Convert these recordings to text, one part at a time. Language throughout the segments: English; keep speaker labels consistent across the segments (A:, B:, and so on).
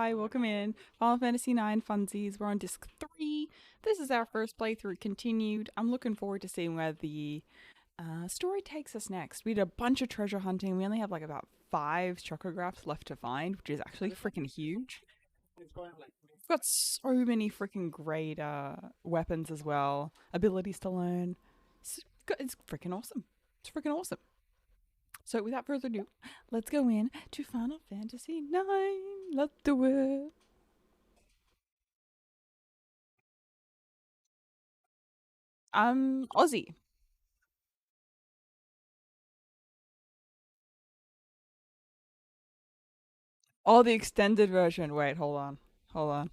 A: Hi, welcome in. Final Fantasy IX Funsies. We're on disc 3. This is our first playthrough continued. I'm looking forward to seeing where the story takes us next. We did a bunch of treasure hunting. We only have like about 5 chocographs left to find, which is actually freaking huge. We've got so many freaking great weapons as well, abilities to learn. It's freaking awesome. It's freaking awesome. So without further ado, let's go in to Final Fantasy IX. Let's do it. Aussie. Oh, the extended version. Wait, hold on. Hold on.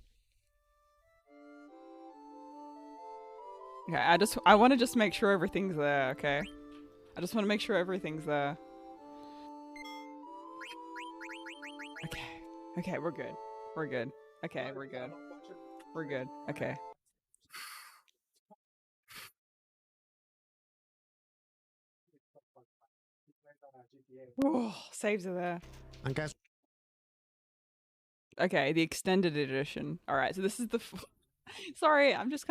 A: Okay, I want to just make sure everything's there, okay? I just want to make sure everything's there. Okay. Okay, we're good. We're good. Okay, we're good. We're good. Okay. Oh, saves are there.
B: And guys,
A: okay, the extended edition. All right, so this is the. Sorry, we're just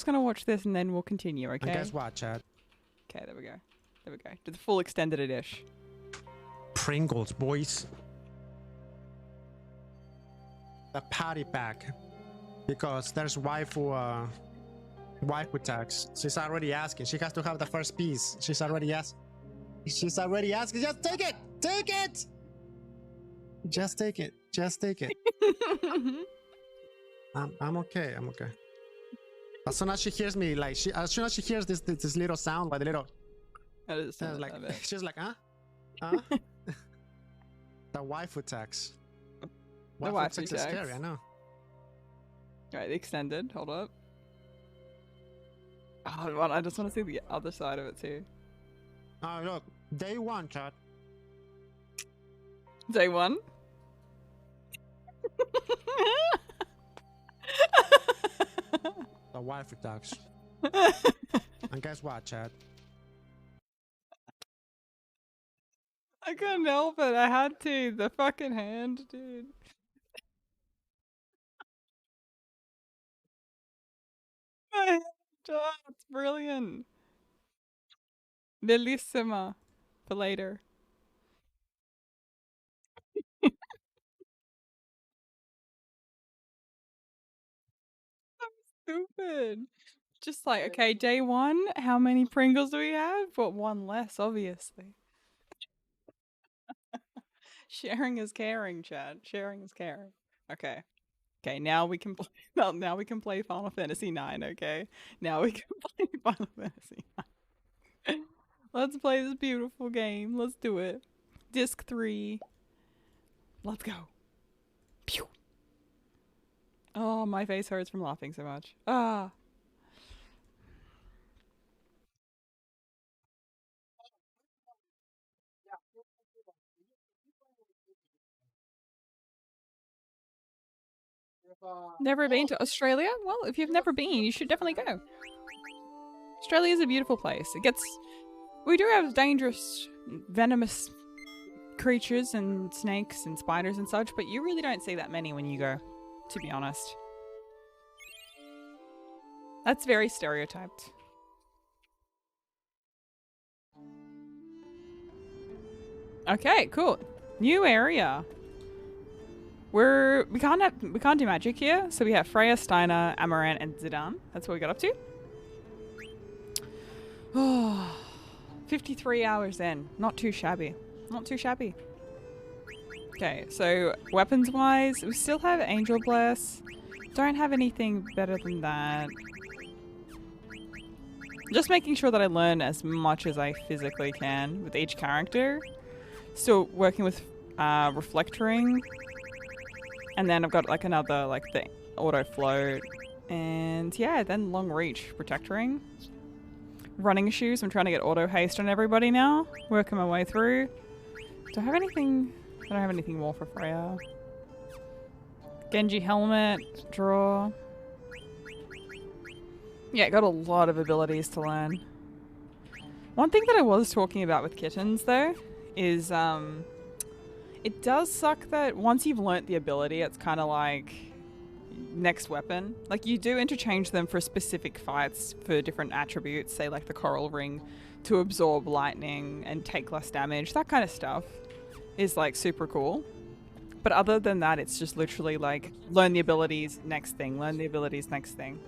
A: gonna watch this and then we'll continue. Okay.
B: and guess what, Chad?
A: Okay, there we go. There we go. To the full extended edition.
B: Pringles, boys. The party pack, because there's waifu tax. She's already asking. She has to have the first piece. She's already asking. Just take it. Take it. Just take it. Just take it. I'm okay. I'm okay. As soon as she hears me, like as soon as she hears this little sound, like the little, like she's like, huh? The waifu tax.
A: The waifu
B: tax is scary. I know.
A: Alright, the extended. Hold up. Oh, I just want to see the other side of it too.
B: Oh look, day 1, Chad.
A: Day 1.
B: The waifu tax. And guess what, Chad?
A: I couldn't help it. I had to. The fucking hand, dude. My hand. Oh, it's brilliant. Bellissima. For later. Stupid. Just like, okay, day 1, how many Pringles do we have? But 1 less, obviously. Sharing is caring, Chad. Sharing is caring. Okay. Okay, now we can play. Well, now we can play Final Fantasy IX. Okay, now we can play Final Fantasy IX. Let's play this beautiful game. Let's do it. Disc 3. Let's go. Pew. Oh, my face hurts from laughing so much. Ah. Never been to Australia? Well, if you've never been, you should definitely go. Australia is a beautiful place. We do have dangerous, venomous creatures and snakes and spiders and such, but you really don't see that many when you go, to be honest. That's very stereotyped. Okay, cool. New area. We can't do magic here, so we have Freya, Steiner, Amaranth, and Zidane. That's what we got up to. Oh, 53 hours in. Not too shabby. Not too shabby. Okay, so weapons-wise, we still have Angel Bless. Don't have anything better than that. Just making sure that I learn as much as I physically can with each character. Still working with Reflectoring. And then I've got like another, like the auto float. And yeah, then long reach, protectoring. Running shoes, I'm trying to get auto haste on everybody now. Working my way through. Do I have anything? I don't have anything more for Freya. Genji helmet, draw. Yeah, got a lot of abilities to learn. One thing that I was talking about with kittens though is It does suck that once you've learnt the ability, it's kind of like next weapon. Like, you do interchange them for specific fights for different attributes, say like the coral ring to absorb lightning and take less damage. That kind of stuff is like super cool. But other than that, it's just literally like learn the abilities, next thing, learn the abilities, next thing.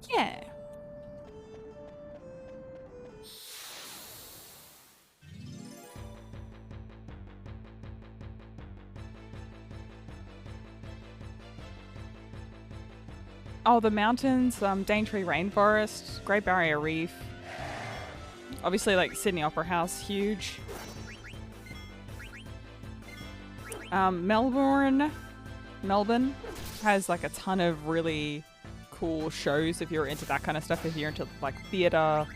A: Yeah. Oh, the mountains, Daintree Rainforest, Great Barrier Reef. Obviously, like Sydney Opera House, huge. Melbourne has like a ton of really cool shows if you're into that kind of stuff. If you're into like theater,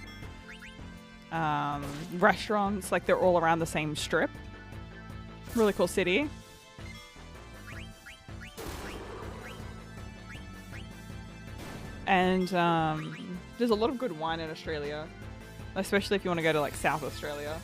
A: restaurants, like they're all around the same strip. Really cool city. And there's a lot of good wine in Australia, especially if you want to go to like South Australia.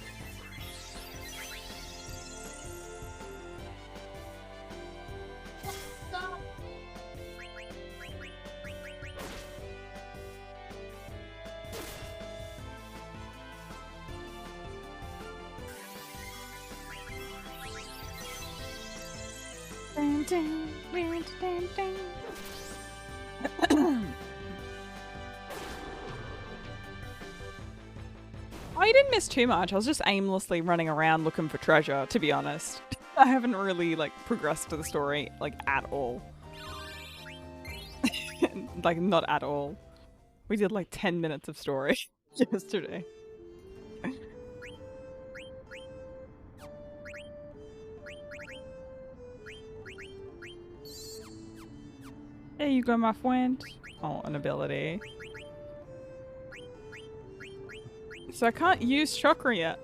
A: Oh, you didn't miss too much. I was just aimlessly running around looking for treasure, to be honest. I haven't really like progressed to the story like at all. Like not at all. We did like 10 minutes of story yesterday. There you go, my friend. Oh, an ability. So I can't use chakra yet.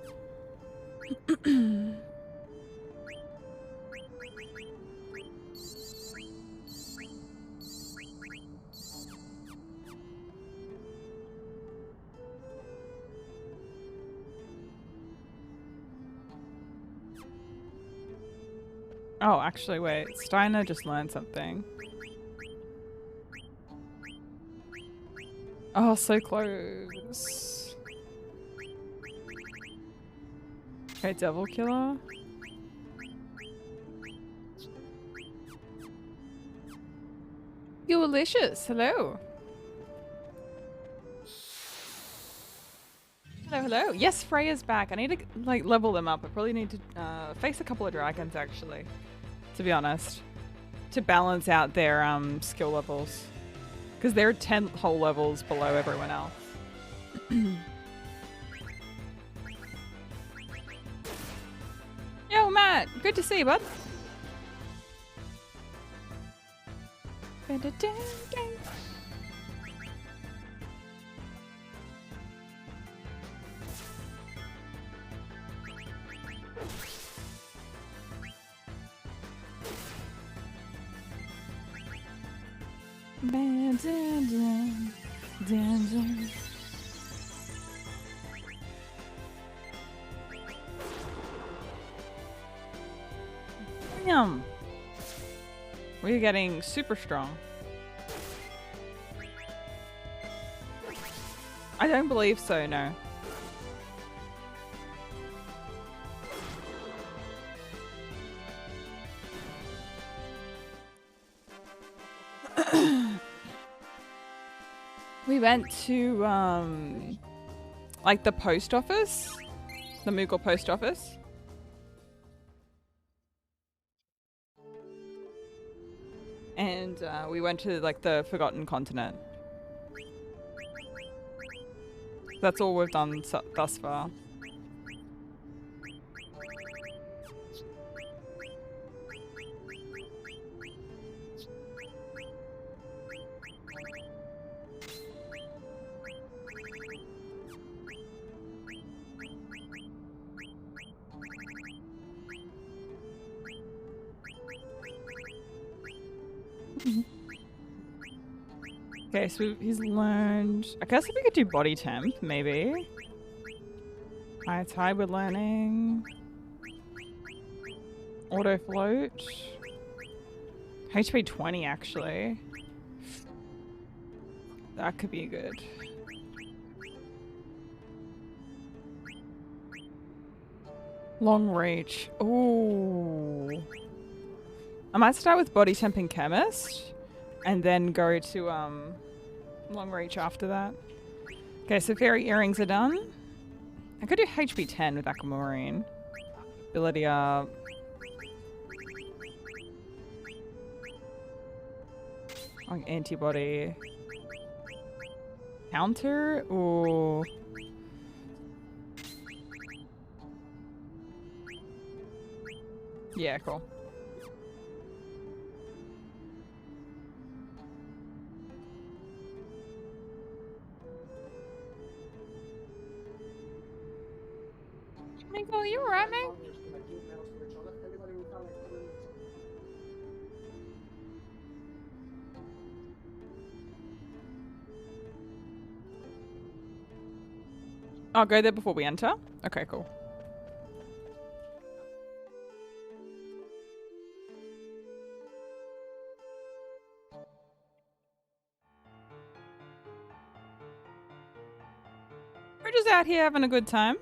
A: Oh, actually, wait. Steiner just learned something. Oh, so close. Okay, Devil Killer. You're delicious. Hello. Hello, hello. Yes, Freya's back. I need to like level them up. I probably need to face a couple of dragons actually, to be honest, to balance out their skill levels, because they're 10 whole levels below everyone else. Yo, Matt. Good to see you, bud. Damn. We're getting super strong. I don't believe so, no. We went to like the post office, the Moogle post office. And we went to like the Forgotten Continent. That's all we've done thus far. Okay, so he's learned... I guess if we could do body temp, maybe. It's high with learning. Auto float. HP 20 actually. That could be good. Long reach. Ooh. I might start with body temp and chemist and then go to long reach after that. Okay, so fairy earrings are done. I could do HP 10 with aquamarine. Ability up. Like antibody. Counter? Ooh. Yeah, cool. Michael, you alright, mate? I'll go there before we enter. Okay, cool. We're just out here having a good time.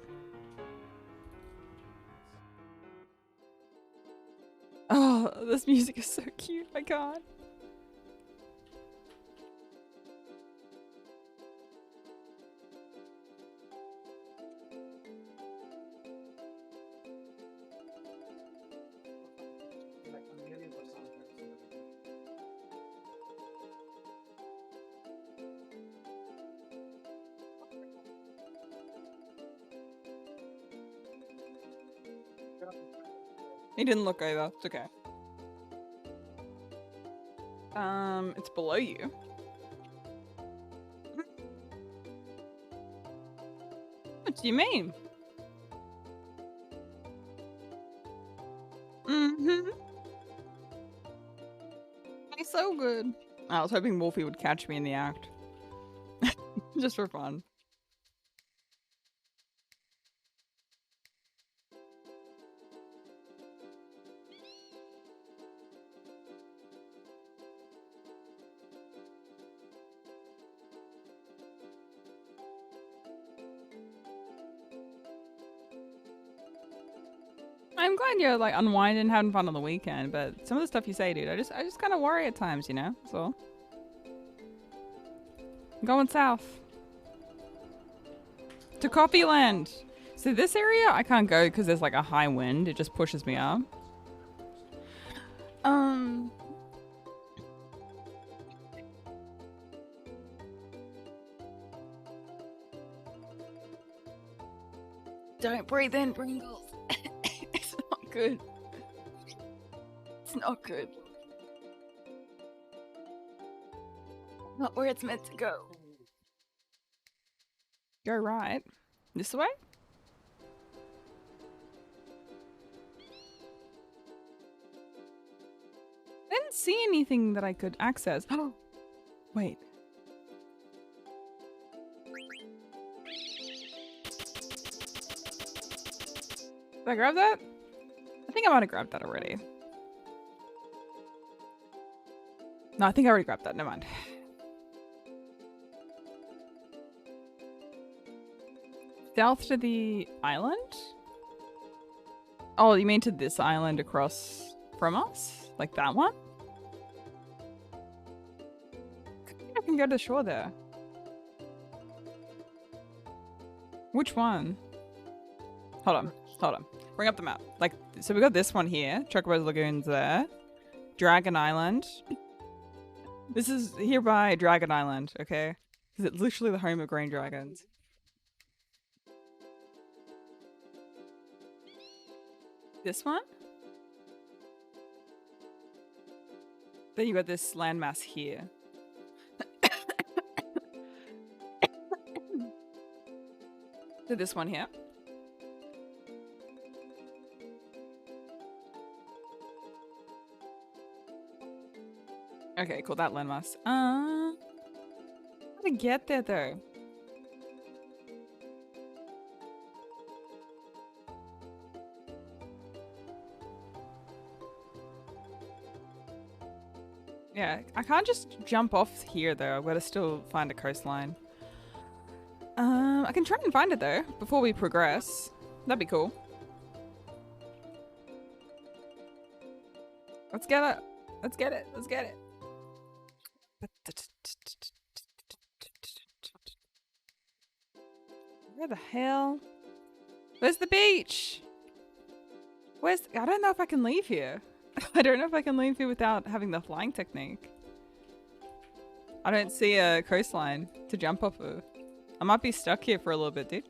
A: Oh, this music is so cute. I can't. He didn't look either. It's okay. It's below you. What do you mean? Mm-hmm. He's so good. I was hoping Wolfie would catch me in the act. Just for fun. I'm glad you're like unwinding, having fun on the weekend, but some of the stuff you say, dude, I just kind of worry at times, you know? So I'm going south to Coffee Land. So this area I can't go because there's like a high wind. It just pushes me up. Don't breathe in, Pringles. It's not good. It's not good. Not where it's meant to go. Go right. This way? I didn't see anything that I could access. Oh, wait. Did I grab that? I think I might have grabbed that already. No, I think I already grabbed that. Never mind. South to the island? Oh, you mean to this island across from us? Like that one? I can go to the shore there. Which one? Hold on. Hold on. Bring up the map. Like, so we got this one here. Chocobo's Lagoon's there. Dragon Island. This is hereby Dragon Island, okay? Because it's literally the home of green dragons. This one? Then you got this landmass here. So this one here. Okay, cool. That landmass. How to get there though? Yeah, I can't just jump off here though. I've got to still find a coastline. I can try and find it though before we progress. That'd be cool. Let's get it. Let's get it. Let's get it. Where the hell? Where's the beach? I don't know if I can leave here. I don't know if I can leave here without having the flying technique. I don't see a coastline to jump off of. I might be stuck here for a little bit, dude.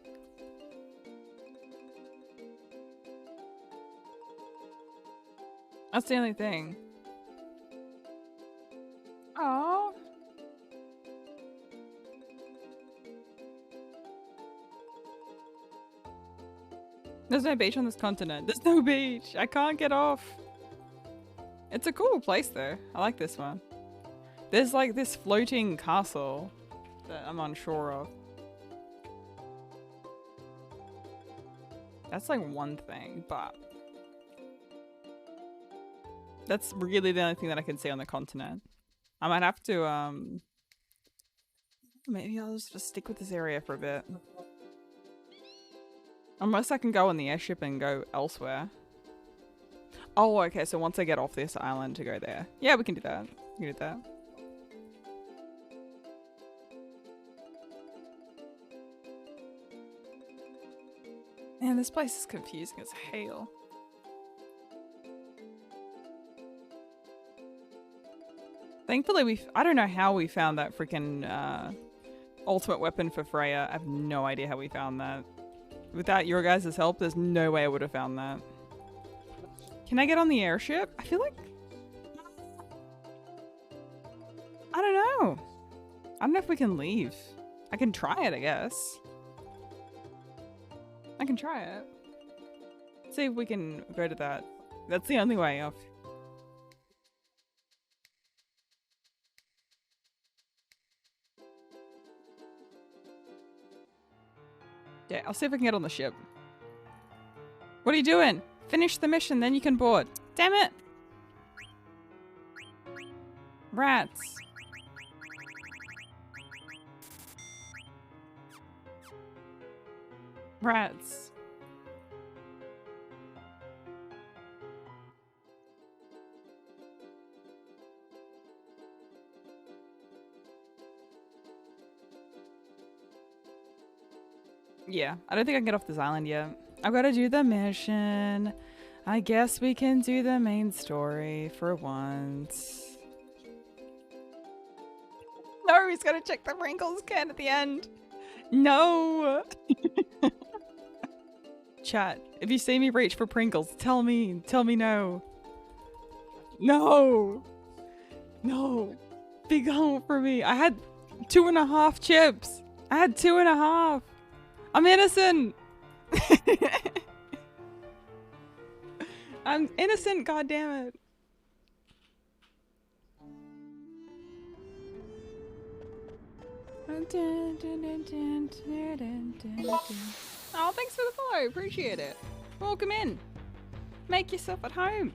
A: That's the only thing. Oh. There's no beach on this continent. There's no beach. I can't get off. It's a cool place though. I like this one. There's like this floating castle that I'm unsure of. That's like one thing, but that's really the only thing that I can see on the continent. I might have to, maybe I'll just stick with this area for a bit. Unless I can go on the airship and go elsewhere. Oh, okay, so once I get off this island to go there. Yeah, we can do that. We can do that. Man, this place is confusing as hell. Thankfully, I don't know how we found that freaking ultimate weapon for Freya. I have no idea how we found that. Without your guys' help, there's no way I would have found that. Can I get on the airship? I feel like... I don't know. I don't know if we can leave. I can try it, I guess. I can try it. See if we can go to that. That's the only way off. Yeah, I'll see if I can get on the ship. What are you doing? Finish the mission, then you can board. Damn it! Rats. Rats. Yeah, I don't think I can get off this island yet. I've got to do the mission. I guess we can do the main story for once. No, he's got to check the Pringles can at the end. No! Chat, if you see me reach for Pringles, tell me no. No! No! Big home for me. I had 2.5 chips. I had 2.5. I'm innocent. I'm innocent, goddammit. Oh, thanks for the follow. Appreciate it. Welcome in. Make yourself at home.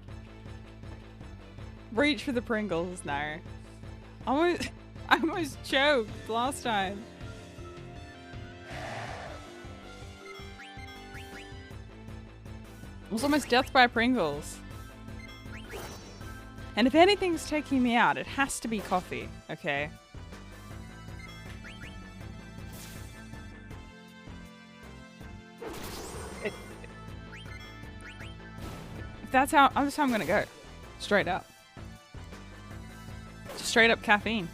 A: Reach for the Pringles. No. I almost choked last time. It was almost death by Pringles. And if anything's taking me out, it has to be coffee, okay? That's how I'm gonna go. Straight up. Just straight up caffeine.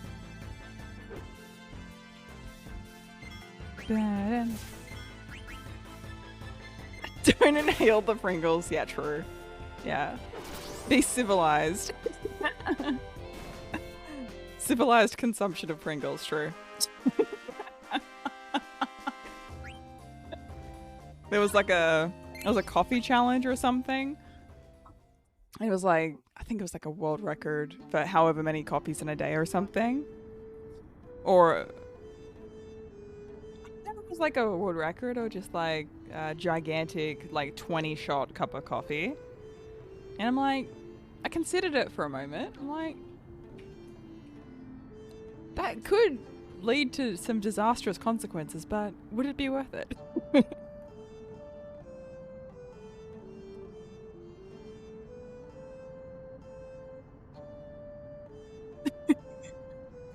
A: Don't inhale the Pringles. Yeah, true. Yeah. Be civilized. Civilized consumption of Pringles, true. There was a coffee challenge or something. It was like, I think it was like a world record for however many coffees in a day or something. Or I don't know if it was like a world record or just like a gigantic like 20-shot cup of coffee. And I'm like, I considered it for a moment. I'm like, That could lead to some disastrous consequences, but would it be worth it?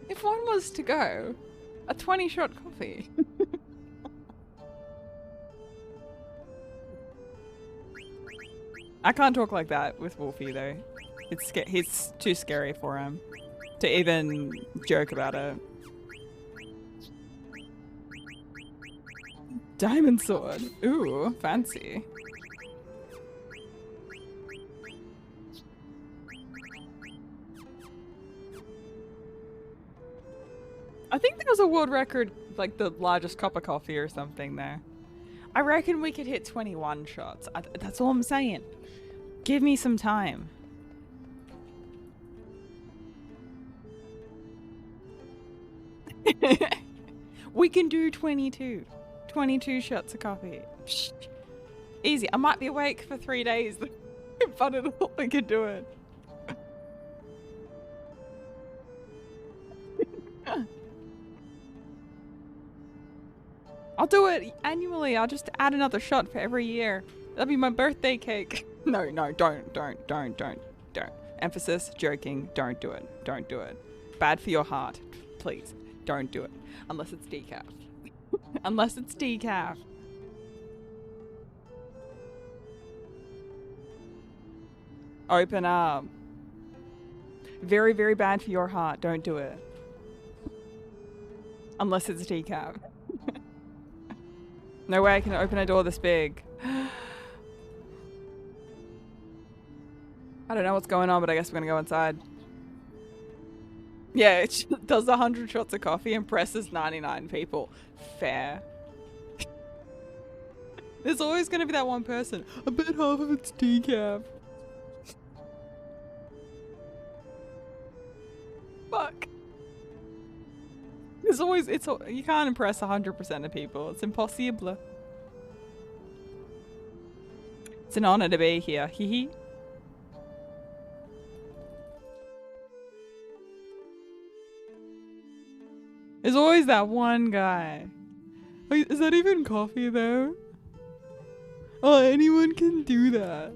A: If one was to go, a 20-shot coffee. I can't talk like that with Wolfie though. He's too scary for him to even joke about it. Diamond sword. Ooh, fancy. I think there was a world record, like the largest cup of coffee or something there. I reckon we could hit 21 shots. That's all I'm saying. Give me some time. We can do 22. 22 shots of coffee. Psh, easy. I might be awake for 3 days, but we can do it. I'll do it annually. I'll just add another shot for every year. That'll be my birthday cake. No, don't. Emphasis, joking. Don't do it. Don't do it. Bad for your heart. Please, don't do it. Unless it's decaf. Unless it's decaf. Open up. Very, very bad for your heart. Don't do it. Unless it's decaf. No way I can open a door this big. I don't know what's going on, but I guess we're gonna go inside. Yeah, it does 100 shots of coffee and presses 99 people. Fair. There's always gonna be that one person. I bet half of it's decaf. Fuck. There's always, you can't impress 100% of people. It's impossible. It's an honor to be here. Hee hee. There's always that one guy. Wait, is that even coffee though? Oh, anyone can do that.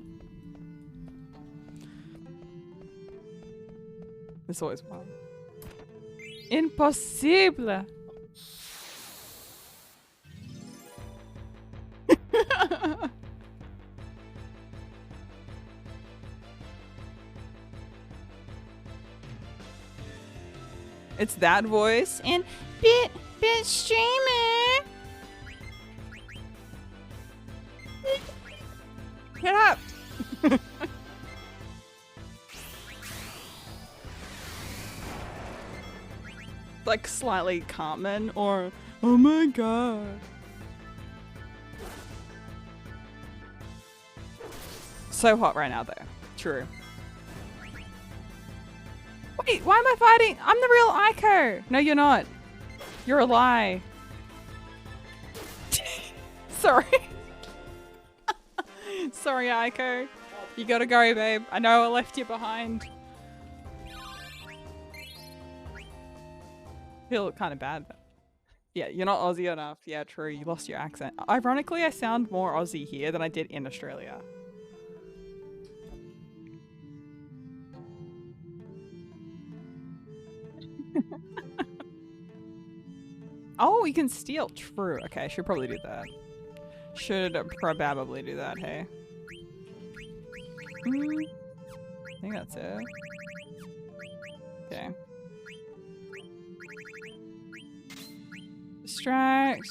A: There's always one. Impossible. It's that voice and bit streamer. Shut up. Like slightly Cartman or oh my god. So hot right now though. True. Wait, why am I fighting? I'm the real Aiko. No, you're not. You're a lie. Sorry. Sorry, Aiko. You gotta go, babe. I know I left you behind. Feel kind of bad. But yeah, you're not Aussie enough. Yeah, true. You lost your accent. Ironically, I sound more Aussie here than I did in Australia. Oh, you can steal. True. Okay, I should probably do that. Should probably do that, hey. I think that's it. Okay. Distract.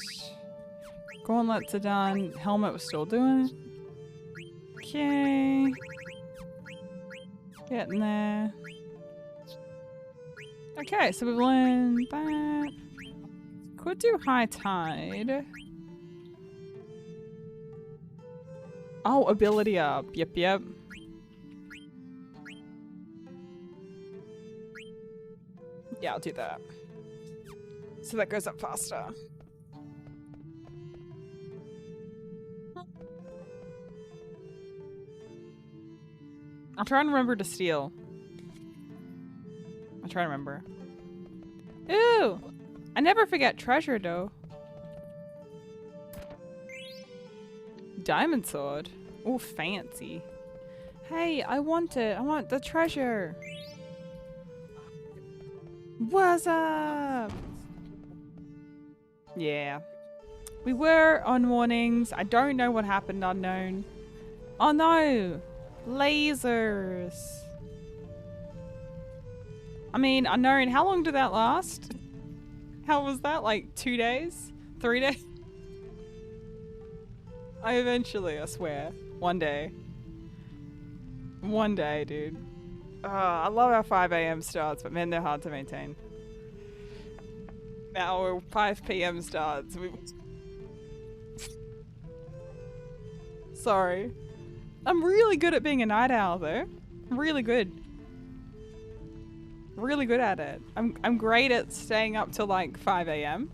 A: Gauntlets are done. Helmet was still doing it. Okay. Getting there. Okay, so we've learned that. Could do high tide. Oh, ability up. Yep, yep. Yeah, I'll do that. So that goes up faster. I'll try and remember to steal. I'll try to remember. Ooh! I never forget treasure though. Diamond sword. Oh, fancy. Hey, I want it. I want the treasure. What's up? Yeah. We were on warnings. I don't know what happened, unknown. Oh no! Lasers. I mean, unknown, how long did that last? How was that? Like 2 days? 3 days? I swear. One day. One day, dude. I love how 5 a.m. starts, but man, they're hard to maintain. Now we're 5 p.m. starts. Sorry. I'm really good at being a night owl, though. Really good. Really good at it. I'm great at staying up till like 5 a.m.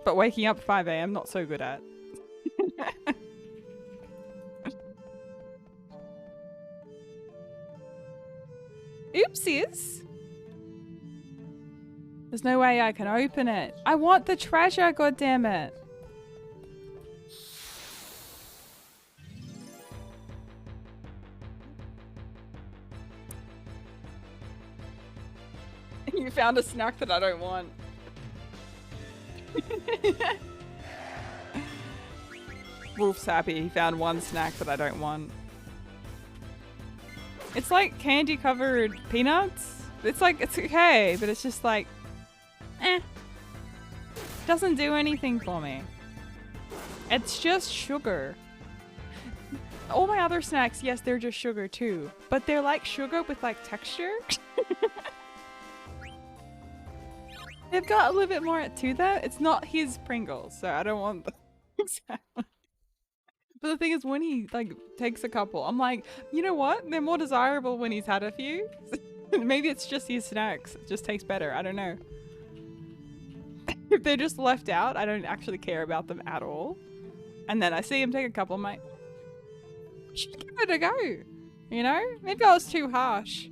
A: But waking up at 5 a.m. not so good at. Oopsies. There's no way I can open it. I want the treasure, goddammit. You found a snack that I don't want. Wolf's happy. He found one snack that I don't want. It's like candy covered peanuts. It's like, it's okay, but it's just like, eh. Doesn't do anything for me. It's just sugar. All my other snacks, yes, they're just sugar too. But they're like sugar with like texture. They've got a little bit more to them. It's not his Pringles, so I don't want them. Exactly. But the thing is, when he like takes a couple, I'm like, you know what? They're more desirable when he's had a few. Maybe it's just his snacks. It just tastes better. I don't know. If they're just left out, I don't actually care about them at all. And then I see him take a couple, I'm like, should give it a go. You know? Maybe I was too harsh.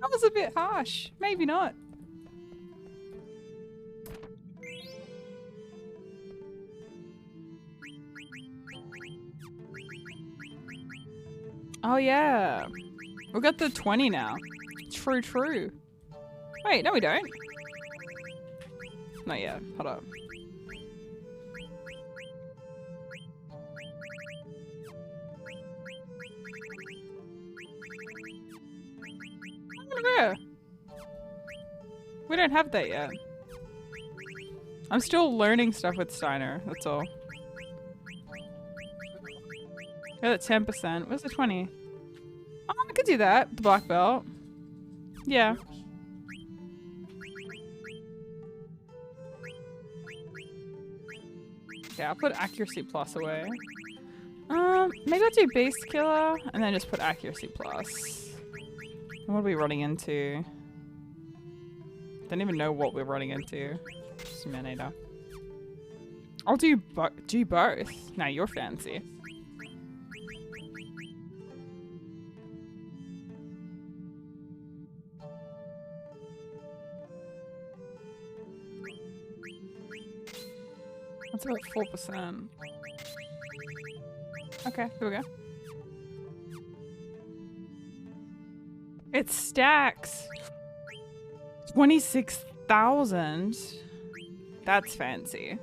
A: That was a bit harsh. Maybe not. Oh yeah. We got the 20 now. True, true. Wait, no we don't. Not yet. Hold up. Yeah. We don't have that yet. I'm still learning stuff with Steiner, that's all. Got at 10%. Where's the 20? Oh, I could do that. The black belt. Yeah. Okay, I'll put accuracy plus away. Maybe I'll do beast killer and then just put accuracy plus. What are we running into? Don't even know what we're running into. Just Manator. I'll do both. Now you're fancy. That's about 4%. Okay, here we go. It stacks. 26,000. That's fancy.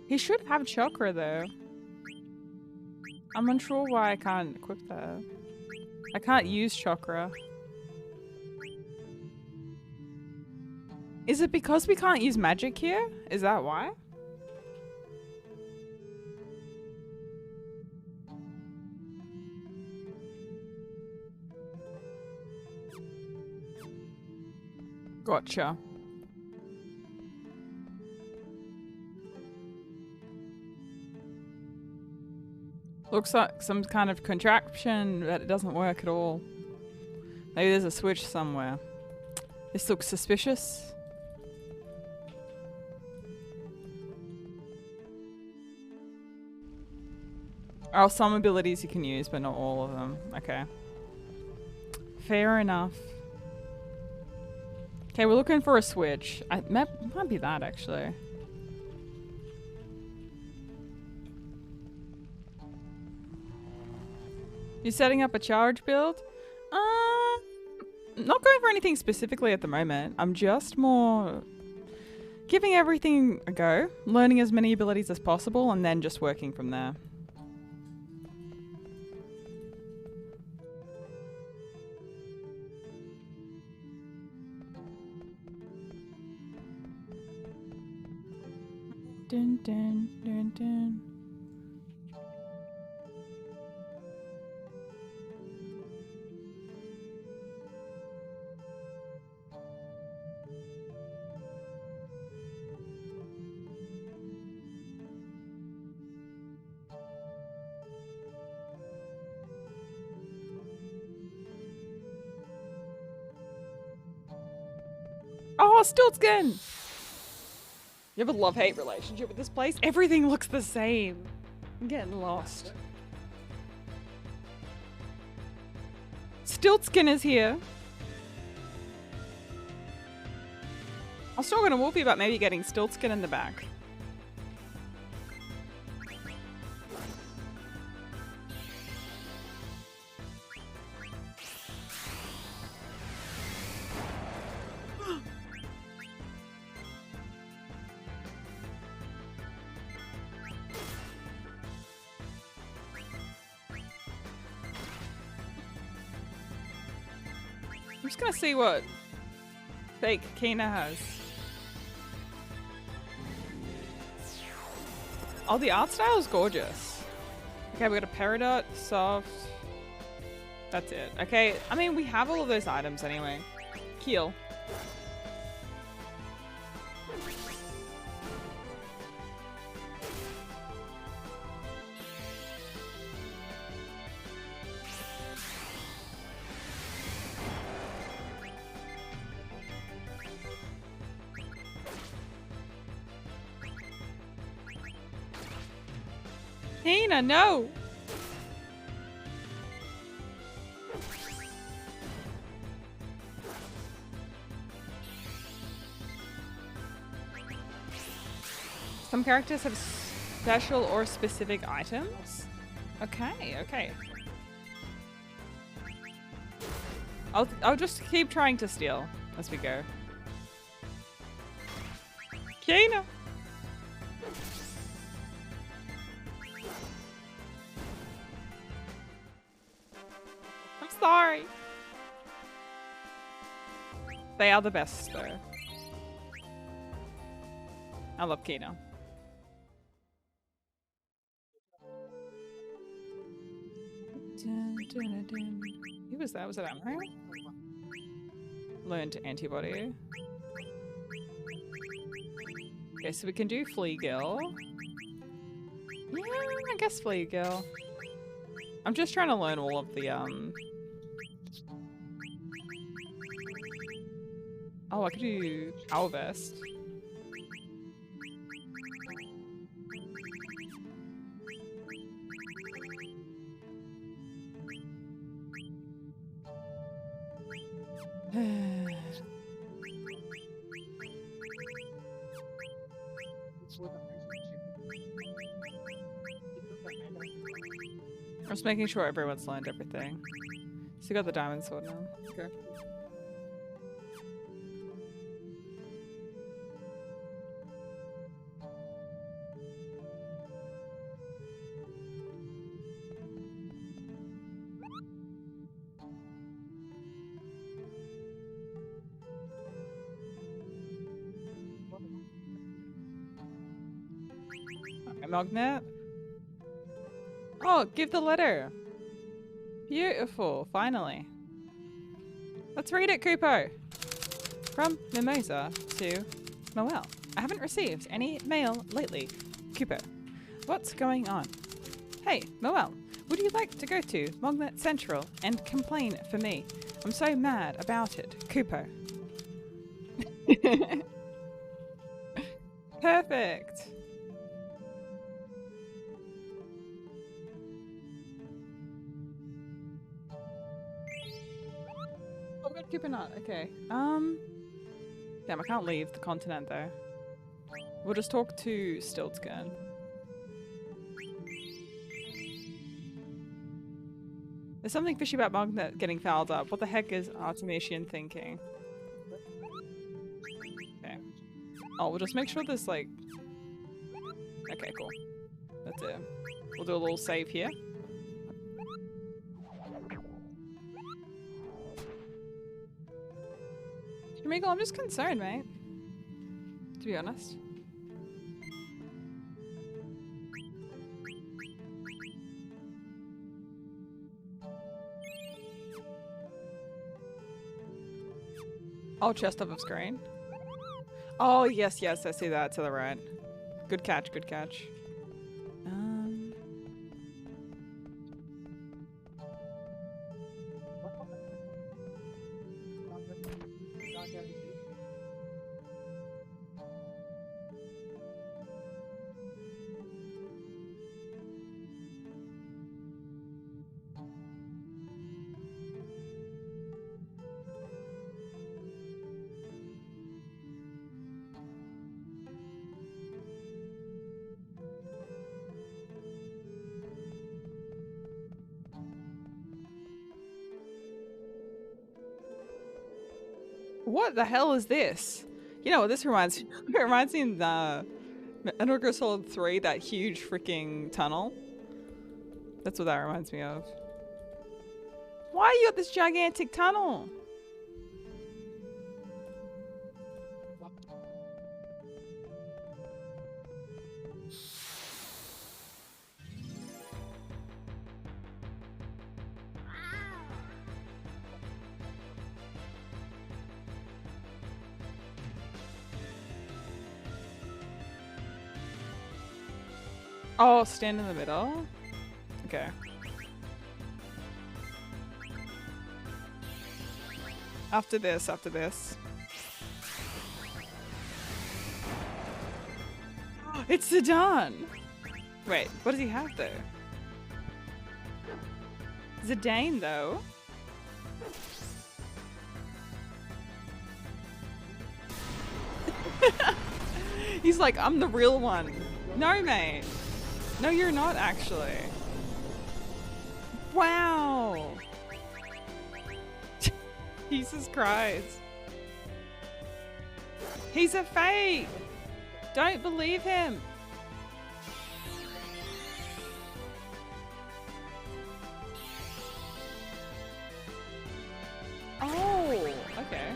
A: He should have chakra though. I'm unsure why I can't equip that. I can't use chakra. Is it because we can't use magic here? Is that why? Gotcha. Looks like some kind of contraption that it doesn't work at all. Maybe there's a switch somewhere. This looks suspicious. Oh, some abilities you can use, but not all of them. Okay. Fair enough. Okay, we're looking for a switch. Might be that, actually. You're setting up a charge build? Not going for anything specifically at the moment. I'm just more giving everything a go, learning as many abilities as possible, and then just working from there. Dun, dun, dun, dun. Oh, Stiltskin! You have a love-hate relationship with this place? Everything looks the same. I'm getting lost. Stiltskin is here. I was talking to Wolfie about maybe getting Stiltskin in the back. I'm just gonna see what fake Kina has. Oh, the art style is gorgeous. Okay, we got a Peridot, soft. That's it. Okay, I mean, we have all of those items anyway. Keel. Kina, no! Some characters have special or specific items? Okay, okay. I'll just keep trying to steal as we go. Kina! I'm sorry. They are the best though. I love Kina. Dun, dun, dun. Who was that? Was that Amaro? Learned antibody. Okay, so we can do Flea Girl. Yeah, I guess Flea Girl. I'm just trying to learn all of the Oh, I could do Owl Vest. I'm just making sure everyone's learned everything. So you got the diamond sword now. Okay. Magnet. Oh, give the letter. Beautiful, finally. Let's read it, Kupo. From Mimosa to Noel. I haven't received any mail lately. Kupo, what's going on? Hey, Noel, would you like to go to Magnet Central and complain for me? I'm so mad about it. Kupo. Keep a nut. Okay. Damn, I can't leave the continent though. We'll just talk to Stiltskin. There's something fishy about Magnet getting fouled up. What the heck is Artemisian thinking? Okay. Oh, we'll just make sure there's like... Okay, cool. That's it. We'll do a little save here. Shamigo, I'm just concerned, mate. To be honest. Oh, chest up of screen. Oh, yes, yes, I see that to the right. Good catch, good catch. What the hell is this? You know what this reminds me? It reminds me of the Metal Gear Solid 3, that huge freaking tunnel. That's what that reminds me of. Why you got this gigantic tunnel? Oh, stand in the middle? Okay. After this, after this. It's Zidane! Wait, what does he have though? Zidane though? He's like, I'm the real one. No, mate. No, you're not actually. Wow. Jesus Christ. He's a fake. Don't believe him. Oh, okay.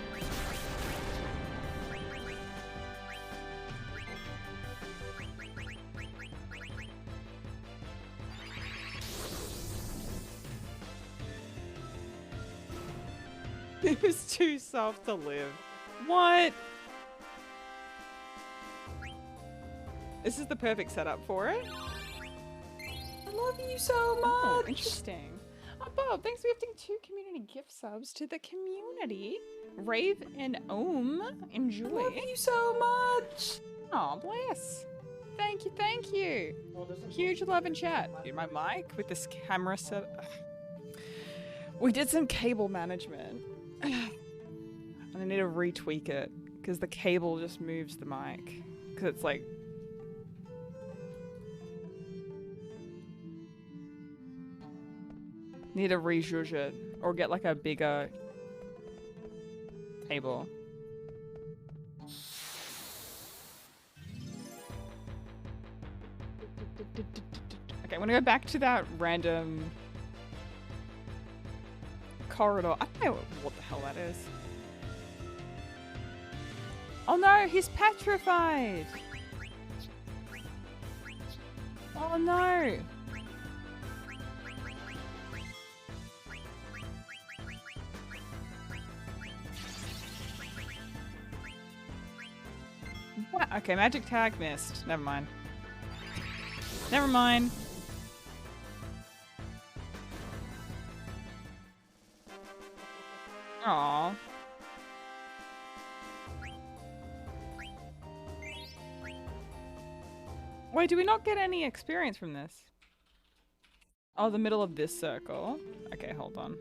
A: It was too soft to live. What? This is the perfect setup for it. I love you so much. Oh, interesting. Oh, Bob, thanks for gifting 2 community gift subs to the community. Rave and enjoy. I love you so much. Oh, bless. Thank you, thank you. Huge love in chat. Dude, my mic with this camera set. Ugh. We did some cable management. And I need to retweak it because the cable just moves the mic. Because it's like... Need to rejudge it or get like a bigger table. Okay, I'm gonna go back to that random corridor. I don't know what the hell that is. Oh no, he's petrified! Oh no! What? Okay, magic tag missed. Never mind. Never mind. Aww. Wait, do we not get any experience from this? Oh, the middle of this circle. Okay, hold on.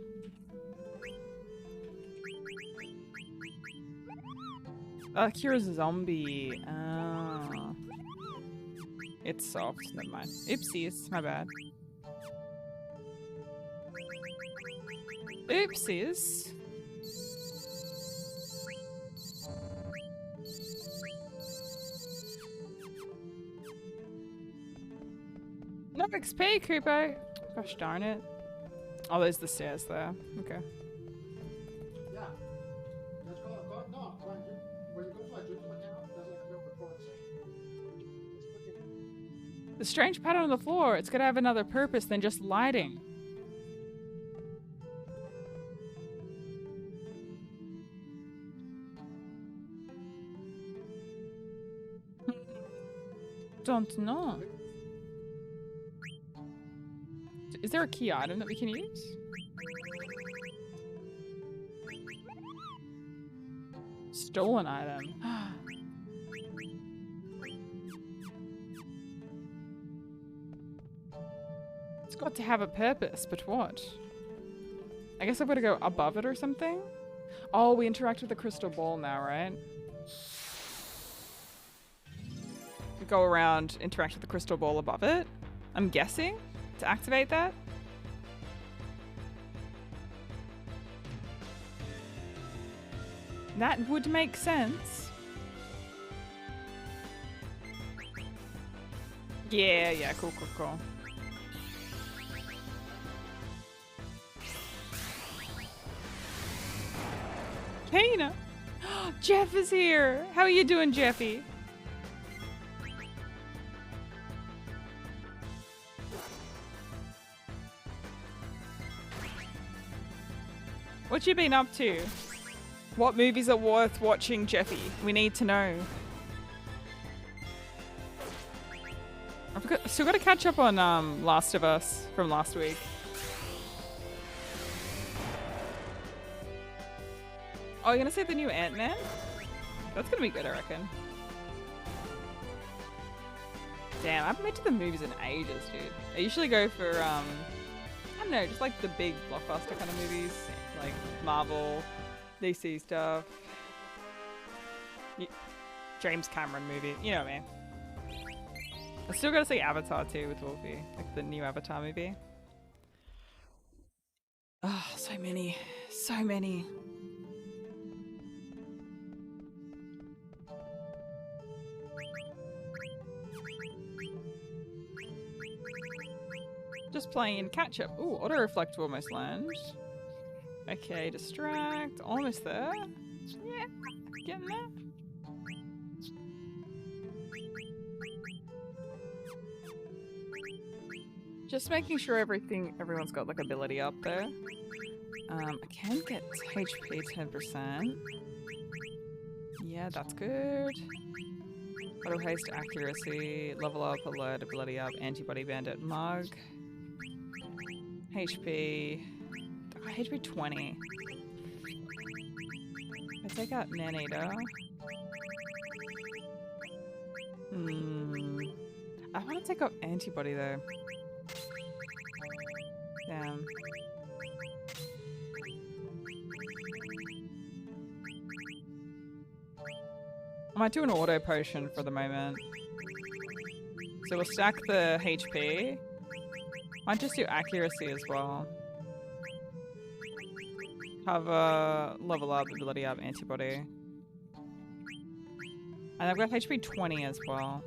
A: Kira's a zombie. Oh. It's soft. Never mind. Oopsies. My bad. Oopsies. No XP, Kupo. Gosh darn it. Oh, there's the stairs there. Okay.
B: Yeah. Let's go. No, when you go to a YouTube account, there's like a little report saying.
A: The strange pattern on the floor. It's gonna have another purpose than just lighting. Don't know. Is there a key item that we can use? Stolen item. It's got to have a purpose, but what? I guess I've got to go above it or something? Oh, we interact with the crystal ball now, right? We go around, interact with the crystal ball above it. I'm guessing to activate that. That would make sense. Yeah, cool. Kana! Jeff is here! How are you doing, Jeffy? What you been up to? What movies are worth watching, Jeffy? We need to know. I've still got to catch up on Last of Us from last week. Oh, you're gonna say the new Ant-Man? That's gonna be good, I reckon. Damn, I haven't been to the movies in ages, dude. I usually go for, I don't know, just like the big blockbuster kind of movies. Like Marvel, DC stuff. James Cameron movie, you know what I mean. I still gotta see Avatar too with Wolfie, like the new Avatar movie. Oh, so many. Just playing catch up. Ooh, auto reflect will almost land. Okay, distract. Almost there. Yeah, getting there. Just making sure everyone's got like ability up there. I can get HP 10%. Yeah, that's good. Auto haste, accuracy, level up, alert, ability up, antibody bandit, mug. HP 20. I take out Man-Eater. I want to take out antibody though. Damn. I might do an auto potion for the moment. So we'll stack the HP. Might just do accuracy as well. Cover, level up, ability up, antibody. And I've got HP 20 as well.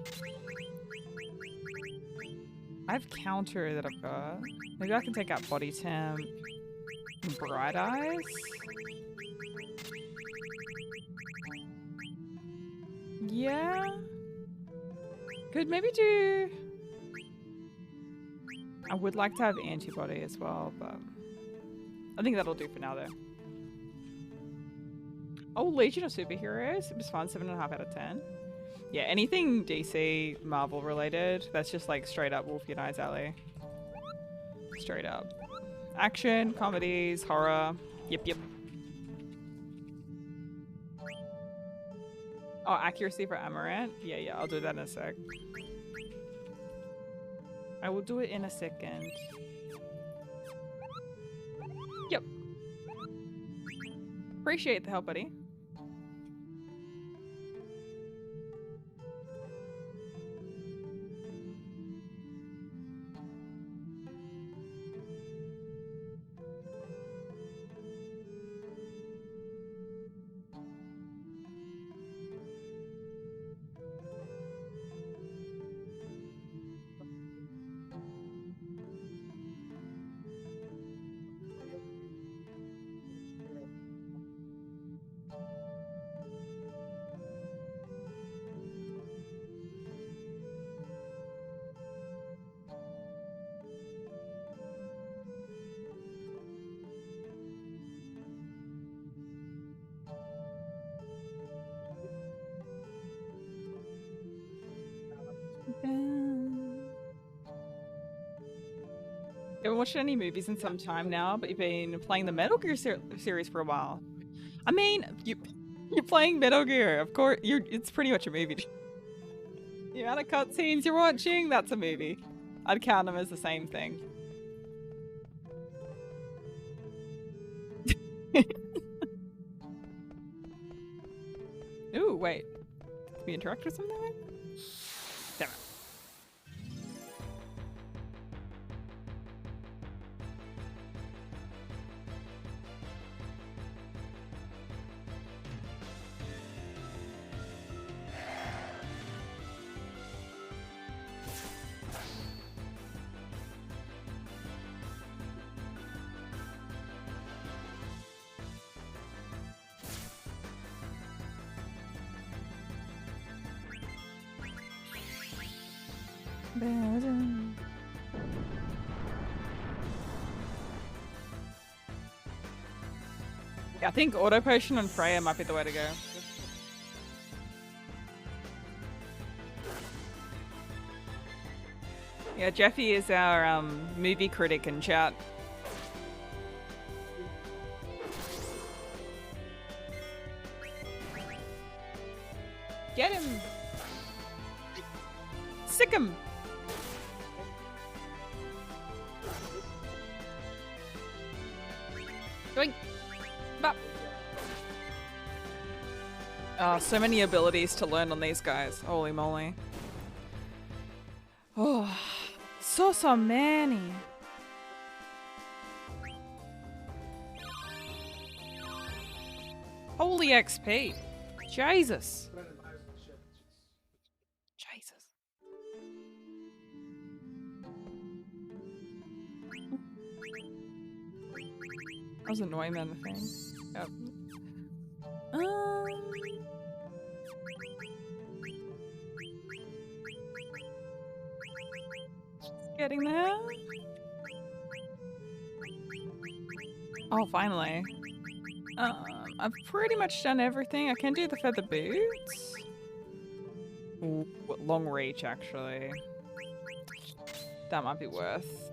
A: I have counter that I've got. Maybe I can take out body temp. Bright eyes? Yeah. Could maybe do... I would like to have antibody as well, but I think that'll do for now though. Oh, Legion of Superheroes. It was fun, 7.5 out of 10. Yeah, anything DC, Marvel related, that's just like straight up Wolfie and I's alley. Straight up. Action, comedies, horror. Yep. Oh, accuracy for Amaranth? Yeah, I'll do that in a sec. I will do it in a second. Yep. Appreciate the help, buddy. You haven't watched any movies in some time now, but you've been playing the Metal Gear series for a while. I mean, you're playing Metal Gear. Of course, it's pretty much a movie. The amount of cutscenes you're watching, that's a movie. I'd count them as the same thing. Ooh, wait. Can we interact with something? Damn it. Yeah, I think Auto Potion and Freya might be the way to go. Yeah, Jeffy is our movie critic in chat. Get him! Sick him! Doink! Bop! Oh, so many abilities to learn on these guys. Holy moly. Oh, so many. Holy XP. Jesus. Jesus. That was annoying then, the thing. Yep. Getting there. Oh, finally. I've pretty much done everything. I can do the feather boots. Ooh, long reach, actually. That might be worth.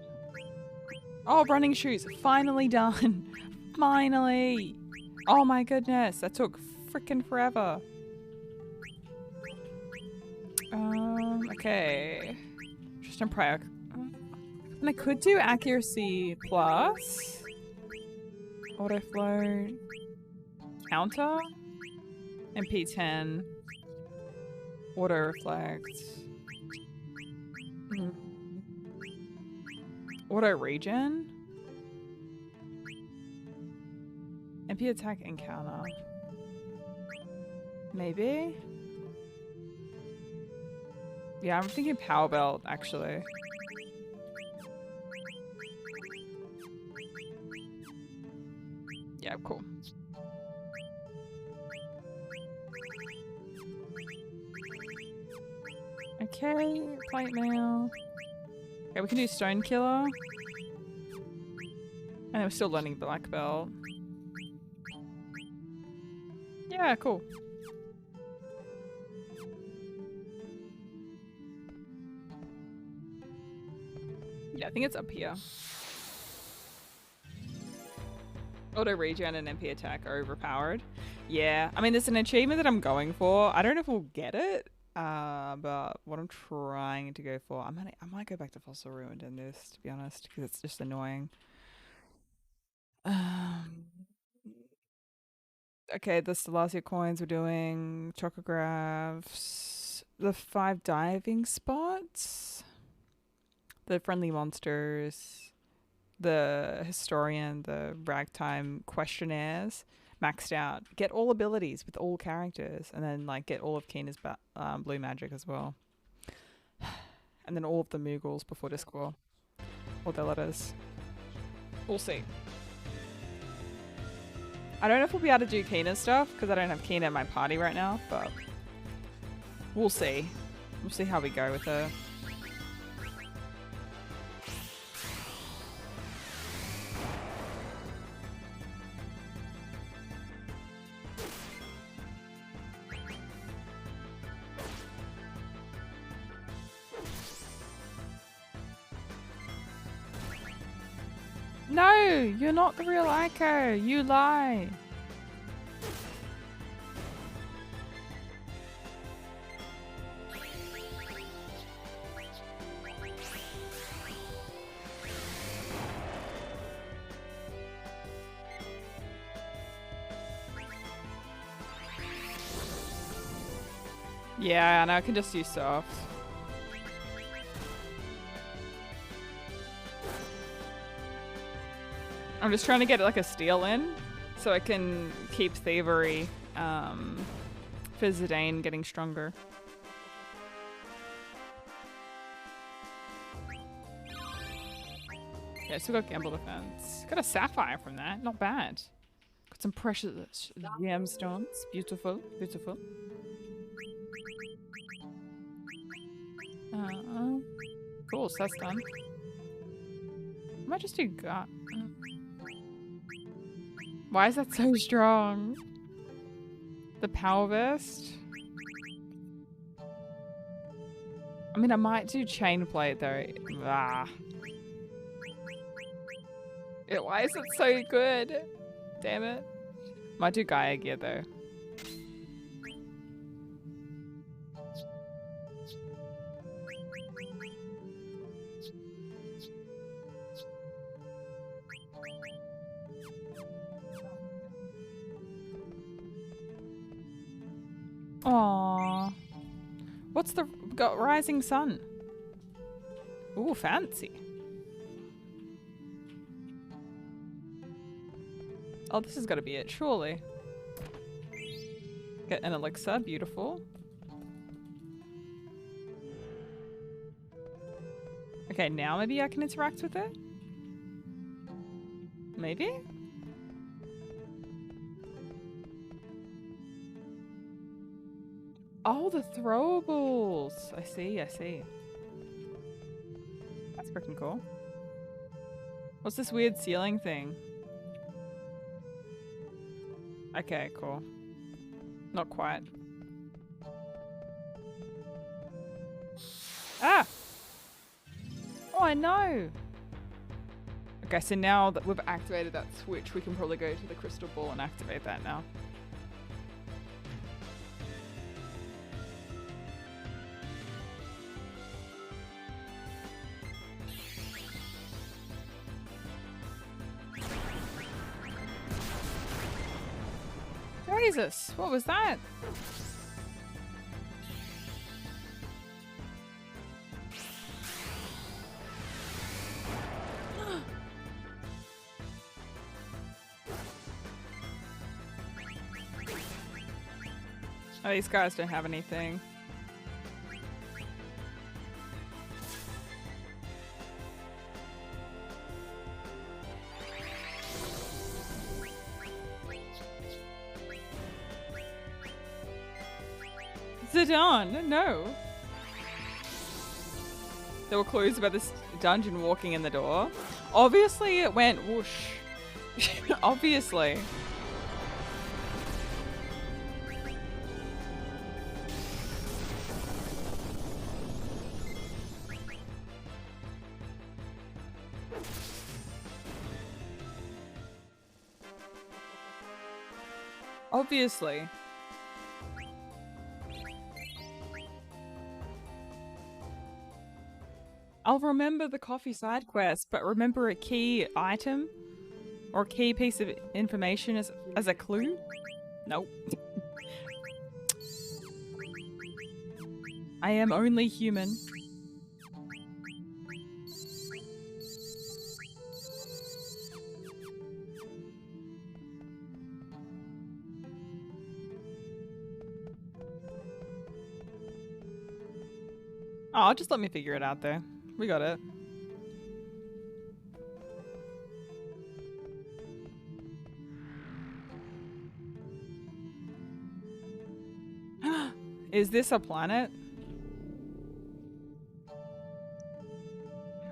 A: Oh, running shoes. Finally done. Finally. Oh my goodness. That took freaking forever. Okay. Just in prior. And I could do accuracy plus. Auto float. Counter. MP10. Auto reflect. Auto regen. MP attack encounter. Maybe? Yeah, I'm thinking power belt actually. Yeah, cool. Okay, plate mail. Okay, we can do stone killer. And we're still learning black belt. Yeah, cool. Yeah, I think it's up here. Auto regen and MP attack are overpowered. Yeah, I mean, there's an achievement that I'm going for. I don't know if we'll get it, but what I'm trying to go for, I might go back to Fossil Ruined in this, to be honest, because it's just annoying. Okay, the Stellasia coins we're doing, chocographs, the 5 diving spots, the friendly monsters, the historian, the ragtime questionnaires, maxed out. Get all abilities with all characters, and then like get all of Keena's blue magic as well. And then all of the Moogles before Discord. Or their letters. We'll see. I don't know if we'll be able to do Keena's stuff, because I don't have Keena in my party right now, but we'll see. We'll see how we go with her. No, you're not the real Aiko. You lie. Yeah, and I can just use soft. I'm just trying to get like a steal in so I can keep Thievery for Zidane getting stronger. Yeah, so we got Gamble Defense. Got a Sapphire from that, not bad. Got some precious gemstones. Beautiful, beautiful. Cool, so that's done. I might just do gut. Why is that so strong? The Power Vest? I mean, I might do Chain Plate though. Ah. Why is it so good? Damn it. Might do Gaia Gear though. Aww. What's the got Rising Sun? Ooh, fancy. Oh, this has got to be it, surely. Get an elixir, beautiful. Okay, now maybe I can interact with it? Maybe? Oh, the throwables! I see, I see. That's freaking cool. What's this weird ceiling thing? Okay, cool. Not quite. Ah! Oh, I know! Okay, so now that we've activated that switch, we can probably go to the crystal ball and activate that now. Jesus, what was that? Oh, these guys don't have anything. Zidane, no. There were clues about this dungeon walking in the door. Obviously it went whoosh. Obviously. Obviously. I'll remember the coffee side quest, but remember a key item or a key piece of information as a clue? Nope. I am only human. Oh, just let me figure it out there. We got it. Is this a planet?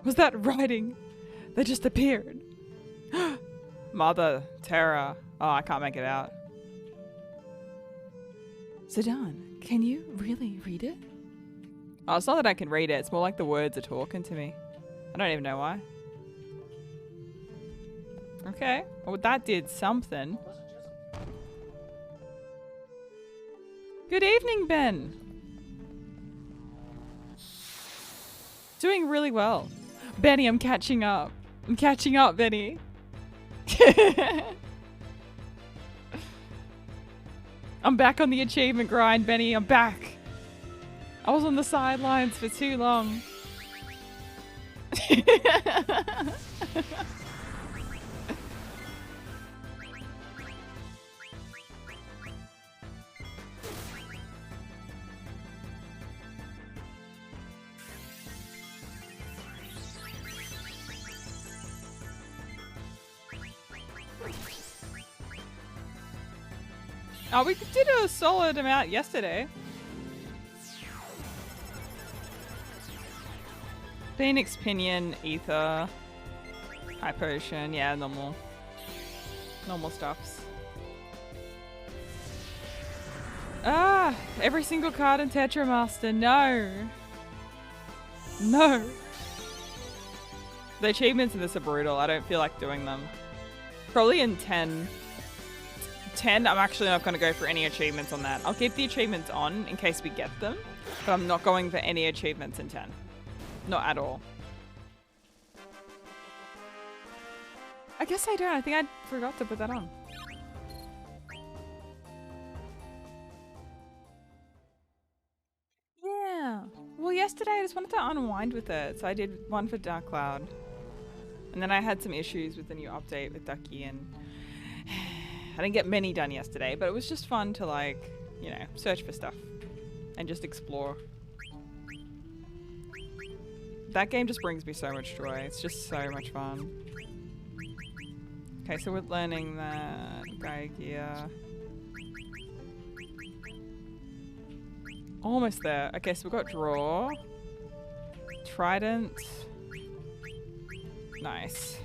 A: Was that writing that just appeared? Mother Terra. Oh, I can't make it out. Zidane, can you really read it? Oh, it's not that I can read it. It's more like the words are talking to me. I don't even know why. Okay. Well, that did something. Good evening, Ben. Doing really well. Benny, I'm catching up. I'm catching up, Benny. I'm back on the achievement grind, Benny. I'm back. I was on the sidelines for too long. Oh, we did a solid amount yesterday. Phoenix Pinion, Ether, High Potion, yeah, normal stuffs. Ah, every single card in Tetramaster, no. No. The achievements in this are brutal, I don't feel like doing them. Probably in 10. 10, I'm actually not going to go for any achievements on that. I'll keep the achievements on in case we get them, but I'm not going for any achievements in 10. Not at all. I guess I don't. I think I forgot to put that on. Yeah. Well, yesterday I just wanted to unwind with it, so I did one for Dark Cloud. And then I had some issues with the new update with Ducky, and I didn't get many done yesterday, but it was just fun to, like, you know, search for stuff and just explore. That game just brings me so much joy. It's just so much fun. Okay, so we're learning that Gaia Gear. Almost there. Okay, so we've got Draw. Trident. Nice.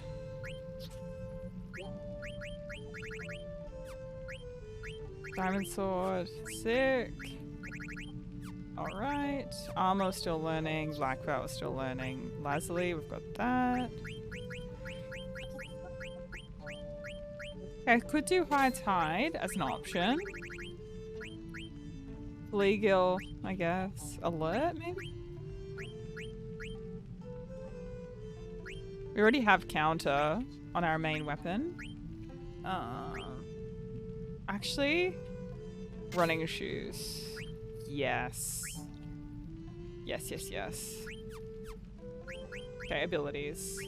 A: Diamond Sword. Sick. Alright. Armor still learning. Black Belt is still learning. Lazuli, we've got that. Okay, could do High Tide as an option. Fleagill, I guess. Alert, maybe? We already have counter on our main weapon. Actually, running shoes. Yes. Yes, yes, yes. Okay, abilities.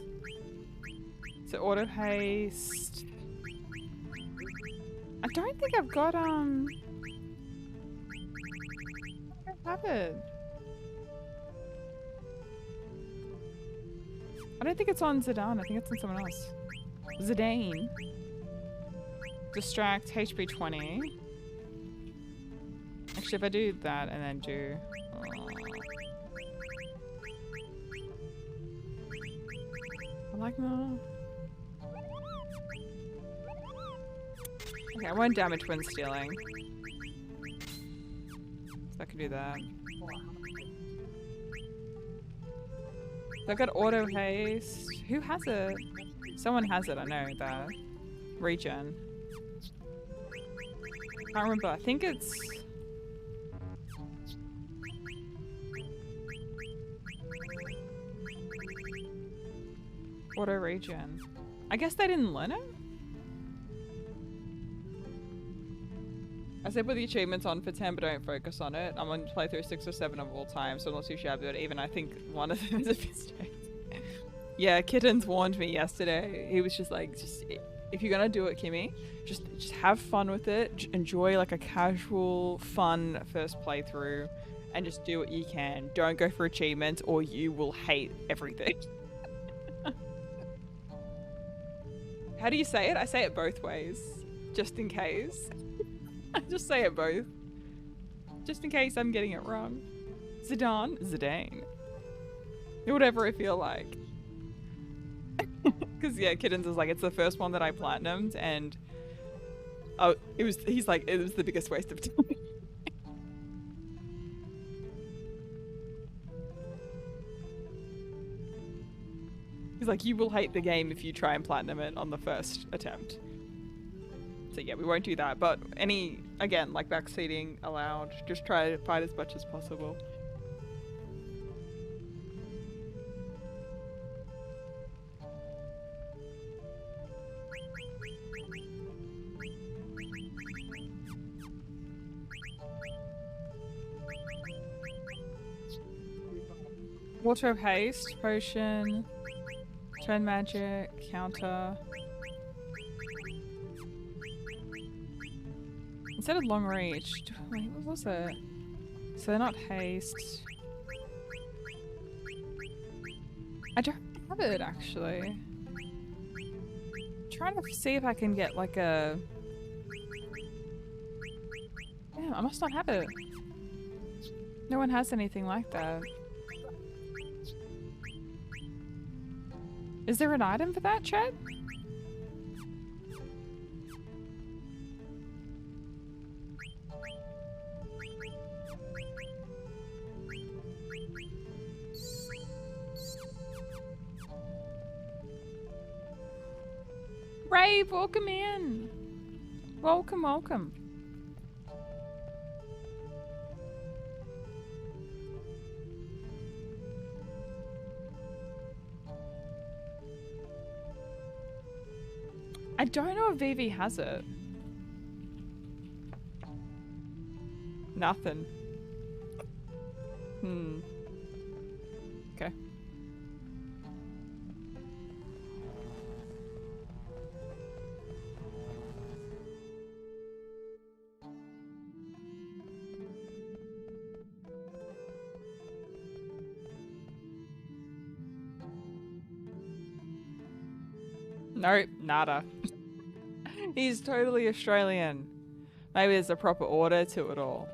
A: So auto haste. I don't think I've got I don't have it. I don't think it's on Zidane. I think it's on someone else. Zidane. Distract, HP 20. Actually, if I do that and then do... I like more. Okay, I won't damage when stealing. So I can do that. So I got auto haste. Who has it? Someone has it, I know that. Regen. Can't remember. I think it's... Auto regen. I guess they didn't learn it? I said put the achievements on for 10 but don't focus on it. I'm on playthrough 6 or 7 of all time, so I'm not too shabby about it. Even I think one of them is a mistake. Yeah, Kittens warned me yesterday. He was just like, if you're gonna do it, Kimmy, just have fun with it. Enjoy like a casual, fun first playthrough and just do what you can. Don't go for achievements or you will hate everything. How do you say it? I say it both ways, just in case. I just say it both. Just in case I'm getting it wrong. Zidane. Whatever I feel like. Because yeah, Kittens is like, it's the first one that I platinumed and he's like, it was the biggest waste of time. He's like, you will hate the game if you try and platinum it on the first attempt. So yeah, we won't do that. But again, like backseating allowed. Just try to fight as much as possible. Auto haste, potion, turn magic, counter. Instead of long reach, wait, what was it? So they're not haste. I don't have it actually. I'm trying to see if I can get like a. Damn, I must not have it. No one has anything like that. Is there an item for that, chat? Rave, welcome in. Welcome, welcome. I don't know if Vivi has it. Nothing. Okay. Nope, nada. He's totally Australian. Maybe there's a proper order to it all.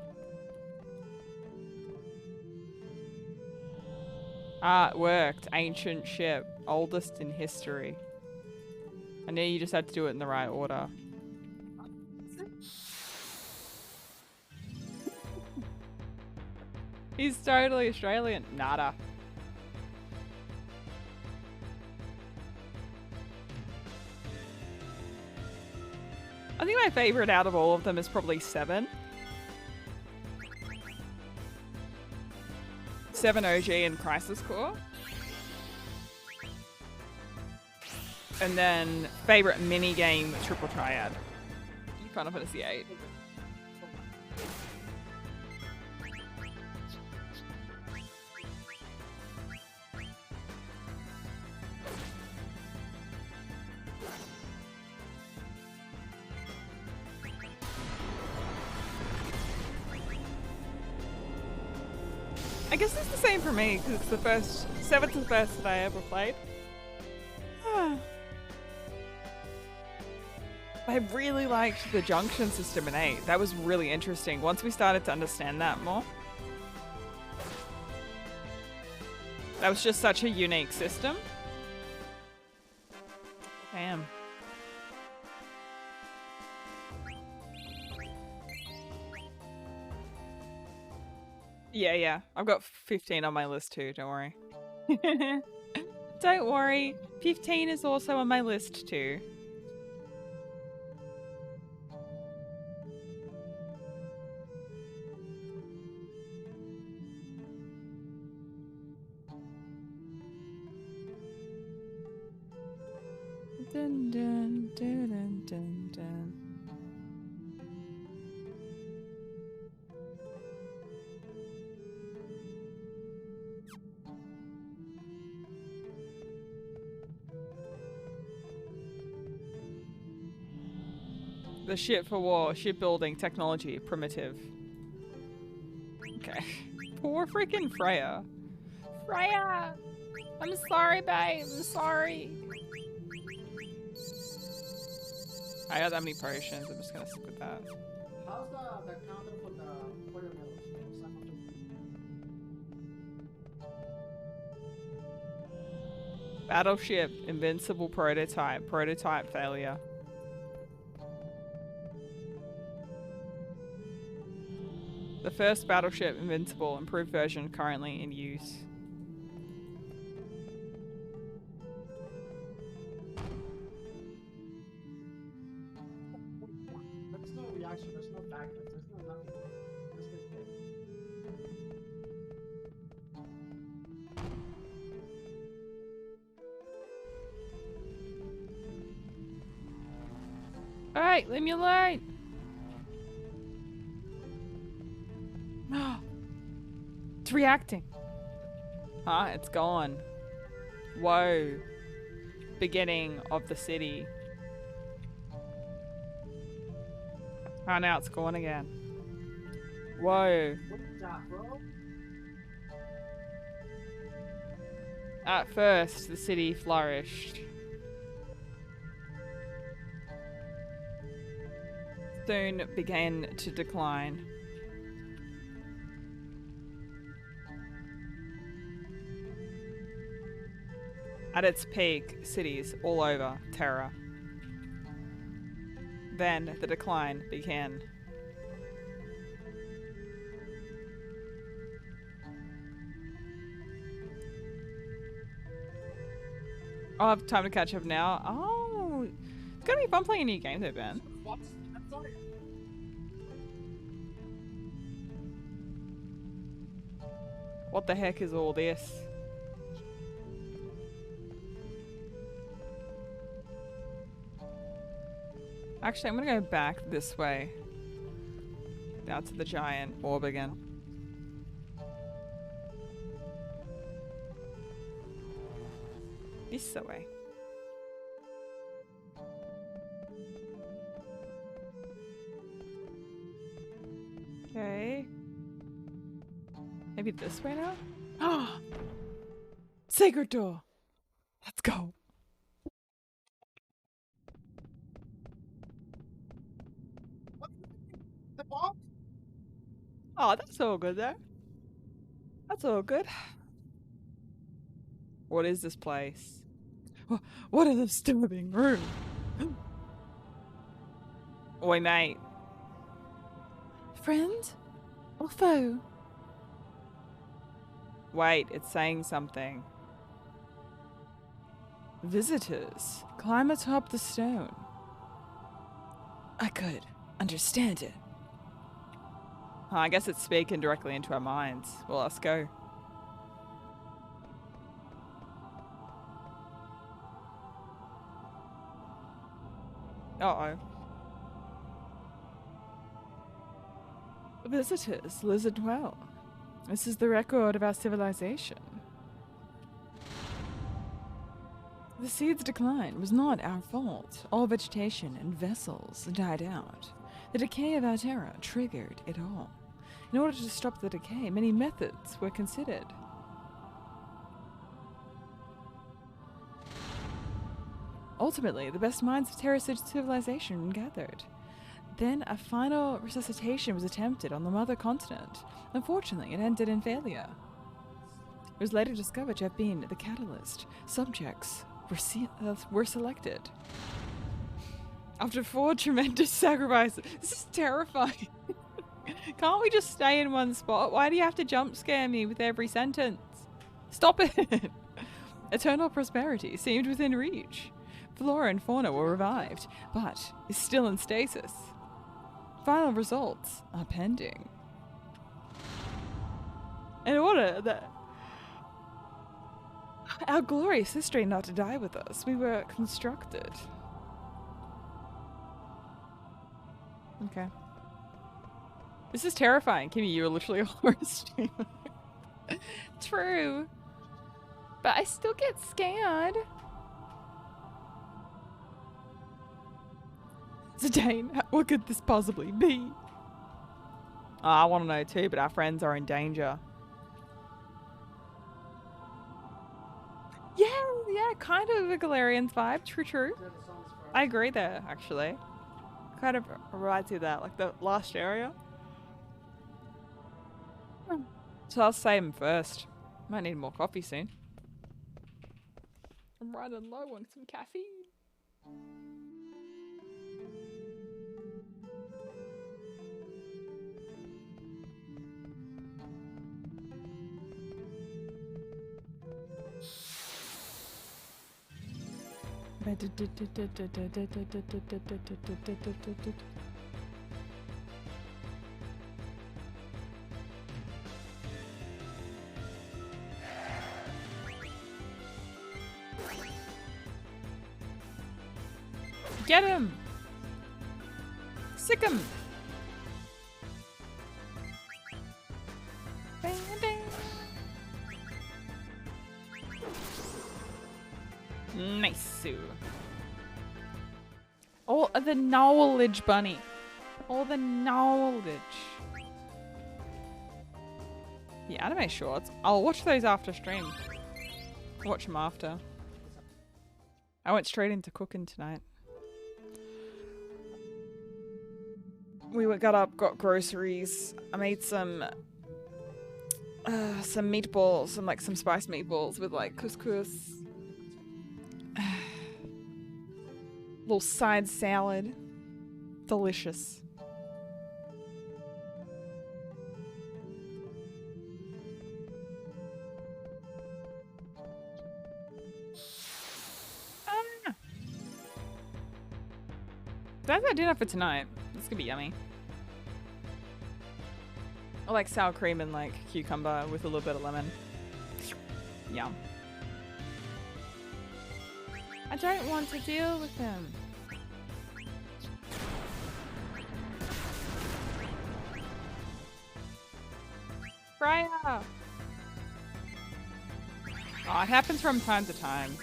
A: Ah, it worked. Ancient ship. Oldest in history. I knew you just had to do it in the right order. He's totally Australian. Nada. I think my favorite out of all of them is probably 7. 7 OG and Crisis Core. And then favorite mini game Triple Triad. Final Fantasy 8. I guess it's the same for me, because it's the first, 7's the first that I ever played. I really liked the junction system in 8. That was really interesting once we started to understand that more. That was just such a unique system. Damn. Yeah. I've got 15 on my list too, don't worry. Don't worry. 15 is also on my list too. Dun, dun, dun, dun, dun, dun. The ship for war, shipbuilding, technology, primitive. Okay. Poor freaking Freya. Freya! I'm sorry, babe. I'm sorry. I got that many potions. I'm just gonna stick with that.
C: How's the counter for your medals?
A: Battleship, invincible prototype, prototype failure. The first battleship, invincible, improved version currently in use.
C: Actually, there's no background. There's no nothing. There's no thing.
A: Alright, leave me alone. It's reacting. Ah, it's gone. Whoa. Beginning of the city. Oh, now it's gone again. Whoa.
C: What is that, bro?
A: At first, the city flourished. Soon began to decline. At its peak, cities all over Terra. Then the decline began. I'll have time to catch up now. Oh, it's gonna be fun playing a new game though, Ben.
C: What? I'm sorry.
A: What the heck is all this? Actually, I'm gonna go back this way. Down to the giant orb again. This way. Okay. Maybe this way now? Ah! Sacred door! Let's go!
C: The bomb?
A: Oh, that's all good there. That's all good. What is this place? What a disturbing room! Oi, mate. Friend? Or foe? Wait, it's saying something. Visitors, climb atop the stone. I could understand it. I guess it's speaking directly into our minds. Well, let's go. Uh-oh. Visitors, lizard well. This is the record of our civilization. The seed's decline was not our fault. All vegetation and vessels died out. The decay of our terra triggered it all. In order to stop the decay, many methods were considered. Ultimately, the best minds of Terra civilization gathered. Then a final resuscitation was attempted on the mother continent. Unfortunately, it ended in failure. It was later discovered to have been the catalyst. Subjects were selected. After 4 tremendous sacrifices. This is terrifying. Can't we just stay in one spot? Why do you have to jump scare me with every sentence? Stop it! Eternal prosperity seemed within reach. Flora and fauna were revived, but is still in stasis. Final results are pending. In order that our glorious history not to die with us, we were constructed. Okay. This is terrifying. Kimmy, you were literally a horror streamer. True. But I still get scared. Zidane, what could this possibly be? Oh, I want to know too, but our friends are in danger. Yeah, kind of a Galarian's vibe. True. I agree there, actually. Kind of reminds me of that, like the last area. So I'll save him first. Might need more coffee soon. I'm running low on some caffeine. Get him! Sick him! Bang, bang. Nice. Oh, the knowledge bunny. All the knowledge. The anime shorts. I'll watch those after stream. Watch them after. I went straight into cooking tonight. Got up, got groceries. I made some meatballs, some spiced meatballs with like couscous. Little side salad. Delicious. That's our dinner for tonight. It's gonna be yummy. I like sour cream and like cucumber with a little bit of lemon. Yum. I don't want to deal with him. Freya! Oh, it happens from time to time.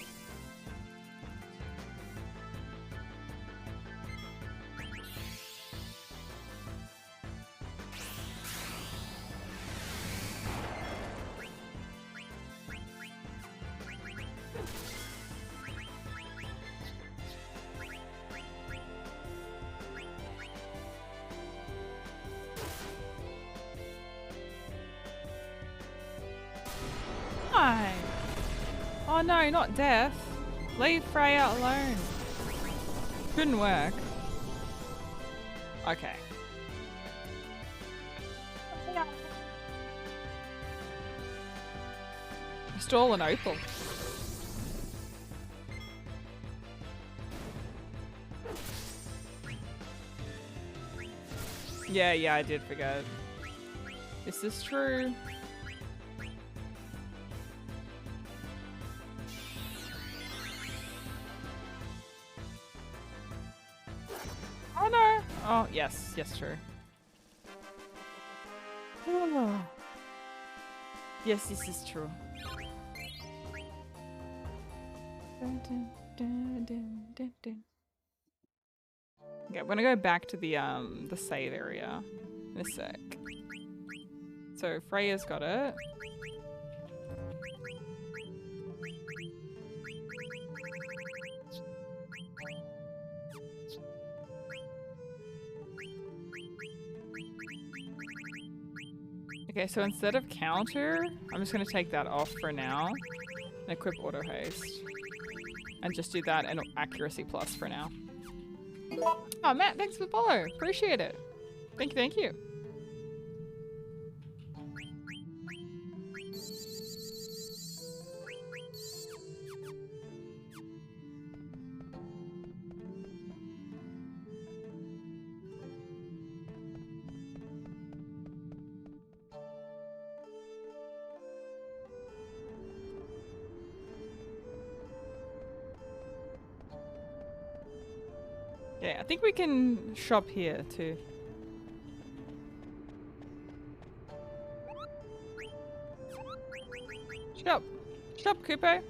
A: Why? Oh no, not death. Leave Freya alone. Couldn't work. Okay. Stole an opal. Yeah, I did forget. This is true. Oh no! Oh, yes, true. Oh. Yes, this is true. Okay, I'm gonna go back to the save area in a sec. So Freya's got it. Okay, so instead of counter, I'm just gonna take that off for now and equip auto haste. And just do that and accuracy plus for now. Oh, Matt, thanks for the follow. Appreciate it. Thank you. Yeah, I think we can shop here too. Shop, Kupo.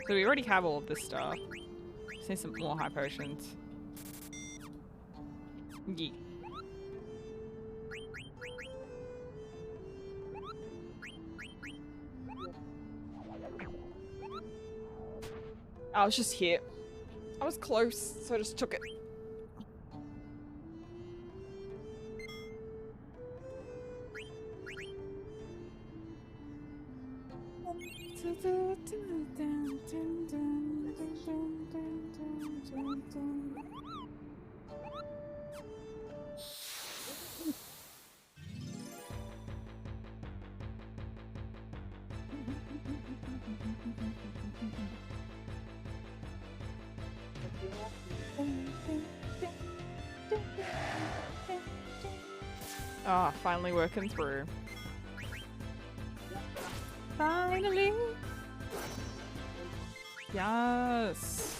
A: So we already have all of this stuff. Just need some more high potions. Yeah. I was just here. I was close, so I just took it. Ah, finally working through. Finally. Yes.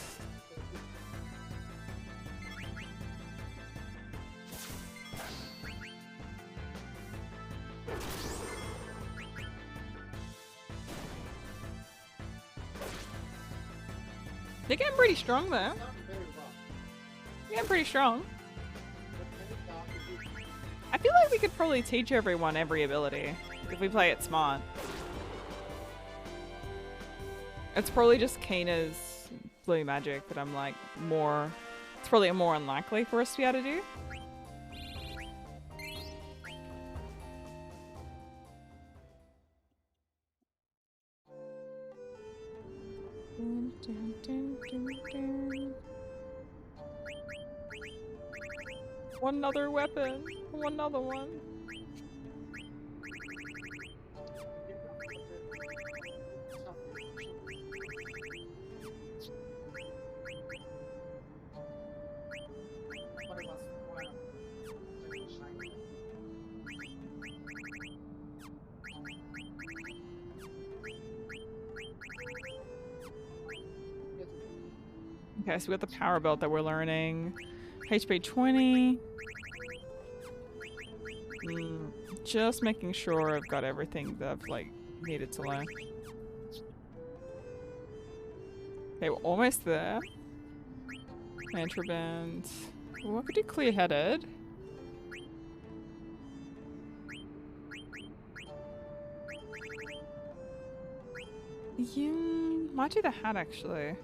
A: They're getting pretty strong though.
C: Not very well.
A: They're getting pretty strong.
C: But any dog is good.
A: I feel like we could probably teach everyone every ability if we play it smart. It's probably just Keena's blue magic that I'm like more. It's probably more unlikely for us to be able to do. One other weapon. One other one.
C: But it was quite a shiny.
A: Okay, so we got the power belt that we're learning. HP 20. Just making sure I've got everything that I've like needed to learn. Okay, we're almost there. Mantra band. Well, I could do clear-headed. Yeah, might do the hat actually.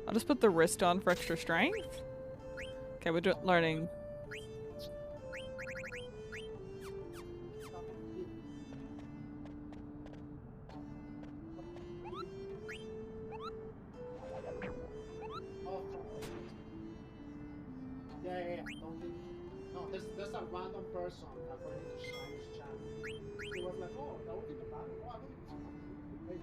A: I'll just put the wrist on for extra strength. Okay, we're learning.
C: Oh, yeah. Don't leave. No, there's a random person according to Shine's channel. He was like, oh, that would be the battle. Oh, I don't think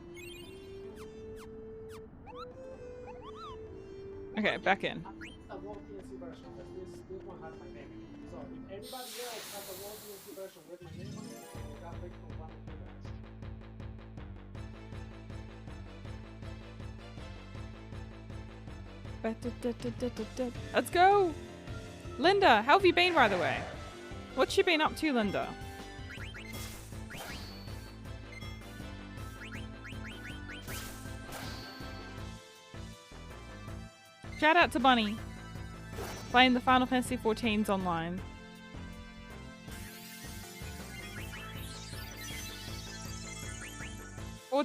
A: Okay, back in.
C: I think it's a World DNC version because this one has my name in it. So if anybody else has a World DNC version with my name on it, you got picked from one of you guys.
A: Let's go! Linda, how have you been, by the way? What's she been up to, Linda? Shout out to Bunny. Playing the Final Fantasy XIVs online.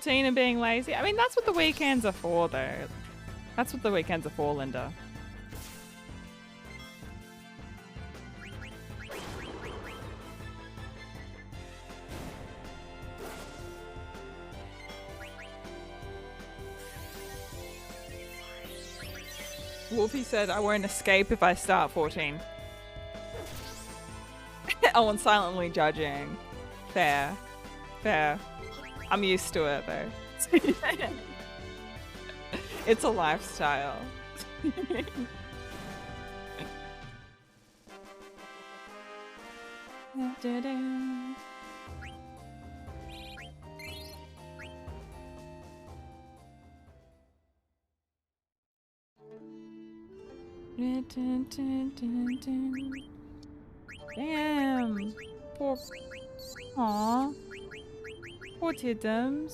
A: And being lazy. I mean, that's what the weekends are for, though. That's what the weekends are for, Linda. Wolfie said, I won't escape if I start 14. Oh, and silently judging. Fair. Fair. I'm used to it, though. It's a lifestyle. Damn. Poor. Aww. Poor Tidums.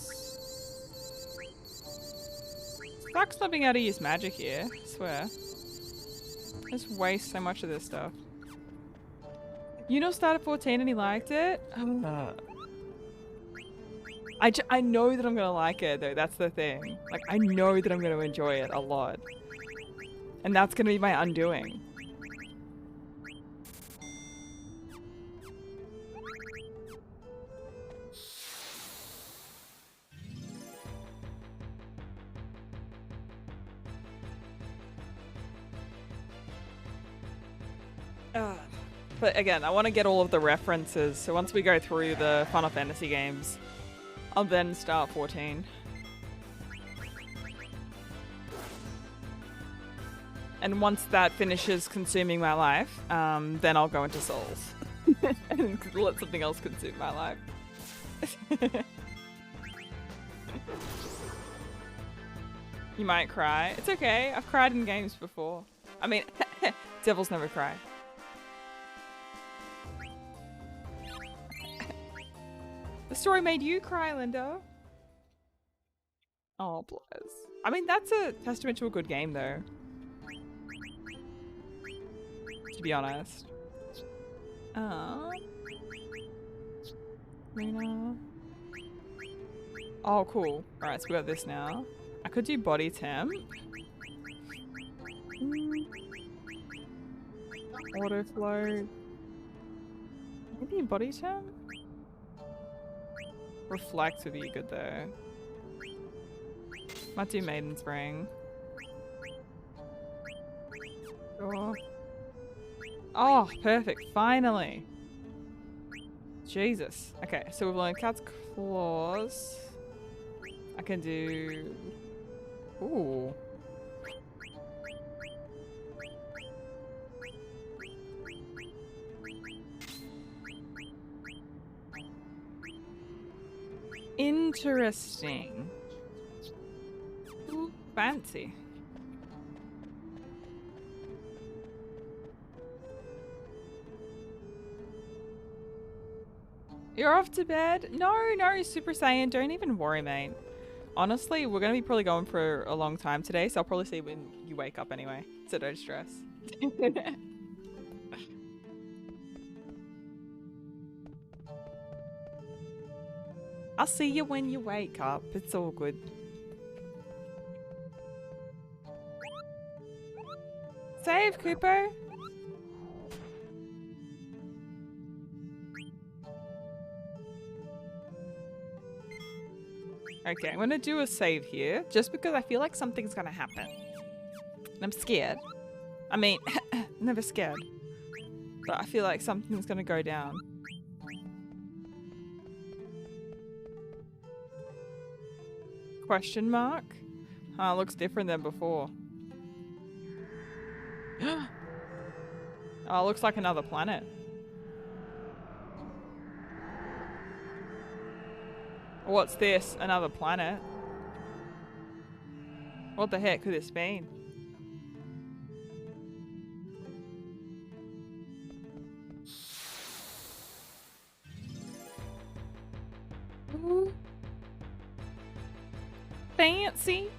A: Sucks not being able to use magic here, I swear. Just waste so much of this stuff. You know, started 14 and he liked it? I know that I'm gonna like it though, that's the thing. Like, I know that I'm gonna enjoy it a lot. And that's gonna be my undoing. But again, I want to get all of the references, so once we go through the Final Fantasy games, I'll then start 14. And once that finishes consuming my life, then I'll go into Souls. And let something else consume my life. You might cry. It's okay. I've cried in games before. I mean, devils never cry. The story made you cry, Linda. Oh, bless. I mean, that's a testament to a good game, though. To be honest. Luna. Oh, cool. Alright, so we got this now. I could do body temp. Auto flow. Maybe body temp? Reflect would be good though. Might do Maiden's Ring. Sure. Oh, perfect. Finally. Jesus. Okay, so we've learned Cat's Claws. I can do... Ooh. Interesting. Ooh, fancy. You're off to bed? No, Super Saiyan, don't even worry, mate. Honestly, we're going to be probably going for a long time today, so I'll probably see when you wake up anyway. So don't stress. I'll see you when you wake up. It's all good. Save, Cooper. Okay, I'm going to do a save here, just because I feel like something's going to happen. And I'm scared. I mean, never scared. But I feel like something's going to go down. Question mark? Oh, it looks different than before. Oh, it looks like another planet. What's this? Another planet? What the heck could this mean? Ooh. Fancy.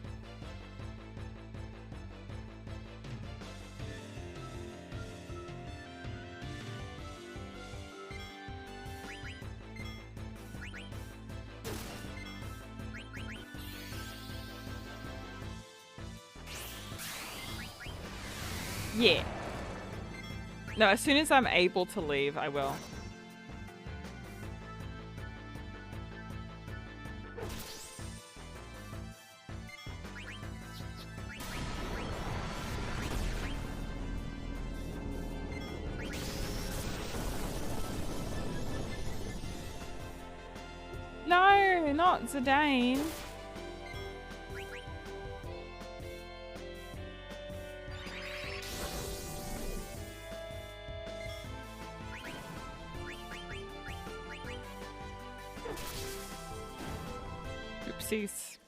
A: Yeah. No, as soon as I'm able to leave, I will. No, not Zidane. Oopsies.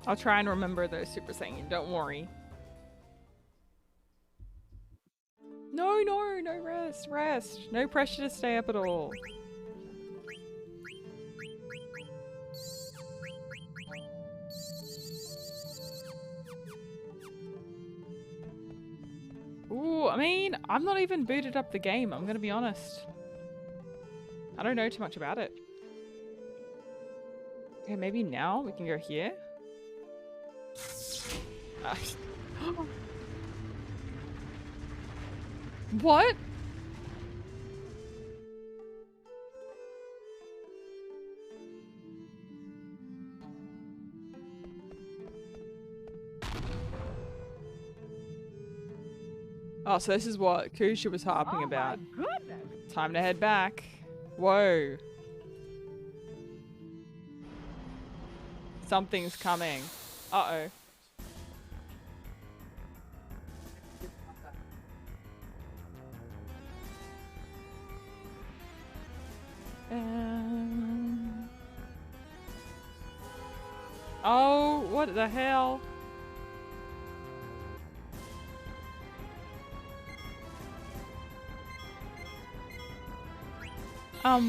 A: I'll try and remember those Super Saiyan, don't worry. No rest. No pressure to stay up at all. Ooh, I mean, I'm not even booted up the game, I'm gonna be honest. I don't know too much about it. Okay, maybe now we can go here. What? Oh, so this is what Kusha was harping about. Time to head back. Whoa. Something's coming. Uh-oh. Oh, what the hell?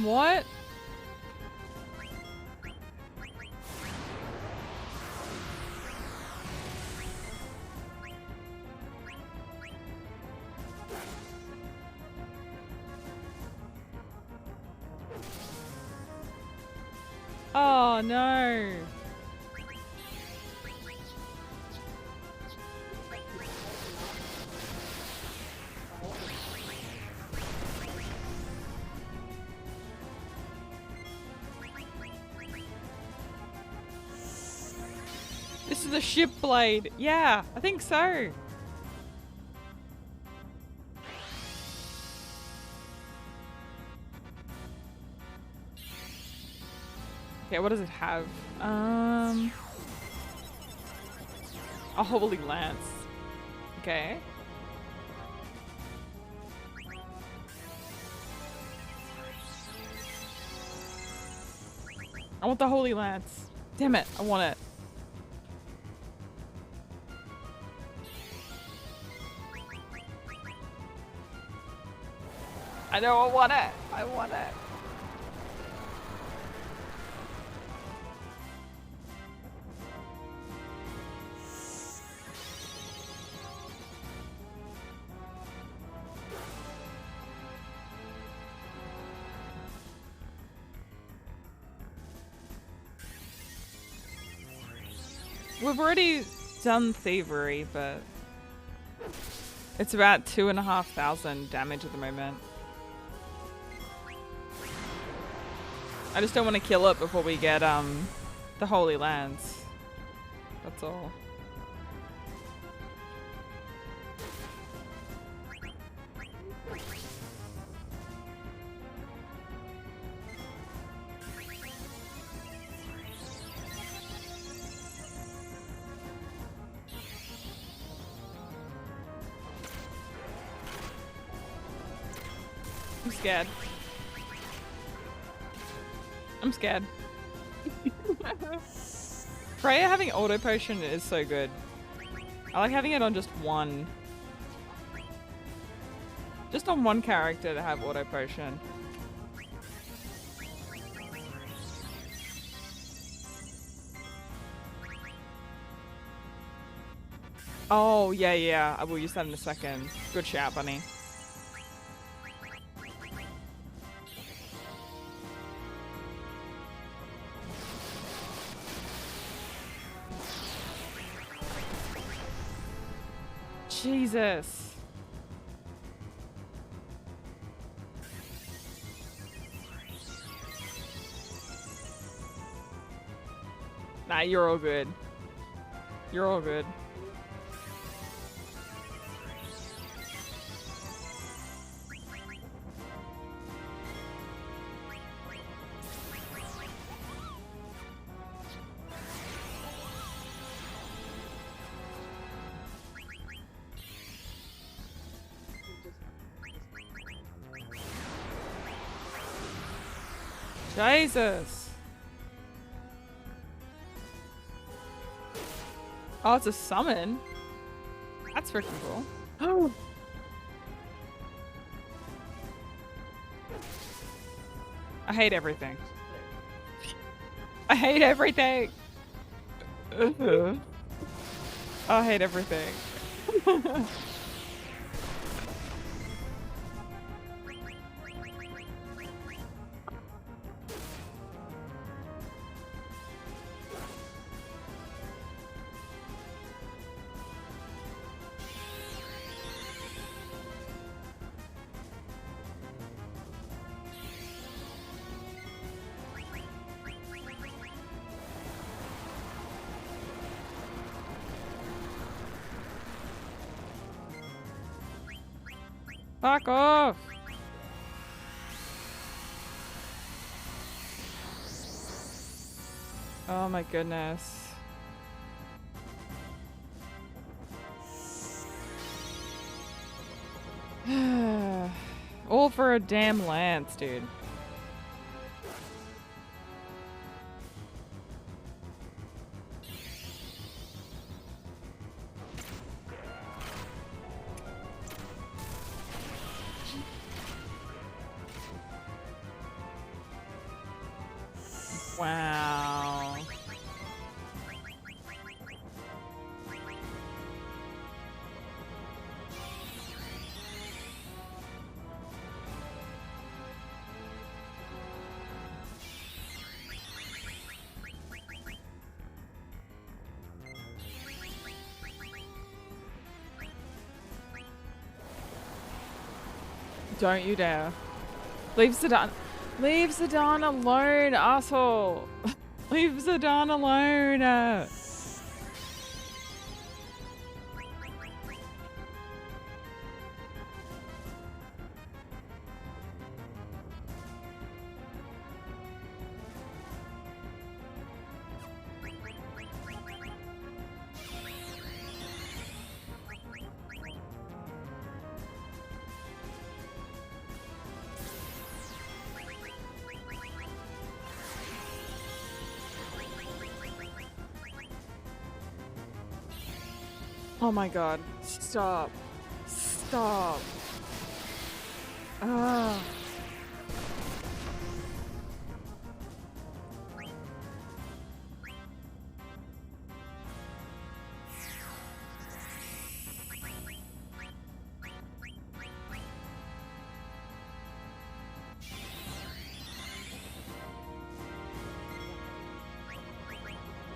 A: What? Oh no. This is a ship blade. Yeah, I think so. Okay, what does it have? A holy lance. Okay. I want the holy lance. Damn it, I want it. I know, I want it. I want it. We've already done thievery, but it's about 2,500 damage at the moment. I just don't want to kill it before we get the Holy Lance. That's all. I'm scared. I'm scared. Freya having auto potion is so good. I like having it on just one. Just on one character to have auto potion. Oh, yeah, yeah. I will use that in a second. Good shout, bunny. Jesus. Nah, you're all good. You're all good. Jesus. Oh, it's a summon. That's freaking cool. Oh. I hate everything. I hate everything. I hate everything. Fuck off! Oh my goodness. All for a damn lance, dude. Wow. Don't you dare. Leave Zidane. Leave Zidane alone, asshole. Leave Zidane alone. Oh my god. Stop. Stop. Ah.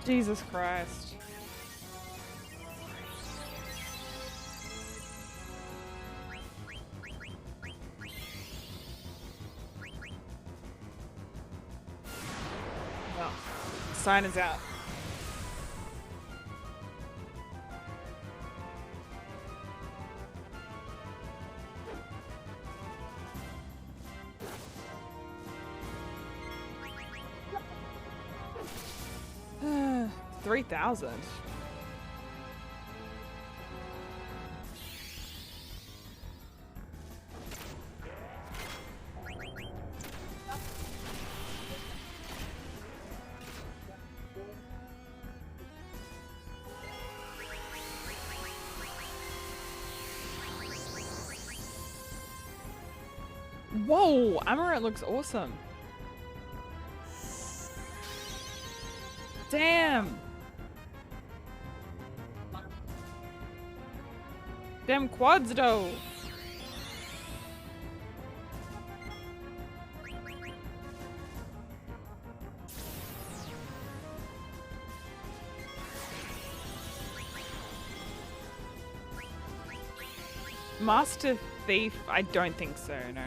A: Jesus Christ. No. Sign is out. $3,000. Whoa, Amaranth looks awesome. Damn. Them quads though. Master Thief? I don't think so, no.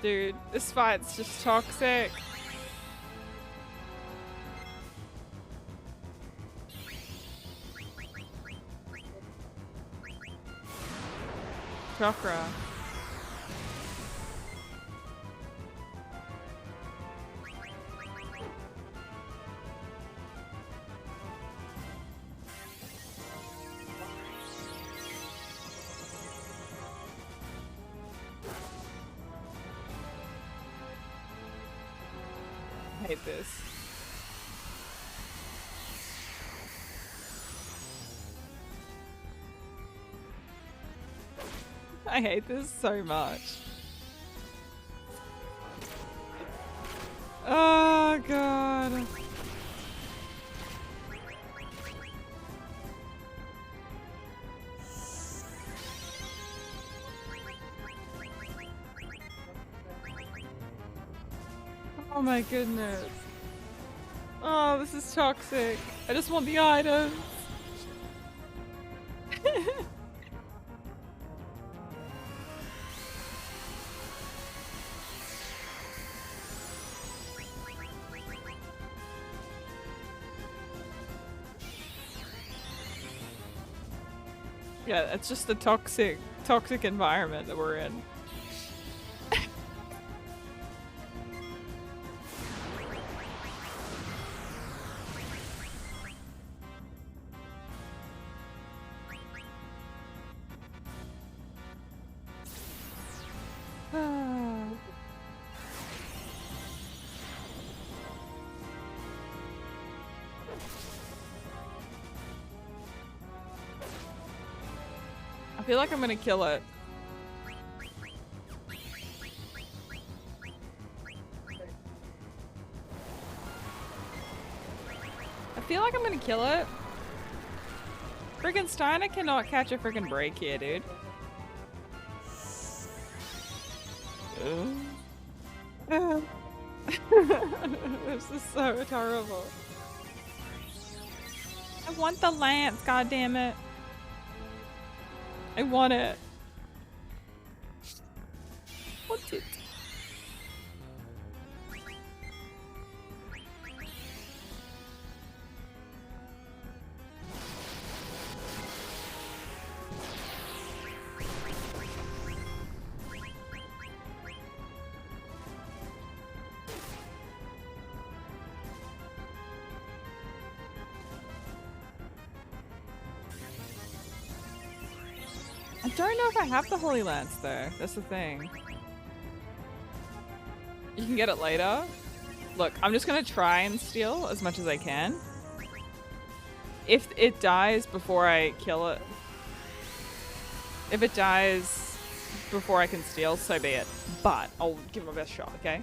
A: Dude, this fight's just toxic. Chakra. I hate this. I hate this so much. Oh god. Oh my goodness. Oh, this is toxic. I just want the items. Yeah, it's just a toxic environment that we're in. I feel like I'm gonna kill it. I feel like I'm gonna kill it. Friggin' Steiner cannot catch a friggin' break here, dude. This is so terrible. I want the lance, god damn it. I want it. Want it. I don't know if I have the Holy Lance though. That's the thing. You can get it later. Look, I'm just gonna try and steal as much as I can. If it dies before I kill it, if it dies before I can steal, so be it. But I'll give it my best shot, okay?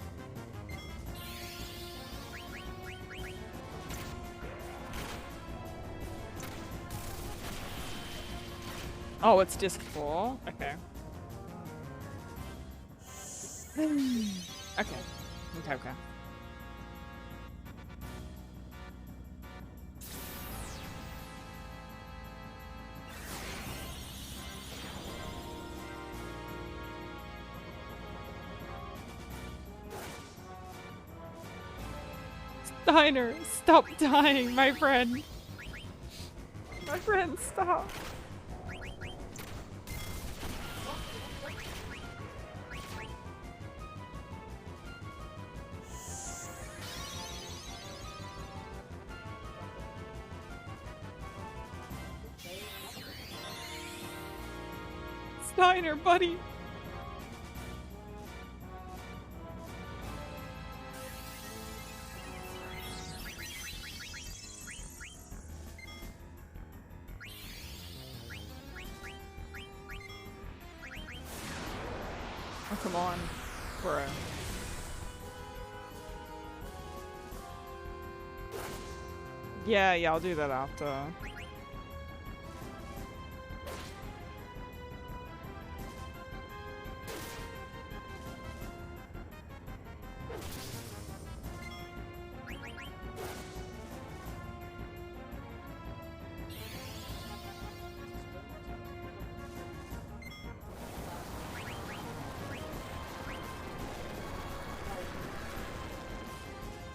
A: Oh, it's disc 4? Okay. Okay. Okay. Steiner, stop dying, my friend. My friend, stop. Steiner, buddy. Oh, come on, bro. Yeah, I'll do that after.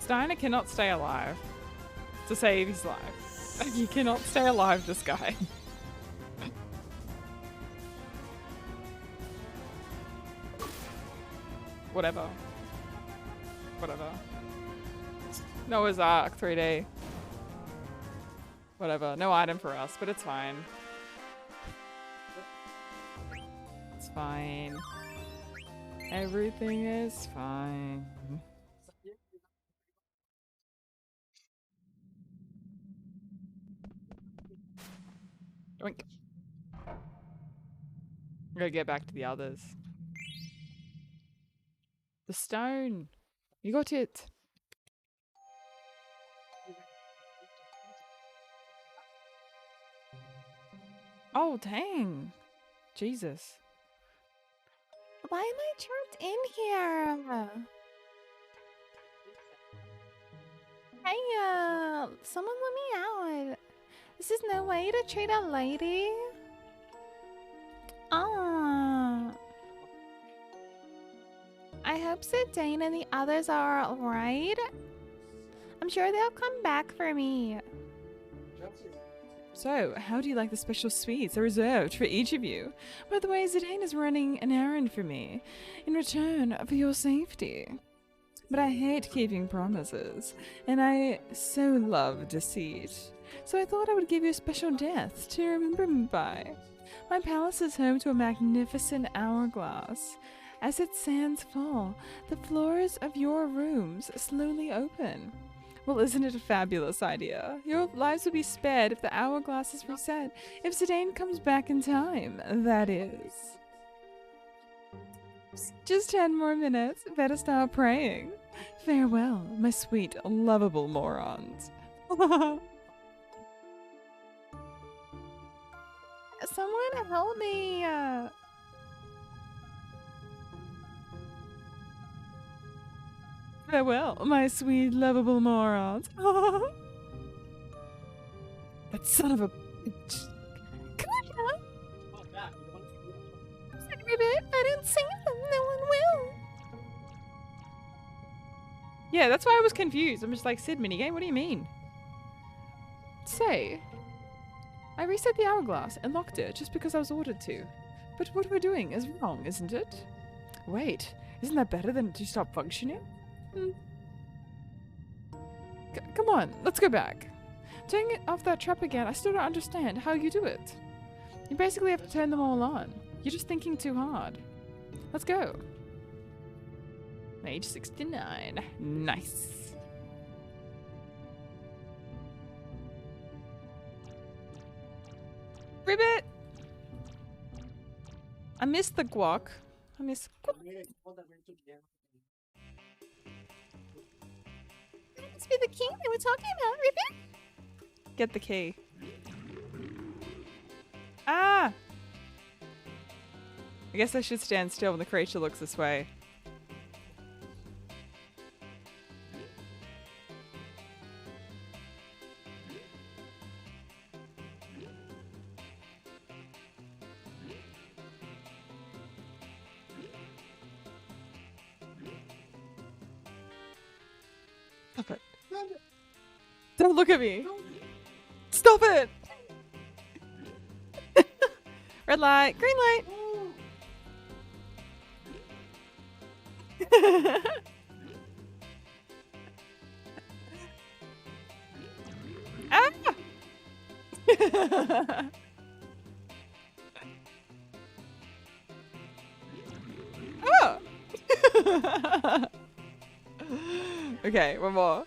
A: Steiner cannot stay alive to save his life. You cannot stay alive, this guy. Whatever. Noah's Ark 3D. Whatever. No item for us, but it's fine. It's fine. Everything is fine. Doink. I'm gonna get back to the others. The stone. You got it. Oh, dang. Jesus. Why am I trapped in here? Hey, someone let me out. This is no way to treat a lady. Ah. I hope Zidane and the others are alright. I'm sure they'll come back for me. So, how do you like the special sweets I reserved for each of you? By the way, Zidane is running an errand for me in return for your safety. But I hate keeping promises, and I so love deceit. So I thought I would give you a special death to remember me by. My palace is home to a magnificent hourglass. As its sands fall, the floors of your rooms slowly open. Well, isn't it a fabulous idea? Your lives will be spared if the hourglass is reset. If Zidane comes back in time, that is. Just 10 more minutes. Better start praying. Farewell, my sweet, lovable morons. Someone help me. Farewell, my sweet, lovable morons. That son of a bitch. Come on now. Ribbit, I didn't see them. No one will. Yeah, that's why I was confused. I'm just like, Sid minigame, what do you mean? Say, I reset the hourglass and locked it just because I was ordered to. But what we're doing is wrong, isn't it? Wait, isn't that better than to stop functioning? Come on, let's go back. Turning off that trap again, I still don't understand how you do it. You basically have to turn them all on. You're just thinking too hard. Let's go. Age 69. Nice. Ribbit! I missed the guac. I miss guac. That must be the king they were talking about, Ribbit. Get the key. Ah! I guess I should stand still when the creature looks this way. Stop it. Don't look at me. Stop it! Red light, green light. Ah! Oh! Okay, one more.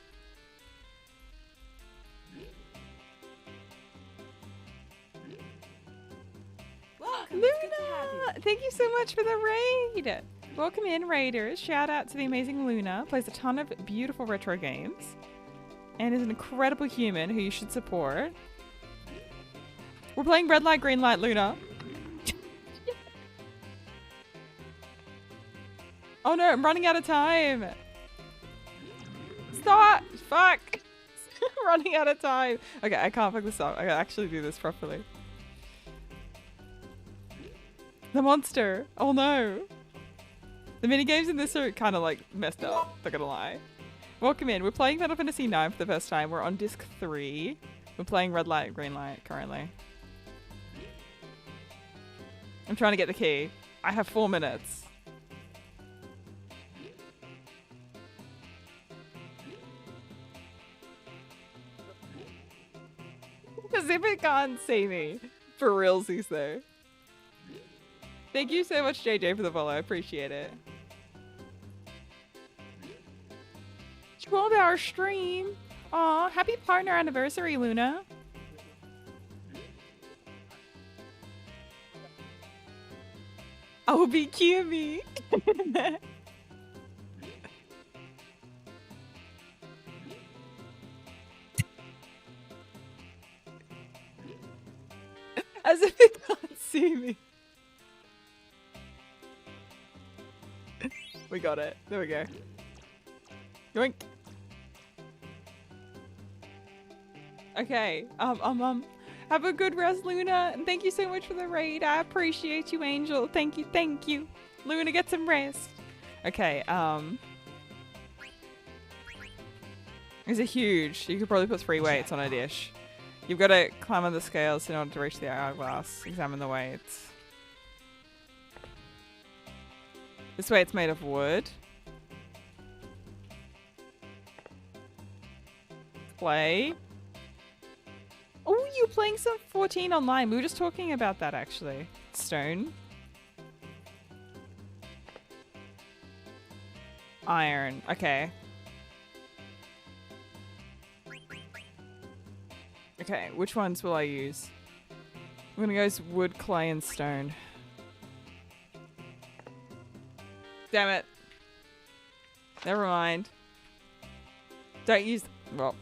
D: Welcome.
A: Luna!
D: It's good to have you.
A: Thank you so much for the raid! Welcome in, raiders. Shout out to the amazing Luna. Plays a ton of beautiful retro games. And is an incredible human who you should support. We're playing red light, green light, Luna. Oh no, I'm running out of time. Stop! Fuck! Running out of time. Okay, I can't fuck this up. I gotta actually do this properly. The monster. Oh no. The minigames in this are kind of like messed up, not gonna lie. Welcome in. We're playing Final Fantasy IX for the first time. We're on disc 3. We're playing red light, green light currently. I'm trying to get the key. I have 4 minutes. As if it can't see me. For realsies though. Thank you so much, JJ, for the follow. I appreciate it. 12-hour stream. Aw, happy partner anniversary, Luna. I will be Kimmy. As if it can't see me. We got it. There we go. Yoink. Okay. Have a good rest, Luna. And thank you so much for the raid. I appreciate you, Angel. Thank you, thank you. Luna, get some rest. Okay, these are huge. You could probably put 3 weights on a dish. You've got to climb on the scales in order to reach the hourglass. Examine the weights. This weight's made of wood. Clay. Oh, you're playing some 14 online. We were just talking about that, actually. Stone. Iron. Okay. Okay, which ones will I use? I'm gonna go with wood, clay, and stone. Damn it. Never mind. Don't use... Well...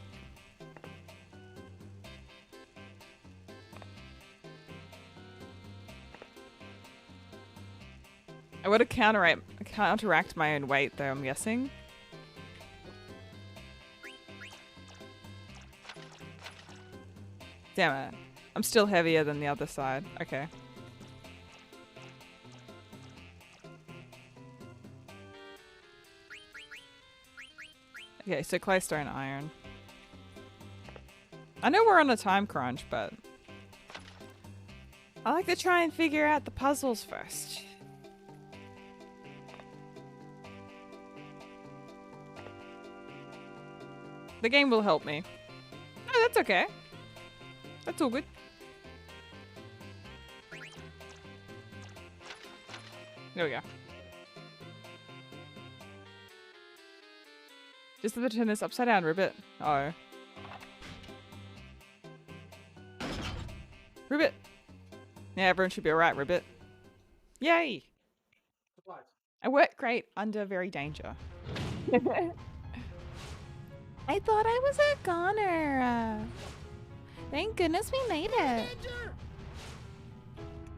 A: I would have counteract my own weight, though, I'm guessing. Damn it. I'm still heavier than the other side. Okay. Okay, so clay, stone, iron. I know we're on a time crunch, but... I like to try and figure out the puzzles first. The game will help me. Oh, that's okay. That's all good. There we go. Just have to turn this upside down, Ribbit. Oh. Ribbit! Yeah, everyone should be alright, Ribbit. Yay!
C: Supplies.
A: I work great under very danger. I thought I was a goner. Thank goodness we made it.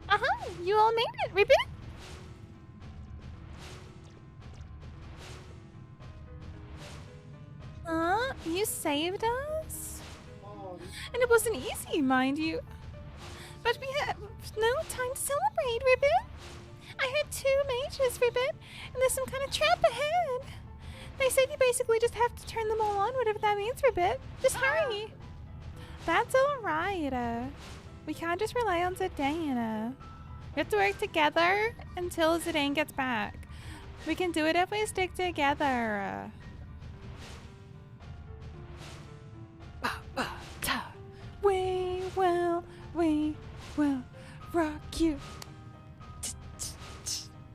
A: Uh-huh, you all made it, Ribbit. You saved us?
C: Oh,
A: And it wasn't easy, mind you. But we have no time to celebrate, Ribbit. I heard 2 mages, Ribbit, and there's some kind of trap ahead. They said you basically just have to turn them all on, whatever that means, Ribbit. Just hurry. That's alright. We can't just rely on Zidane. We have to work together until Zidane gets back. We can do it if we stick together. We will rock you.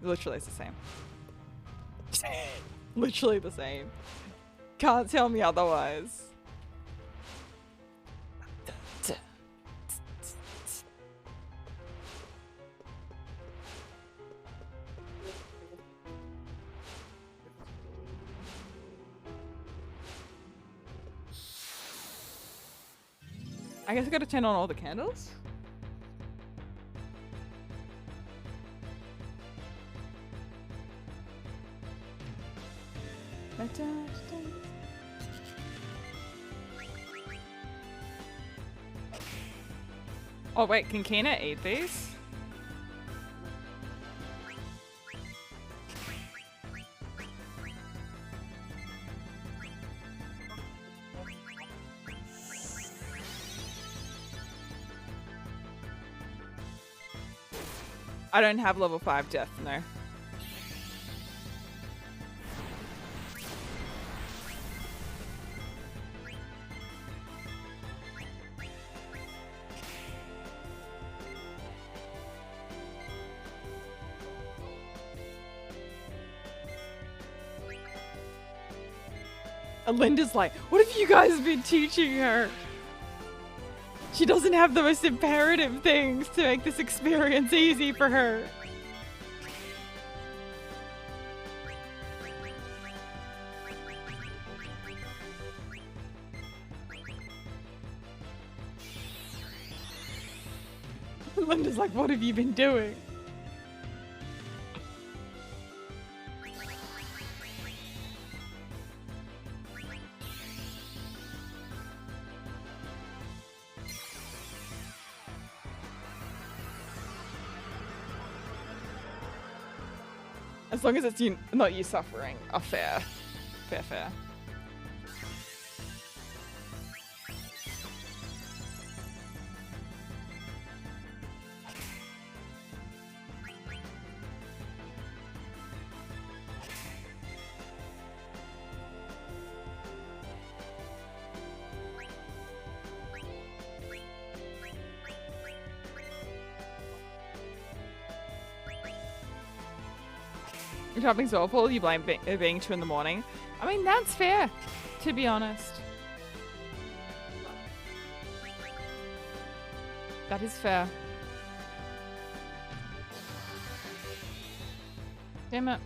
A: Literally, it's the same. Literally the same. Can't tell me otherwise. I guess I gotta turn on all the candles. Oh wait, can Kina eat these? I don't have level 5 death, no. And Linda's like, what have you guys been teaching her? She doesn't have the most imperative things to make this experience easy for her. Linda's like, what have you been doing? As long as it's you, not you suffering. A fair. Fair. Your shopping's awful, you blame it being 2 in the morning. I mean, that's fair, to be honest. That is fair. Damn it.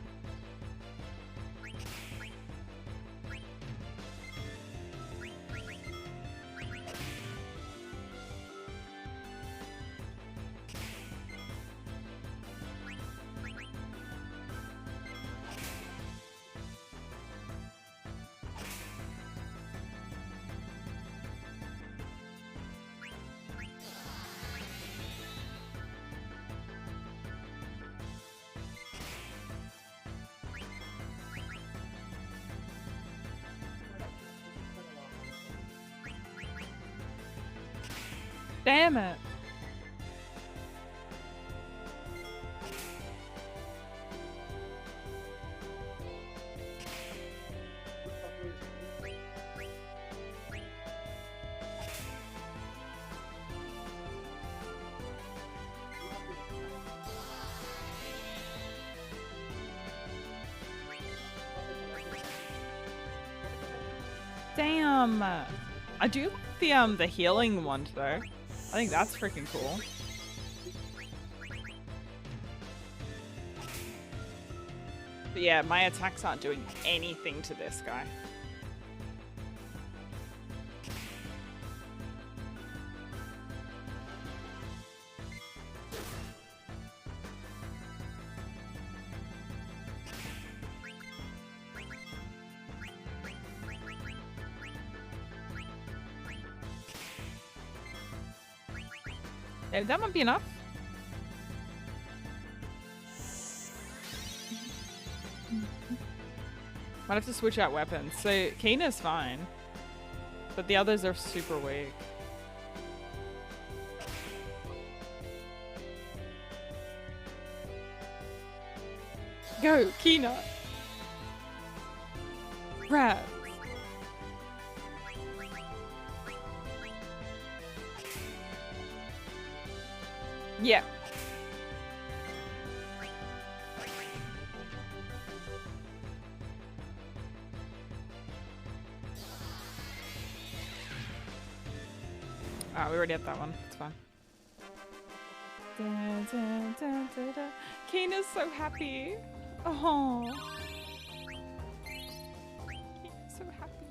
A: Damn it. Damn. I do like the healing one though. I think that's freaking cool. But yeah, my attacks aren't doing anything to this guy. Yeah, that might be enough. Might have to switch out weapons. So Kina's fine, but the others are super weak. Go, Kina! Rat! Yeah. Ah, we already had that one. It's fine. Kina's so happy. Oh. Kina's so happy.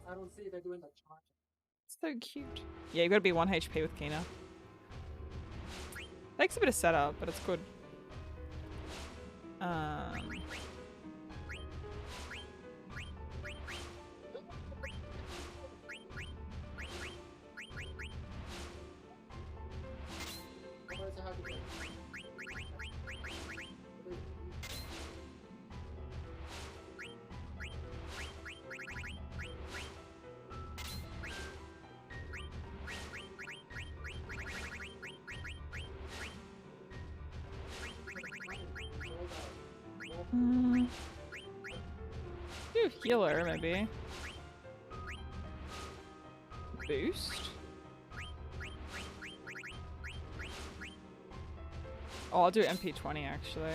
C: I don't see they're doing the charge.
A: So cute. Yeah, you gotta be 1 HP with Kina. Takes a bit of setup, but it's good. Do healer, maybe. Boost? Oh, I'll do MP20 actually.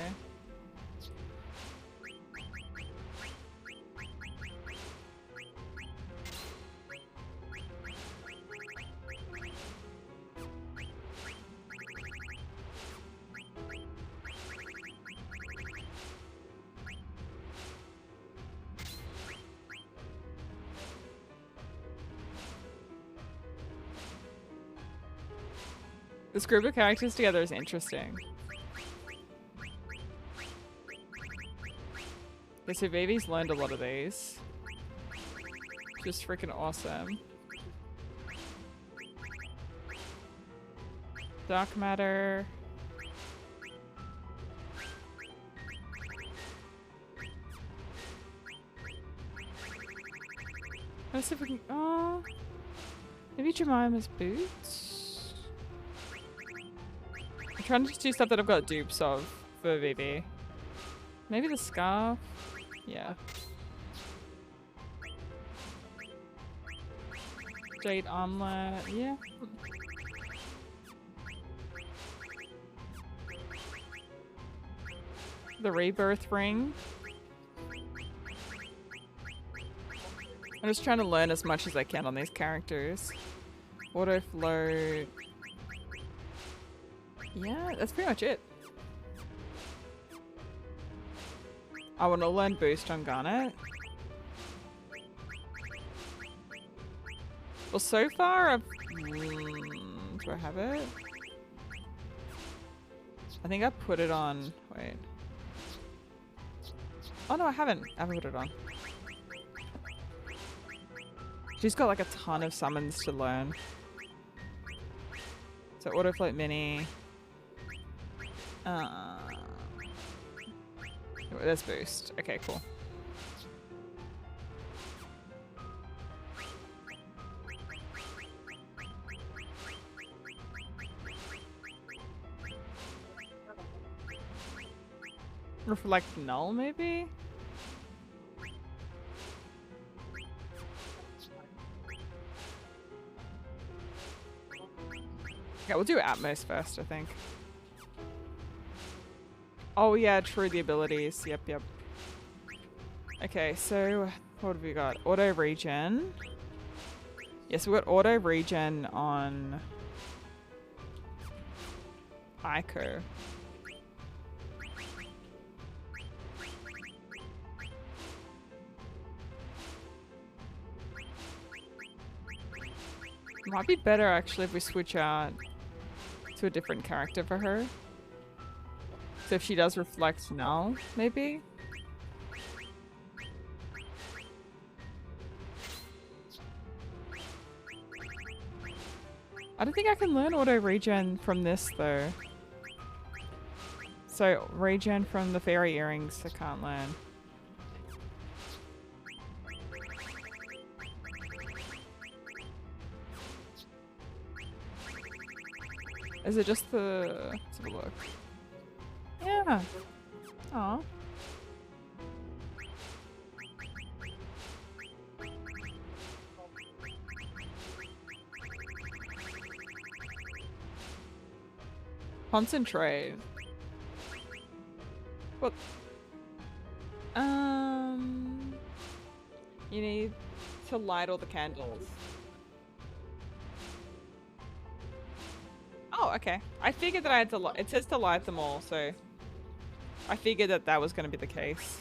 A: This group of characters together is interesting. Okay, so Vivi's learned a lot of these. Just freaking awesome. Dark matter. Let's see if we can. Oh, maybe Jemima's boots. I'm trying to just do stuff that I've got dupes of for VB. Maybe the scarf. Yeah. Jade armlet. Yeah. The rebirth ring. I'm just trying to learn as much as I can on these characters. Auto float. Yeah, that's pretty much it. I want to learn boost on Garnet. Well, so far I've... do I have it? I think I put it on... Wait. Oh no, I haven't. I haven't put it on. She's got like a ton of summons to learn. So auto float mini. There's boost. Okay, cool. Reflect null, maybe? Okay, we'll do Atmos first, I think. Oh yeah, true, the abilities. Yep, yep. Okay, so what have we got? Auto regen. Yes, we got auto regen on Ico. Might be better actually if we switch out to a different character for her. So if she does reflect null, maybe? I don't think I can learn auto regen from this though. So regen from the fairy earrings I can't learn. Is it just the... Let's have a look. Yeah. Aw. Concentrate. What? You need to light all the candles. Oh, okay. I figured that I had to. It says to light them all, so I figured that that was going to be the case.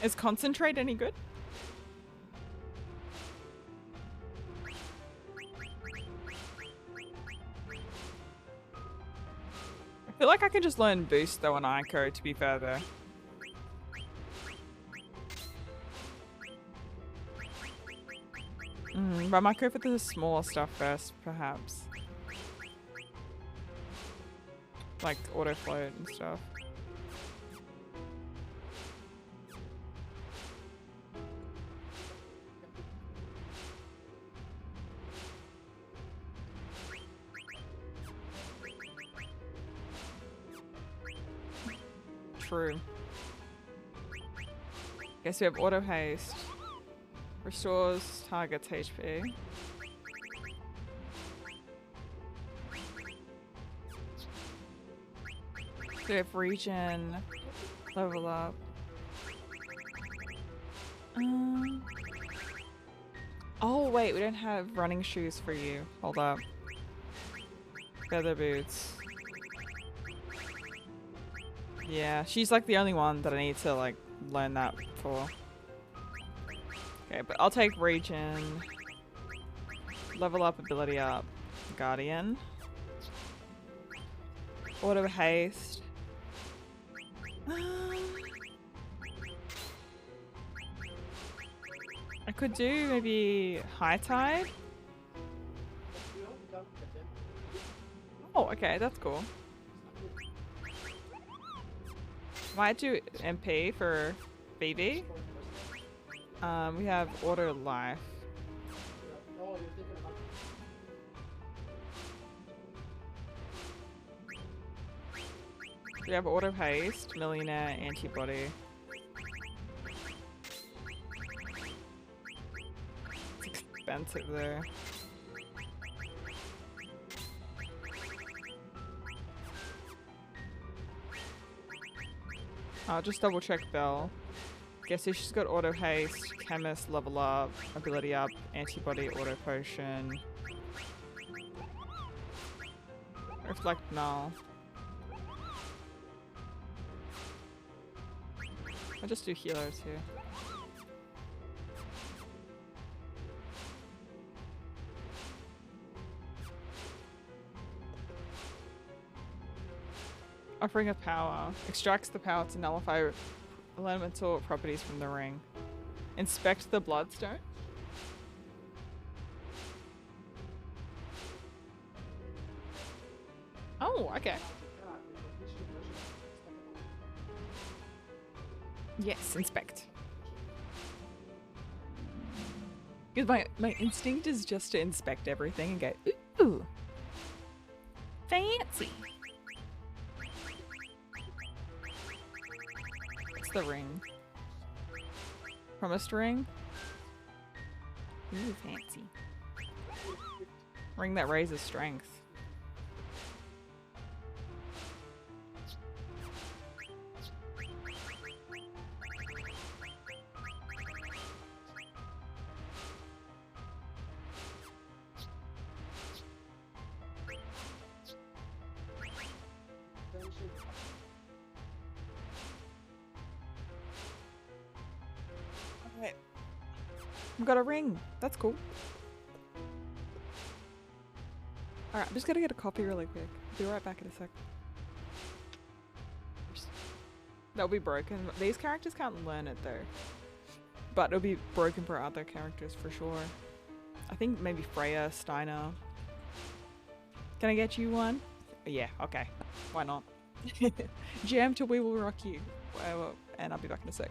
A: Is concentrate any good? I feel like I can just learn boost though on Ico to be fair though. But I might go for the smaller stuff first, perhaps. Like auto float and stuff. True. Guess we have auto haste. Restores target's HP. We have regen. Level up. Oh wait, we don't have running shoes for you. Hold up. Feather boots. Yeah, she's like the only one that I need to like learn that for. Okay, but I'll take regen. Level up, ability up. Guardian. Auto haste. I could do maybe high tide. Oh, okay, that's cool. Why do MP for BB? We have auto life.
C: Oh, you're thinking about.
A: We have auto haste, millionaire, antibody. It's expensive though. I'll just double check Belle. Guess if she's got auto haste, chemist, level up, ability up, antibody, auto potion. Reflect null. I'll just do healers here. Offering of power. Extracts the power to nullify elemental properties from the ring. Inspect the bloodstone. Oh, okay. Yes, inspect. Because my instinct is just to inspect everything and go, ooh, fancy. What's the ring? Promised ring? Ooh, fancy. Ring that raises strength. I've got a ring. That's cool. Alright, I'm just gonna get a coffee really quick. Be right back in a sec. That'll be broken. These characters can't learn it though. But it'll be broken for other characters for sure. I think maybe Freya, Steiner. Can I get you one? Yeah, okay. Why not? Jam till we will rock you. And I'll be back in a sec.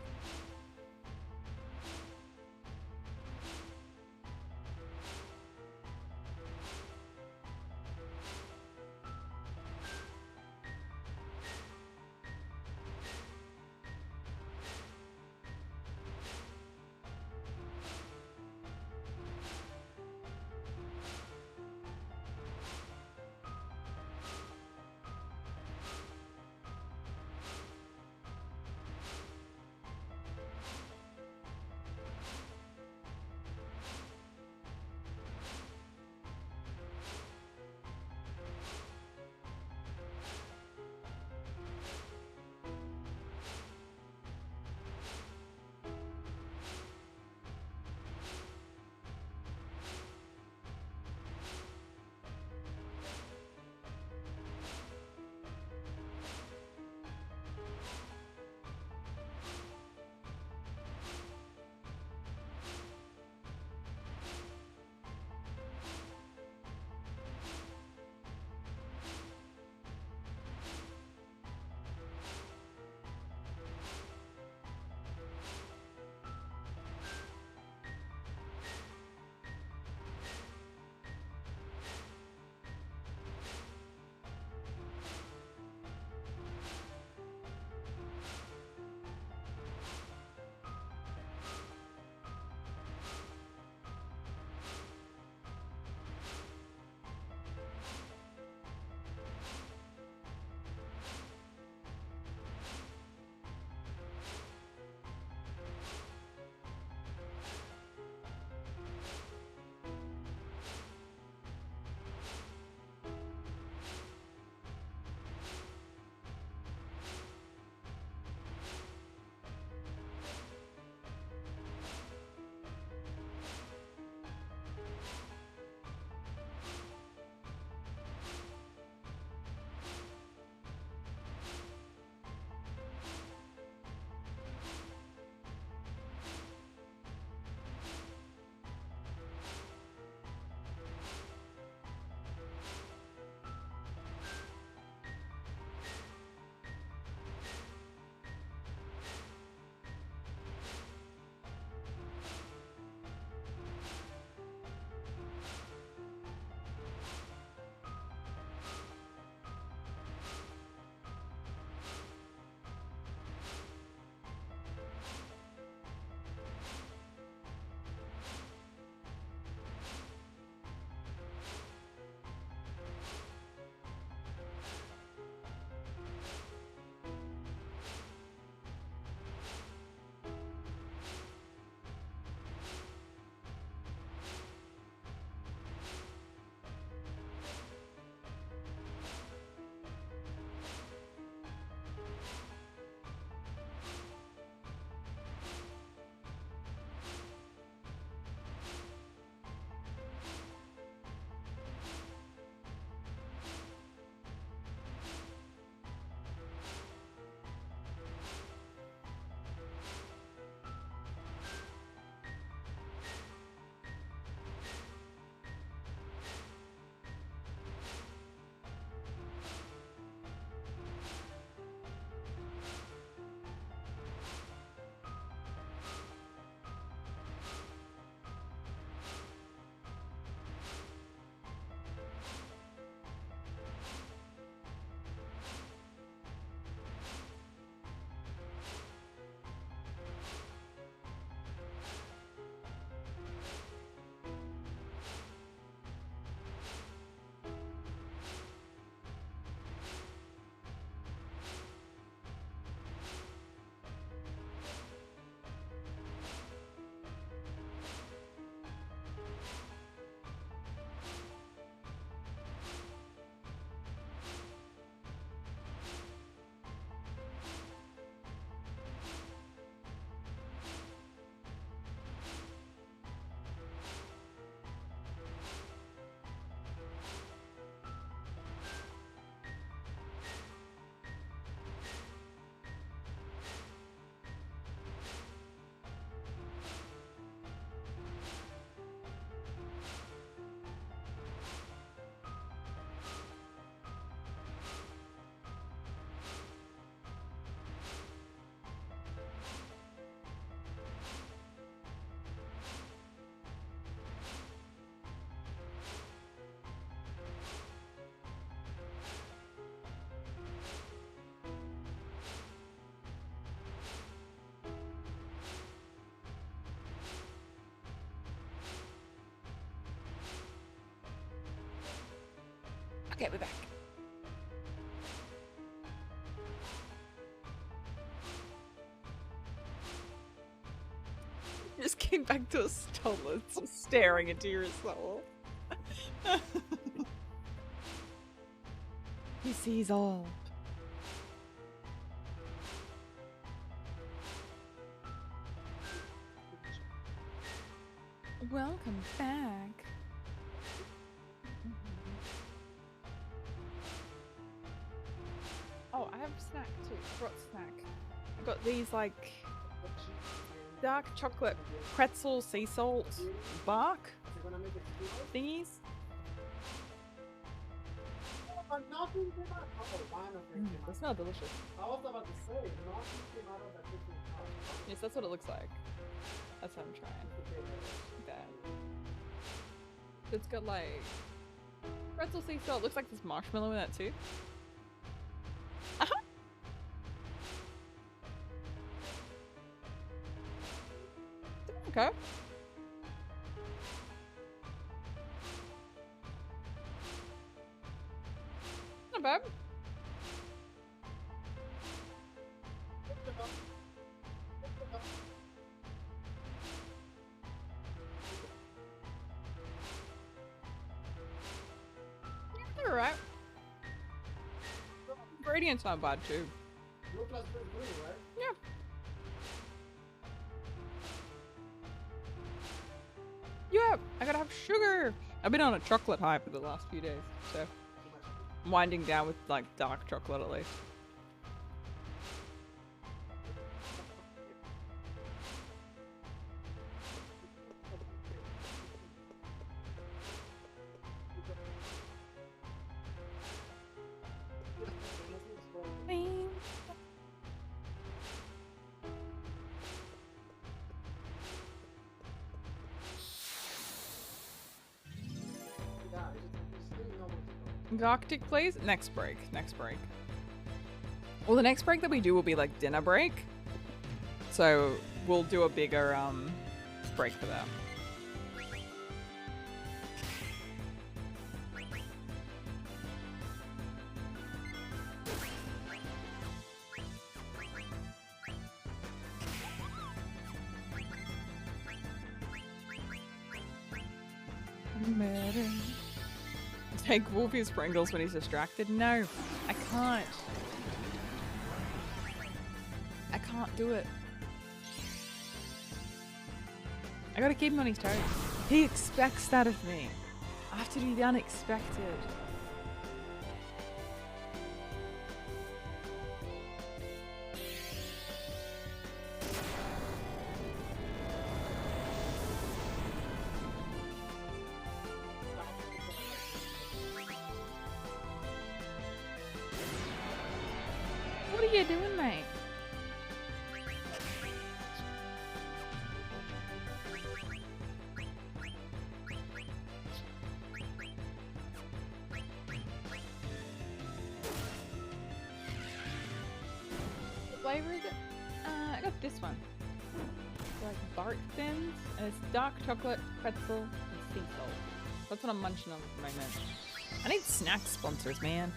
A: Okay, we're back. Just came back to a stall just staring into your soul. He sees all. Welcome back. Oh, I have a snack too. I brought snack. I got these like dark chocolate pretzel sea salt bark thingies.
C: Nothing came out. Oh, one of them came
A: They
C: out.
A: smell delicious.
C: I was about to say, nothing came out of that cooking house.
A: Yes, that's what it looks like. That's what I'm trying. Like that. It's got like pretzel sea salt. Looks like there's marshmallow in that too. Uh-huh. Okay. Not bad. They're alright. Gradient's not bad too.
C: Look like pretty green, right?
A: Yeah. Yeah, I gotta have sugar. I've been on a chocolate hype for the last few days, so I'm winding down with like dark chocolate at least. Galactic, please. Next break. Next break. Well, the next break that we do will be like dinner break. So we'll do a bigger break for that. Take Wolfie's Pringles when he's distracted? No, I can't. I can't do it. I gotta keep him on his toes. He expects that of me. I have to do the unexpected. What are you doing, mate? What flavor is it? I got this one. It's like Bart Thins, and it's dark chocolate, pretzel, and sea salt. That's what I'm munching on at the moment. I need snack sponsors, man.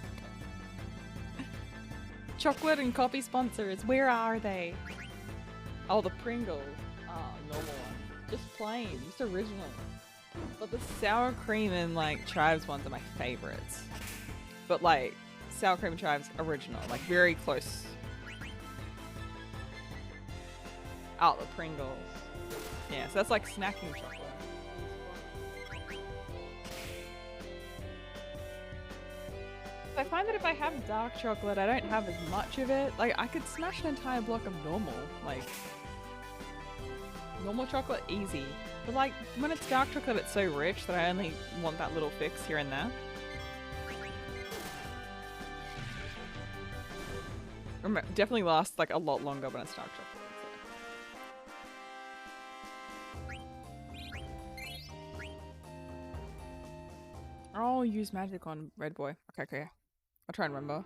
A: Chocolate and coffee sponsors, where are they? Oh, the Pringles. Oh, normal one. Just plain, just original. But the sour cream and like chives ones are my favorites. But like, sour cream and chives original, like very close. Oh, the Pringles. Yeah, so that's like snacking chocolate. I find that if I have dark chocolate, I don't have as much of it. Like, I could smash an entire block of normal. Like, normal chocolate, easy. But like, when it's dark chocolate, it's so rich that I only want that little fix here and there. Definitely lasts like a lot longer when it's dark chocolate. So. I'll use magic on Red Boy. Okay. I'll try and remember.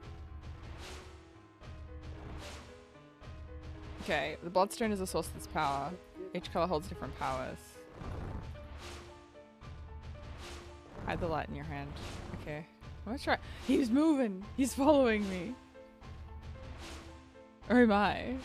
A: Okay, the Bloodstone is a source of this power. Each color holds different powers. Hide the light in your hand. Okay. I'm gonna try. He's moving. He's following me. Or am I?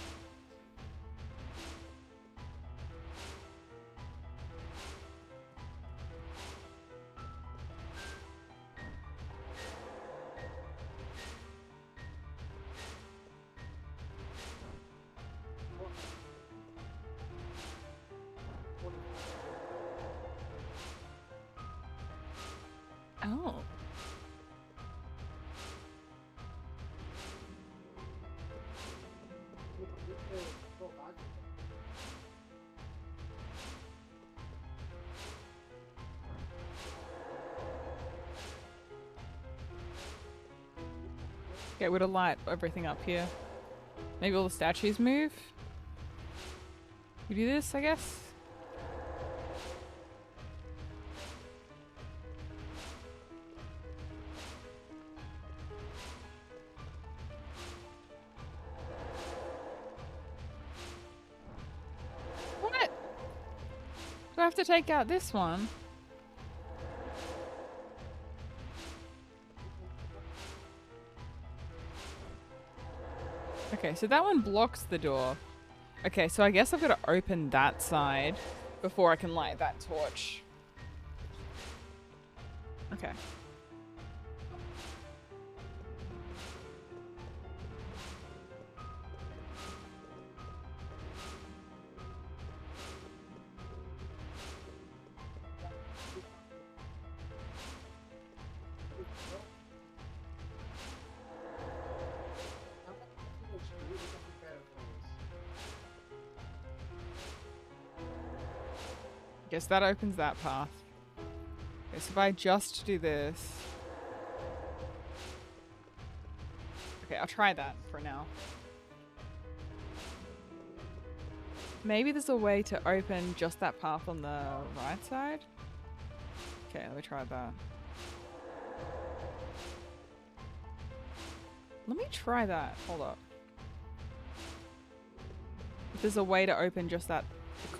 A: Oh. Okay, we're to light everything up here. Maybe all the statues move? We do this, I guess? What? Do I have to take out this one? Okay, so that one blocks the door. Okay, so I guess I've got to open that side before I can light that torch. Okay. Guess that opens that path. Okay, so if I just do this... Okay, I'll try that for now. Maybe there's a way to open just that path on the right side? Okay, let me try that. Let me try that. Hold up. If there's a way to open just that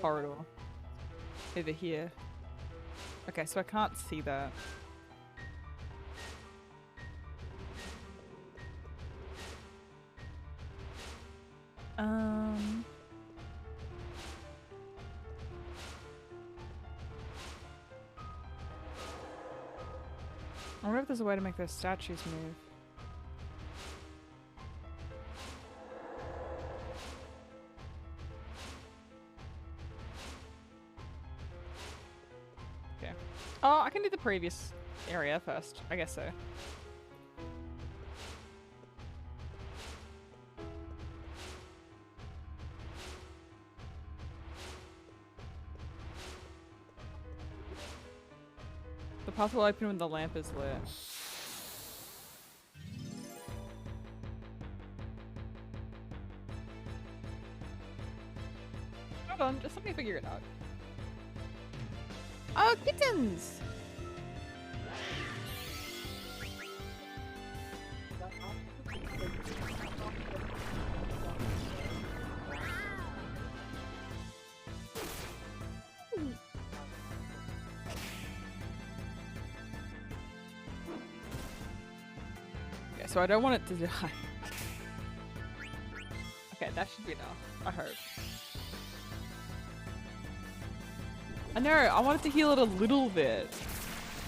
A: corridor. Over here. Okay, so I can't see that. I wonder if there's a way to make those statues move. Oh, I can do the previous area first. I guess so. The path will open when the lamp is lit. Hold on, just let me figure it out. Oh, kittens! Okay, so I don't want it to die. Okay, that should be enough. I hope. I know, I wanted to heal it a little bit.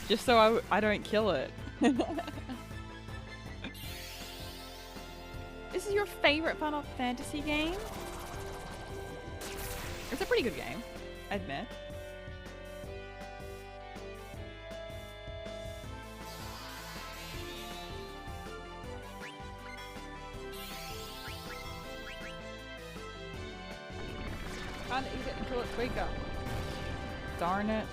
A: Just so I don't kill it. This is your favorite Final Fantasy game? It's a pretty good game, I admit. Can't eat it until it's weaker. Darn it.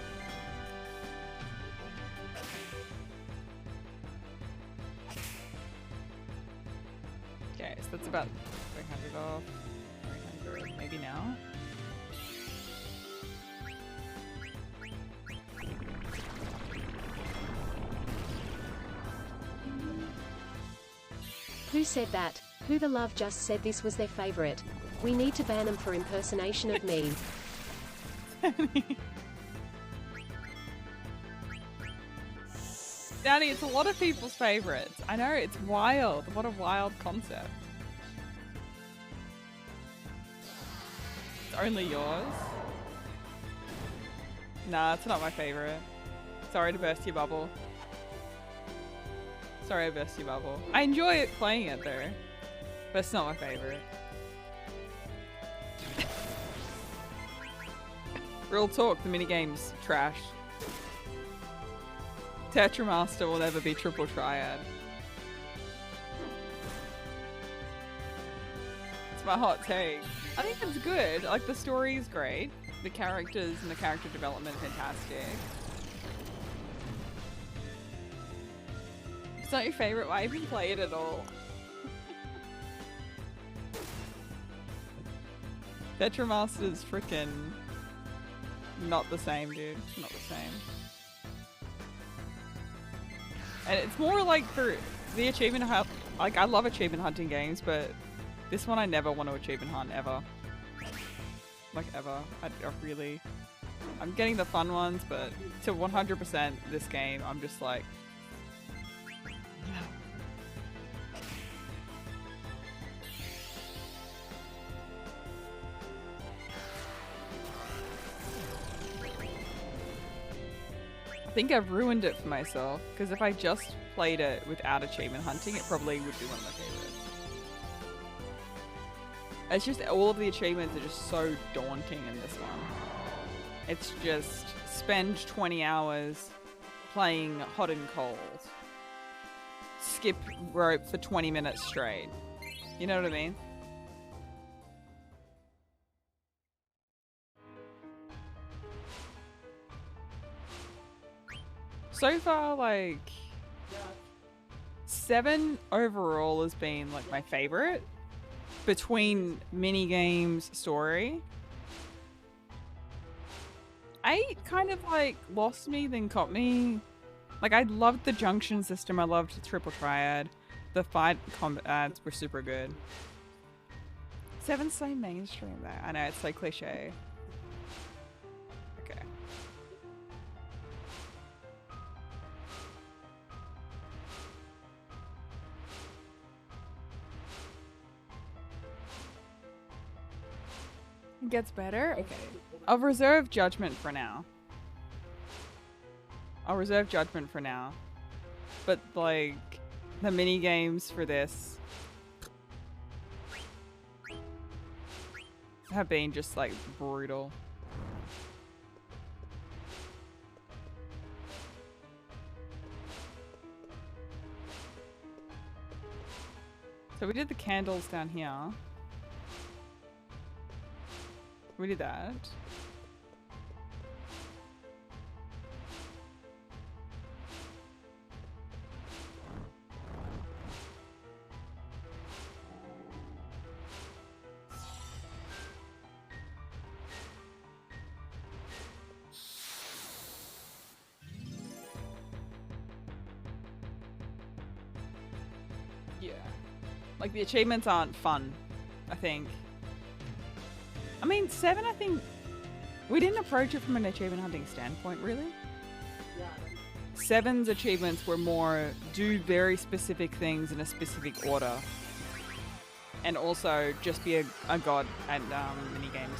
A: Okay, so that's about 300 off. 300, maybe now?
E: Who said that? Who the love just said this was their favorite. We need to ban them for impersonation of me.
A: Danny, it's a lot of people's favorites. I know, it's wild. What a wild concept. It's only yours? Nah, it's not my favorite. Sorry to burst your bubble. Sorry I burst your bubble. I enjoy it playing it though, but it's not my favorite. Real talk, the minigame's trash. Tetramaster will never be triple triad. It's my hot take. I think it's good. Like, the story is great. The characters and the character development fantastic. It's not your favorite? Why even play it at all? Tetramaster's freaking not the same, dude. Not the same. And it's more like for the achievement hunt. Like, I love achievement hunting games, but this one I never want to achievement hunt ever. Like, ever. I'm getting the fun ones, but to 100% this game, I'm just like, I think I've ruined it for myself, because if I just played it without achievement hunting, it probably would be one of my favorites. It's just all of the achievements are just so daunting in this one. It's just spend 20 hours playing hot and cold. Skip rope for 20 minutes straight. You know what I mean? So far, like, 7 overall has been like my favorite. Between minigames, story. 8 kind of like lost me, then caught me. Like, I loved the junction system. I loved triple triad. The fight combats were super good. 7's so mainstream though. I know, it's so cliche. Okay. It gets better? Okay. I'll reserve judgment for now. But, like, the mini games for this have been just, like, brutal. So we did the candles down here. We did that. Yeah. Like, the achievements aren't fun, I think. I mean, 7, I think we didn't approach it from an achievement hunting standpoint, really. 7's achievements were more do very specific things in a specific order, and also just be a god at mini games,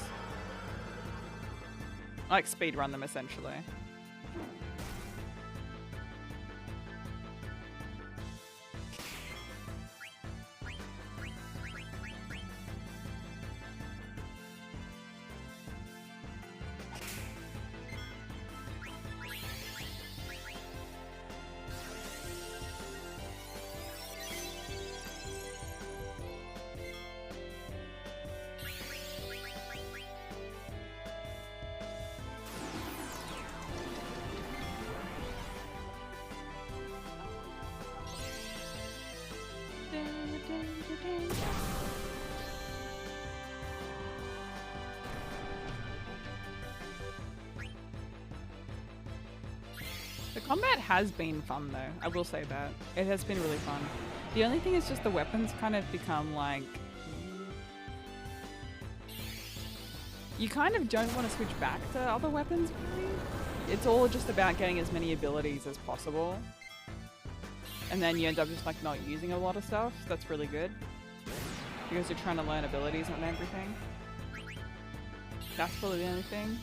A: like speedrun them essentially. The combat has been fun though, I will say that. It has been really fun. The only thing is just the weapons kind of become like... You kind of don't want to switch back to other weapons really. It's all just about getting as many abilities as possible. and then you end up just like not using a lot of stuff. That's really good because you're trying to learn abilities and everything. That's probably the only thing.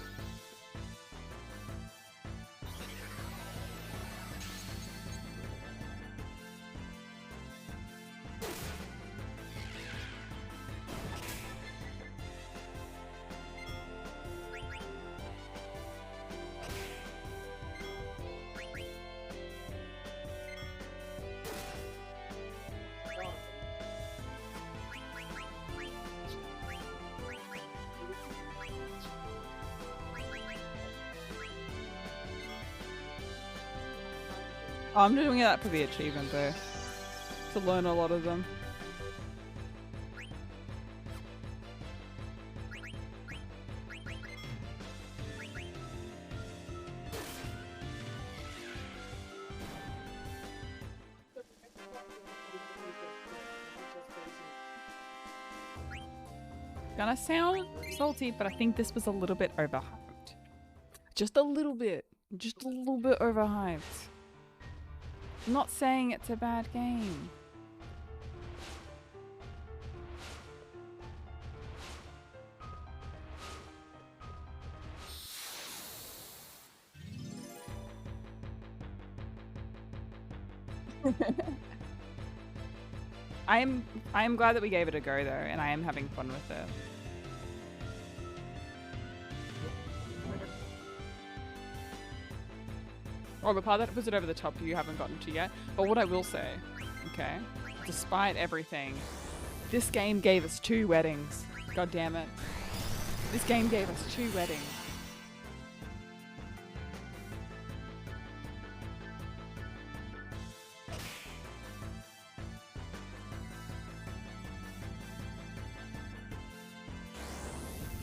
A: Oh, I'm doing that for the achievement though, to learn a lot of them. Gonna sound salty, but I think this was a little bit overhyped. Just a little bit. Just a little bit overhyped. I'm not saying it's a bad game. I am glad that we gave it a go though, and I am having fun with it. Oh, the part that puts it over the top you haven't gotten to yet. But what I will say, okay, despite everything, this game gave us 2 weddings. God damn it. This game gave us 2 weddings.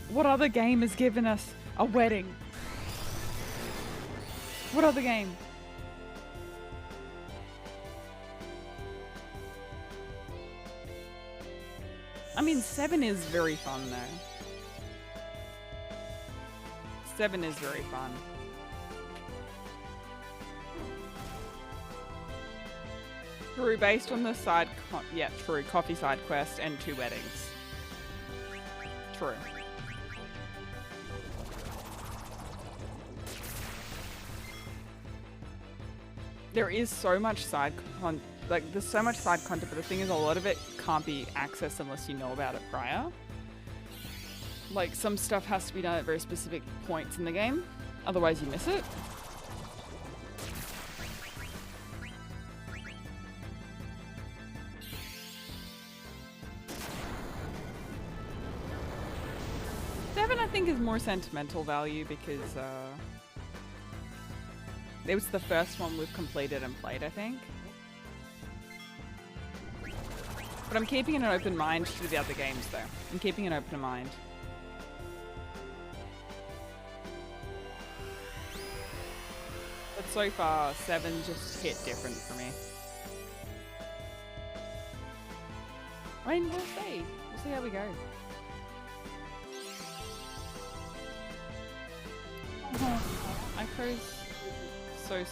A: What other game has given us a wedding? What other game? I mean, 7 is very fun though. 7 is very fun. True, based on the side, yeah, true, coffee side quest and 2 weddings. True. There is so much there's so much side content, but the thing is a lot of it can't be accessed unless you know about it prior. Like some stuff has to be done at very specific points in the game, otherwise you miss it. Seven I think is more sentimental value because it was the first one we've completed and played, I think. But I'm keeping an open mind to the other games, though. I'm keeping an open mind. But so far, 7 just hit different for me. I mean, we'll see. We'll see how we go. Oh, Ico's so sweet.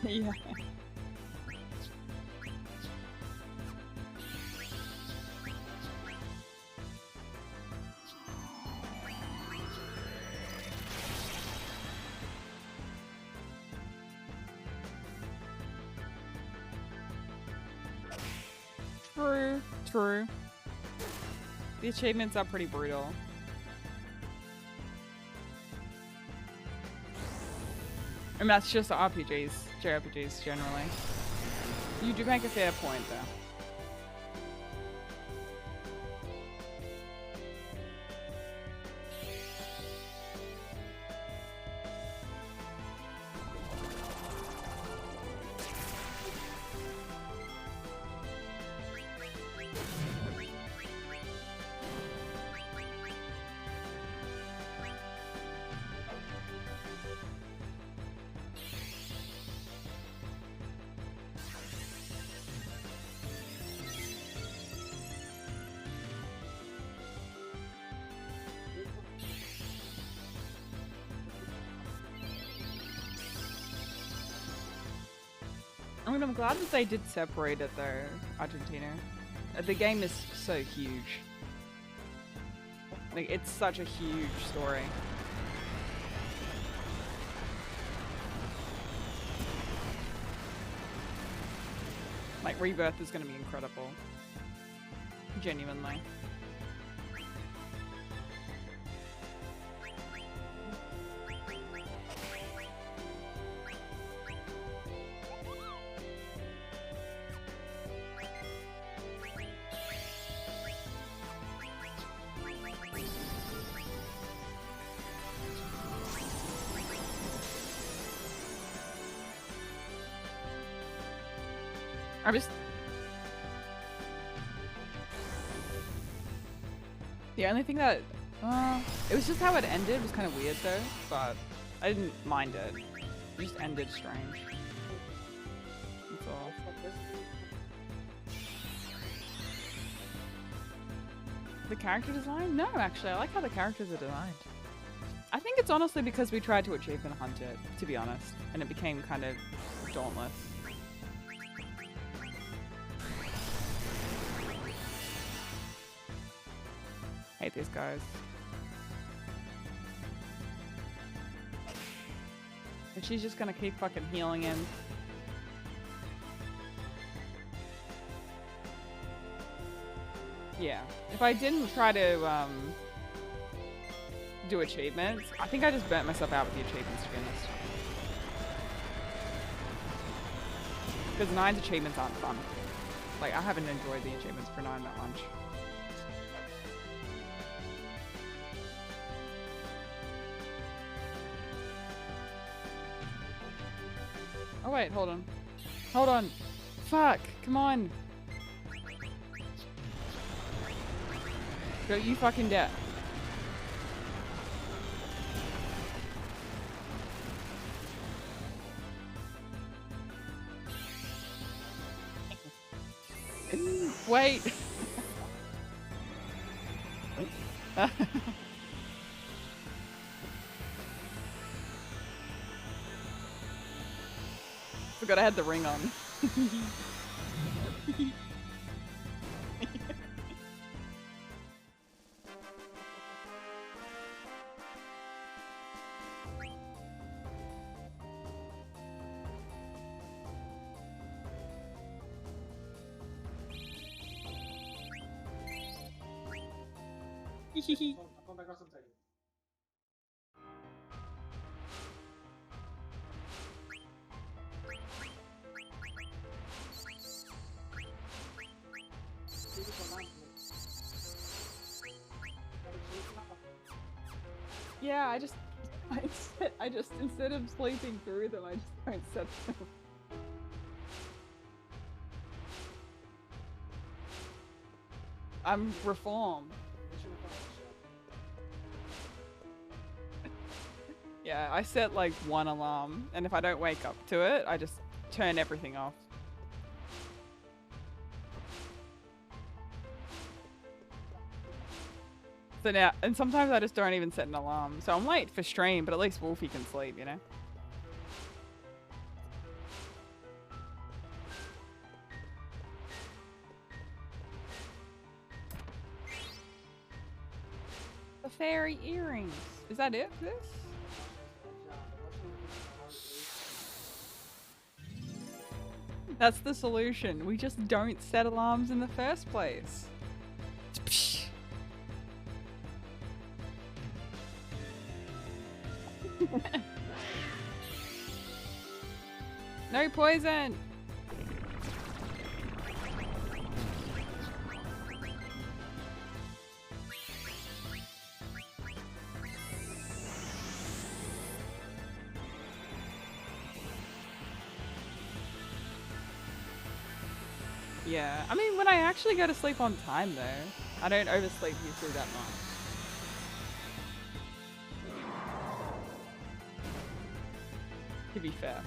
A: Yeah. True. The achievements are pretty brutal. And that's just RPGs, JRPGs generally. You do make a fair point though. mean, I'm glad that they did separate it though, Argentina. The game is so huge. Like, it's such a huge story. Like, Rebirth is gonna be incredible. Genuinely. I'm just... The only thing that... it was just how it ended. It was kind of weird though, but I didn't mind it. It just ended strange. That's all. The character design? No, actually. I like how the characters are designed. I think it's honestly because we tried to achievement hunt it, to be honest. And it became kind of dauntless. Hate these guys. And she's just gonna keep fucking healing him. Yeah. If I didn't try to do achievements, I think I just burnt myself out with the achievements, to be honest. Because 9's achievements aren't fun. Like, I haven't enjoyed the achievements for 9 that much. Oh wait, hold on. Hold on. Fuck, come on. Don't you fucking dare. Wait. Forgot I had the ring on.
C: I'll come back or something.
A: Yeah, I just instead of sleeping through them, I just don't set them. I'm reformed. Yeah, I set like one alarm, and if I don't wake up to it, I just turn everything off. So now, and sometimes I just don't even set an alarm. So I'm late for stream, but at least Wolfie can sleep, you know? The fairy earrings. Is that it for this? That's the solution. We just don't set alarms in the first place. No poison! Yeah, I mean, when I actually go to sleep on time though, I don't oversleep usually that much. To be fair.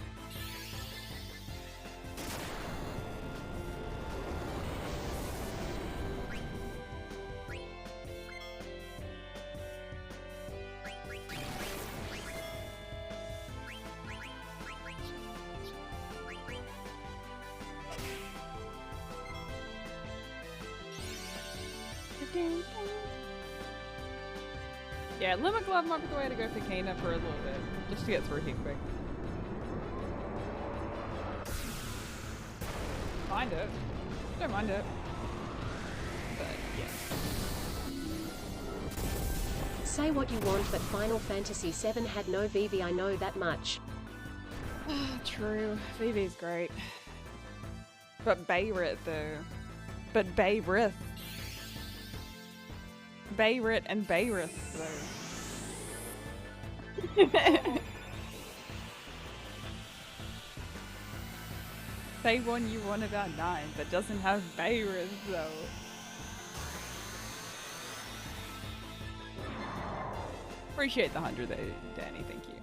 A: Yeah, Limit Glove might be the way to go for Kana for a little bit, just to get through here quick. Mind it. Don't mind it. But yeah.
E: Say what you want, but Final Fantasy VII had no Vivi, I know that much.
A: True. Vivi's great. But Bayrith though. But Bayrith. Bayrith and Bayrith though. Say one you want about 9, but doesn't have Bayrith though. Appreciate the 100 though, Danny, thank you.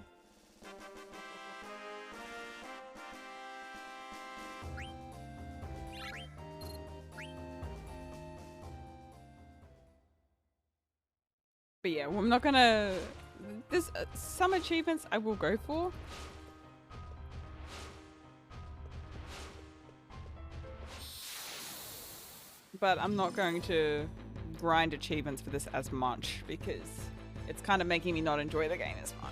A: But yeah, I'm not gonna... There's some achievements I will go for. But I'm not going to grind achievements for this as much because it's kind of making me not enjoy the game as much.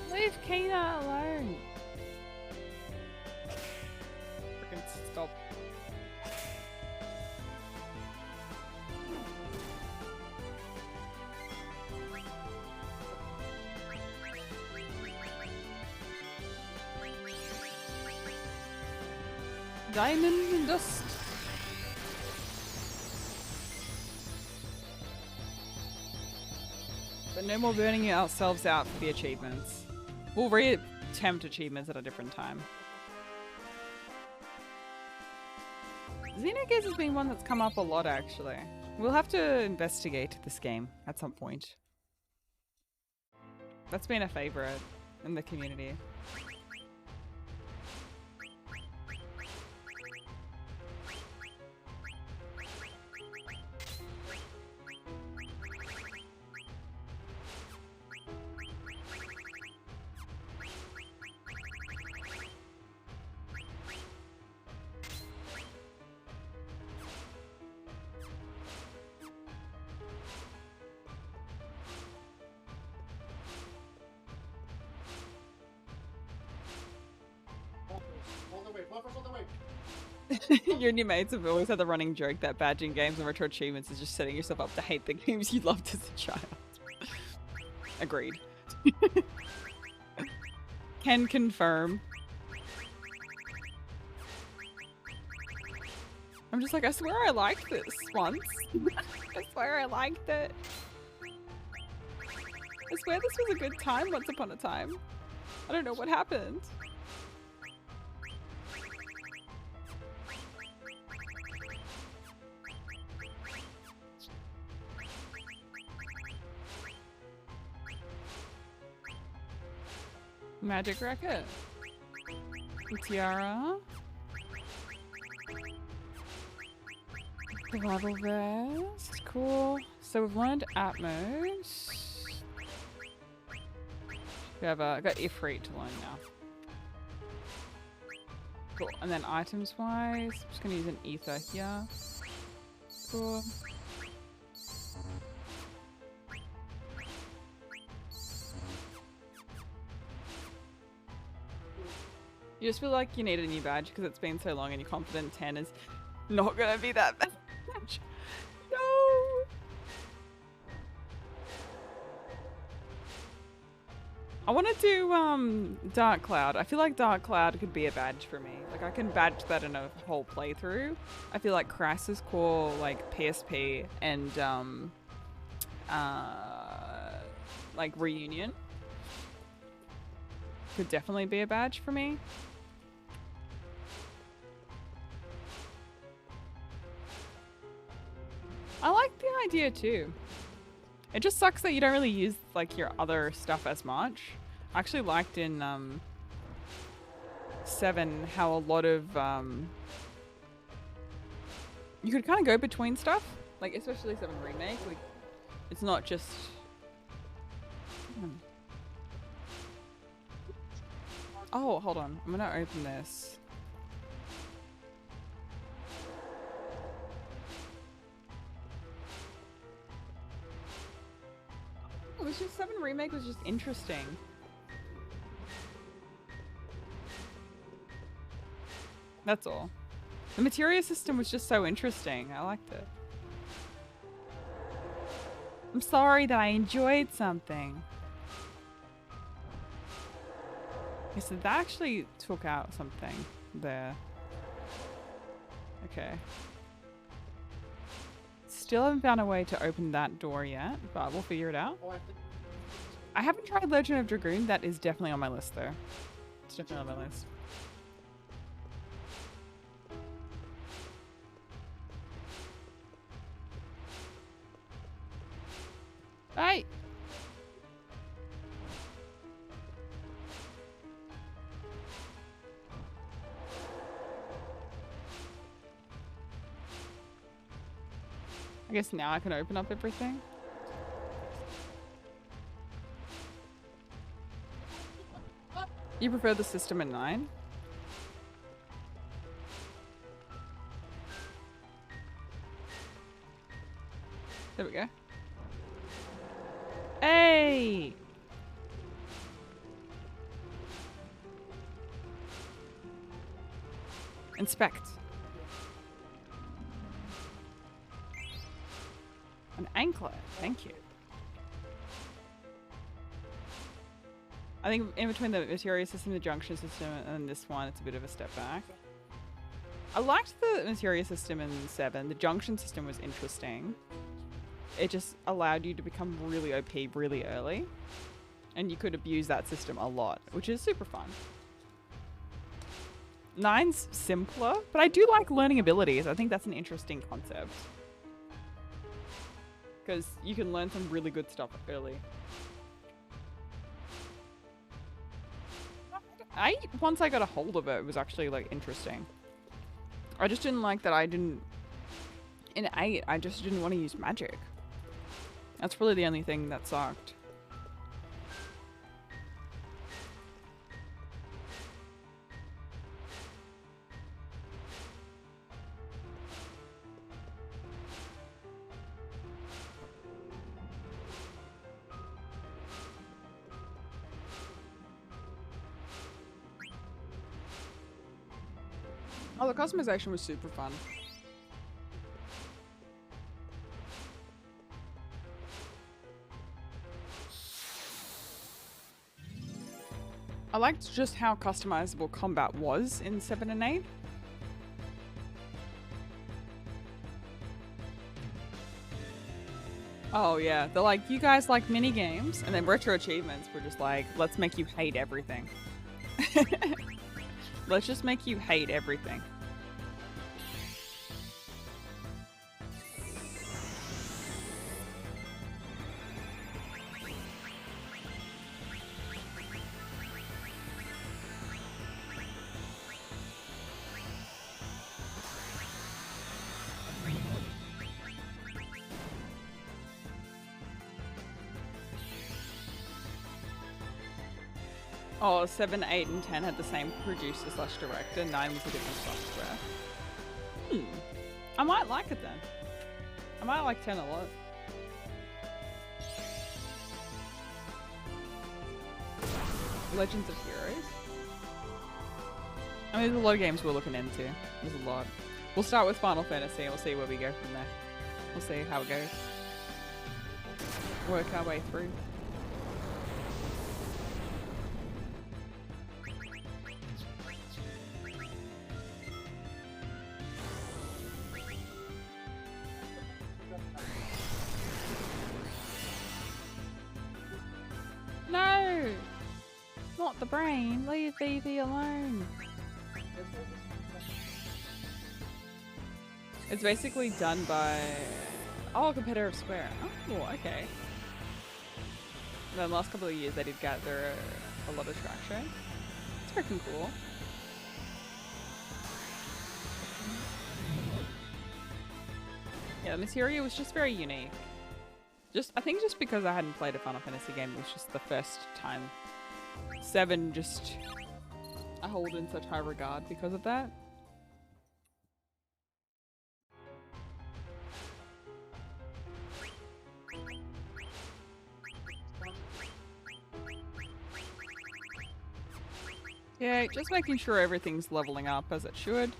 A: Leave Kana alone. Freaking stop. Diamond and dust. But no more burning ourselves out for the achievements. We'll re-attempt achievements at a different time. Xenogears has been one that's come up a lot, actually. We'll have to investigate this game at some point. That's been a favorite in the community. Your new mates have always had the running joke that badging games and retro achievements is just setting yourself up to hate the games you loved as a child. Agreed. Can confirm. I'm just like, I swear I liked this once. I swear I liked it. I swear this was a good time once upon a time. I don't know what happened. Magic racket. Tiara. Survival vest. Cool. So we've learned Atmos. We have got Ifrit to learn now. Cool. And then items wise, I'm just gonna use an ether here. Cool. You just feel like you need a new badge because it's been so long and you're confident 10 is not gonna be that bad. No! I want to do Dark Cloud. I feel like Dark Cloud could be a badge for me. Like I can badge that in a whole playthrough. I feel like Crisis Core, like PSP and like Reunion could definitely be a badge for me. I like the idea too. It just sucks that you don't really use like your other stuff as much. I actually liked in 7 how a lot of you could kind of go between stuff, like especially 7 Remake. Like it's not just. Oh, hold on. I'm gonna open this. It was just 7 Remake was just interesting. That's all. The materia system was just so interesting. I liked it. I'm sorry that I enjoyed something. Okay, so that actually took out something there. Okay. Still haven't found a way to open that door yet, but we'll figure it out.
C: Oh, I think
A: I haven't tried Legend of Dragoon. That is definitely on my list though. It's definitely on my list. Hey! I guess now I can open up everything. You prefer the system in 9? There we go. Hey! Inspect. An anklet. Thank you. I think in between the materia system, the junction system, and this one, it's a bit of a step back. I liked the materia system in 7. The junction system was interesting. It just allowed you to become really OP really early. And you could abuse that system a lot, which is super fun. 9's simpler, but I do like learning abilities. I think that's an interesting concept. Because you can learn some really good stuff early. 8, once I got a hold of it, was actually like interesting. I just didn't like that I didn't... In 8, I just didn't want to use magic. That's probably the only thing that sucked. Oh, the customization was super fun. I liked just how customizable combat was in 7 and 8. Oh yeah, they're like, you guys like mini games, and then retro achievements were just like, let's make you hate everything. Let's just make you hate everything. Oh, 7, 8, and 10 had the same producer slash director. 9 was a different software. I might like it then. I might like 10 a lot. Legends of Heroes. I mean, there's a lot of games we're looking into. There's a lot. We'll start with Final Fantasy and we'll see where we go from there. We'll see how it goes. Work our way through. No! Not not the brain. Leave Vivi alone. It's basically done by... Oh, competitive square. Oh, okay. The last couple of years they did gather a lot of traction. It's freaking cool. Yeah, the material was just very unique. I think just because I hadn't played a Final Fantasy game, it was just the first time. 7 just... I hold in such high regard because of that. Yeah, just making sure everything's leveling up as it should.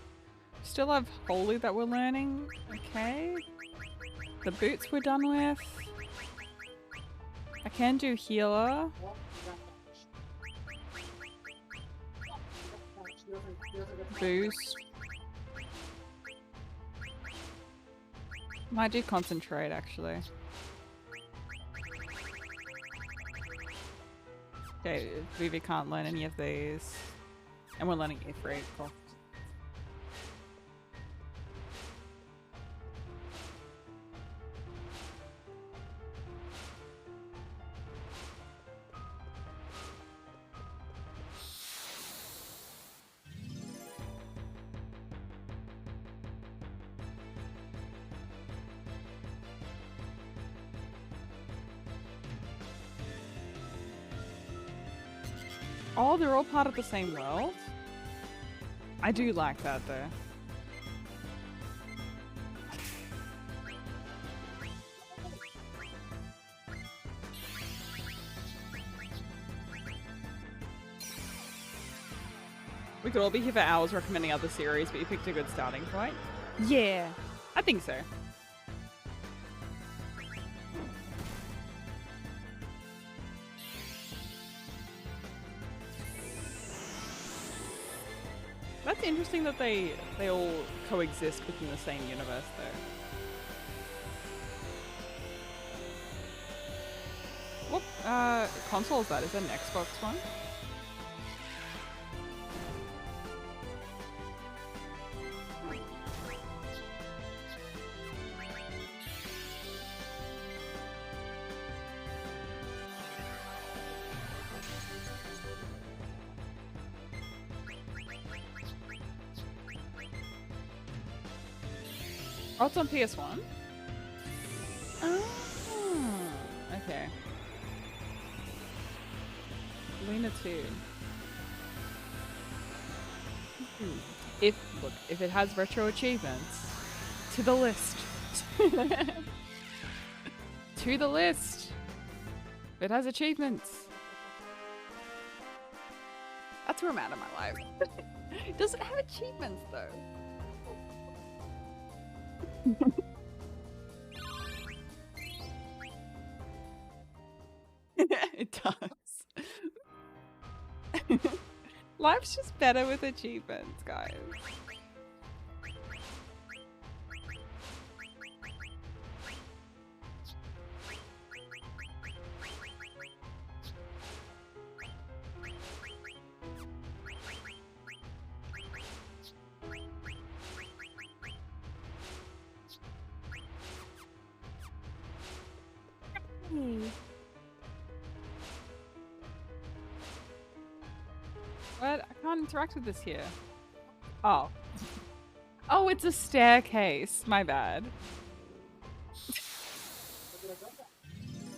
A: Still have Holy that we're learning. Okay. The boots we're done with. I can do healer. Boost. Might do concentrate actually. Okay, Vivi can't learn any of these. And we're learning Ifrit. Cool. Oh, they're all part of the same world? I do like that though. We could all be here for hours recommending other series, but you picked a good starting point. Yeah, I think so. That's interesting that they all coexist within the same universe though. What console is that? Is that an Xbox one? Oh, it's on PS1? Oh, okay. Lena 2. If it has retro achievements, to the list. To the list. If it has achievements. That's where I'm at in my life. Does it have achievements though? It does. Life's just better with achievements, guys. What? I can't interact with this here. Oh. Oh, it's a staircase. My bad.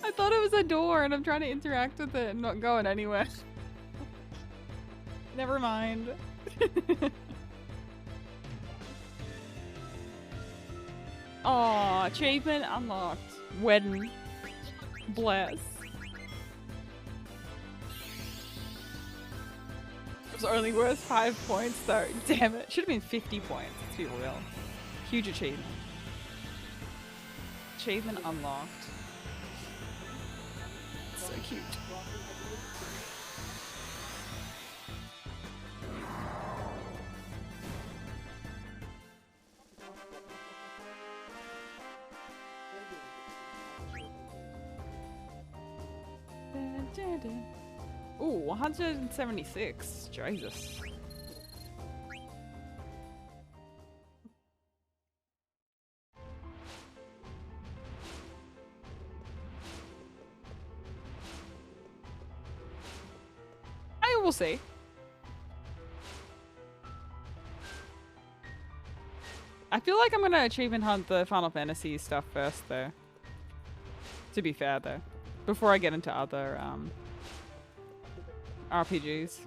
A: I thought it was a door and I'm trying to interact with it and not going anywhere. Never mind. Aw, achievement unlocked. Wedding. Bless. It was only worth 5 points though. Damn it. Should have been 50 points. Let's be real. Huge achievement. Achievement unlocked. So cute. Ooh, 176. Jesus. I will see. I feel like I'm gonna achievement hunt the Final Fantasy stuff first, though. To be fair, though, before I get into other RPGs,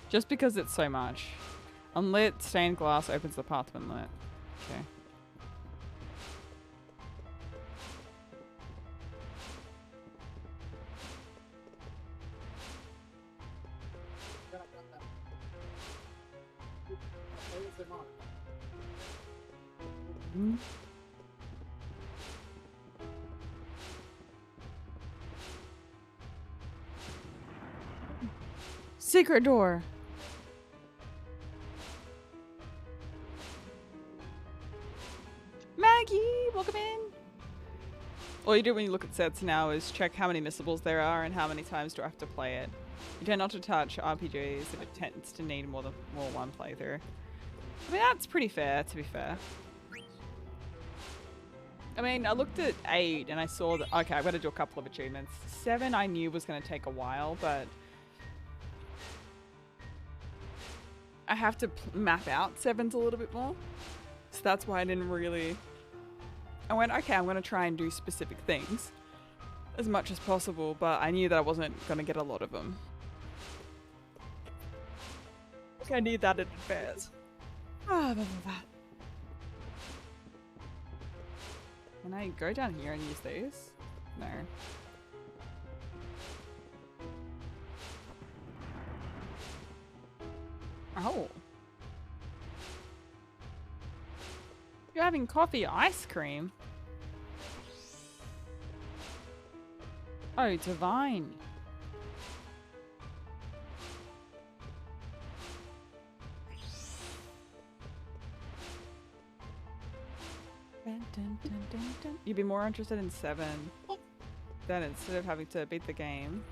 A: just because it's so much. Unlit stained glass opens the path when lit. Okay. Mm. Secret door. Maggie, welcome in. All you do when you look at sets now is check how many missables there are and how many times do I have to play it. You tend not to touch RPGs if it tends to need more than one playthrough. I mean, that's pretty fair, to be fair. I mean, I looked at 8 and I saw that, okay, I've got to do a couple of achievements. 7 I knew was going to take a while, but I have to map out 7's a little bit more. So that's why I didn't really... I went, okay, I'm going to try and do specific things as much as possible, but I knew that I wasn't going to get a lot of them. I need that in advance. Can I go down here and use these? No. Oh. You're having coffee ice cream? Oh, divine. You'd be more interested in 7 than instead of having to beat the game.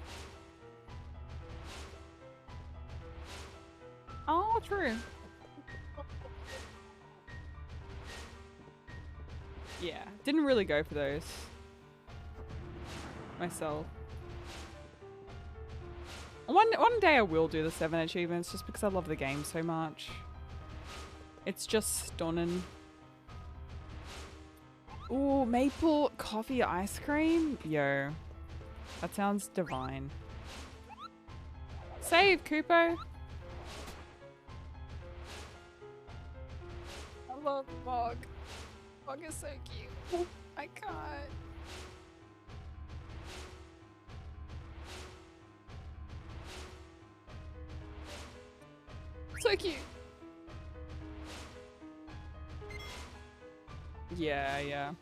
A: Oh, true. Yeah, didn't really go for those myself. One day I will do the 7 achievements just because I love the game so much. It's just stunning. Ooh, maple coffee ice cream? Yo, that sounds divine. Save, Kupo! I love Mog. Mog is so cute. I can't. So cute. Yeah.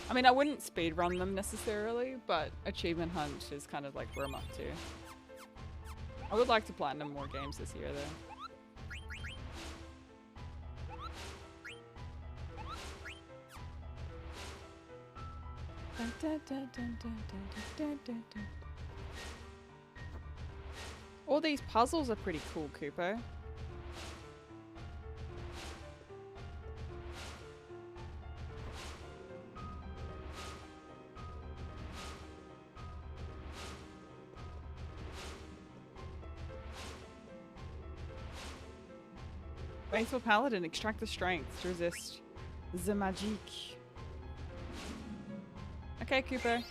A: I mean, I wouldn't speedrun them necessarily, but achievement hunt is kind of like where I'm up to. I would like to platinum more games this year, though. All these puzzles are pretty cool, Kupo. Faithful Paladin, extract the strength to resist the magic. Okay, Cooper.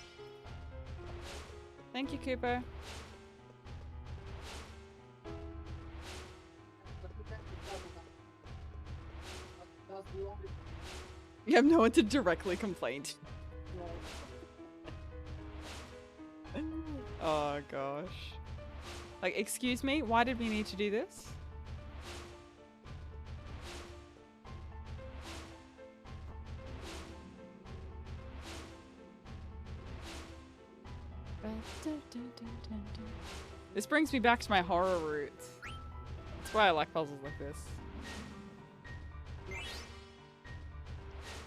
A: Thank you, Cooper. You have no one to directly complain to. Oh gosh. Like, excuse me, why did we need to do this? This brings me back to my horror roots. That's why I like puzzles like this.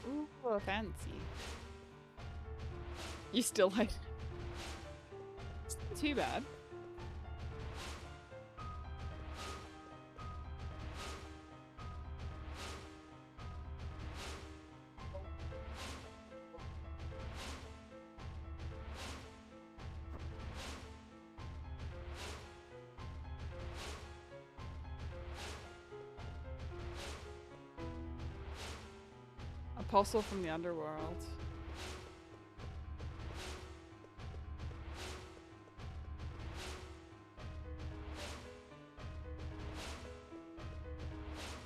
A: Ooh, fancy. You still like... It's not too bad. apostle from the underworld.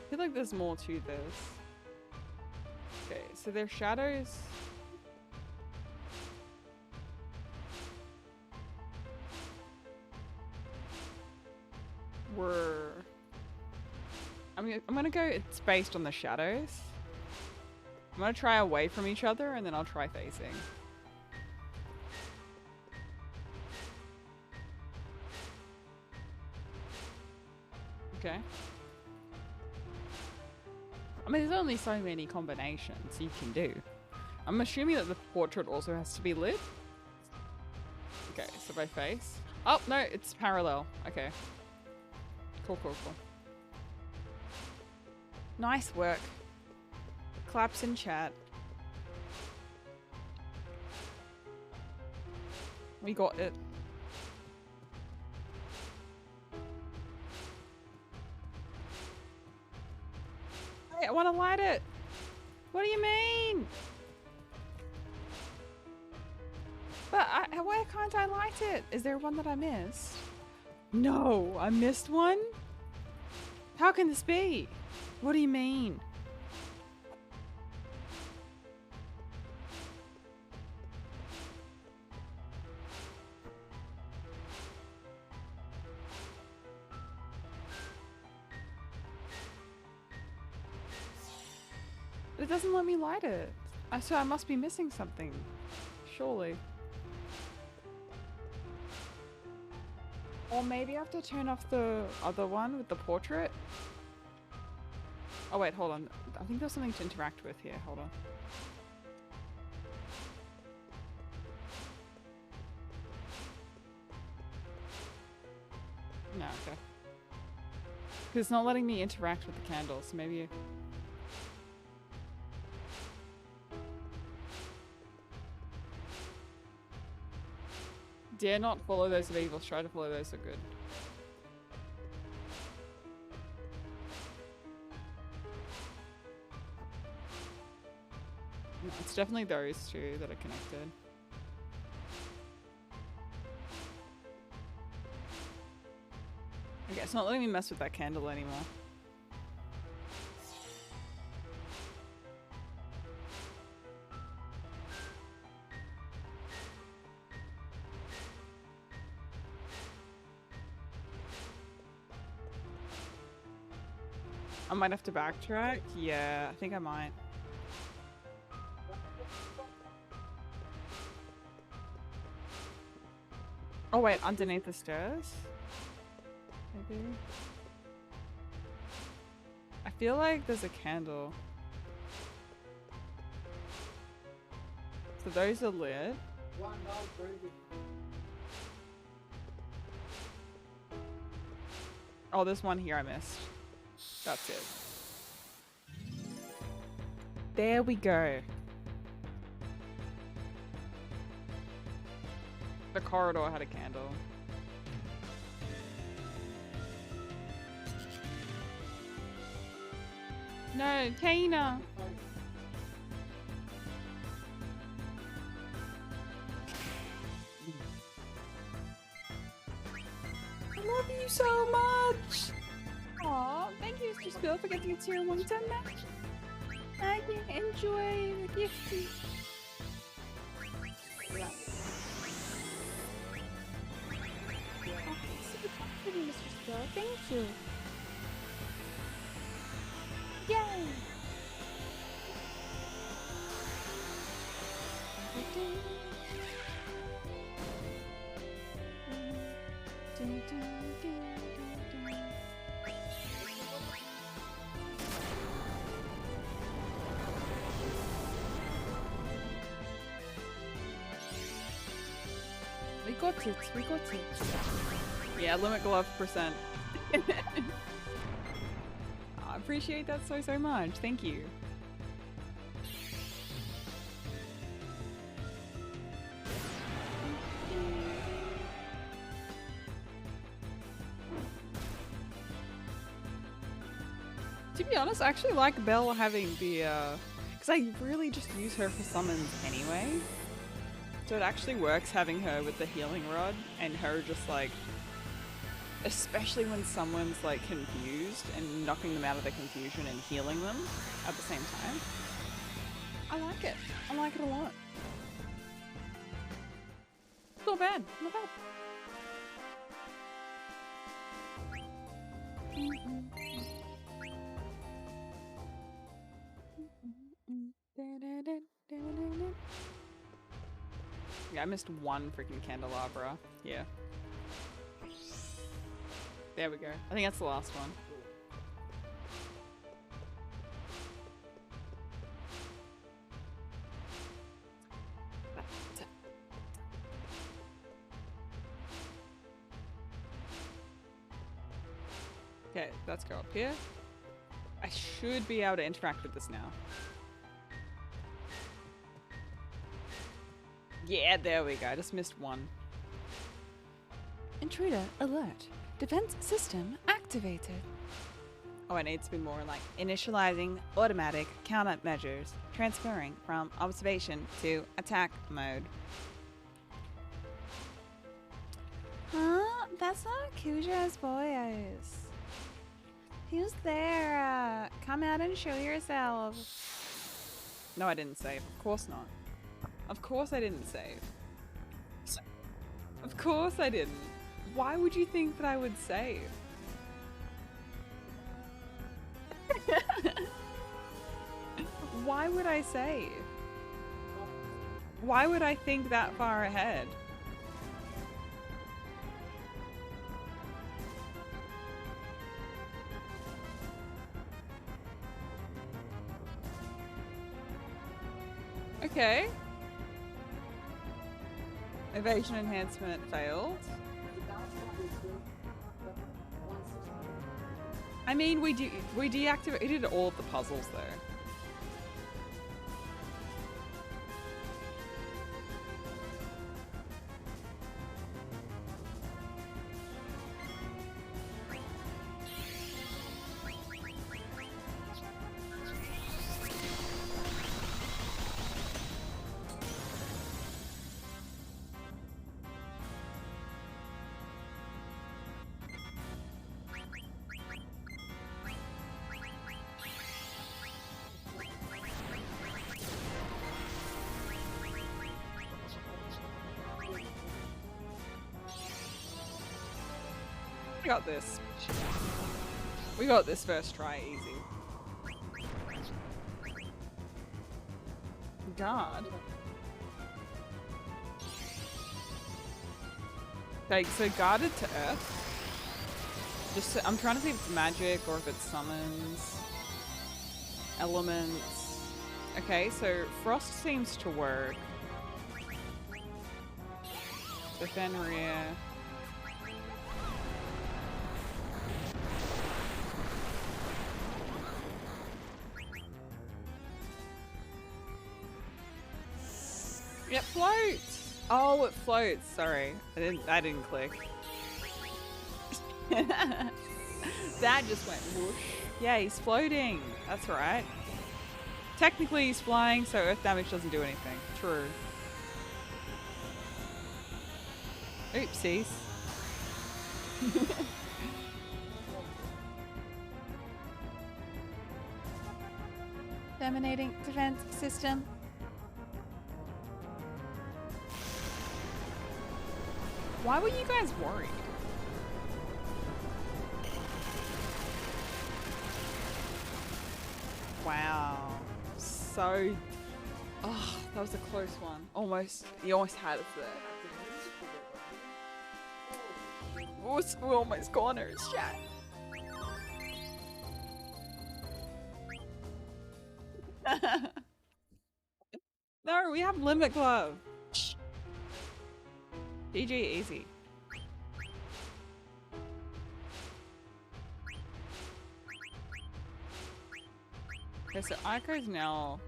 A: I feel like there's more to this. Okay, so their shadows. Were. I'm gonna go. It's based on the shadows. I'm gonna try away from each other, and then I'll try facing. Okay. I mean, there's only so many combinations you can do. I'm assuming that the portrait also has to be lit. Okay, so by face. Oh, no, it's parallel. Okay. Cool, cool, cool. Nice work. Claps in chat. We got it. I want to light it. What do you mean? But why can't I light it? Is there one that I missed? No, I missed one? How can this be? What do you mean? It doesn't let me light it. So I must be missing something. Surely. Or maybe I have to turn off the other one with the portrait. Oh wait, hold on. I think there's something to interact with here. Hold on. No, okay. Because it's not letting me interact with the candles, so maybe... Dare not follow those of evil, try to follow those of good. No, it's definitely those two that are connected. Okay, it's not letting me mess with that candle anymore. I might have to backtrack. Yeah, I think I might. Oh wait, underneath the stairs? Maybe? I feel like there's a candle. So those are lit. Oh, there's one here I missed. That's it. There we go. The corridor had a candle. No, Tina. I love you so much. Aw, thank you, Mr. Spill, for getting a tier 1 done that. I can enjoy the gift. Super confident, Mr. Spill. Thank you. Yay! We got it, we got it. Yeah, limit glove %. I appreciate that so much, thank you. To be honest, I actually like Belle having the, because Because I really just use her for summons anyway. So it actually works having her with the healing rod and her just like, especially when someone's like confused and knocking them out of their confusion and healing them at the same time. I like it. I like it a lot. Not bad. Not bad. Yeah, I missed one freaking candelabra. Yeah. There we go. I think that's the last one. Okay, let's go up here. I should be able to interact with this now. Yeah, there we go. I just missed one.
D: Intruder alert. Defense system activated.
A: Oh, it needs to be more like initializing automatic countermeasures, transferring from observation to attack mode.
D: Huh? That's not Kuja's voice. Who's there? Come out and show yourself.
A: No, I didn't save. Of course not. Of course I didn't save. Of course I didn't. Why would you think that I would save? Why would I save? Why would I think that far ahead? Okay. Evasion enhancement failed. I mean, we deactivated all of the puzzles though. We got this. We got this first try easy. God. Okay, so guarded to earth. Just so, I'm trying to see if it's magic or if it summons elements. Okay, so frost seems to work. Defend rear. It floats! Oh, it floats. Sorry. I didn't click. That just went whoosh. Yeah, he's floating. That's right. Technically he's flying, so earth damage doesn't do anything. True. Oopsies.
D: Terminating defense system.
A: Why were you guys worried? Wow. So... Oh, that was a close one. Almost. You almost had us there. We're almost corners, chat. No, we have Limit Glove. GG, easy. Okay, so Aiko's now...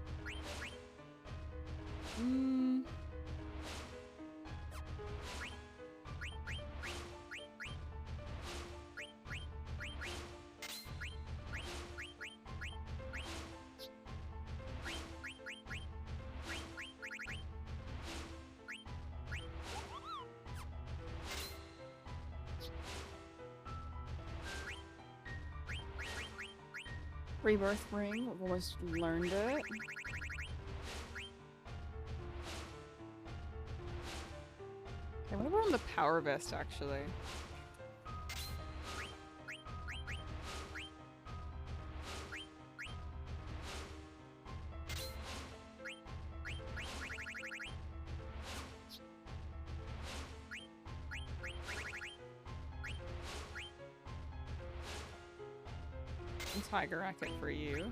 A: Rebirth ring. We've almost learned it. Okay, what about on the power vest actually? Tiger racket for you.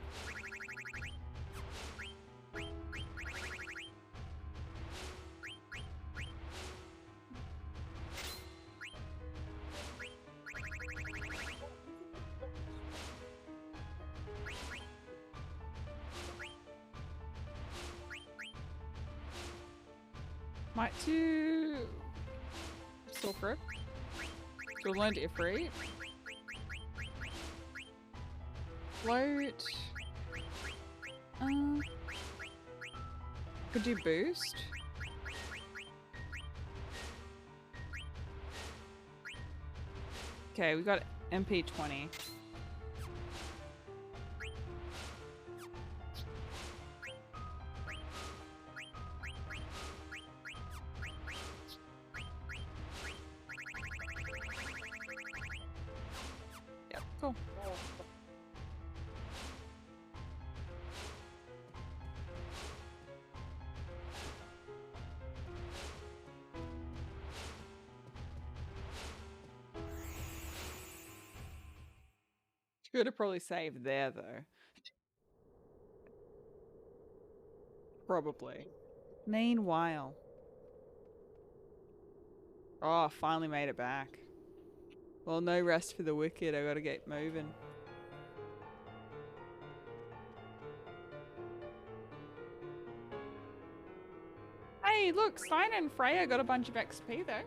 A: Might do Silk So we'll learn to Ifrit. Float. Could do boost. Okay, we got MP 20. Yep, cool. Could have probably saved there though. Probably. Meanwhile. Oh, finally made it back. Well, no rest for the wicked. I gotta get moving. Hey, look, Stein and Freya got a bunch of XP though.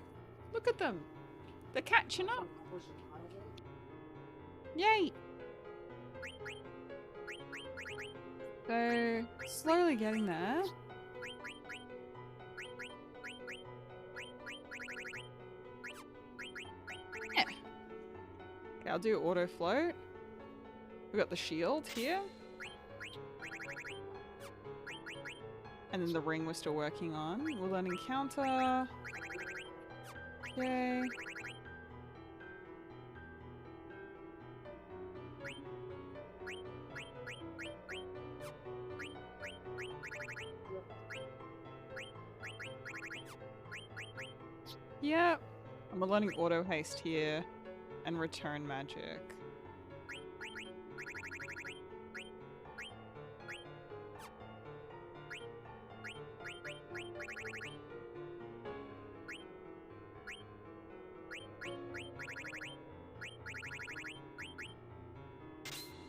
A: Look at them. They're catching up. Yay! So, slowly getting there. Yeah. Okay, I'll do auto float. We've got the shield here. And then the ring we're still working on. We'll then encounter. Yay. Yep. And we're learning auto haste here and return magic.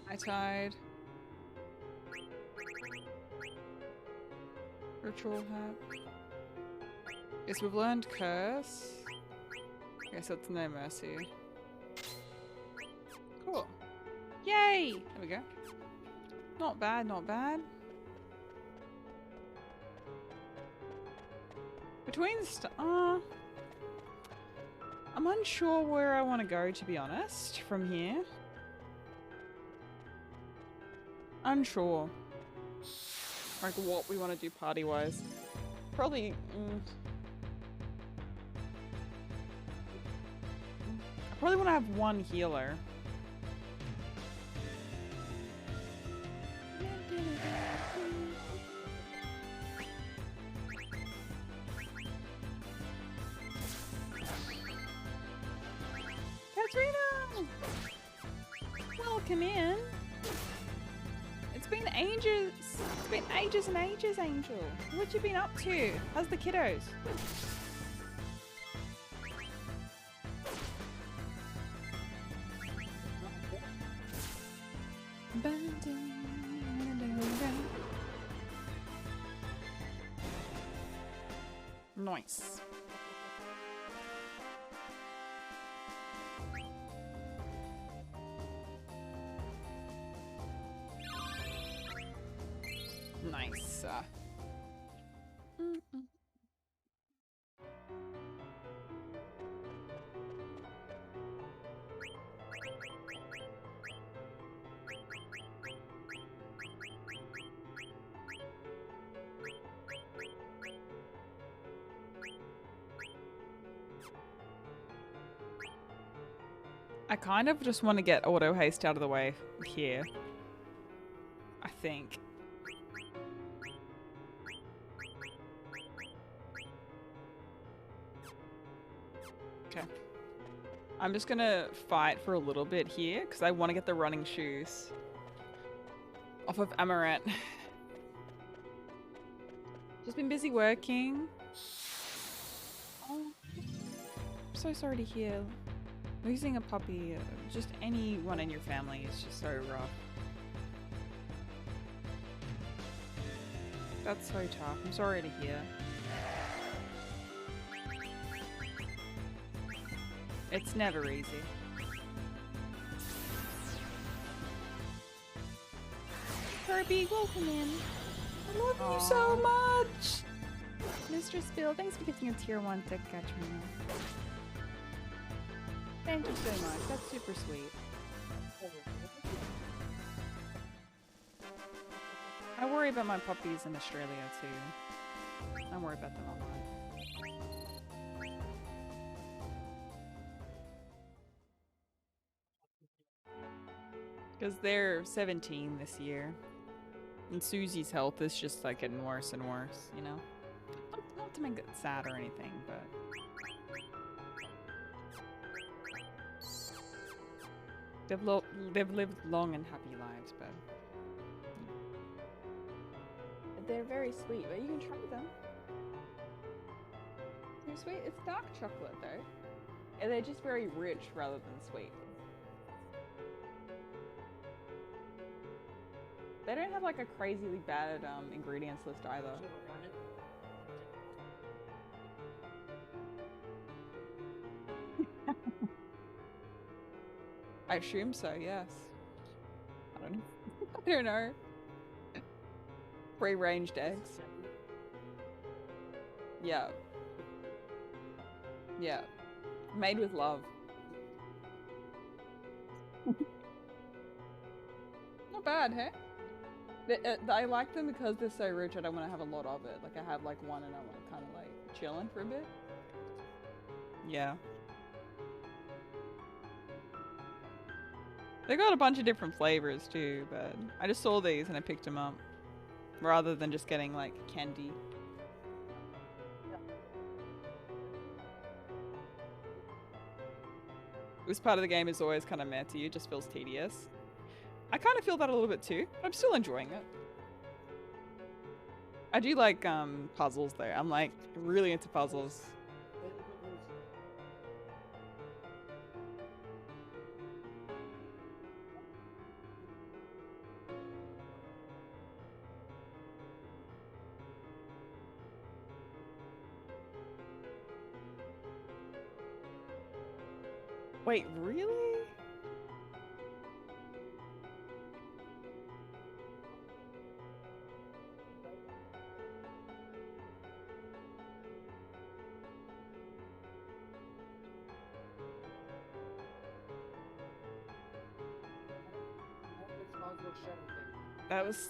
A: I tied. Ritual hat. Yes, we've learned curse. I guess that's no mercy. Cool. Yay! There we go. Not bad, not bad. Between the I'm unsure where I want to go, to be honest, from here. Unsure. Like what we want to do party-wise. Probably... I probably want to have one healer. Katrina! Welcome in. It's been ages. It's been ages and ages, Angel. What you been up to? How's the kiddos? Nice. Nice. I kind of just want to get auto haste out of the way here. I think. Okay. I'm just gonna fight for a little bit here because I want to get the running shoes off of Amaranth. Just been busy working. Oh, I'm so sorry to hear. Losing a puppy, just anyone in your family is just so rough. That's so tough. I'm sorry to hear. It's never easy.
D: Kirby, welcome in.
A: I love
D: Aww.
A: you so much!
D: Mr. Spill, thanks for giving a tier 1 to catch me.
A: Thank you so much. That's super sweet. I worry about my puppies in Australia too. I worry about them a lot. Because they're 17 this year. And Susie's health is just like getting worse and worse, you know? Not to make it sad or anything, but... They've lived long and happy lives, but... They're very sweet, but you can try them. They're sweet. It's dark chocolate, though. And they're just very rich rather than sweet. They don't have like a crazily bad ingredients list either. I assume so, yes. I don't know. I don't know. Free-ranged eggs. Yeah. Yeah. Made with love. Not bad, hey? I like them because they're so rich. I don't want to have a lot of it. Like I have like one and I want to kind of like chilling for a bit. Yeah. They got a bunch of different flavors too, but I just saw these and I picked them up rather than just getting like candy. This part of the game is always kind of meh to you. It just feels tedious. I kind of feel that a little bit too, but I'm still enjoying it. I do like puzzles though. I'm like really into puzzles. Wait, really?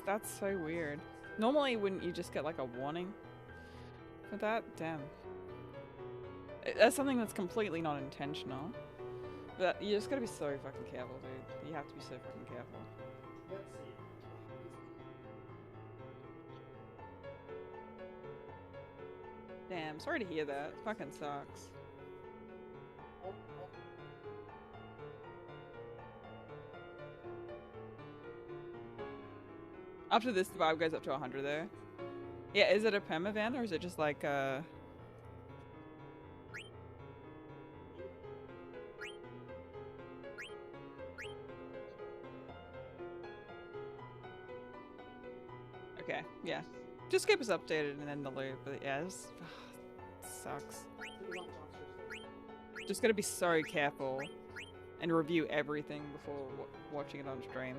A: That's so weird. Normally wouldn't you just get like a warning for that? Damn. That's something that's completely not intentional. But you just gotta be so fucking careful, dude. You have to be so fucking careful.
C: Let's see.
A: Damn, sorry to hear that. It fucking sucks. After this, the vibe goes up to 100 there. Yeah, is it a permavan or is it just like Okay, yeah. Just keep us updated and in the loop, but yeah, this sucks. Just gotta be so careful and review everything before watching it on stream.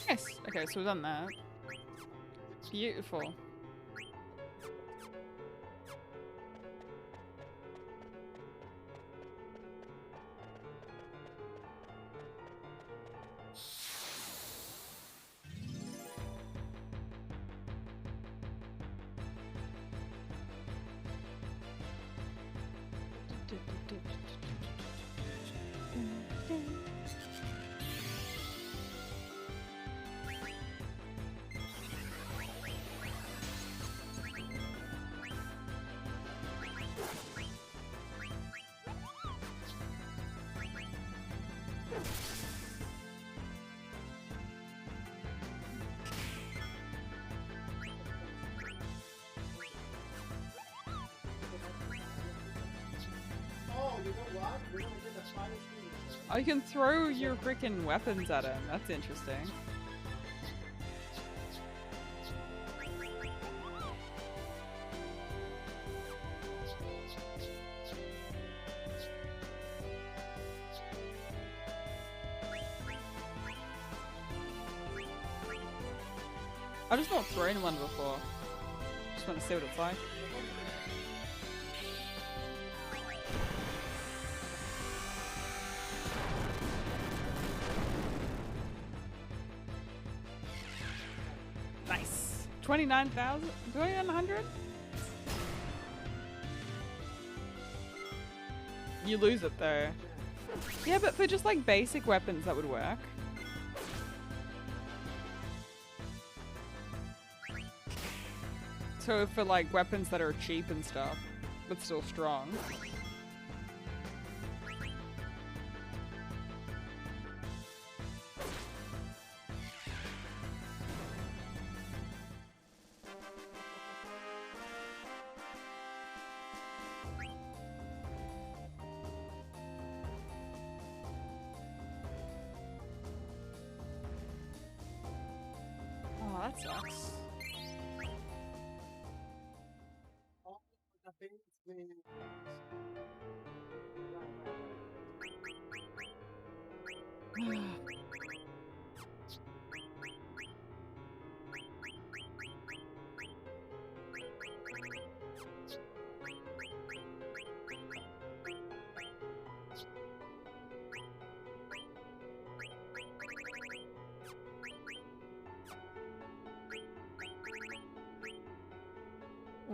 A: Yes. Okay, so we've done that. Beautiful.
C: Oh, you know what? We're gonna get the final finish.
A: Oh, you can throw your freaking weapons at him. That's interesting. I've just not thrown one before. Just want to see what it's like. Nice. 29,000? 2,900? You lose it though. Yeah, but for just like basic weapons that would work. So for like weapons that are cheap and stuff, but still strong. Oh, that sucks.
C: Oh, the thing is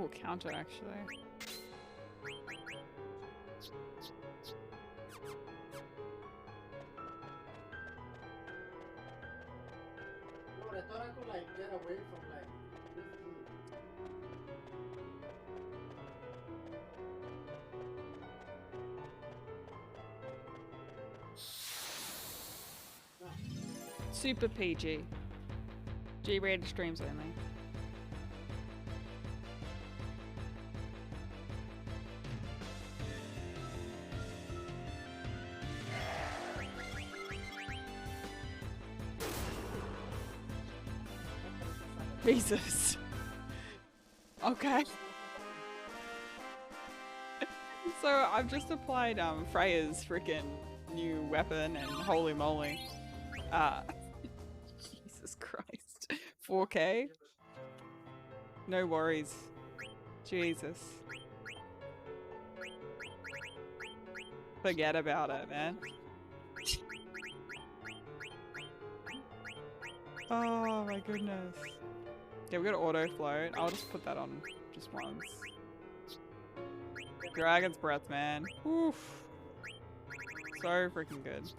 A: Oh, counter actually.
C: no, I thought I could like get away from like this dude.
A: Super PG. G-rated streams only. Jesus. Okay. So I've just applied Freya's freaking new weapon and holy moly. Jesus Christ. 4K? No worries. Jesus. Forget about it, man. Oh my goodness. Yeah, we got auto float. I'll just put that on just once. Dragon's breath, man. Oof. So freaking good.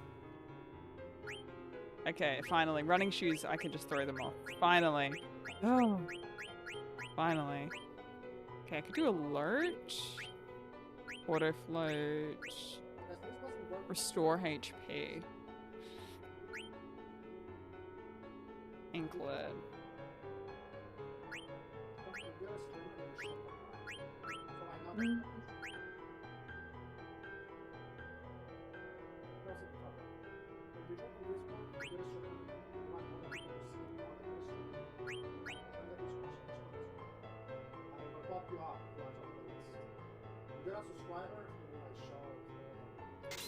A: Okay, finally. Running shoes, I can just throw them off. Finally. Oh. Finally. Okay, I could do alert. Auto float. Restore HP. Include.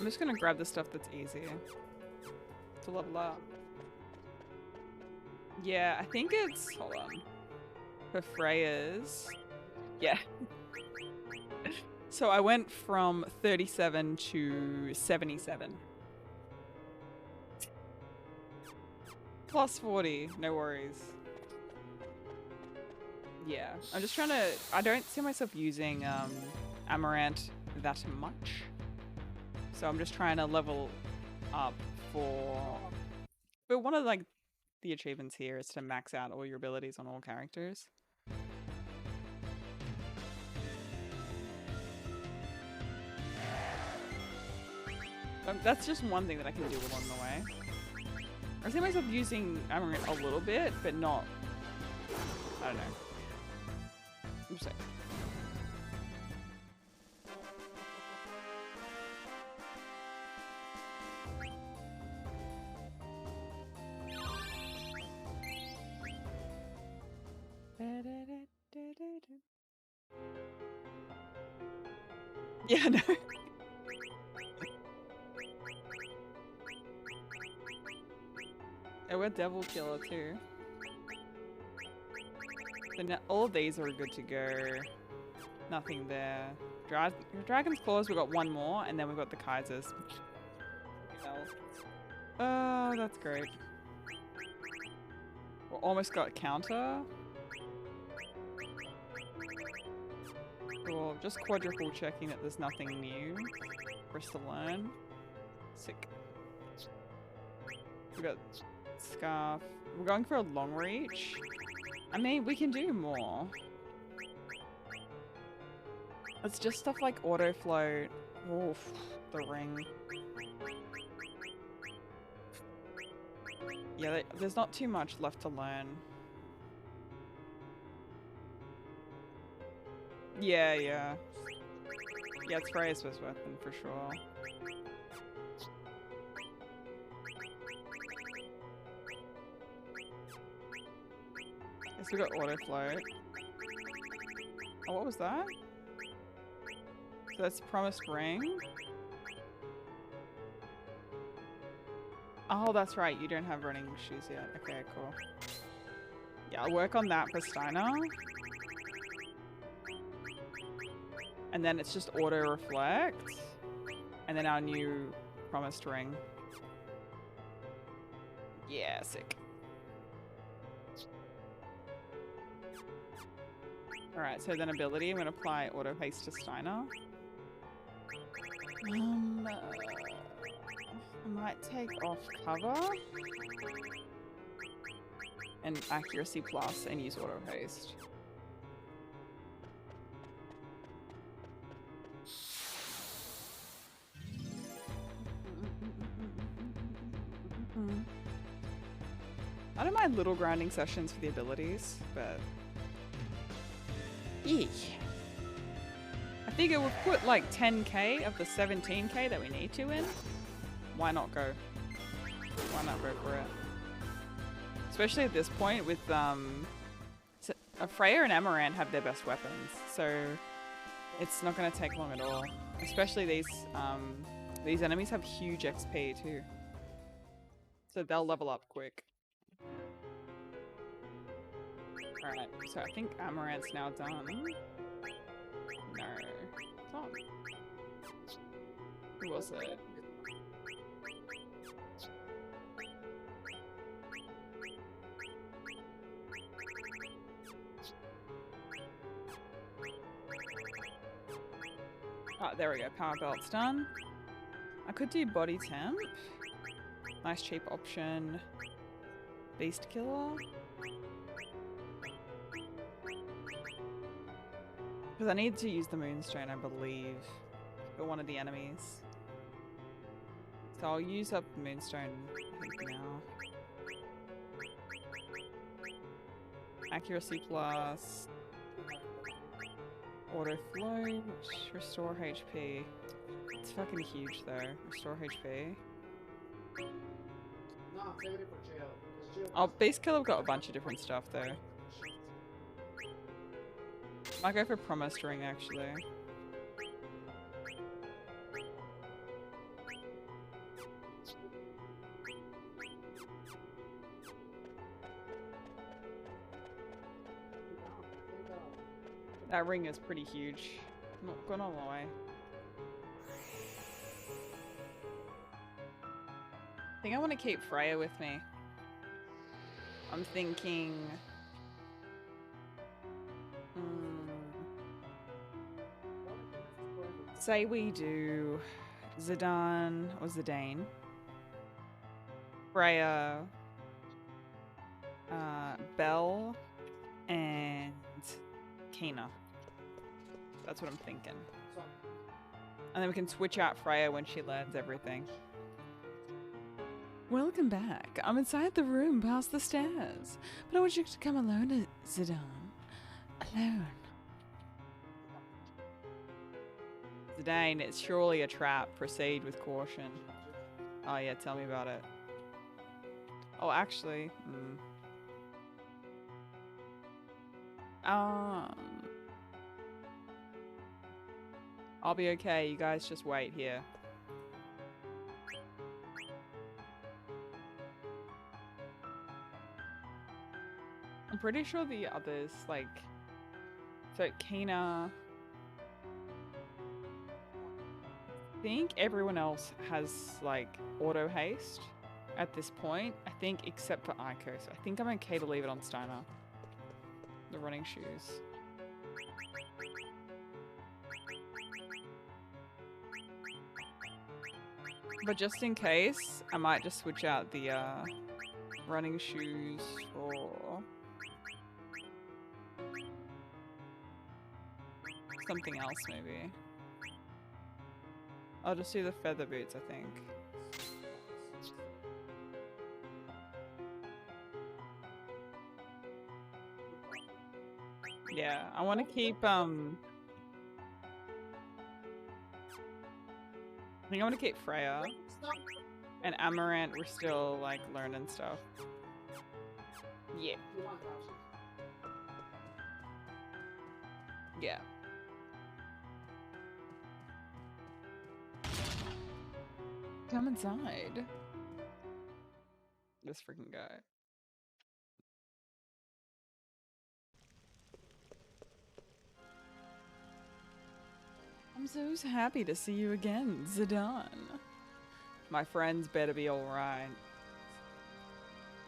A: I'm just gonna grab the stuff that's easy to level up. Yeah, I think it's, hold on, for Freya's. Yeah. So I went from 37 to 77. Plus 40, no worries. Yeah, I'm just trying to, I don't see myself using Amaranth that much. So I'm just trying to level up for... But one of like the achievements here is to max out all your abilities on all characters. That's just one thing that I can do along the way. I see myself using Amaranth a little bit, but not... I don't know. I'm just saying. Yeah, no. And we're Devil Killer too. So all of these are good to go. Nothing there. Dragon's Claws, we've got one more, and then we've got the Kaisers. Oh, that's great. We almost got counter. Cool. Just quadruple checking that there's nothing new for us to learn. Sick. We got Scarf. We're going for a long reach. I mean, we can do more. It's just stuff like auto float. Oof, the ring. Yeah, there's not too much left to learn. Yeah. Yeah, it's Freya's first weapon for sure. Guess we got auto float. Oh, what was that? So that's Promised Ring. Oh, that's right. You don't have running shoes yet. Okay, cool. Yeah, I'll work on that for Steiner. And then it's just auto reflect. And then our new Promised Ring. Yeah, sick. Alright, so then ability, I'm going to apply auto haste to Steiner. I might take off cover. And accuracy plus and use auto haste. I don't mind little grinding sessions for the abilities, but... yeah. I figure we've put like 10k of the 17k that we need to in. Why not go? Why not go for it? Especially at this point with Freya and Amaranth have their best weapons, so it's not going to take long at all. Especially these enemies have huge XP too, so they'll level up quick. Alright, so I think Amaranth's now done. No, it's not. Who was it? Oh, there we go. Power belt's done. I could do body temp. Nice cheap option. Beast killer. Because I need to use the Moonstone, I believe, for one of the enemies. So I'll use up the Moonstone, I think, now. Accuracy plus. Auto float. Restore HP. It's fucking huge though. Restore HP.
C: No, I'm saving it for jail.
A: Oh, Beast Killer got a bunch of different stuff though. Might go for Promised Ring actually. That ring is pretty huge. Not gonna lie. I think I want to keep Freya with me. I'm thinking... say we do Zidane or Zidane, Freya, Belle, and Kena. That's what I'm thinking. And then we can switch out Freya when she learns everything. Welcome back. I'm inside the room past the stairs. But I want you to come alone, Zidane. Alone. Zidane, it's surely a trap. Proceed with caution. Oh yeah, tell me about it. Oh, actually... I'll be okay. You guys just wait here. I'm pretty sure the others, like... So, Kena... I think everyone else has, like, auto haste at this point. I think except for Aiko. So I think I'm okay to leave it on Steiner. The running shoes. But just in case, I might just switch out the running shoes for something else maybe. I'll just do the feather boots, I think. Yeah, I want to keep I think I want to keep Freya and Amaranth. We're still like learning stuff. Yeah. Yeah. Come inside. This freaking guy. I'm so happy to see you again, Zidane. My friends better be alright.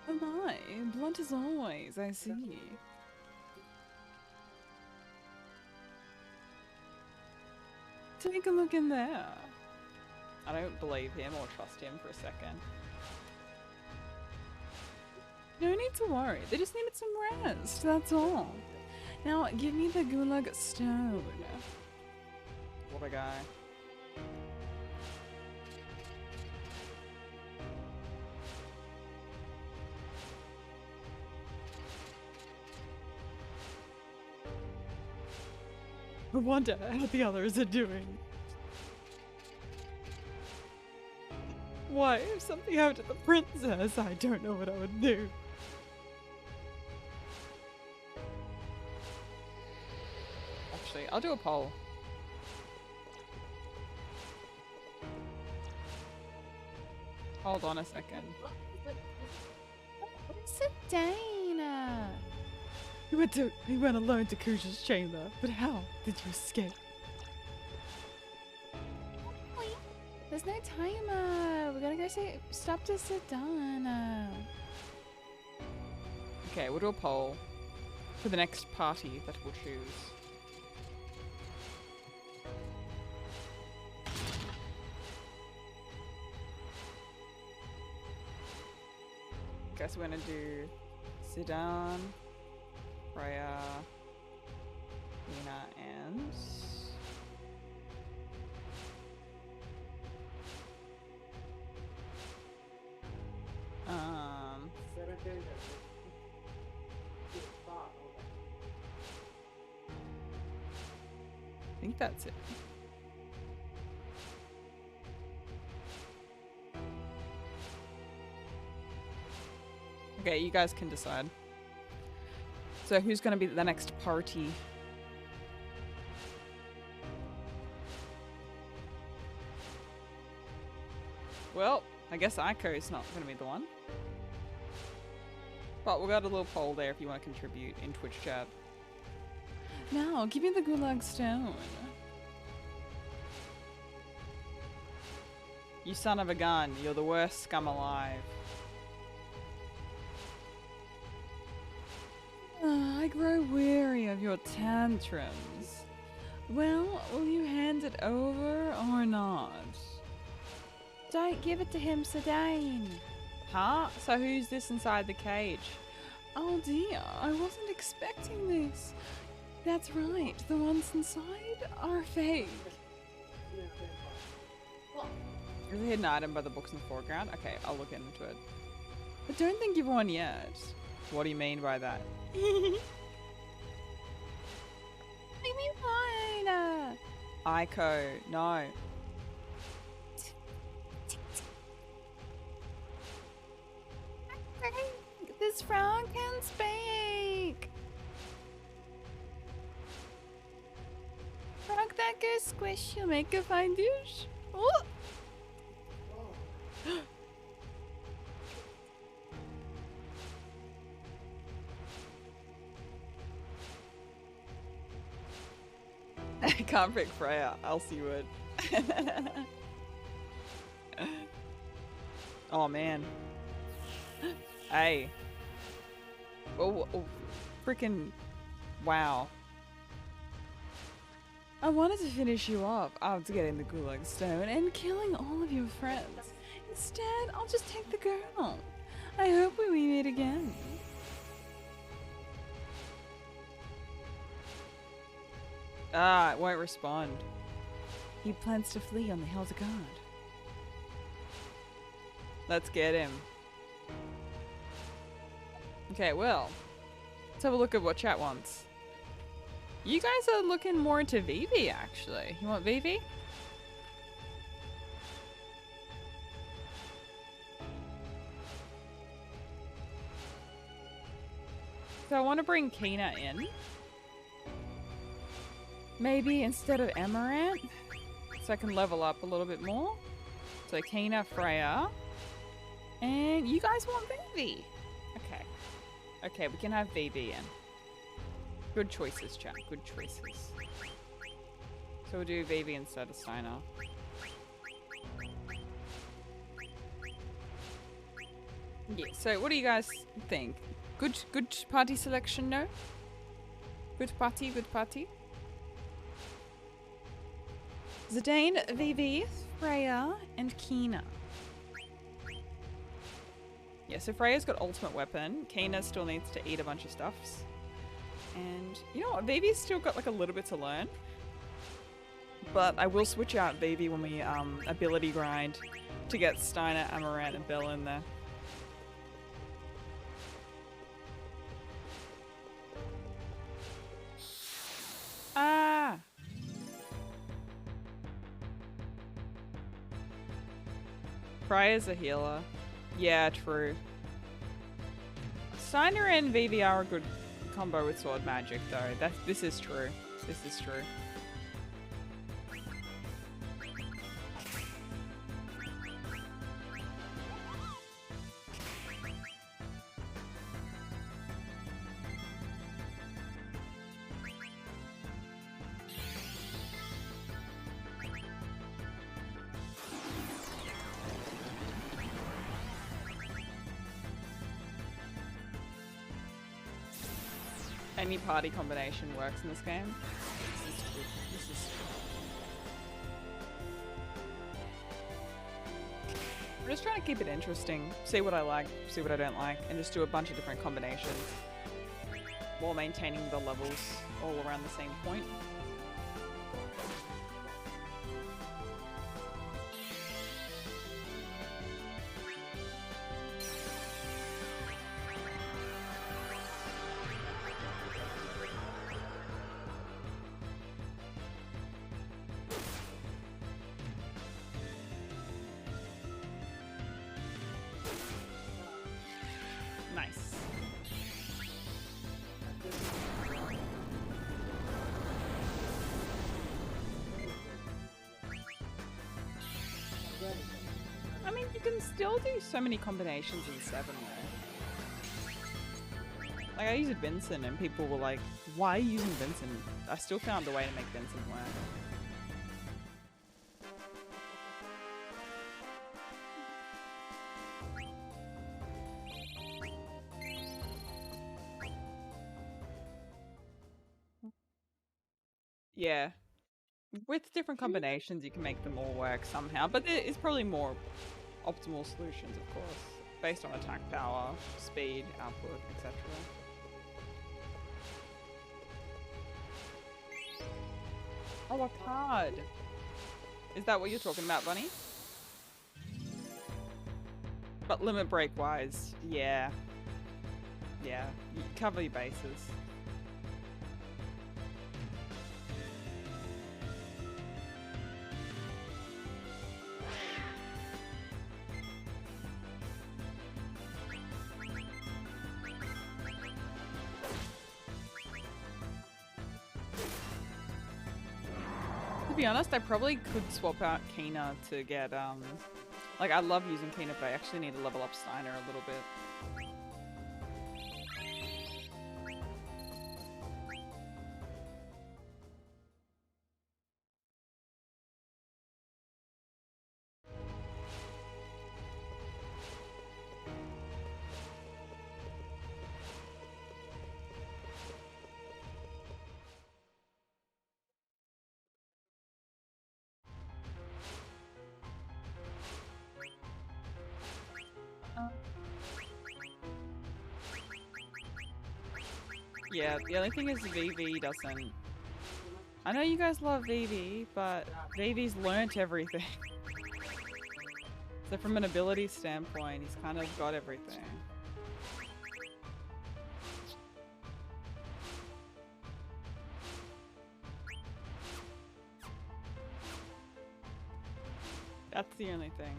A: Oh my, blunt as always, I see. Take a look in there. I don't believe him or trust him for a second. No need to worry, they just needed some rest, that's all. Now, give me the Gulag Stone. What a guy. I wonder how the others are doing. Why, if something happened to the princess, I don't know what I would do. Actually, I'll do a poll. Hold on a second.
D: Zidane!
A: You went alone to Kuja's chamber, but how did you escape?
D: Wait, there's no timer. We gotta go say stop to Zidane.
A: Okay, we'll do a poll for the next party that we'll choose. Guess we're gonna do Zidane, Freya, Nina, and I think that's it. Okay, you guys can decide. So who's going to be the next party? Well, I guess Aiko's not going to be the one. But we've got a little poll there if you want to contribute in Twitch chat. Now, give me the Gulag Stone. You son of a gun, you're the worst scum alive. I grow weary of your tantrums. Well, will you hand it over or not?
D: Don't give it to him, Sedaine.
A: Huh? So who's this inside the cage?
D: Oh dear, I wasn't expecting this. That's right, the ones inside are fake.
A: There's a hidden item by the books in the foreground. Okay, I'll look into it. I don't think you've won yet. What do you mean by that?
D: Leave me alone.
A: Aiko, no.
D: This frog can speak. Frog that goes squish, you'll make a fine dish. Oh.
A: I can't pick Freya, else you would. Oh man. Hey. Oh, freaking wow.
D: I wanted to finish you off after getting the Gulag Stone and killing all of your friends. Instead, I'll just take the girl. I hope we meet again.
A: Ah, it won't respond.
D: He plans to flee on the Hells of God.
A: Let's get him. Okay, well, let's have a look at what chat wants. You guys are looking more into Vivi, actually. You want Vivi? So I want to bring Kina in. Maybe instead of Amaranth, so I can level up a little bit more. So Kina, Freya, and you guys want Vivi. Okay. Okay, we can have Vivi in. Good choices, chat. Good choices. So we'll do Vivi instead of Steiner. Yeah, so what do you guys think? Good party selection, no? Good party, good party.
D: Zidane, Vivi, Freya, and Kina.
A: Yeah, so Freya's got ultimate weapon. Kina still needs to eat a bunch of stuffs. And you know what? Vivi's still got like a little bit to learn. But I will switch out Vivi when we ability grind to get Steiner, Amaranth, and Bella in there. Ah! Freya's a healer. Yeah, true. Steiner and Vivi are a good combo with sword magic, though. This is true. This is true. Any party combination works in this game. This is true. This is true. I'm just trying to keep it interesting. See what I like, see what I don't like, and just do a bunch of different combinations while maintaining the levels all around the same point. Nice. I mean, you can still do so many combinations in 7 though. Like, I used Vincent and people were like, why are you using Vincent? I still found a way to make Vincent work. Yeah. With different combinations, you can make them all work somehow, but there is probably more optimal solutions, of course, based on attack power, speed, output, etc. Oh, a card! Is that what you're talking about, Bunny? But limit break wise, yeah. Yeah, you cover your bases. To be honest, I probably could swap out Kina to get, like, I love using Kina, but I actually need to level up Steiner a little bit. Yeah, the only thing is VV doesn't. I know you guys love VV, but VV's learnt everything. So from an ability standpoint, he's kind of got everything. That's the only thing.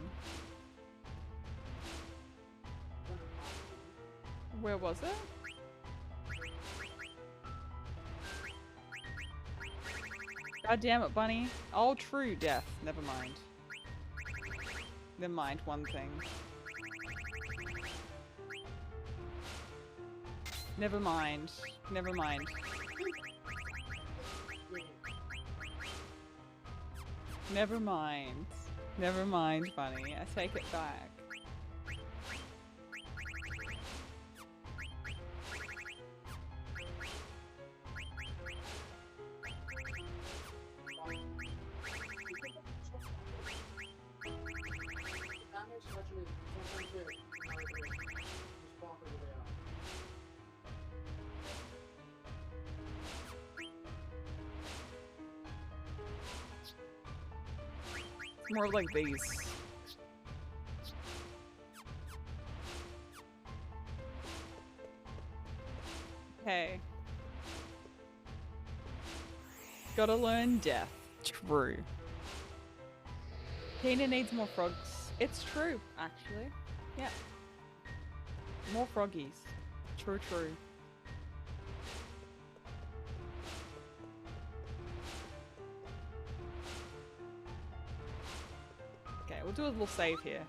A: Where was it? God damn it, Bunny. Oh, true, death. Never mind. Never mind one thing. Never mind. Never mind. Never mind. Never mind, Bunny. I take it back. More like these. Okay. Gotta learn death. True. Tina needs more frogs. It's true, actually. Yeah. More froggies. True, true. Okay, we'll do a little save here.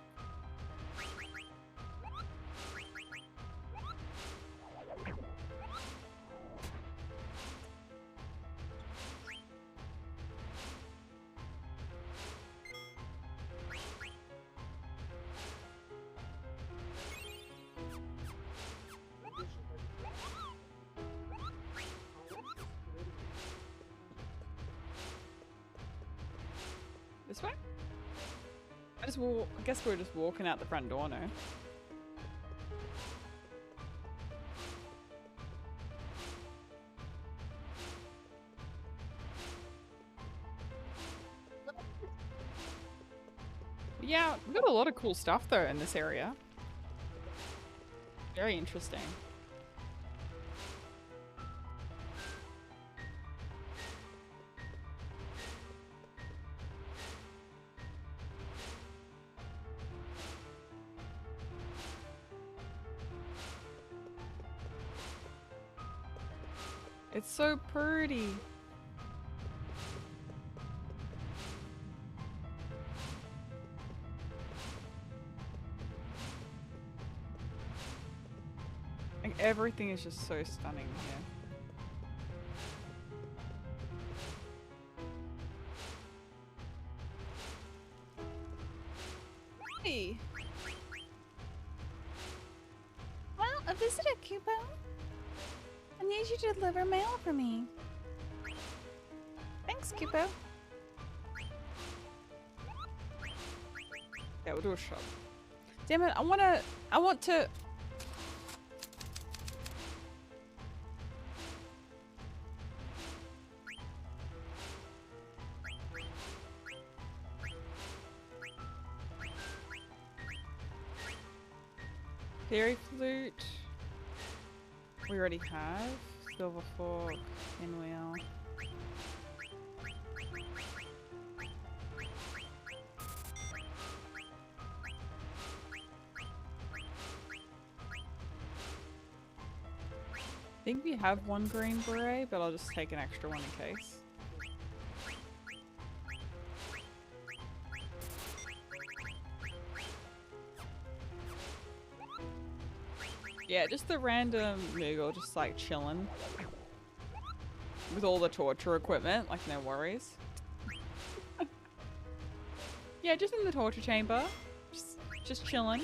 A: This way? I guess we're just walking out the front door now. Yeah, we've got a lot of cool stuff though in this area. Very interesting. It's so pretty. Like, everything is just so stunning here.
D: Hey. Well, a visitor, Kupo. I need you to deliver mail for me. Thanks, Kupo.
A: Yeah, we'll do a shop. Damn it, I want to... Fairy flute. We already have. Silver fork, pinwheel. I think we have one green beret, but I'll just take an extra one in case. Yeah, just the random Moogle just like chilling. With all the torture equipment, like no worries. Yeah, just in the torture chamber. Just chilling.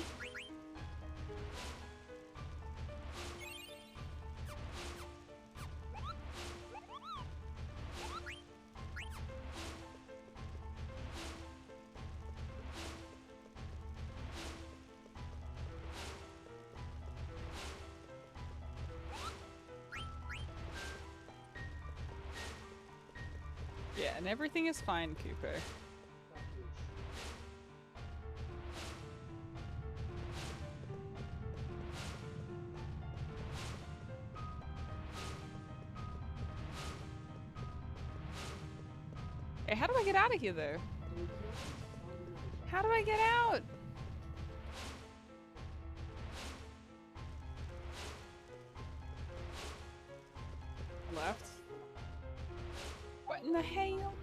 A: Yeah, and everything is fine, Cooper. Hey, how do I get out of here, though? How do I get out? Left. What in the hell?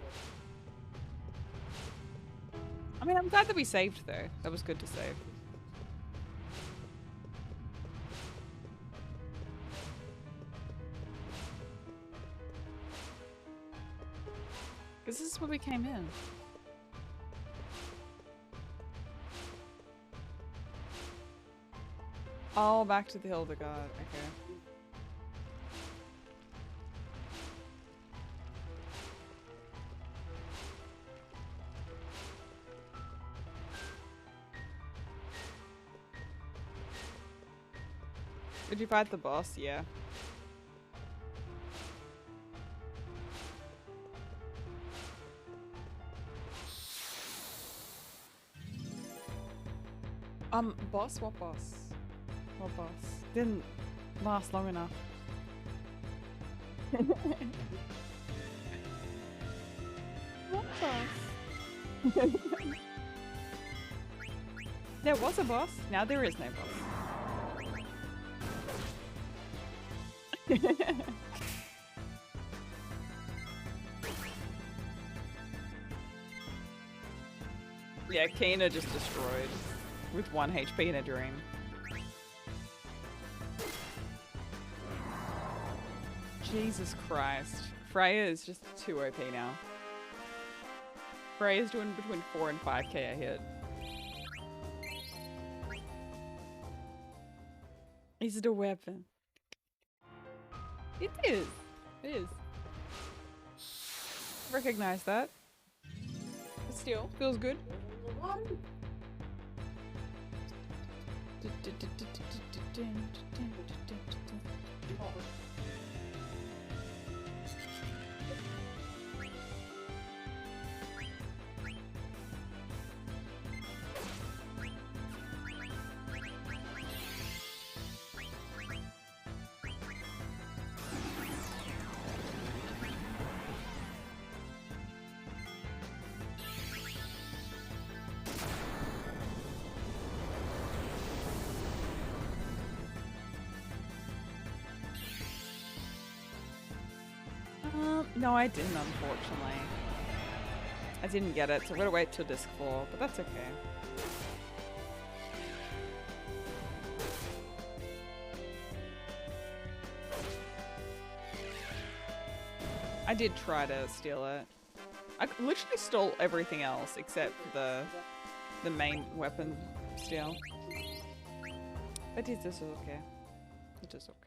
A: I mean, I'm glad that we saved, though. That was good to save. Because this is where we came in. Oh, back to the Hildegard. Okay. Did you fight the boss? Yeah. Boss? What boss? What boss? Didn't last long enough. What boss? There was a boss, now there is no boss. Yeah, Kena just destroyed with 1 HP in a dream. Jesus Christ. Freya is just too OP now. Freya's doing between 4 and 5k a hit. Is it a weapon? It is. It is. Recognize that. But still, feels good. No, I didn't, unfortunately. I didn't get it, so we're gonna wait till disc 4, but that's okay. I did try to steal it. I literally stole everything else except for the main weapon steal. But it is okay. It is okay.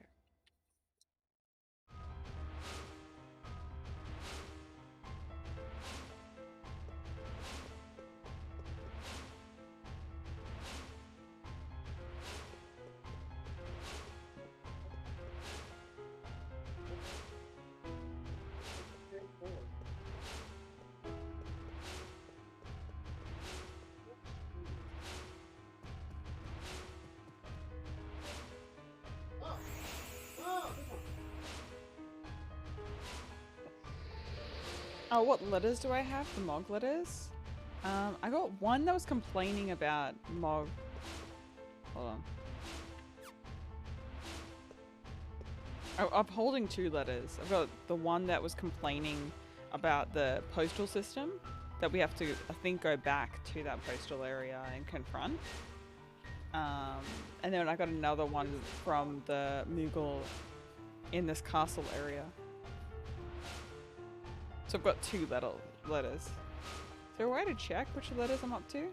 A: Oh, what letters do I have? The Mog letters? I got one that was complaining about Mog. Hold on. Oh, I'm holding two letters. I've got the one that was complaining about the postal system that we have to, I think, go back to that postal area and confront. And then I got another one from the Moogle in this castle area. So I've got two letters. Is there a way to check which letters I'm up to?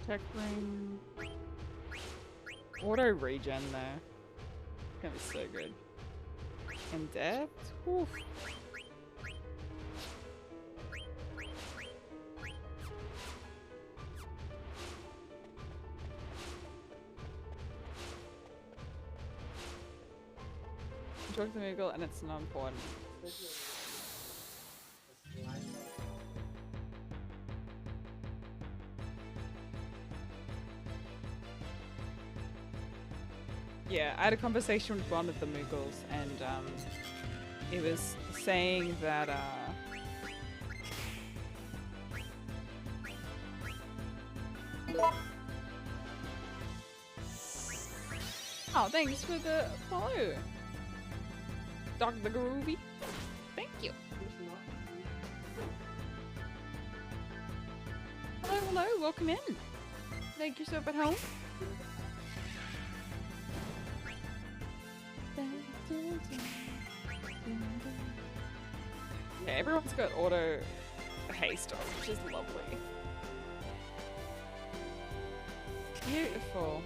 A: Tech ring. Auto regen there. It's gonna be so good. And depth? Oof. Talk to Moogle and it's not important. Yeah, I had a conversation with one of the Moogles and it was saying that oh, thanks for the follow, Dr. Groovy. Thank you. Hello, hello, welcome in. Make yourself at home. Yeah, everyone's got auto haste on, which is lovely. Beautiful.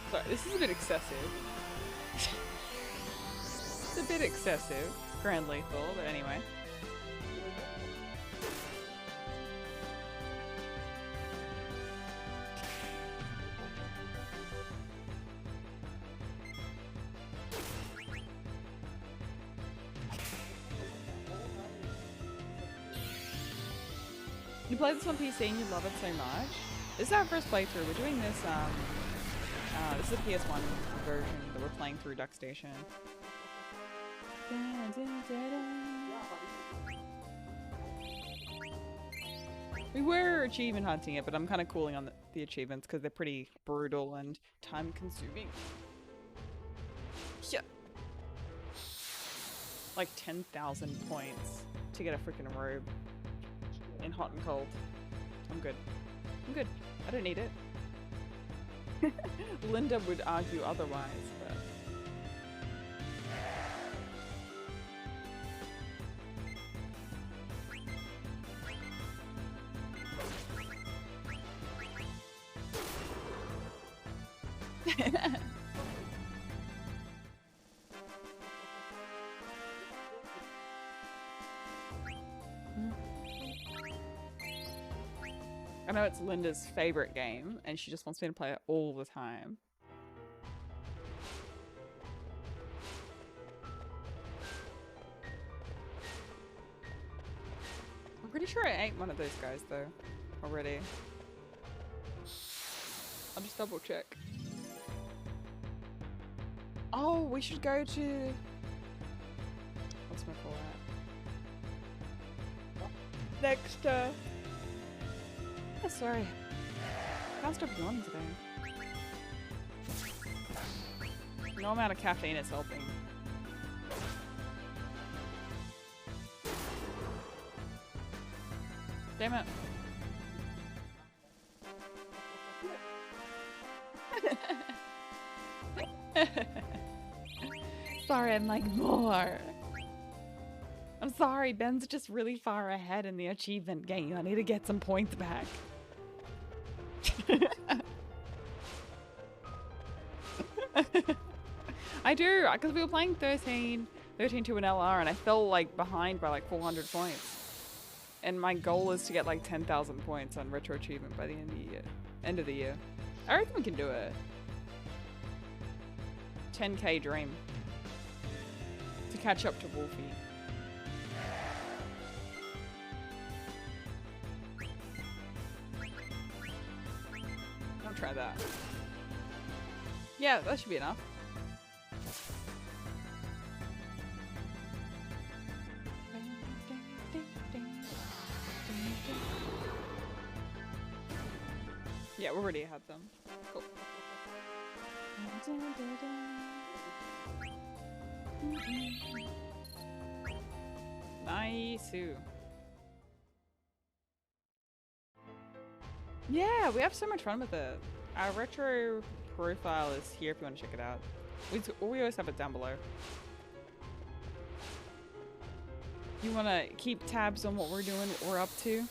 A: Sorry, this is a bit excessive. It's a bit excessive. Grand lethal, but anyway. You play this on PC and you love it so much. This is our first playthrough. We're doing this, this is a PS1 version that we're playing through Duck Station. We were achievement hunting it, but I'm kind of cooling on the achievements because they're pretty brutal and time consuming. Yeah. Like 10,000 points to get a freaking robe. In hot and cold. I'm good. I'm good. I don't need it. Linda would argue otherwise, but... I know it's Linda's favorite game, and she just wants me to play it all the time. I'm pretty sure I ate one of those guys, though, already. I'll just double check. Oh, we should go to... What's my call at? Next, oh, sorry. Can't stop yawning today. No amount of caffeine is helping. Damn it. Sorry, I'm like, more. I'm sorry, Ben's just really far ahead in the achievement game. I need to get some points back. I do, because we were playing 13 to an LR and I fell like behind by like 400 points. And my goal is to get like 10,000 points on retro achievement by the end of the year. I reckon we can do it. 10k dream to catch up to Wolfie. I'll try that. Yeah, that should be enough. Yeah, we already have them. Cool. Nice. Yeah, we have so much fun with it. Our retro profile is here if you want to check it out. We always have it down below. You want to keep tabs on what we're doing, what we're up to?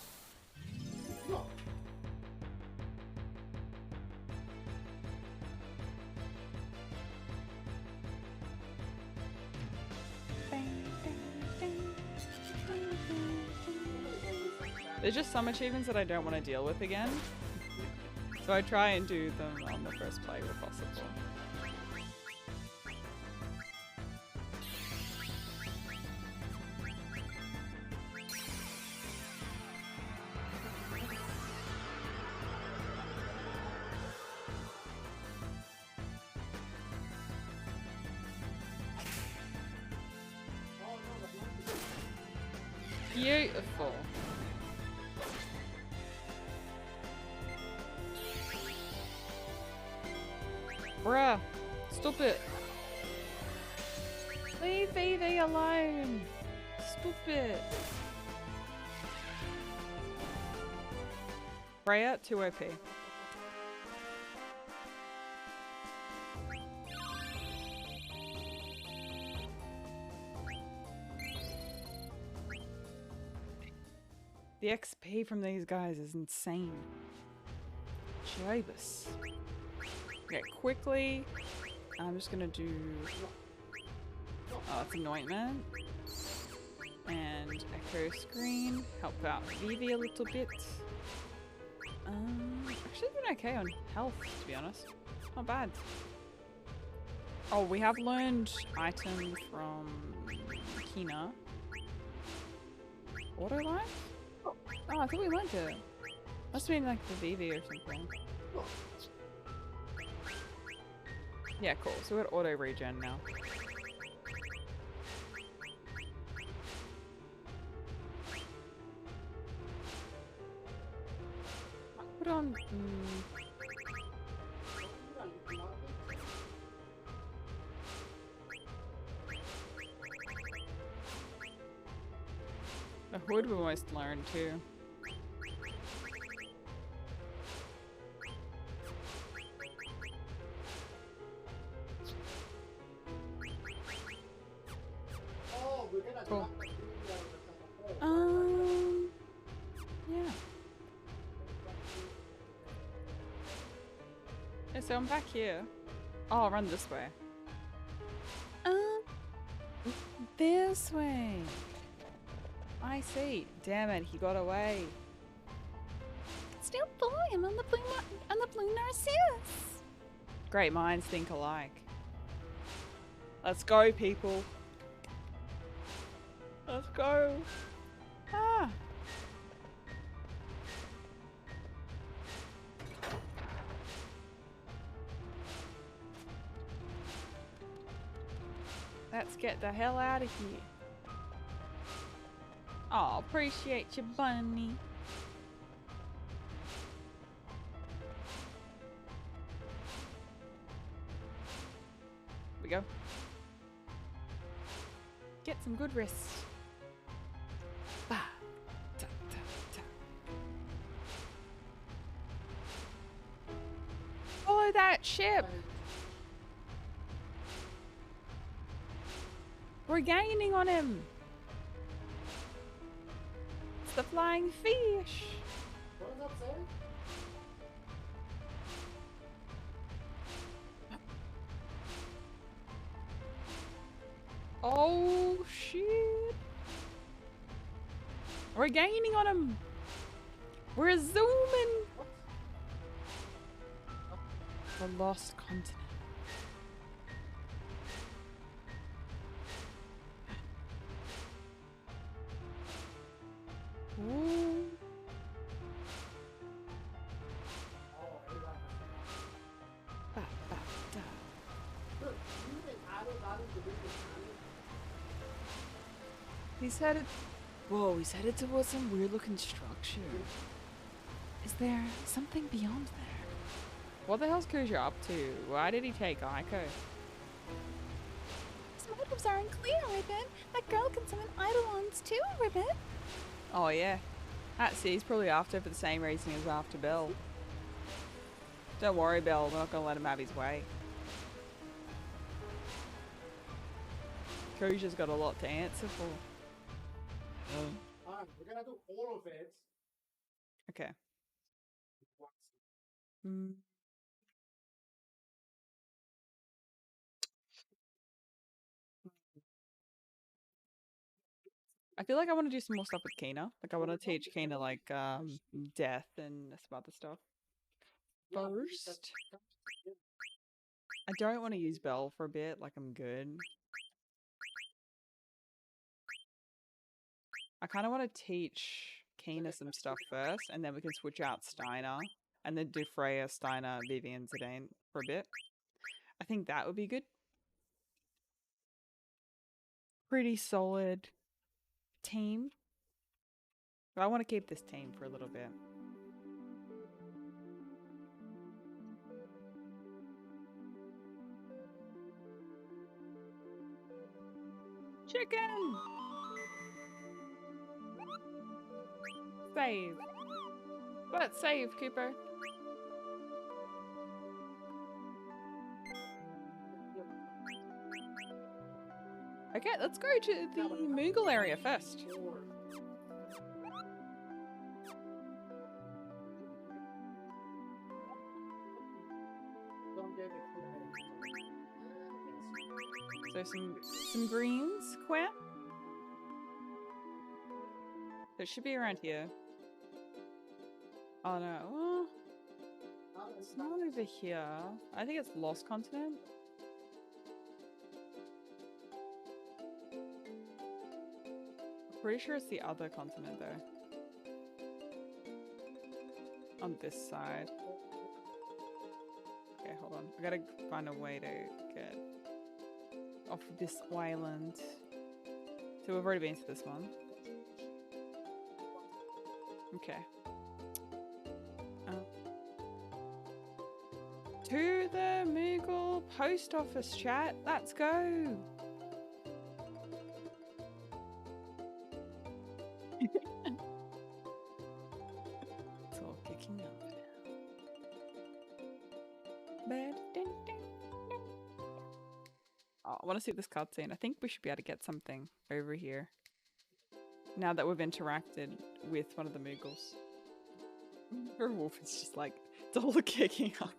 A: There's just some achievements that I don't want to deal with again. So I try and do them on the first play if possible. Beautiful. Bruh, stop it. Leave Evie alone. Stop it. Freya, 2 OP. The XP from these guys is insane. Jabus. Okay, quickly. I'm just gonna do. Oh, it's anointment. And echo screen. Help out Vivi a little bit. Actually doing okay on health, to be honest. Not bad. Oh, we have learned item from Kina. Auto life? Oh, I thought we learned it. Must have been like the Vivi or something. Yeah, cool. So we're at auto regen now. Put on. The hood we almost learned too. Cool. Yeah. Yeah, so I'm back here. Oh, I'll run this way. This way. I see. Damn it, he got away. Still follow him on the blue Narcissus. Great minds think alike. Let's go, people. Let's go. Ah. Let's get the hell out of here. Oh, appreciate you, bunny. Here we go. Get some good rest. Bah. Ta, ta, ta. Follow that ship. We're gaining on him. It's the flying fish.
C: What does that say?
A: Oh shit. We're gaining on him. We're zooming. The lost continent.
D: He's headed. Whoa, he's headed towards some weird looking structure. Is there something beyond there? What the hell's Kuja up to? Why did he take Aiko?
A: His motives are unclear, Ribbon. That girl can summon Eidolons too, Ribbon.
D: Oh yeah. See, he's probably after for the same reason he was after Belle. Don't worry, Belle. We're not gonna let him have his way. Kuja's got a lot to answer for.
C: We're gonna do all of it.
D: Okay.
C: Once.
D: Mm. I feel like I want to do some more stuff with Kina. Like I want to teach Kina like death and some other stuff. First, I don't want to use Belle for a bit. Like I'm good. I kind of want to teach Kina some stuff first, and then we can switch out Steiner, and then do Freya, Steiner, Vivian, Zidane for a bit. I think that would be good. Pretty solid team. But I want to keep this team for a little bit. Chicken! Save. Let's save, Cooper. Okay, let's go to the Moogle area first. So some greens, Quinn. It should be around here. Oh no, well, it's not over here. I think it's Lost Continent. I'm pretty sure it's the other continent though. On this side. Okay, hold on. I gotta find a way to get off of this island. So we've already been to this one. Okay. To the Moogle post office, chat. Let's go. It's all kicking up now. Oh, I want to see this cutscene. I think we should be able to get something over here. Now that we've interacted with one of the Moogles. Her wolf is just like double kicking up.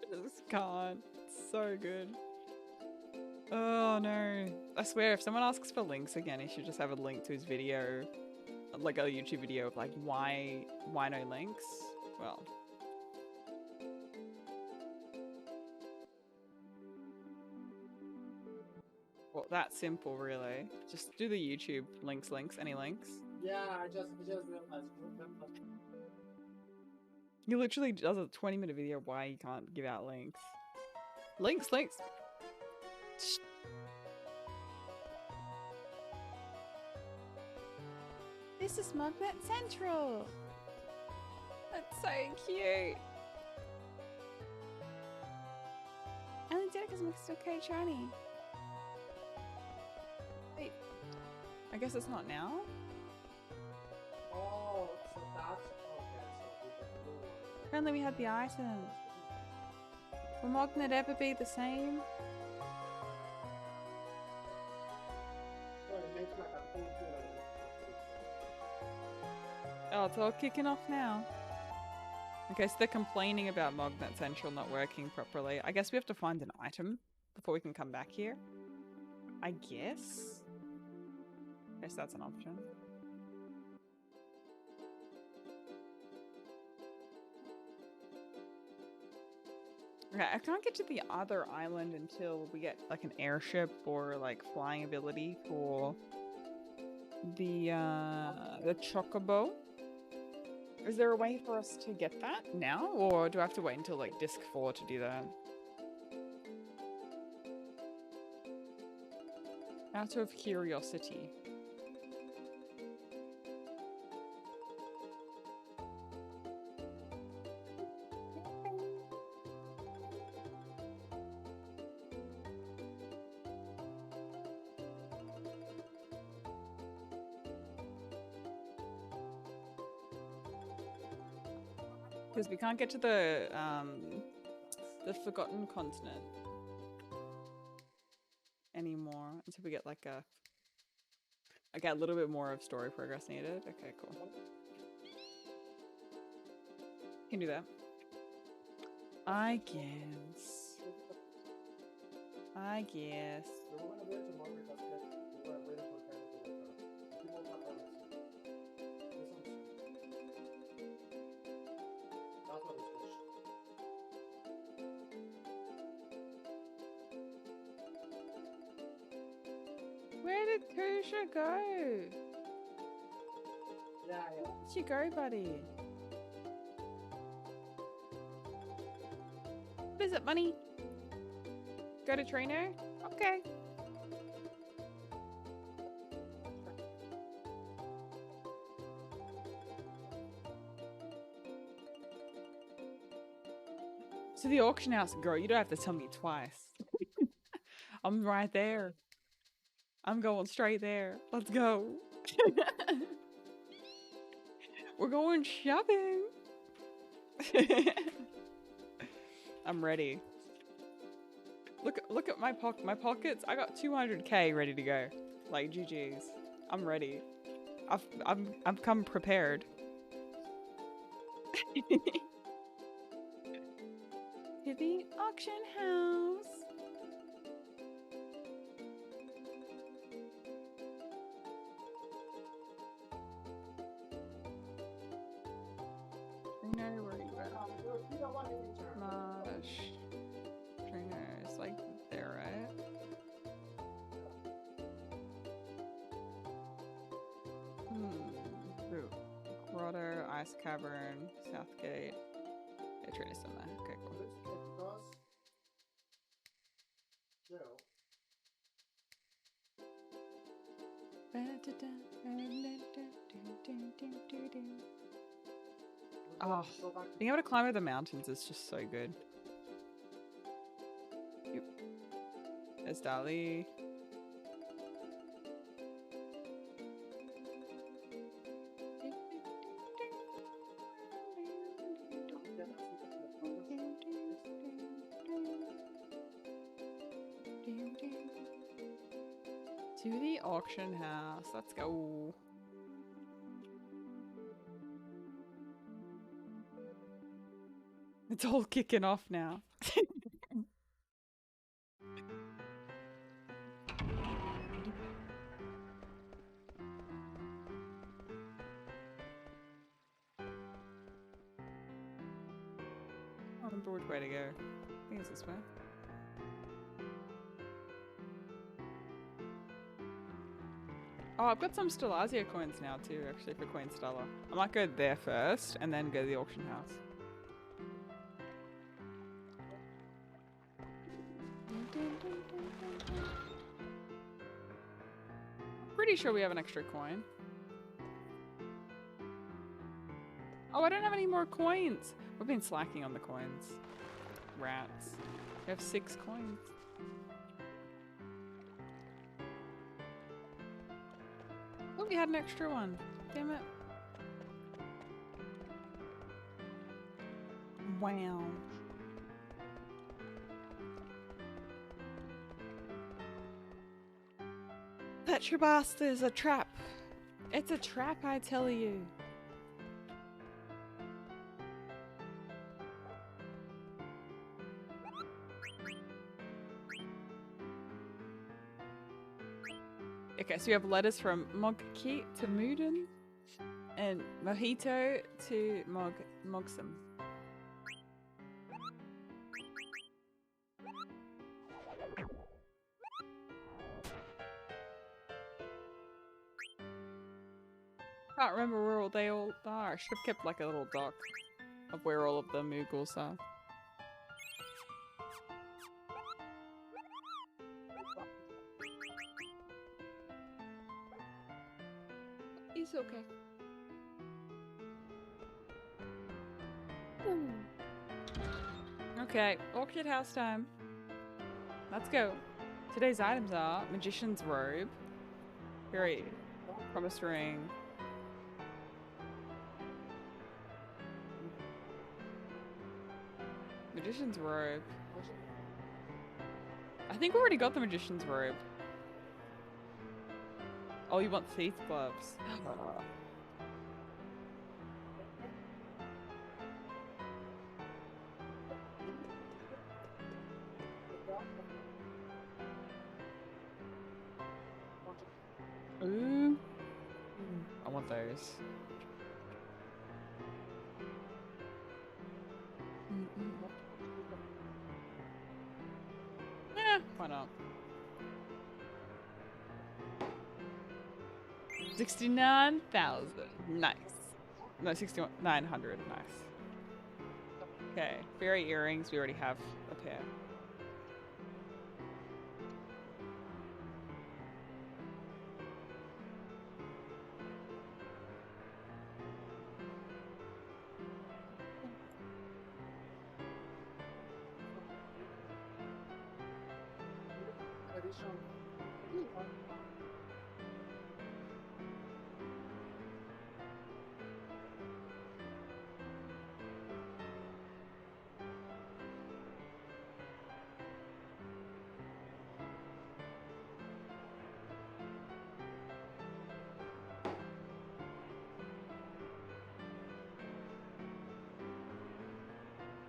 D: I just can't. It's so good. Oh no. I swear if someone asks for links again, he should just have a link to his video. Like a YouTube video of like why no links? Well. Well, that's simple really. Just do the YouTube links, any links.
C: Yeah, I just realized.
D: He literally does a 20-minute video of why you can't give out links. Links!
A: This is Magnet Central.
D: That's so cute.
A: And the deck is mixed with okay, Charlie.
D: Wait. I guess it's not now?
C: Oh, so that's okay. So with the blue one.
A: Apparently we had the items. Will Magnet ever be the same?
C: So it makes like a full two.
D: Oh, it's all kicking off now. Okay, so they're complaining about Magnet Central not working properly. I guess we have to find an item before we can come back here. I guess that's an option. Okay, I can't get to the other island until we get like an airship or like flying ability for the Chocobo. Is there a way for us to get that now, or do I have to wait until like disc 4 to do that? Out of curiosity. Because we can't get to the Forgotten Continent anymore until we get like a little bit more of story progress needed. Okay, cool. Can do that. I guess.
C: We were gonna do it tomorrow because we were waiting for Kevin to wake up. He woke up early, so this one's that's what we switched.
D: Where did Kusha go?
C: Yeah.
D: Where'd you go, buddy? What is it, money? Go to trainer? Okay. To the auction house, girl. You don't have to tell me twice. I'm right there. I'm going straight there. Let's go. We're going shopping. I'm ready. Look at my pockets. I got 200k ready to go. Like GG's. I'm ready. I've come prepared. To the auction house. Trainer, where are you at?
C: You don't want anything to
D: Marsh. Trainer is like there, right? Ooh. Grotto, Ice Cavern, Southgate. Yeah, Trainer's done that. Okay, cool. Oh, being able to climb over the mountains is just so good. Yep. There's Dali. To the auction house. Let's go. It's all kicking off now. I don't remember which way to go. I think it's this way. Oh, I've got some Stellasia coins now too, actually, for Queen Stella. I might go there first and then go to the auction house. Pretty sure we have an extra coin. Oh, I don't have any more coins. We've been slacking on the coins. Rats. We have 6 coins. Oh, we had an extra one. Damn it. Wow. Petrobasta is a trap. It's a trap, I tell you. Okay, so we have letters from Mogki to Moodin and Mojito to Mogsum. Can't remember where they all are. I should have kept like a little doc of where all of the Moogles are.
E: It's okay.
D: Okay, orchid house time. Let's go. Today's items are magician's robe, very promise ring, magician's robe. I think we already got the magician's robe. Oh, you want thief gloves? Ooh. I want those. Yeah, why not? 69,000. Nice. No, 6,900. Nice. Okay, fairy earrings. We already have a pair.
C: Edition.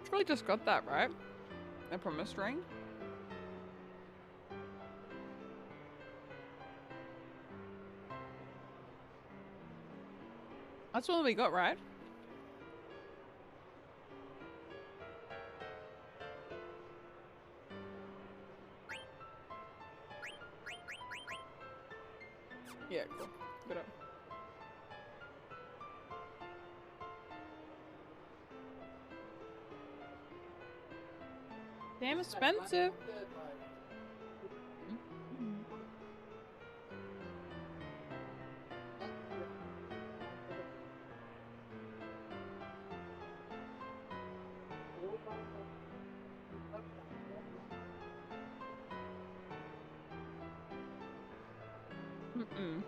D: Probably just got that, right? A promise ring. That's all we got, right? Yeah, cool. Good up. Damn expensive. Mm-mm.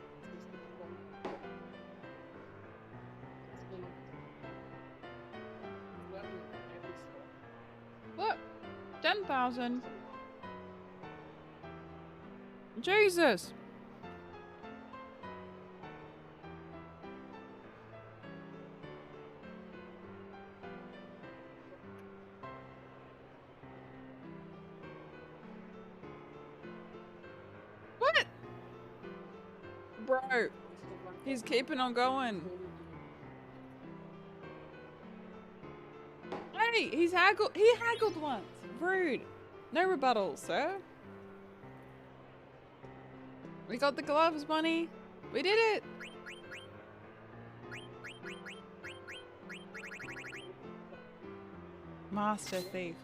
D: What? 10,000. Jesus. What? Bro, he's keeping on going. Hey, he haggled once. Rude. No rebuttals, sir. We got the gloves, money. We did it. Master thief.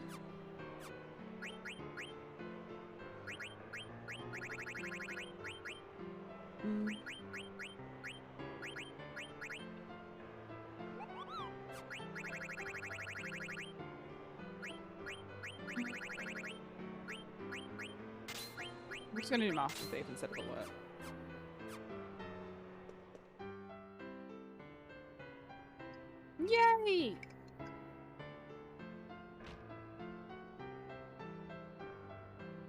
D: I'm just gonna do Master Thief instead of Alert. Yay!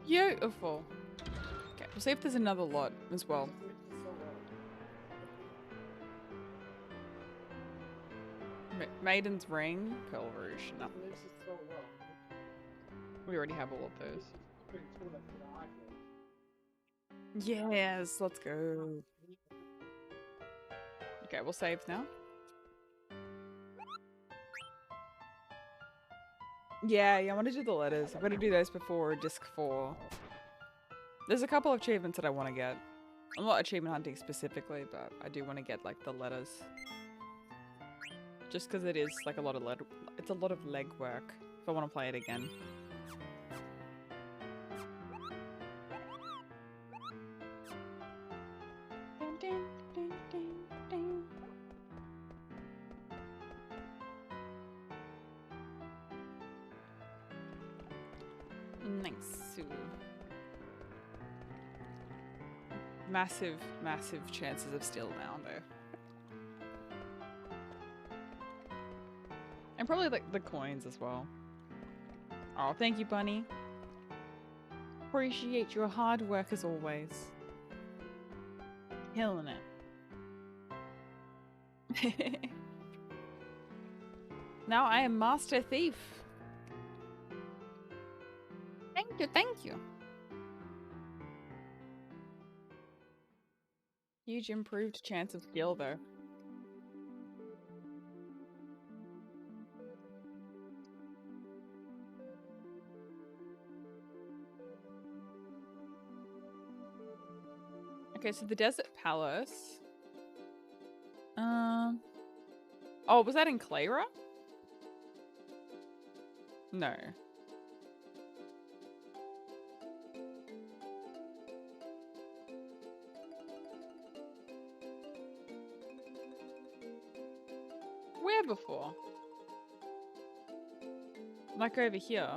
D: Beautiful. Okay, we'll see if there's another lot as well. Maiden's Ring, Pearl Rouge. No. We already have all of those. Yes, let's go. Okay, we'll save now. Yeah, I want to do the letters. I'm going to do those before disc 4. There's a couple of achievements that I want to get. I'm not achievement hunting specifically, but I do want to get like the letters. Just because it is like a lot of it's a lot of legwork if I want to play it again. Nice. Massive, massive chances of steal now, though. And probably like the coins as well. Oh, thank you, Bunny. Appreciate your hard work as always. Killing it. Now I am Master Thief. Thank you, thank you. Huge improved chance of skill though. Okay, so the Desert Palace. Oh, was that in Clara? No. Where before? Like over here?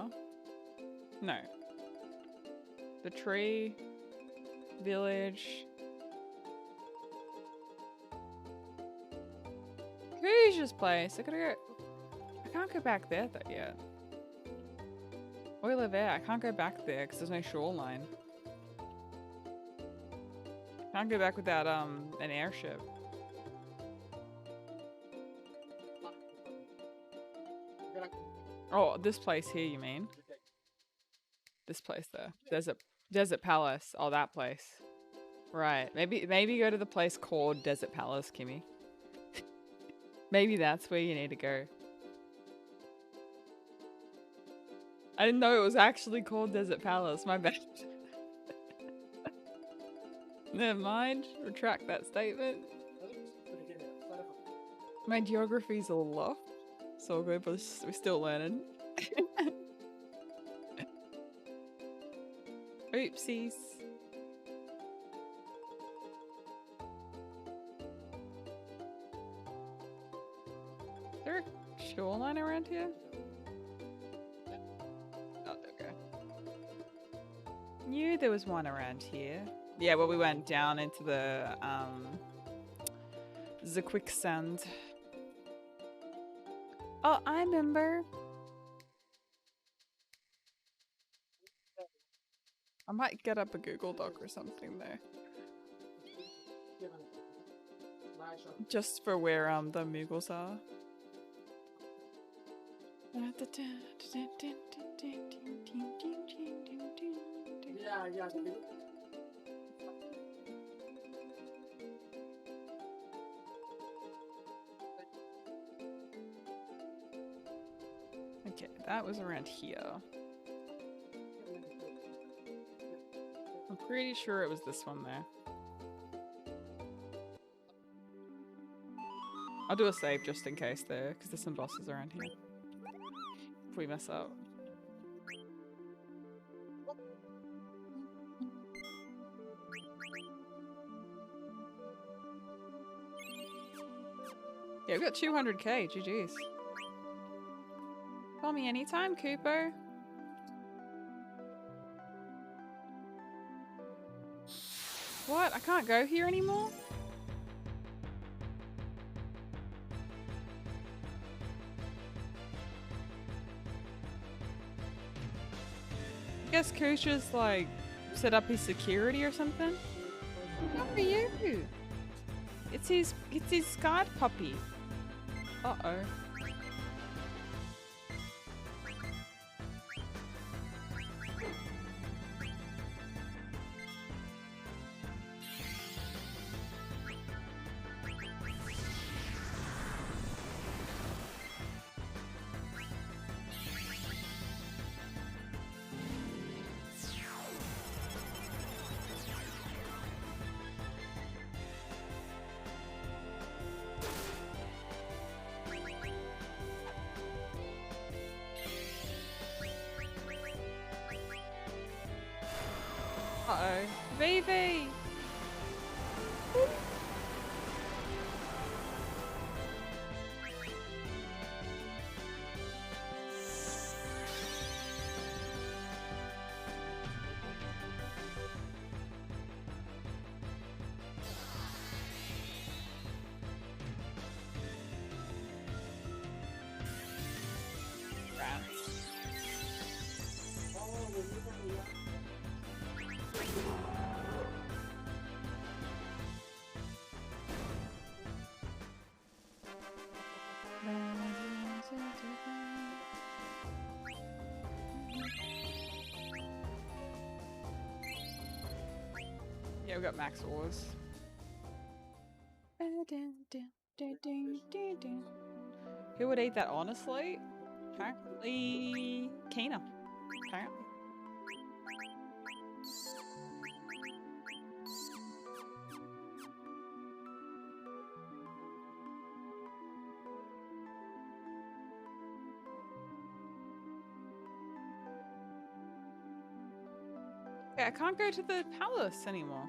D: No. The tree. Village. Hoosiers place. I gotta go. I can't go back there yet. Oil Air. I can't go back there because there's no shoreline. Can't go back without an airship. Oh, this place here, you mean? This place there. Desert Palace. Oh, that place. Right. Maybe go to the place called Desert Palace, Kimmy. Maybe that's where you need to go. I didn't know it was actually called Desert Palace. My bad. Never mind. Retract that statement. My geography's a little off. It's all good, but we're still learning. Oopsies. Is there a shoreline around here? Oh, okay. Knew there was one around here. Yeah, well, we went down into the quicksand. Oh, I remember. I might get up a Google Doc or something there. Just for where the Moogles are.
C: Yeah.
D: Okay, that was around here. I'm pretty sure it was this one there. I'll do a save just in case there, because there's some bosses around here. If we mess up. Yeah, we've got 200k, GG's. Call me anytime, Cooper. What? I can't go here anymore? I guess Kush's like set up his security or something. How are you? It's his guard puppy. Uh-oh. Uh-oh. Vivi! Yeah, we got Max Wars. Who would eat that honestly? Apparently Kina. Apparently. Yeah, I can't go to the palace anymore.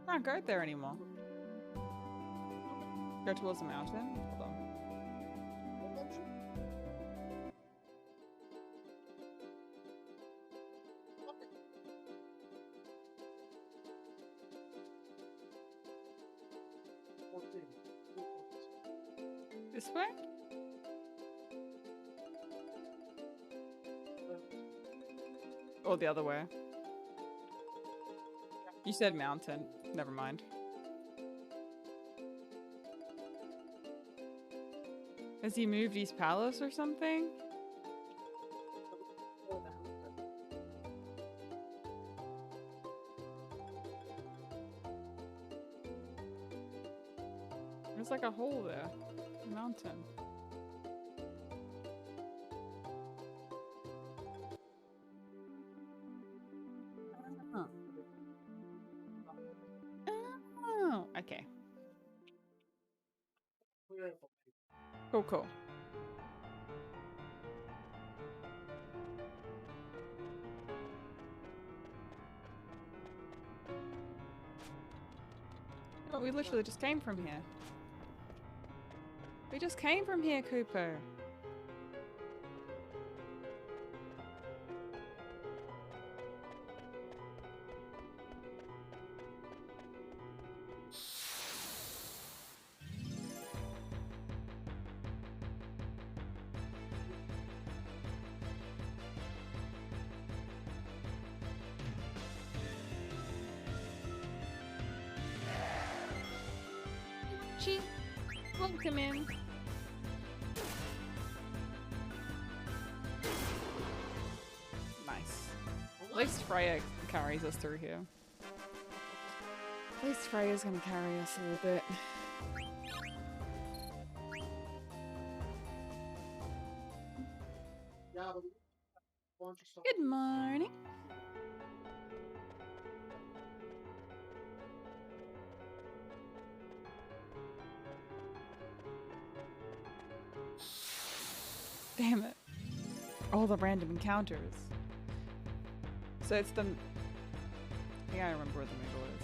D: I can't go there anymore. Go towards the mountain? Hold on. This way? Or the other way? You said mountain. Never mind. Has he moved East Palace or something? There's like a hole there. A mountain. Oh, okay. Cool, cool. Oh, we literally just came from here. We just came from here, Cooper. Welcome in. Nice. At least Freya carries us through here. At least Freya's gonna carry us a little bit. Good morning. Damn it. All the random encounters. So it's the... I think I remember where the Moogle is.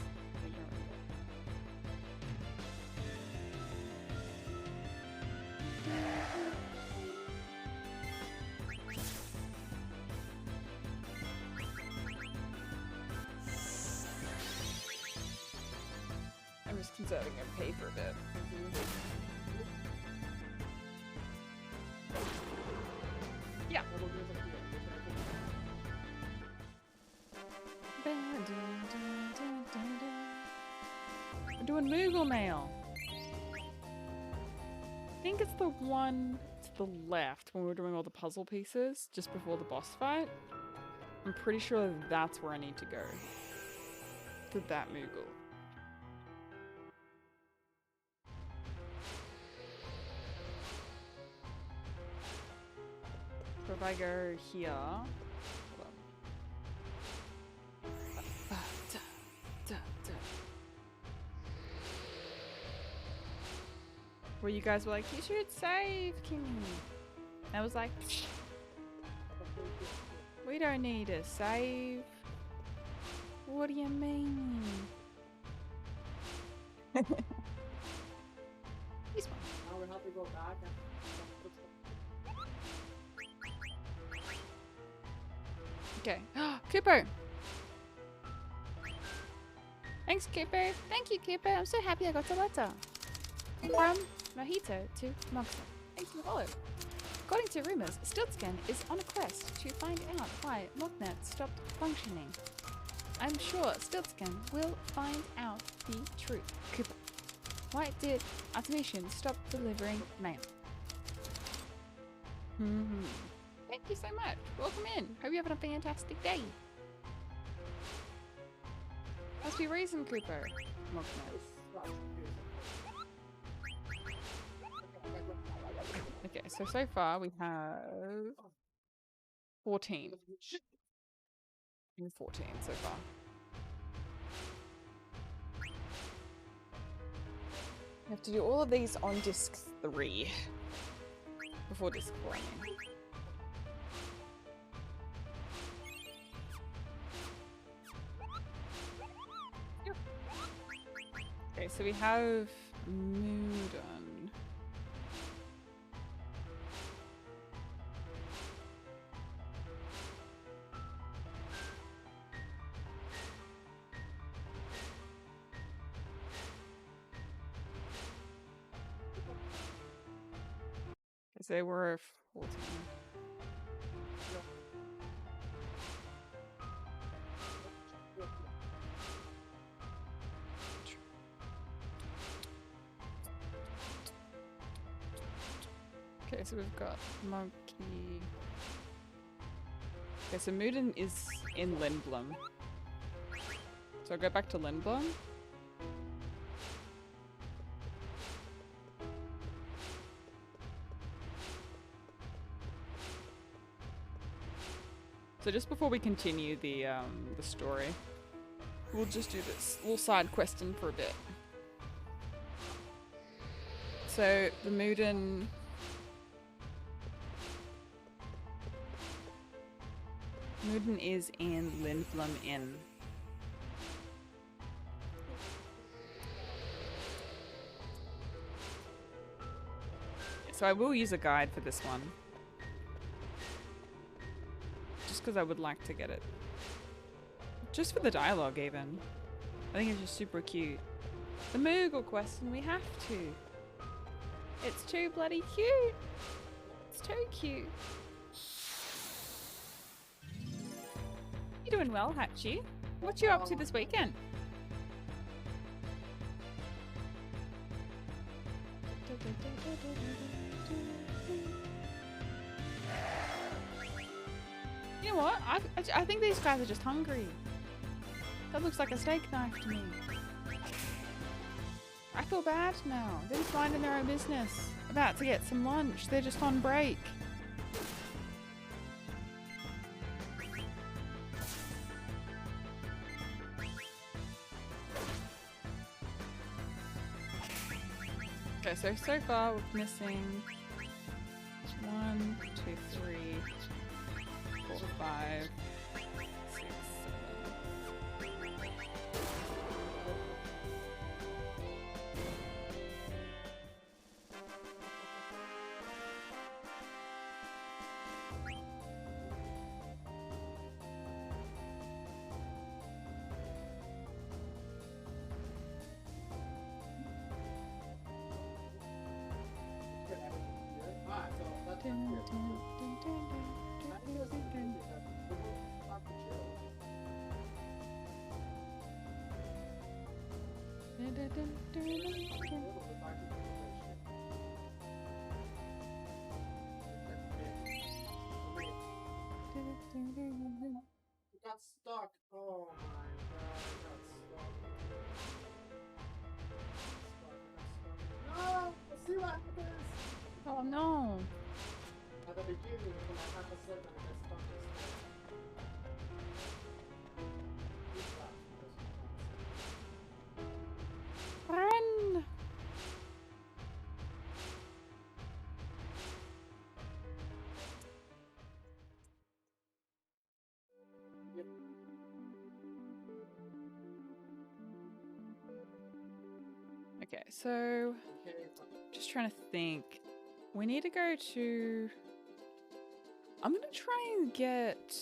D: I'm just conserving MP for a bit. Yeah. We're doing Moogle Mail. I think it's the one to the left when we were doing all the puzzle pieces just before the boss fight. I'm pretty sure that's where I need to go. To that Moogle. So if I go here, hold on. Where you guys were like, you should save, Kimmy. I was like, we don't need to save. What do you mean? This one.
C: Now we have to go back and
D: Okay. Cooper! Thanks, Cooper. Thank you, Cooper. I'm so happy I got the letter. From Mojito to Moxa. Thanks for the follow. According to rumors, Stiltskin is on a quest to find out why Mothnet stopped functioning. I'm sure Stiltskin will find out the truth. Cooper, why did Automation stop delivering mail? Thank you so much. Welcome in. Hope you're having a fantastic day. Must be reason, Cooper. Not nice. Okay, so far we have 14. 14 so far. We have to do all of these on disc 3 before disc 4. Okay, so we have Moodon. So we're 14. Okay, so we've got Monkey. Okay, so Moodin is in Lindblom. So I'll go back to Lindblom. So just before we continue the story, we'll just do this little side questing for a bit. So the Moodin is in Lindblom Inn. So I will use a guide for this one. Just because I would like to get it. Just for the dialogue even. I think it's just super cute. The Moogle question, we have to. It's too bloody cute. It's too cute. You doing well, Hatchie? What you up to this weekend? You know what? I think these guys are just hungry. That looks like a steak knife to me. I feel bad now. They're just minding their own business. About to get some lunch. They're just on break. Okay, so far we're missing 1, 2, 3, 4, 5, 6, 7.
C: It got stuck. Oh my god, it got stuck. No! Let's see what happens!
D: Oh no!
C: At the beginning, when I had a second, it got stuck.
D: Run! Okay, so just trying to think. We need to go to. I'm gonna try and get.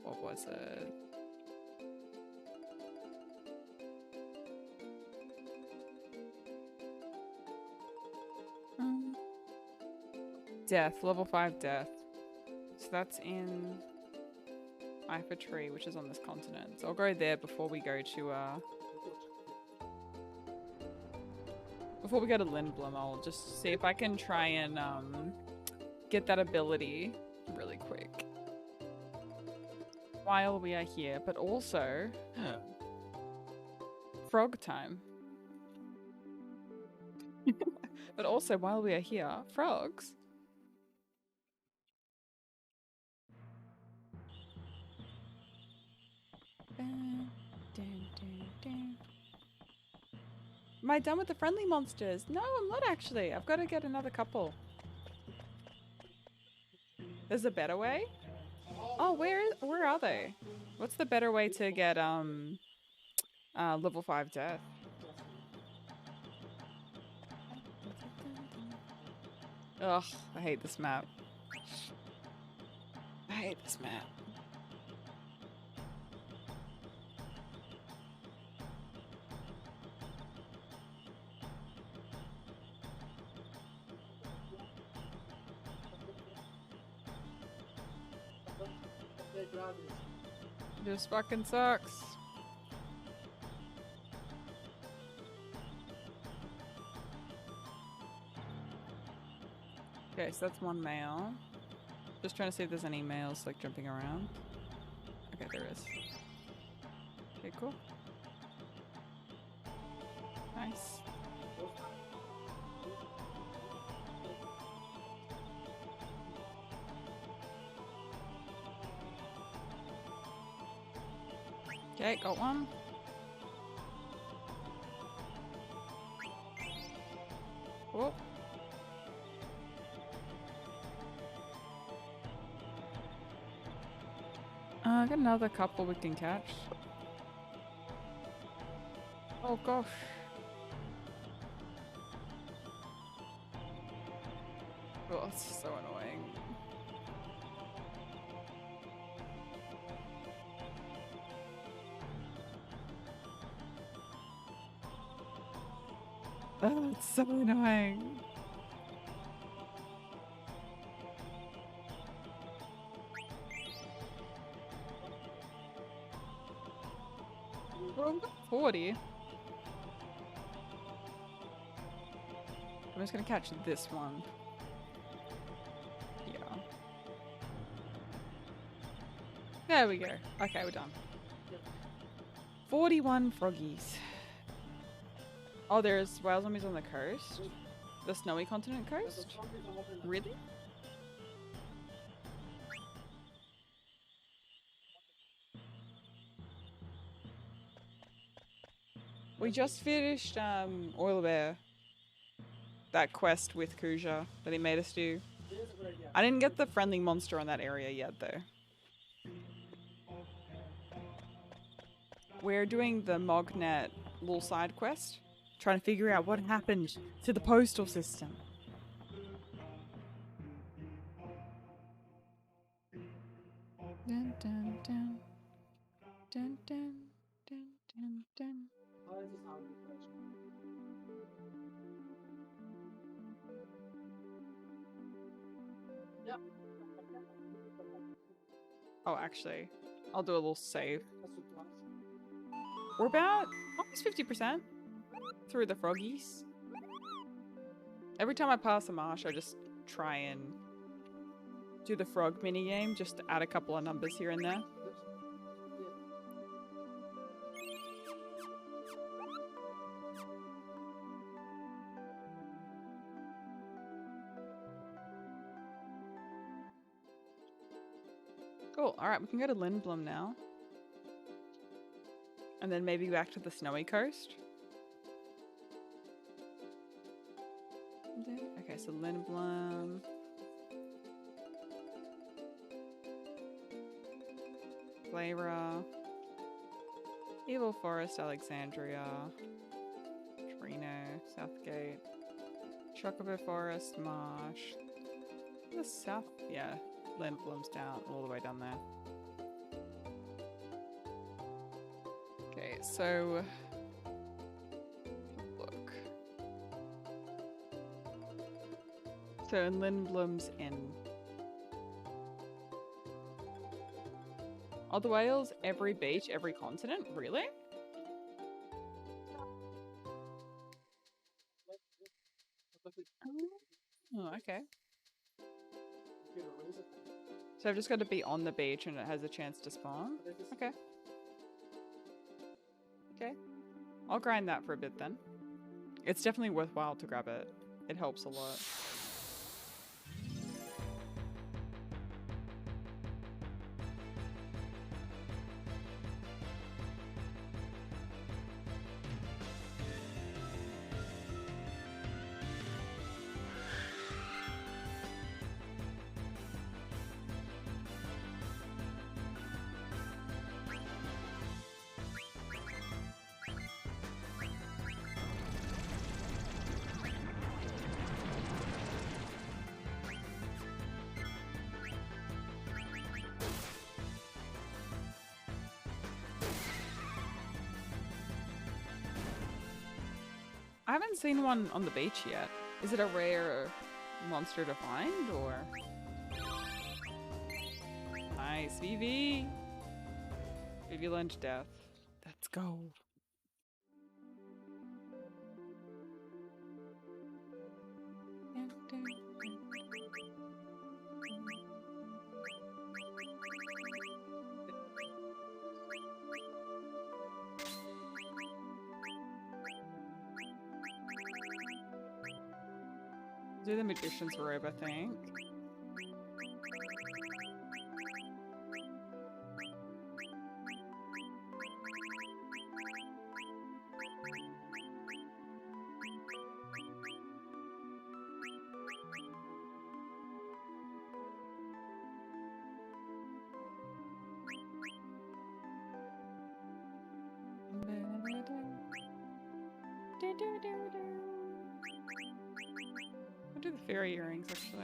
D: What was it? Death, level 5 death. So that's in Ifa Tree, which is on this continent. So I'll go there before we go to Lindblom. I'll just see if I can try and get that ability really quick.
A: while we are here, but also frog time. But also while we are here, frogs. Dun, dun, dun, dun. Am I done with the friendly monsters? No, I'm not actually. I've got to get another couple. There's a better way? Oh, where are they? What's the better way to get level 5 death? Ugh, I hate this map. I hate this map. Just fucking sucks. Okay, so that's one male. Just trying to see if there's any males like jumping around. Okay, there is. Okay, cool. Nice. Okay, got one. Whoop. I got another couple we can catch. Oh gosh. Oh, it's so annoying. Oh, it's so annoying. Well, I've got 40. I'm just gonna catch this one. Yeah. There we go. Okay, we're done. 41 froggies. Oh, there's whale zombies on the coast? The snowy continent coast? Really? We just finished Oil Bear. That quest with Kuja that he made us do. I didn't get the friendly monster on that area yet though. We're doing the Mognet little side quest. Trying to figure out what happened to the postal system. Dun, dun, dun. Dun, dun, dun, dun, dun.
C: Yep.
A: Oh, actually, I'll do a little save. We're about almost 50% through the froggies. Every time I pass a marsh, I just try and do the frog minigame just to add a couple of numbers here and there. Cool. Alright, we can go to Lindblom now. And then maybe back to the snowy coast. Okay, so Lindblom. Clara. Evil Forest, Alexandria. Trino, Southgate. Chocobo Forest, Marsh. The south, yeah. Lindblom's down, all the way down there. Okay, so look. So in Lindblom's Inn. Are the whales every beach, every continent? Really? Oh, okay.
D: So I've just got to be on the beach and it has a chance to spawn? Okay. Okay. I'll grind that for a bit then. It's definitely worthwhile to grab it. It helps a lot. I haven't seen one on the beach yet. Is it a rare monster to find, or? Nice, Vivi! Vivi learned death. Let's go. Do the magician's robe, I think. I'll do the fairy earrings actually.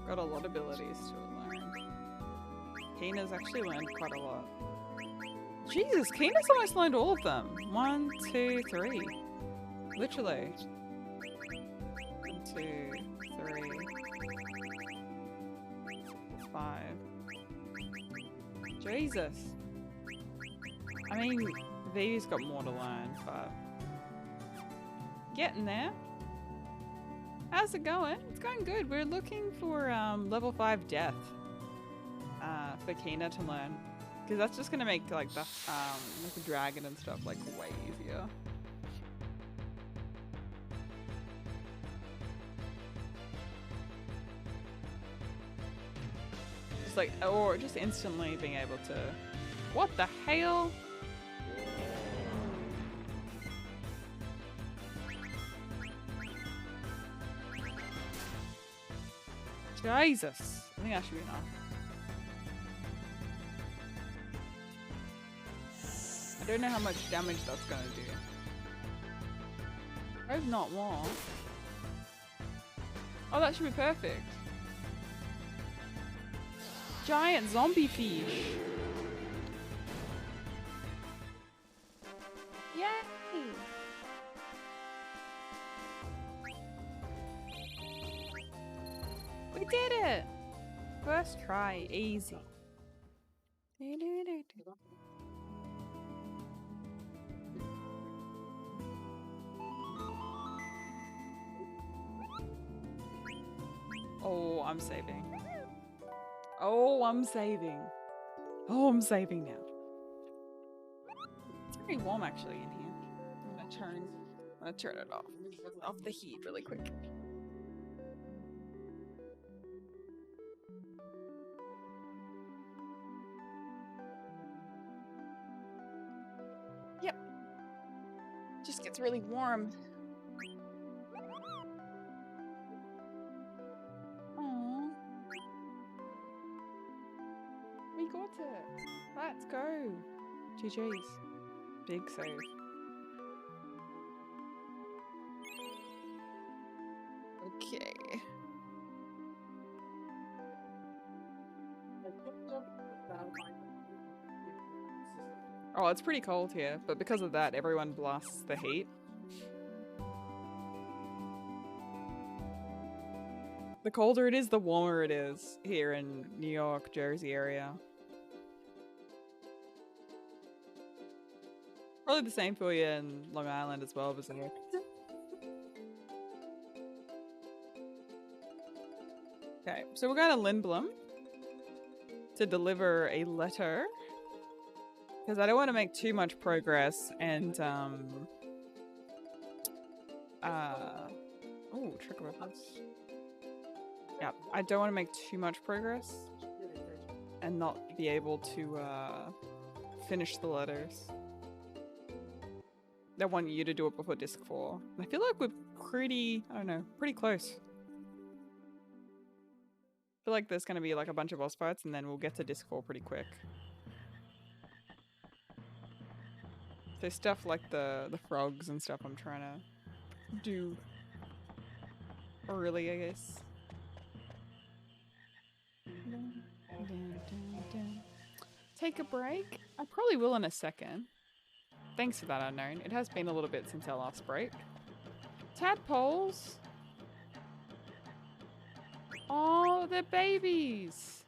D: Got a lot of abilities to learn. Kina's actually learned quite a lot. Jesus, Kina's almost learned all of them. 1, 2, 3. Literally. 1, 2, 3, 5. Jesus. I mean, Vivi's got more to learn, but getting there. How's it going? It's going good. We're looking for level 5 death for Kina to learn. Because that's just gonna make like the dragon and stuff like way easier. Just like, or just instantly being able to. What the hell? Jesus, I think that should be enough. I don't know how much damage that's gonna do. I hope not more. Oh, that should be perfect. Giant zombie fish. Yay! We did it! First try, easy. Oh, I'm saving. Oh, I'm saving. Oh, I'm saving now. It's very warm actually in here. I'm gonna turn it off. Off the heat really quick. Yep. Just gets really warm. Aww. We got it. Let's go. GG's. Big save. Okay. Oh, it's pretty cold here, but because of that, everyone blasts the heat. The colder it is, the warmer it is here in New York, Jersey area. Probably the same for you in Long Island as well, isn't it? Okay, so we're going to Lindblom to deliver a letter because I don't want to make too much progress and oh, trick weapons. Yeah, I don't want to make too much progress and not be able to finish the letters. I want you to do it before disc 4. I feel like we're pretty, I don't know, pretty close. I feel like there's going to be like a bunch of boss fights and then we'll get to disc 4 pretty quick. So stuff like the frogs and stuff I'm trying to do early, I guess. Take a break? I probably will in a second. Thanks for that, Unknown. It has been a little bit since our last break. Tadpoles? Oh, they're babies!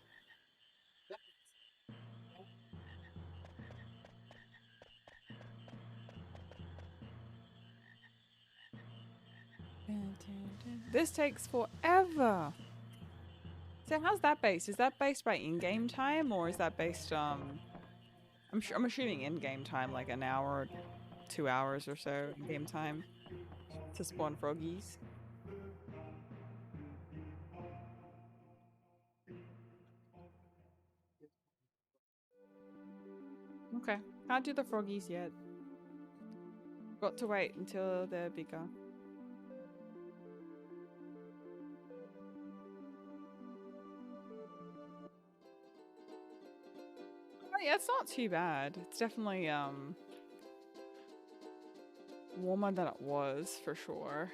D: This takes forever! So how's that based? Is that based by in-game time, or is that based, I'm assuming in-game time, like an hour or 2 hours or so in-game time to spawn froggies. Okay, can't do the froggies yet. Got to wait until they're bigger. Oh yeah, it's not too bad. It's definitely warmer than it was for sure.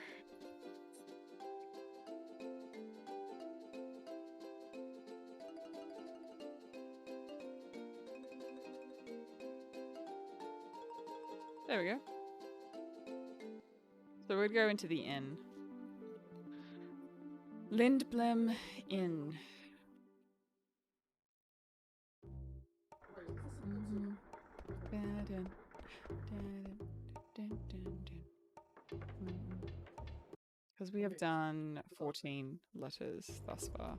D: There we go. So we'd go into the inn. Lindblom Inn. Because we have done 14 letters thus far.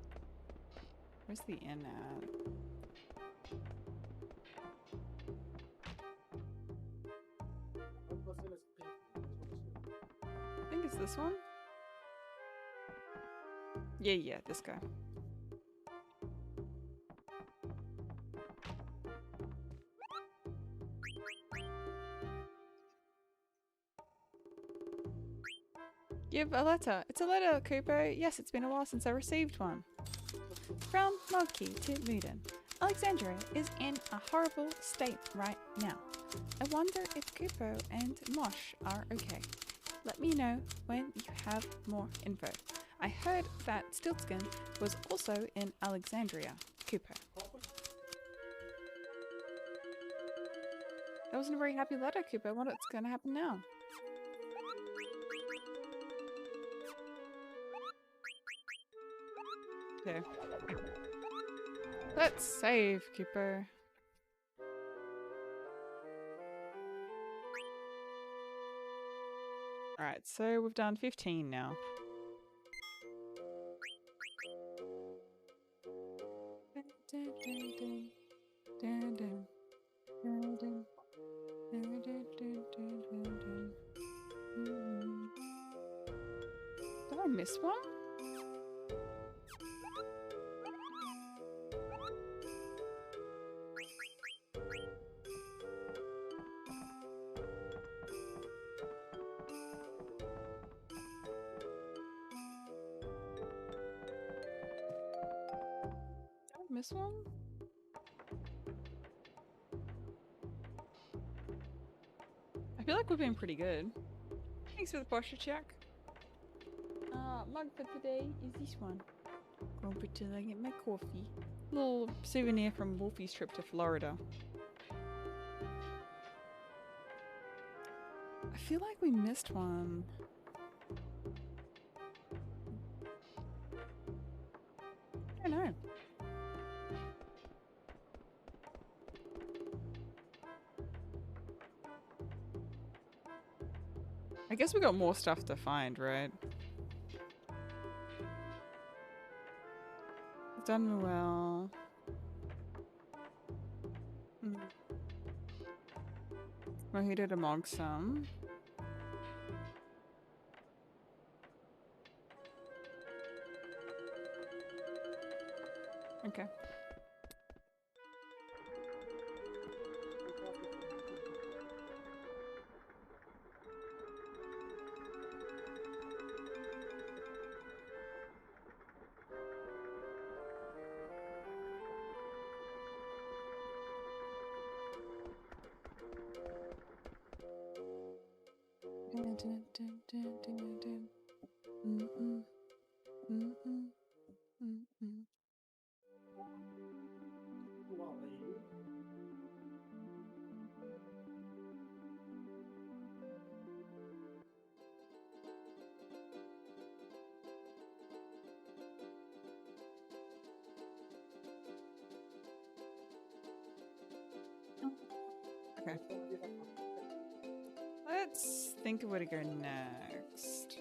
D: Where's the inn at? I think it's this one. Yeah, this guy. Give a letter. It's a letter, Cooper. Yes, it's been a while since I received one. From Monkey to Muden. Alexandria is in a horrible state right now. I wonder if Cooper and Mosh are okay. Let me know when you have more info. I heard that Stiltskin was also in Alexandria. Cooper. That wasn't a very happy letter, Cooper. What's going to happen now? Okay. Let's save, Cooper. Alright, so we've done 15 now. Did I miss one? Miss one? I feel like we've been pretty good. Thanks for the posture check. Mug for today is this one. Go over till I get my coffee. Little souvenir from Wolfie's trip to Florida. I feel like we missed one. I guess we got more stuff to find, right? Done well. Mojito to mog some. Okay. Okay. Let's think of where to go next.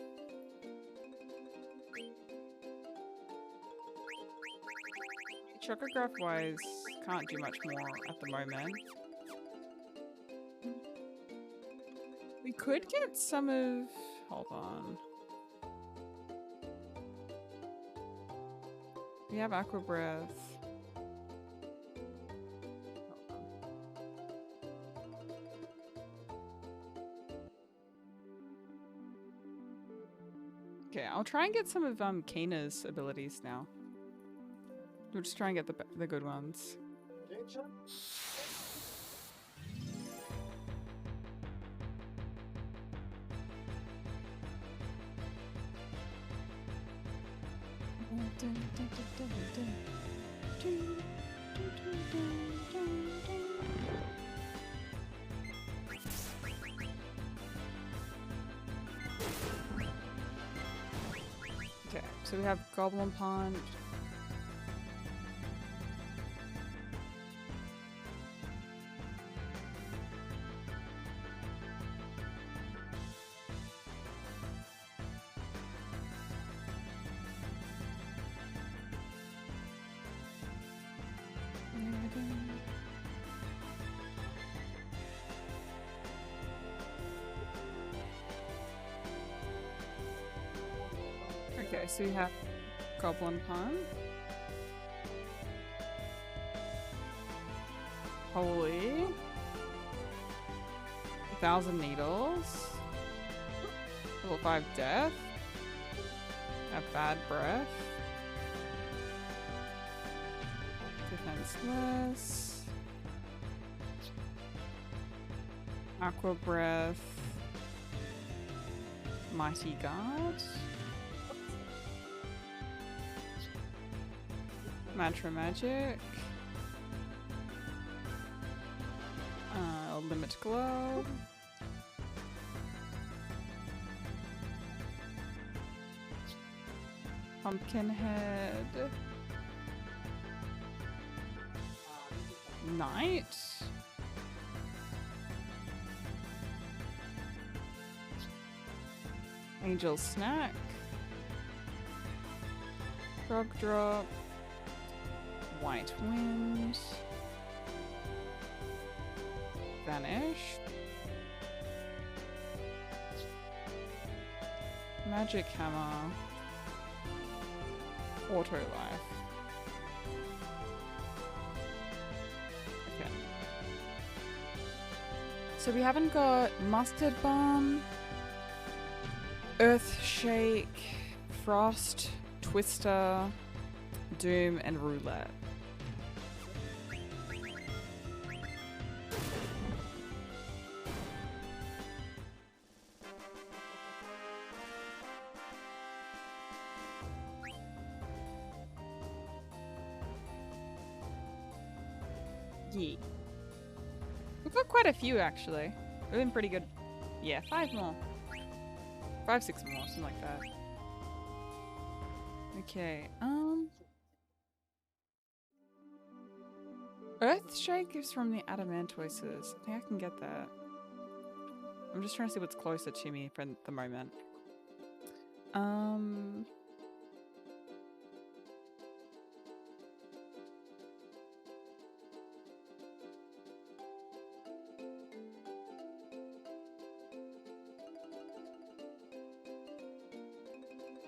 D: Chocograph wise, can't do much more at the moment. We could get some of. Hold on. We have Aqua Breath. Okay, I'll try and get some of Kina's abilities now. We'll just try and get the good ones. Okay, so we have Goblin Punch. Okay, so we have Goblin Punch. Holy. 1,000 Needles. Level 5 Death. Have Bad Breath. Defenseless. Aqua Breath. Mighty Guard. Mantra Magic. Limit Glow. Pumpkinhead. Knight. Angel Snack. Frog Drop. White Wind. Vanish. Magic Hammer. Auto Life. Okay. So we haven't got Mustard Bomb, Earth Shake, Frost, Twister, Doom, and Roulette. Yeah. We've got quite a few actually. We've been pretty good. Yeah, 5 more. 5, 6 more, something like that. Okay, Earthshake is from the Adamantoises. I think I can get that. I'm just trying to see what's closer to me for the moment.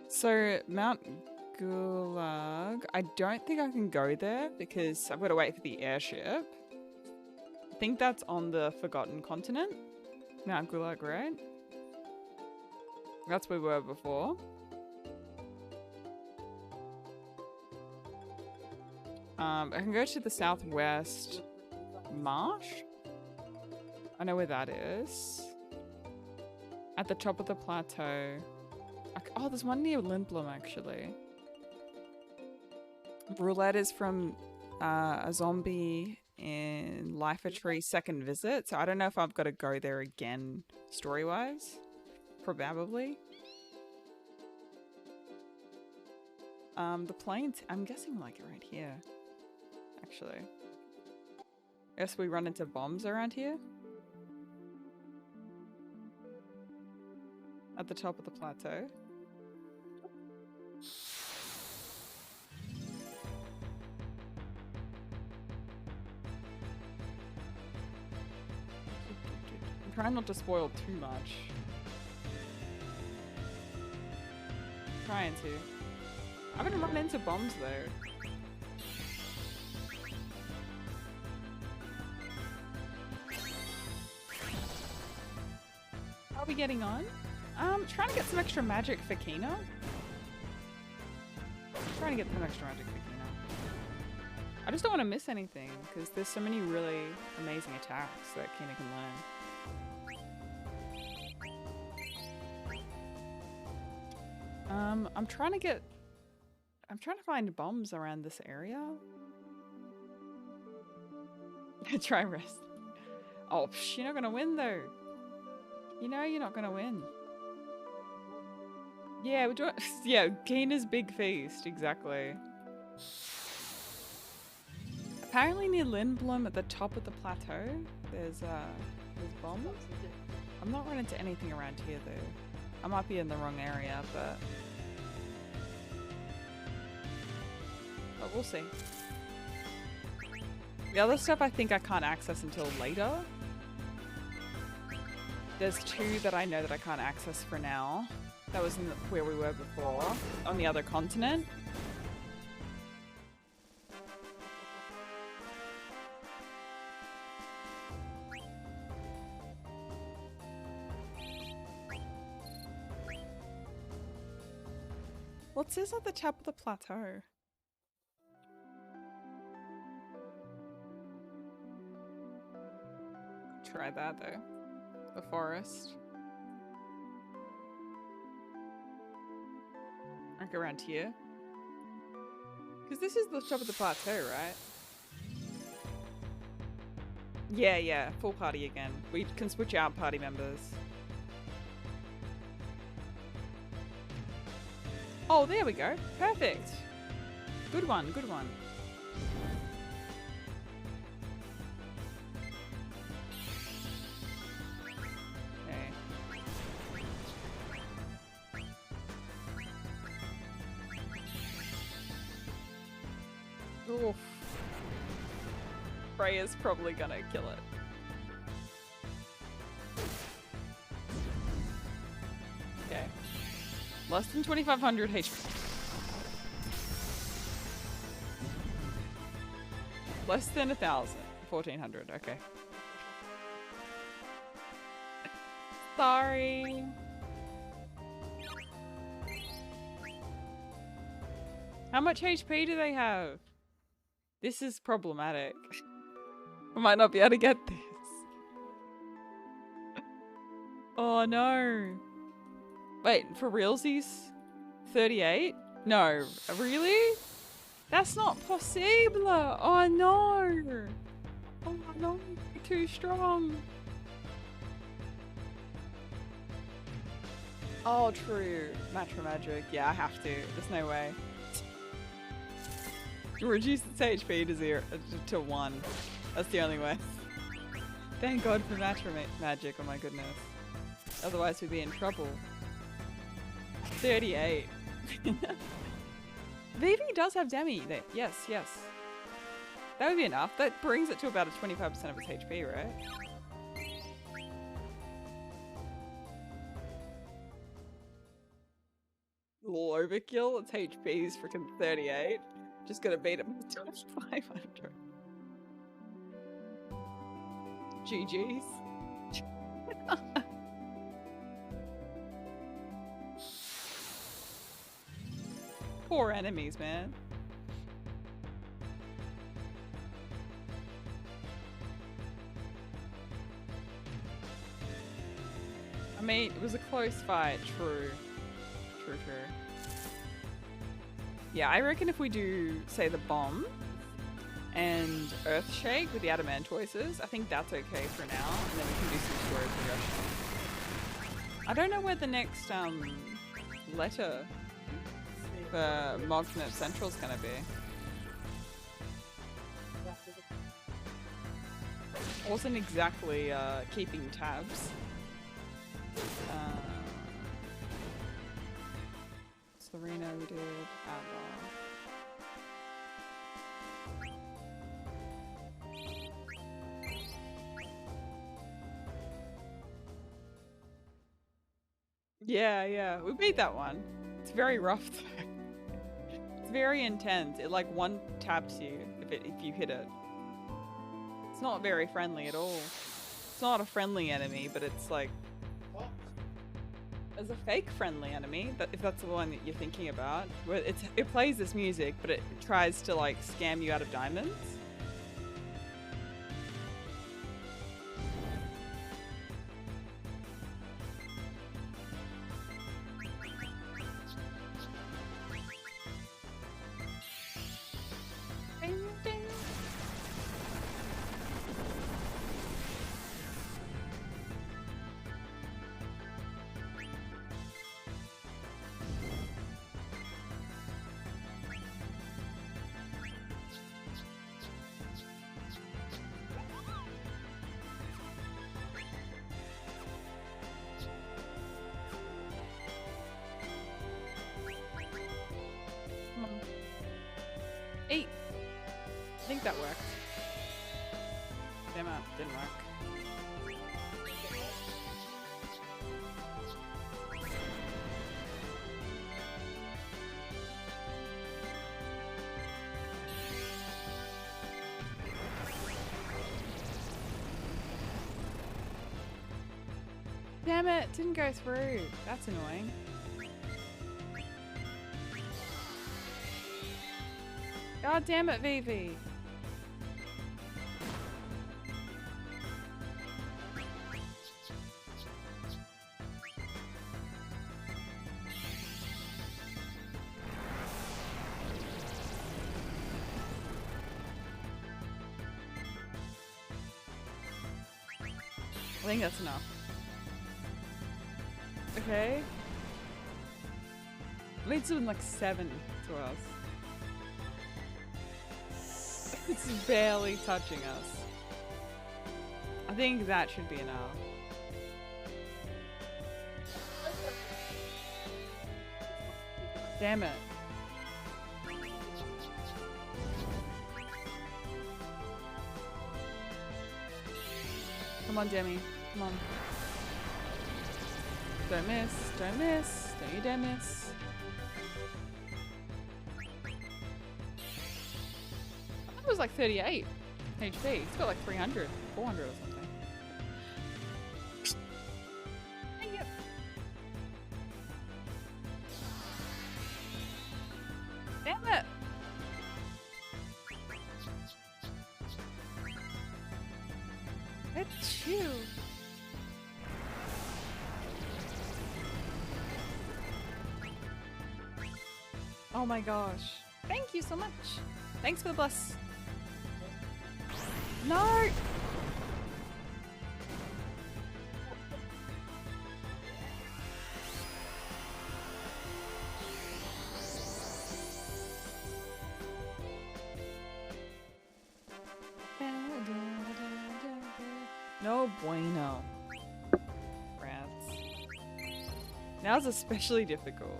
D: So Mount Gulag, I don't think I can go there because I've got to wait for the airship. I think that's on the Forgotten Continent. Mount Gulag, right? That's where we were before. I can go to the southwest marsh. I know where that is. At the top of the plateau. Oh, there's one near Lindblom, actually. Roulette is from a zombie in Life a Tree's second visit, so I don't know if I've got to go there again story-wise. Probably. The plains, I'm guessing like right here, actually. I guess we run into bombs around here. At the top of the plateau. I'm trying not to spoil too much. Trying to. I haven't run into bombs though. How are we getting on? Trying to get some extra magic for Kina. Trying to get some extra magic for Kina. I just don't want to miss anything because there's so many really amazing attacks that Kina can learn. I'm trying to find bombs around this area. Try rest. Oh, you're not gonna win though. You know you're not gonna win. Yeah, we're doing. Yeah, Kina's big feast, exactly. Apparently near Lindblom at the top of the plateau, there's bombs. I'm not running into anything around here though. I might be in the wrong area, but we'll see. The other stuff I think I can't access until later. There's two that I know that I can't access for now. That was where we were before, on the other continent. What's this at the top of the plateau? Try that though. The forest. Like around here. Because this is the top of the plateau, right? Yeah, full party again. We can switch out party members. Oh, there we go. Perfect. Good one, good one. Oof. Freya's probably gonna kill it. Okay. Less than 2,500 HP. Less than 1,000. 1,400, okay. Sorry. How much HP do they have? This is problematic. I might not be able to get this. Oh no. Wait, for realsies? 38? No, really? That's not possible. Oh no. Oh no, you're too strong. Oh, true. Natural magic. Yeah, I have to. There's no way. Reduce its HP to 0 to 1. That's the only way. Thank God for natural magic. Oh my goodness. Otherwise we'd be in trouble. 38. Vivi does have Demi. Yes, yes. That would be enough. That brings it to about a 25% of its HP, right? Little overkill. Its HP is freaking 38. Just gonna beat him to 500. GG's. Poor enemies, man. I mean, it was a close fight, true. True. Yeah, I reckon if we do, say, the bomb and Earthshake with the Adamantoises, I think that's okay for now, and then we can do some story progression. I don't know where the next letter for Mognet Central is gonna be. Wasn't exactly keeping tabs. Serena we did, Yeah, we beat that one. It's very rough though. It's very intense. It like one taps you if you hit it. It's not very friendly at all. It's not a friendly enemy, but it's like as a fake friendly enemy, if that's the one that you're thinking about, where it plays this music, but it tries to like scam you out of diamonds. I think that worked. Damn it, didn't work. Damn it, didn't go through. That's annoying. God damn it, Vivi. I think that's enough. Okay. Leads to like 7 to us. It's barely touching us. I think that should be enough. Damn it. Come on, Demi. Come on. Don't miss. Don't miss. Don't you dare miss. It was like 38 HP. It's got like 300, 400 or something. Dang it. Damn it. It's you. Oh my gosh. Thank you so much. Thanks for the bless. No! No bueno. Rats. Now it's especially difficult.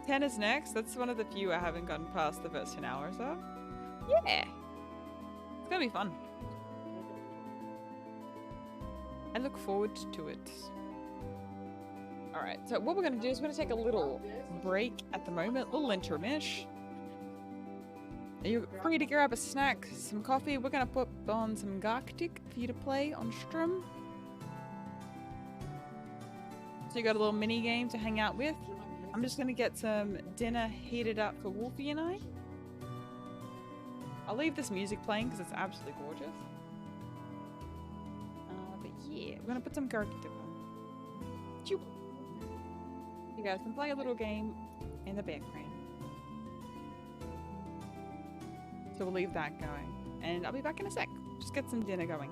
D: 10 is next. That's one of the few I haven't gotten past the first 10 hours of. Yeah. It's gonna be fun. I look forward to it. Alright, so what we're gonna do is we're gonna take a little break at the moment, a little intermish. You're free to grab a snack, some coffee. We're gonna put on some Garctic for you to play on stream. So you got a little mini game to hang out with. I'm just gonna get some dinner heated up for Wolfie and I. I'll leave this music playing because it's absolutely gorgeous. But yeah, we're gonna put some Garctic on. Choo. You guys can play a little game in the background. So we'll leave that going. And I'll be back in a sec. Just get some dinner going.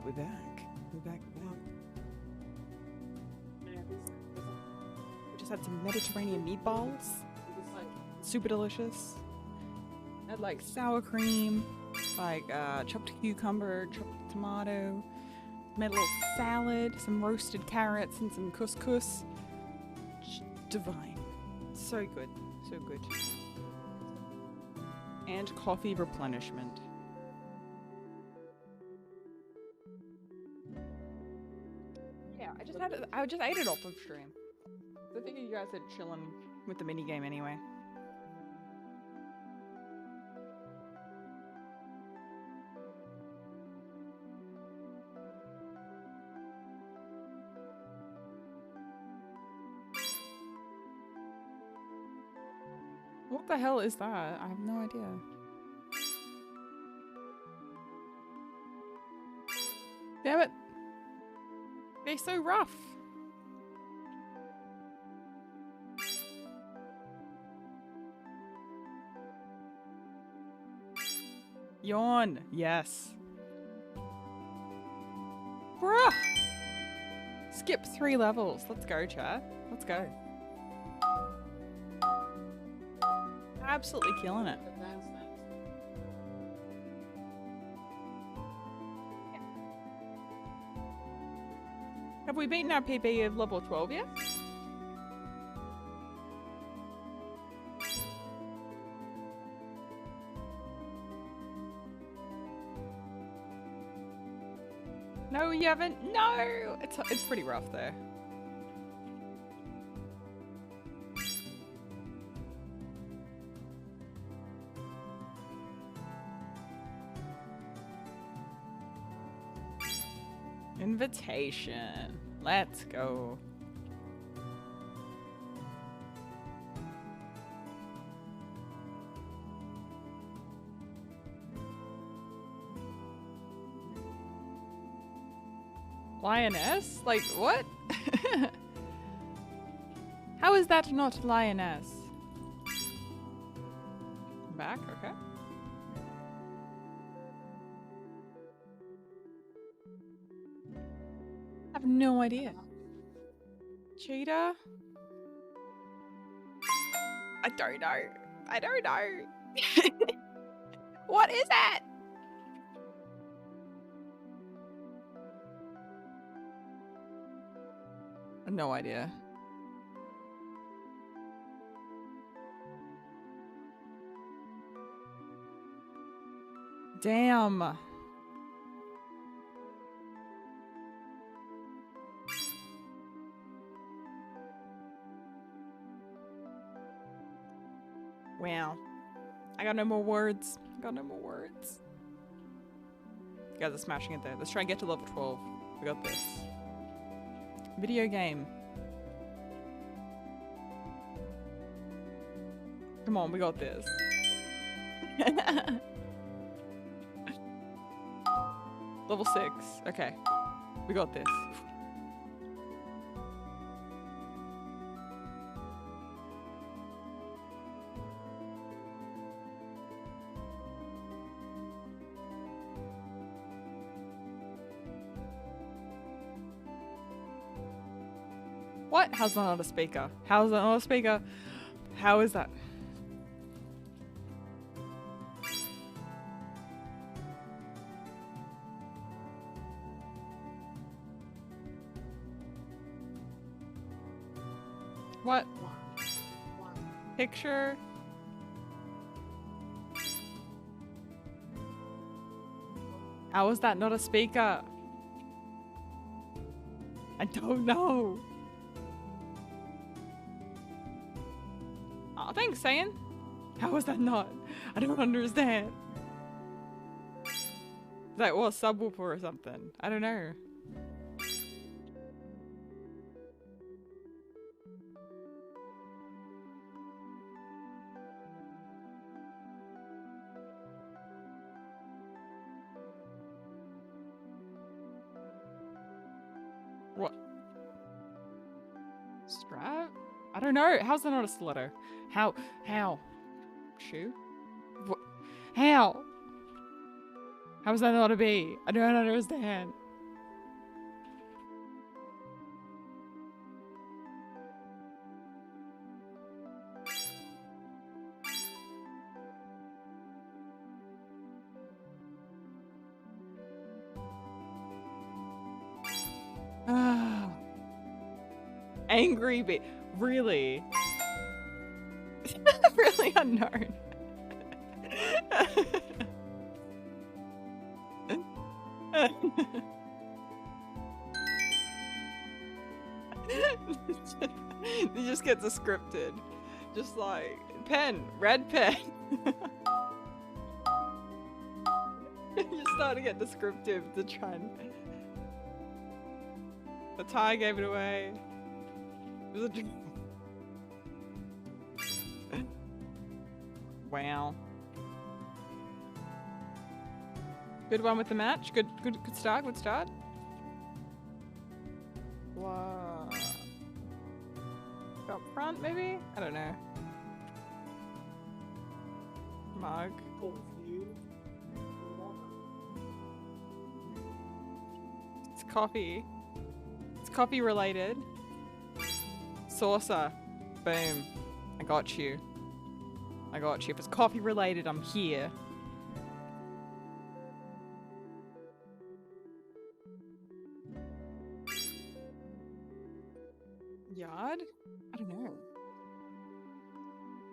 A: We're back. We're back. We just had some Mediterranean meatballs. Super delicious. Had like sour cream, like chopped cucumber, chopped tomato. Made a little salad, some roasted carrots, and some couscous. Divine. So good. So good. And coffee replenishment. Yeah, I just ate it off of stream. I figured you guys are chilling with the minigame anyway. What the hell is that? I have no idea. Damn it! They're so rough. Yawn. Yes. Bruh. Skip 3 levels. Let's go, chat. Let's go. Absolutely killing it. Have we beaten our PB of level 12 yet? No, you haven't. No! It's pretty rough there. Invitation. Let's go. Lioness? Like, what? How is that not lioness? Back? Okay. I have no idea. Cheetah? I don't know. I don't know. What is that? I have no idea. Damn. Wow. I got no more words. I got no more words. You guys are smashing it there. Let's try and get to level 12. We got this. Video game. Come on, we got this. Level 6. Okay. We got this. What? How's that not a speaker? How is that not a speaker? How is that? What? Picture? How is that not a speaker? I don't know. Oh, thanks, Saiyan. How is that not? I don't understand. Is that what, subwoofer or something? I don't know. What? Strap? I don't know. How's that not a stiletto? How? Shoe? What? How? How's that not a bee? I don't understand. Angry bee. Really? Really unknown. It just gets scripted. Just like, pen, red pen. You start to get descriptive to try and... The tie gave it away. It was a... Wow. Good one with the match. Good start. Good start. Wow. Up front, maybe? I don't know. Mug. It's coffee. It's coffee related. Saucer. Boom. I got you. I got you. If it's coffee related, I'm here. Yard? I don't know.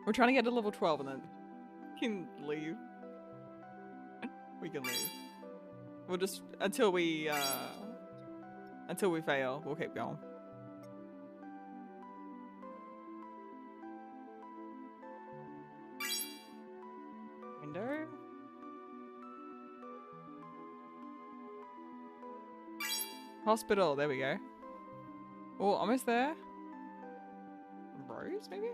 A: We're trying to get to level 12 and then we can leave. We can leave. We'll just, until we fail, we'll keep going. Window? Hospital, there we go. Oh, almost there. Rose, maybe?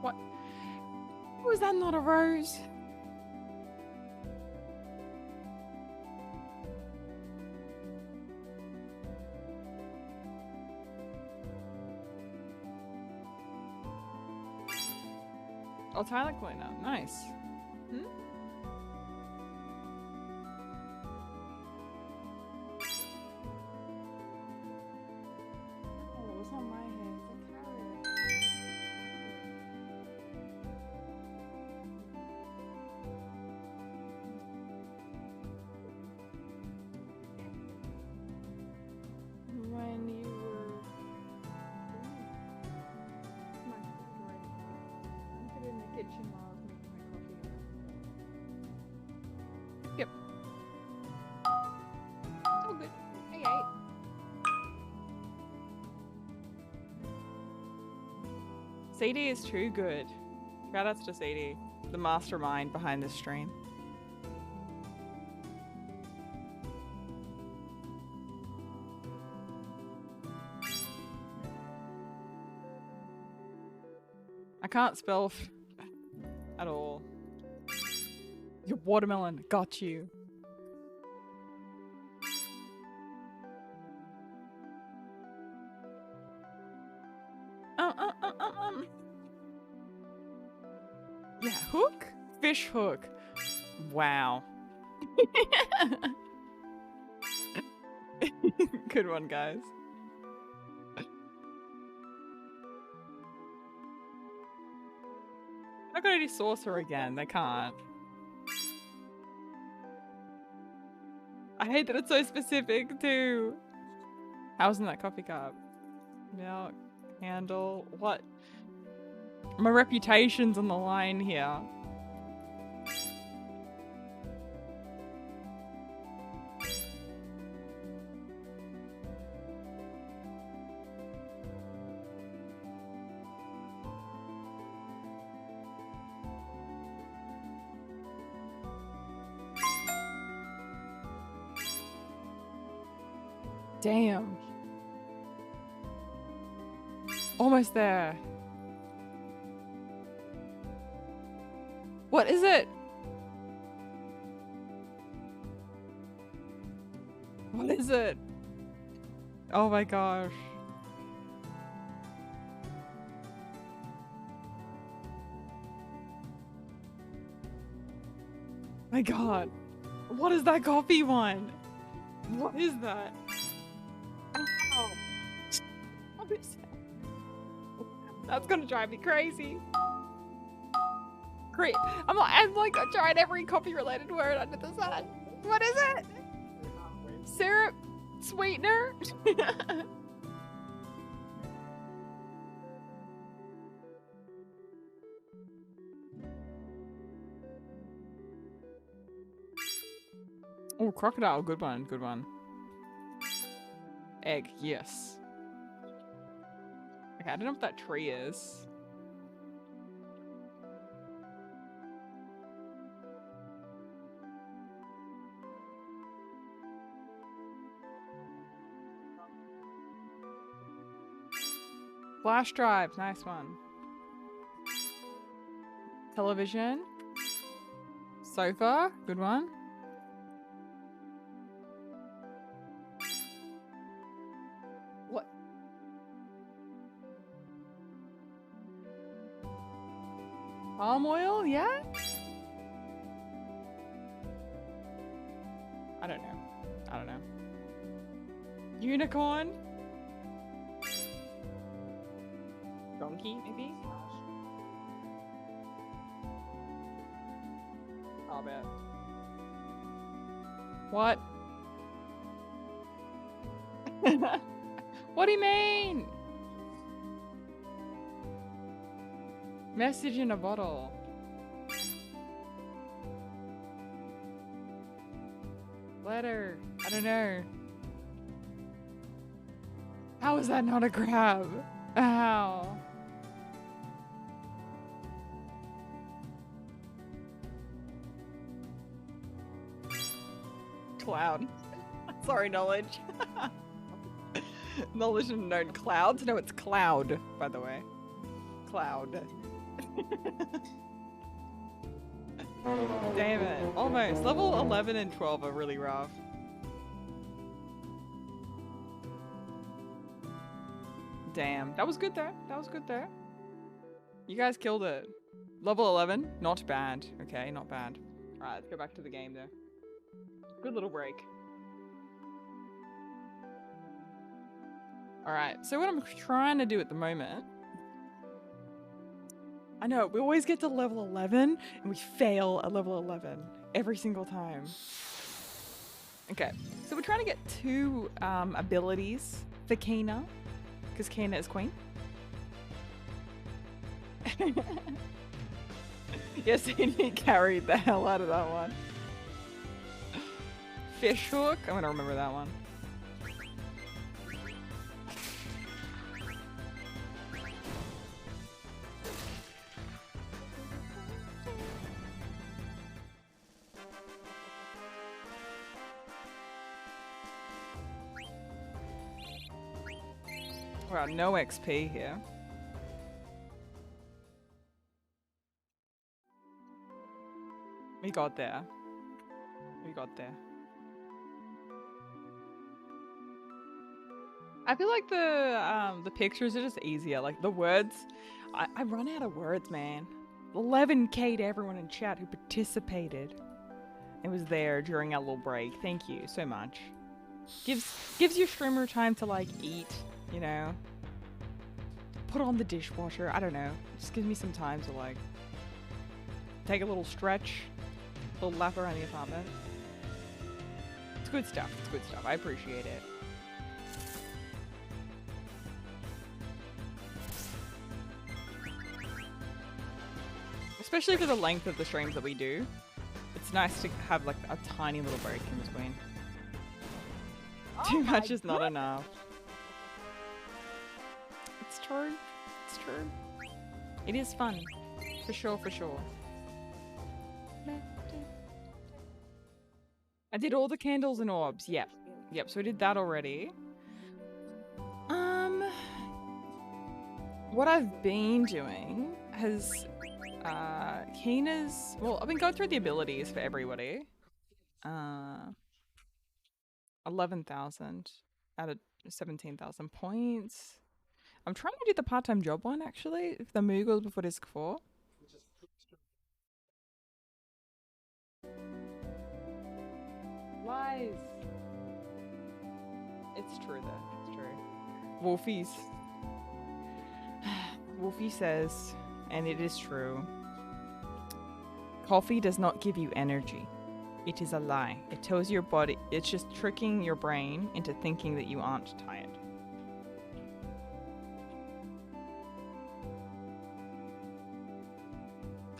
A: What? Was that not a rose? Oh, Tyler Cleaner. Nice. Hmm? Oh, it's not my hair. It's a carrot. When you were... Put it in the kitchen while I was making my coffee. Yep. It's all good. I ate. CD is too good. Shout outs to CD, the mastermind behind this stream. I can't spell at all. Your watermelon got you. Yeah, hook? Fish hook. Wow. Good one, guys. They're not gonna do saucer again. They can't. I hate that it's so specific too. How's in that coffee cup? Milk, handle, what? My reputation's on the line here. Damn. Almost there. What is it? What is it? Oh my gosh. My god. What is that coffee one? What is that? Oh. What is that? That's gonna drive me crazy. Great. I'm like trying every coffee related word under the sun. What is it? Syrup? Sweetener? Oh, crocodile. Good one. Good one. Egg. Yes. Okay, I don't know what that tree is. Flash drive, nice one. Television. Sofa, good one. What? Palm oil, yeah? I don't know. I don't know. Unicorn? Donkey, maybe? I'll bet. What? What do you mean? Message in a bottle. Letter. I don't know. How is that not a crab? How? Cloud. Sorry, knowledge. Knowledge and known clouds. No, it's cloud, by the way. Cloud. Damn it. Almost. Level 11 and 12 are really rough. Damn. That was good there. That was good there. You guys killed it. Level 11? Not bad. Okay, not bad. Alright, let's go back to the game there. Good little break. Alright, so what I'm trying to do at the moment... I know, we always get to level 11 and we fail at level 11 every single time. Okay, so we're trying to get 2 abilities for Kina, because Kina is queen. Yes, he carried the hell out of that one. Fish hook, I'm gonna remember that one.
D: Wow, no XP here. We got there. We got there. I feel like the pictures are just easier. Like the words, I run out of words, man. 11K to everyone in chat who participated. It was there during our little break. Thank you so much. Gives your streamer time to like eat, you know. Put on the dishwasher. I don't know. Just gives me some time to like take a little stretch, a little lap around the apartment. It's good stuff. It's good stuff. I appreciate it. Especially for the length of the streams that we do. It's nice to have like a tiny little break in between. Too much is not enough. It's true. It's true. It is fun. For sure, for sure. I did all the candles and orbs. Yep. Yep, so we did that already. What I've been doing has Keena's, well, I've been going through the abilities for everybody. 11,000 out of 17,000 points. I'm trying to do the part-time job one actually, the Moogles before Disc 4. Lies. It's true though, it's true. Wolfie says, and it is true, coffee does not give you energy. It is a lie. It tells your body, it's just tricking your brain into thinking that you aren't tired.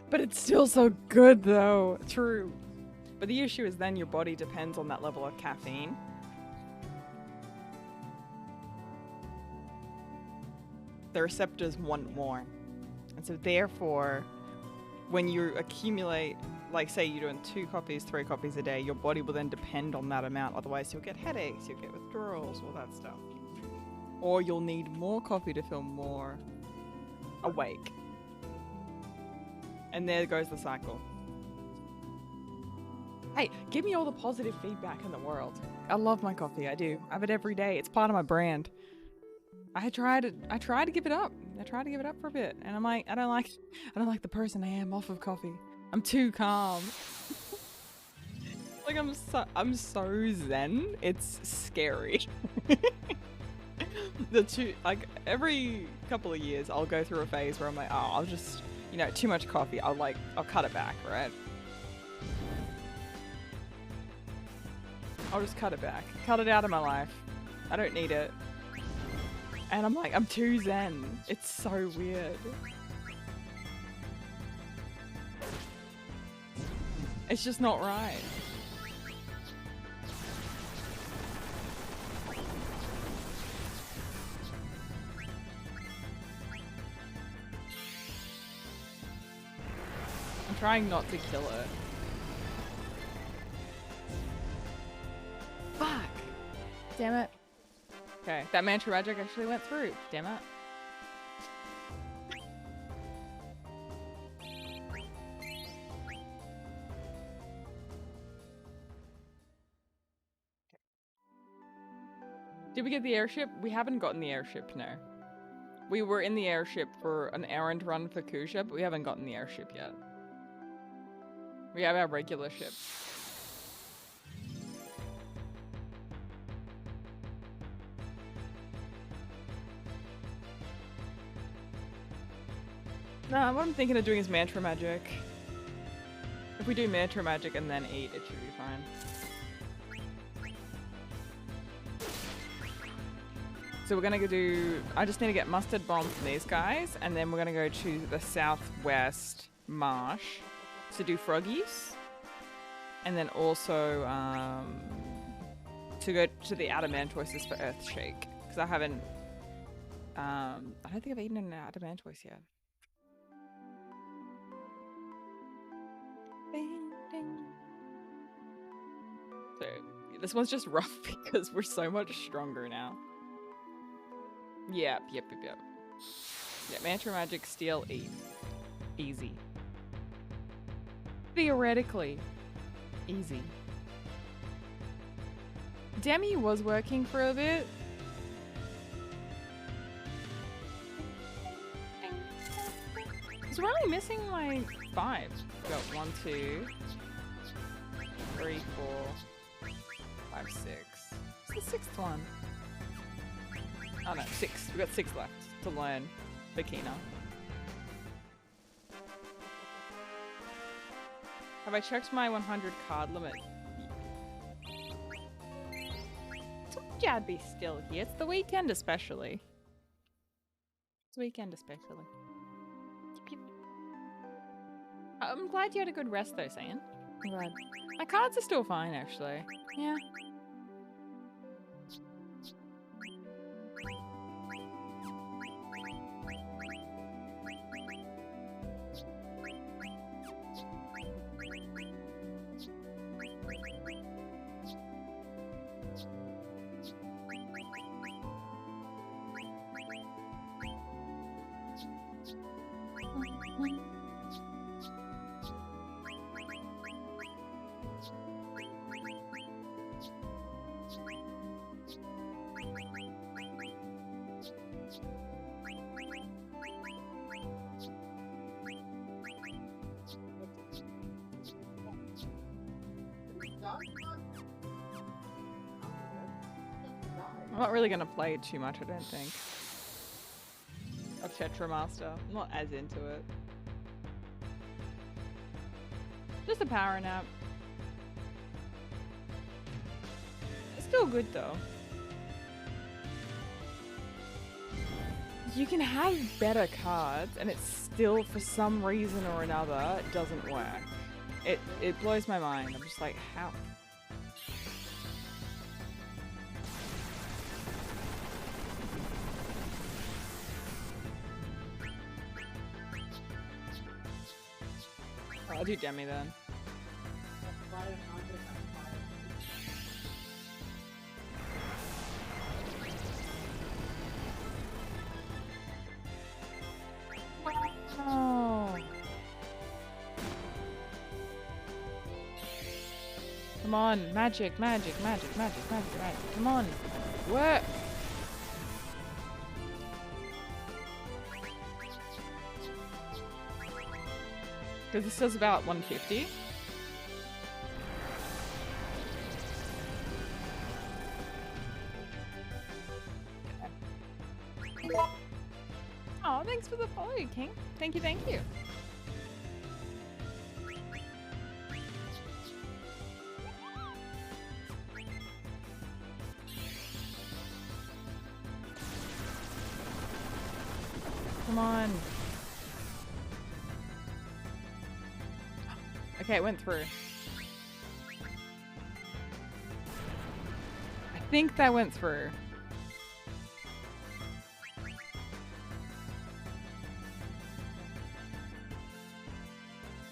D: But it's still so good though. True. But the issue is then your body depends on that level of caffeine. The receptors want more. And so therefore, when you accumulate, like say you're doing 2 coffees, 3 coffees a day, your body will then depend on that amount. Otherwise you'll get headaches, you'll get withdrawals, all that stuff. Or you'll need more coffee to feel more awake. And there goes the cycle. Hey, give me all the positive feedback in the world. I love my coffee, I do. I have it every day. It's part of my brand. I try to give it up. I try to give it up for a bit. And I'm like, I don't like the person I am off of coffee. I'm too calm. Like I'm so zen. It's scary. Like every couple of years I'll go through a phase where I'm like, oh, I'll just, you know, too much coffee. I'll cut it back, right? I'll just cut it back. Cut it out of my life. I don't need it. And I'm like, I'm too zen. It's so weird. It's just not right. I'm trying not to kill it. Fuck! Damn it. Okay, that mantra magic actually went through. Damn it. Did we get the airship? We haven't gotten the airship, no. We were in the airship for an errand run for Kusha, but we haven't gotten the airship yet. We have our regular ship. Nah, what I'm thinking of doing is mantra magic. If we do mantra magic and then eat, it should be fine. So we're gonna go do, I just need to get mustard bomb from these guys, and then we're gonna go to the southwest marsh to do froggies. And then also to go to the adamantoises for Earthshake. Because I haven't, I don't think I've eaten an adamantoise yet. So this one's just rough because we're so much stronger now. Yep. Yeah, Mantra Magic Steel 8. Easy. Theoretically. Easy. Demi was working for a bit. So we're only missing like 5. We've got 1, 2, 3, 4, 5, 6. What's the 6th one? Oh no, 6. We've got 6 left to learn Bikina. Have I checked my 100 card limit? Told you I'd be still here. It's the weekend especially. It's the weekend especially. I'm glad you had a good rest though, Sayan. I'm glad. My cards are still fine actually. Yeah. I'm not really gonna play it too much, I don't think. Of Tetramaster. I'm not as into it. Just a power nap. It's still good though. You can have better cards and it still, for some reason or another, doesn't work. It blows my mind. I'm just like, how? I'll do Demi then. Oh. Come on, magic. Come on, work. Because this is about 150. Oh, thanks for the follow, King. Thank you, thank you. Come on. Okay, it went through. I think that went through.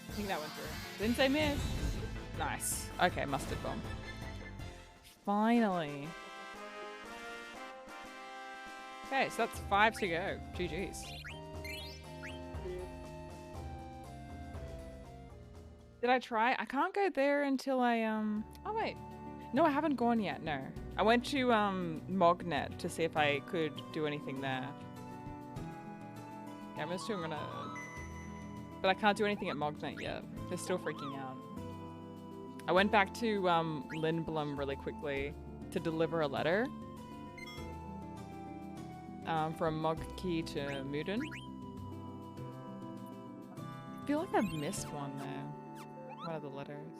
D: I think that went through. Didn't say miss. Nice. Okay, mustard bomb. Finally. Okay, so that's 5 to go. GG's. Did I try? I can't go there until I, oh wait. No, I haven't gone yet, no. I went to, Mognet to see if I could do anything there. Yeah, I'm assuming I'm gonna... But I can't do anything at Mognet yet. They're still freaking out. I went back to, Lindblom really quickly to deliver a letter. From Mogkey to Muden. I feel like I've missed one there. One of the letters.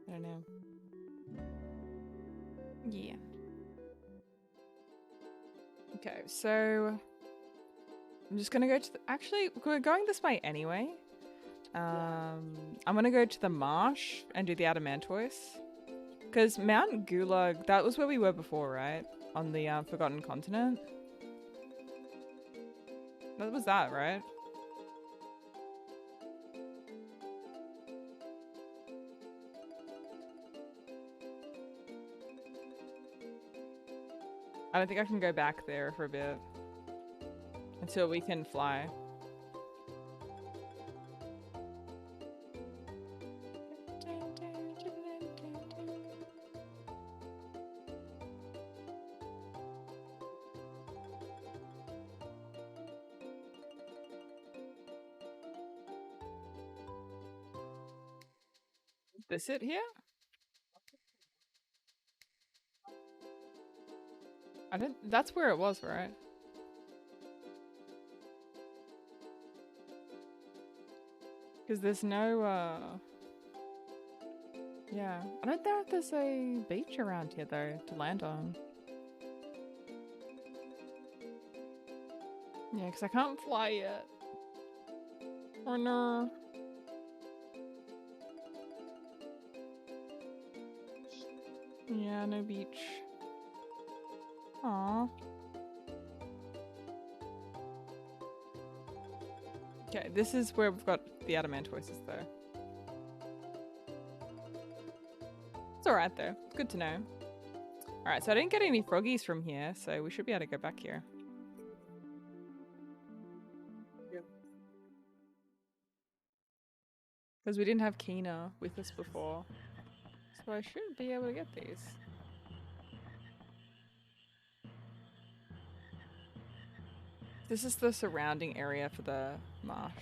D: I don't know. Yeah. Okay, so I'm just gonna go to the, actually we're going this way anyway. I'm gonna go to the marsh and do the Adamantoise. Because Mount Gulag, that was where we were before, right? On the Forgotten Continent. What was that, right? I don't think I can go back there for a bit. Until we can fly. This it here? I don't. That's where it was, right? Because there's no. Yeah, I don't know if there's a beach around here though to land on. Yeah, because I can't fly yet. Oh no. Yeah, no beach. Aww. Okay, this is where we've got the adamantoises though. It's alright though. It's good to know. Alright, so I didn't get any froggies from here, so we should be able to go back here. Because we didn't have Kina with us before. So I should be able to get these. This is the surrounding area for the marsh.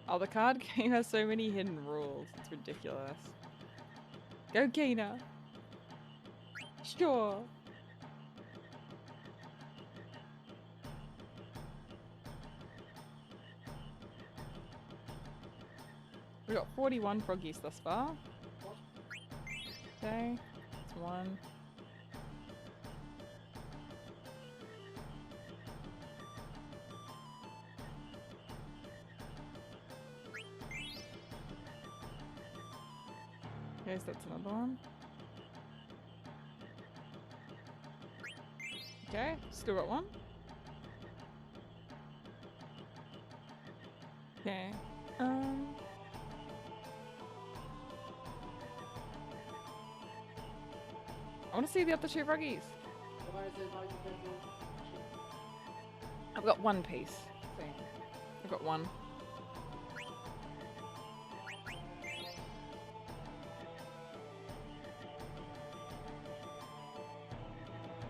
D: Oh, the card game has so many hidden rules. It's ridiculous. Go, Kina. Sure. We got 41 froggies thus far. Okay, that's one. Okay, so that's another one. Okay, still got one. Okay. I want to see the other two froggies. I've got one piece. I've got one.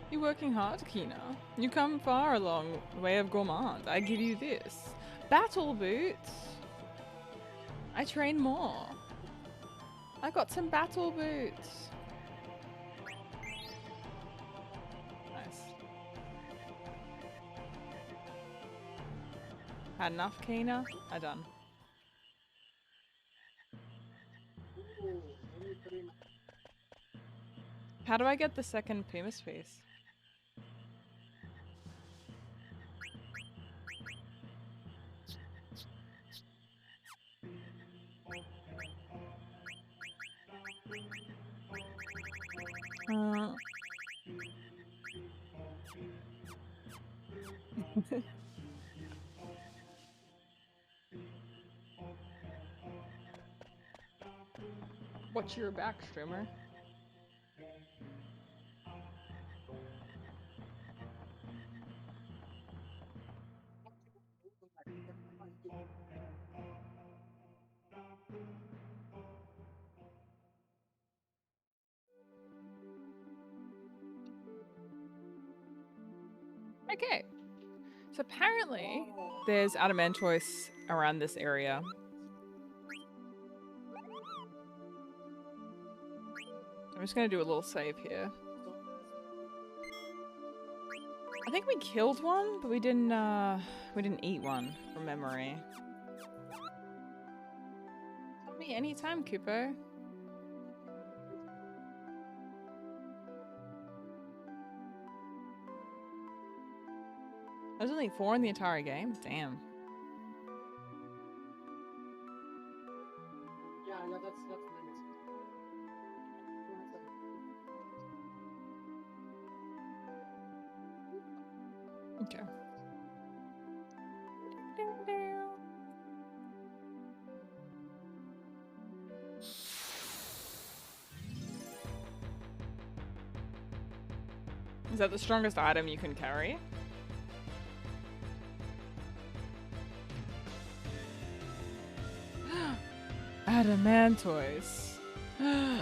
D: You're working hard, Kina. You come far along the way of gourmand. I give you this. Battle boots. I train more. I got some battle boots. Nice. Had enough, Kina? I done. How do I get the second Pumas piece? Watch your back, streamer. Okay. So apparently there's adamantoise around this area. I'm just gonna do a little save here. I think we killed one, but we didn't eat one from memory. Tell me anytime, Kupo. There's only 4 in the entire game? Damn.
C: Yeah, that's nice.
D: Okay. Is that the strongest item you can carry? Adamantoise. Come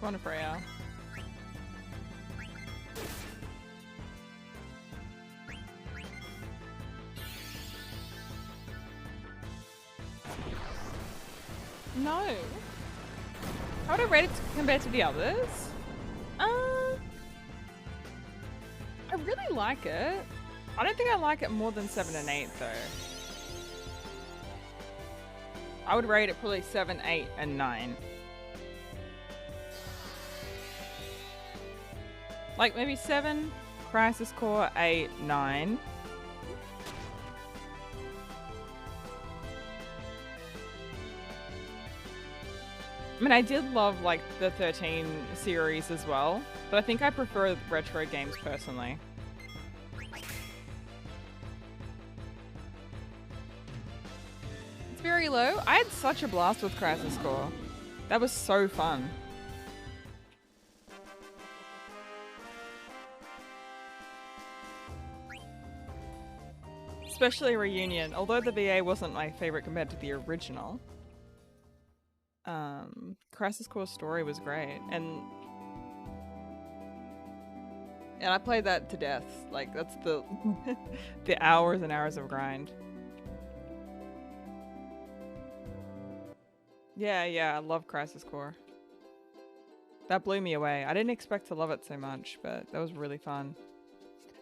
D: on, Freya. No. How would I rate it compared to the others? I really like it. I don't think I like it more than 7 and 8 though. I would rate it probably 7, 8, and 9. Like maybe 7, Crisis Core, 8, 9. I mean, I did love like the 13 series as well, but I think I prefer retro games personally. It's very low. I had such a blast with Crisis Core. That was so fun. Especially Reunion, although the VA wasn't my favorite compared to the original. Crisis Core story was great, and I played that to death. Like that's the the hours and hours of grind. Yeah, I love Crisis Core. That blew me away. I didn't expect to love it so much, but that was really fun.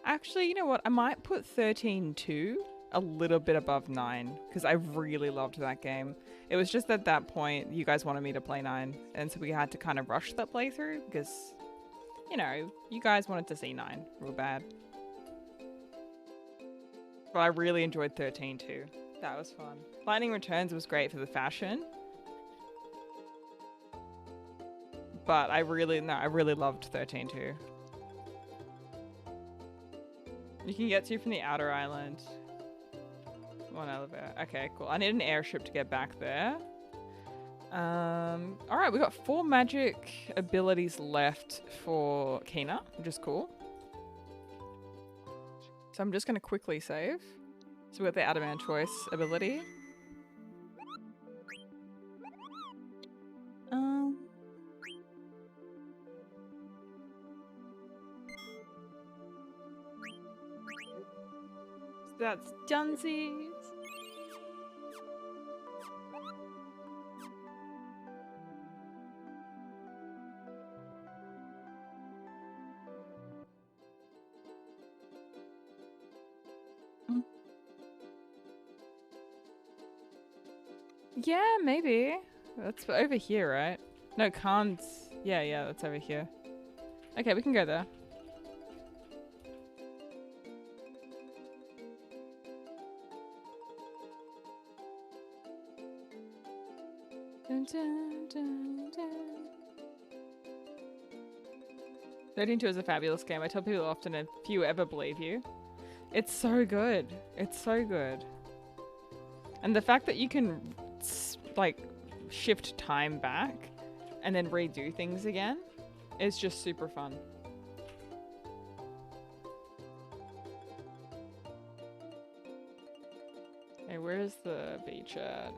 D: Actually, you know what? I might put 13-2 a little bit above 9 because I really loved that game. It was just at that point you guys wanted me to play 9, and so we had to kind of rush that playthrough because, you know, you guys wanted to see 9 real bad. But I really enjoyed 13 too. That was fun. Lightning Returns was great for the fashion. But I really loved 13 too. You can get to from the outer island. One elevator. Okay, cool. I need an airship to get back there. Alright, we got 4 magic abilities left for Kina, which is cool. So I'm just going to quickly save. So we got the Adamant Choice ability. So that's Dunsies. Yeah, maybe. That's over here, right? No, can't. Yeah, that's over here. Okay, we can go there. Dun, dun, dun, dun. 13-2 is a fabulous game. I tell people often if you ever believe you. It's so good. It's so good. And the fact that you can like shift time back and then redo things again is just super fun. Hey, where's the beach at?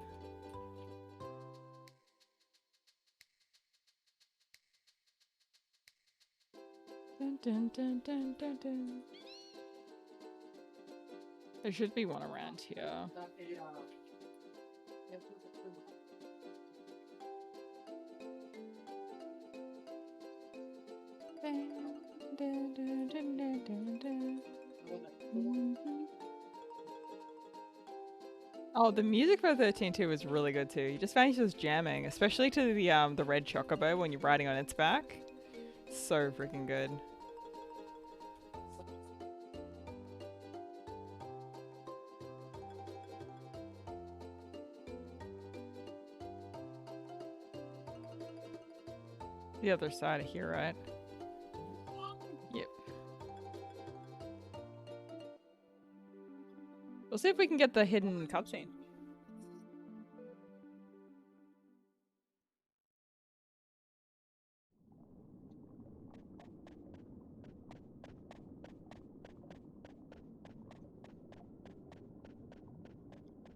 D: Dun, dun, dun, dun, dun, dun. There should be one around here. Oh, the music for 13-2 was really good too. You just finishes jamming, especially to the red chocobo when you're riding on its back. So freaking good. The other side of here, right? Yep. We'll see if we can get the hidden cutscene.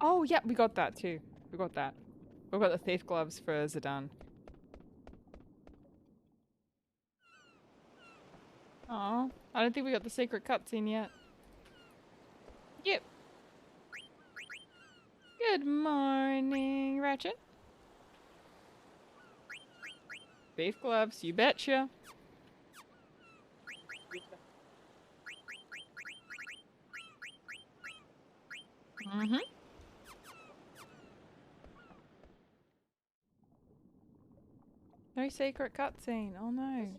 A: Oh, yeah, we got that too. We got that. We've got the thief gloves for Zidane. Oh, I don't think we got the secret cutscene yet. Yep. Good morning, Ratchet. Thief gloves, you betcha. Mm-hmm. No secret cutscene. Oh no.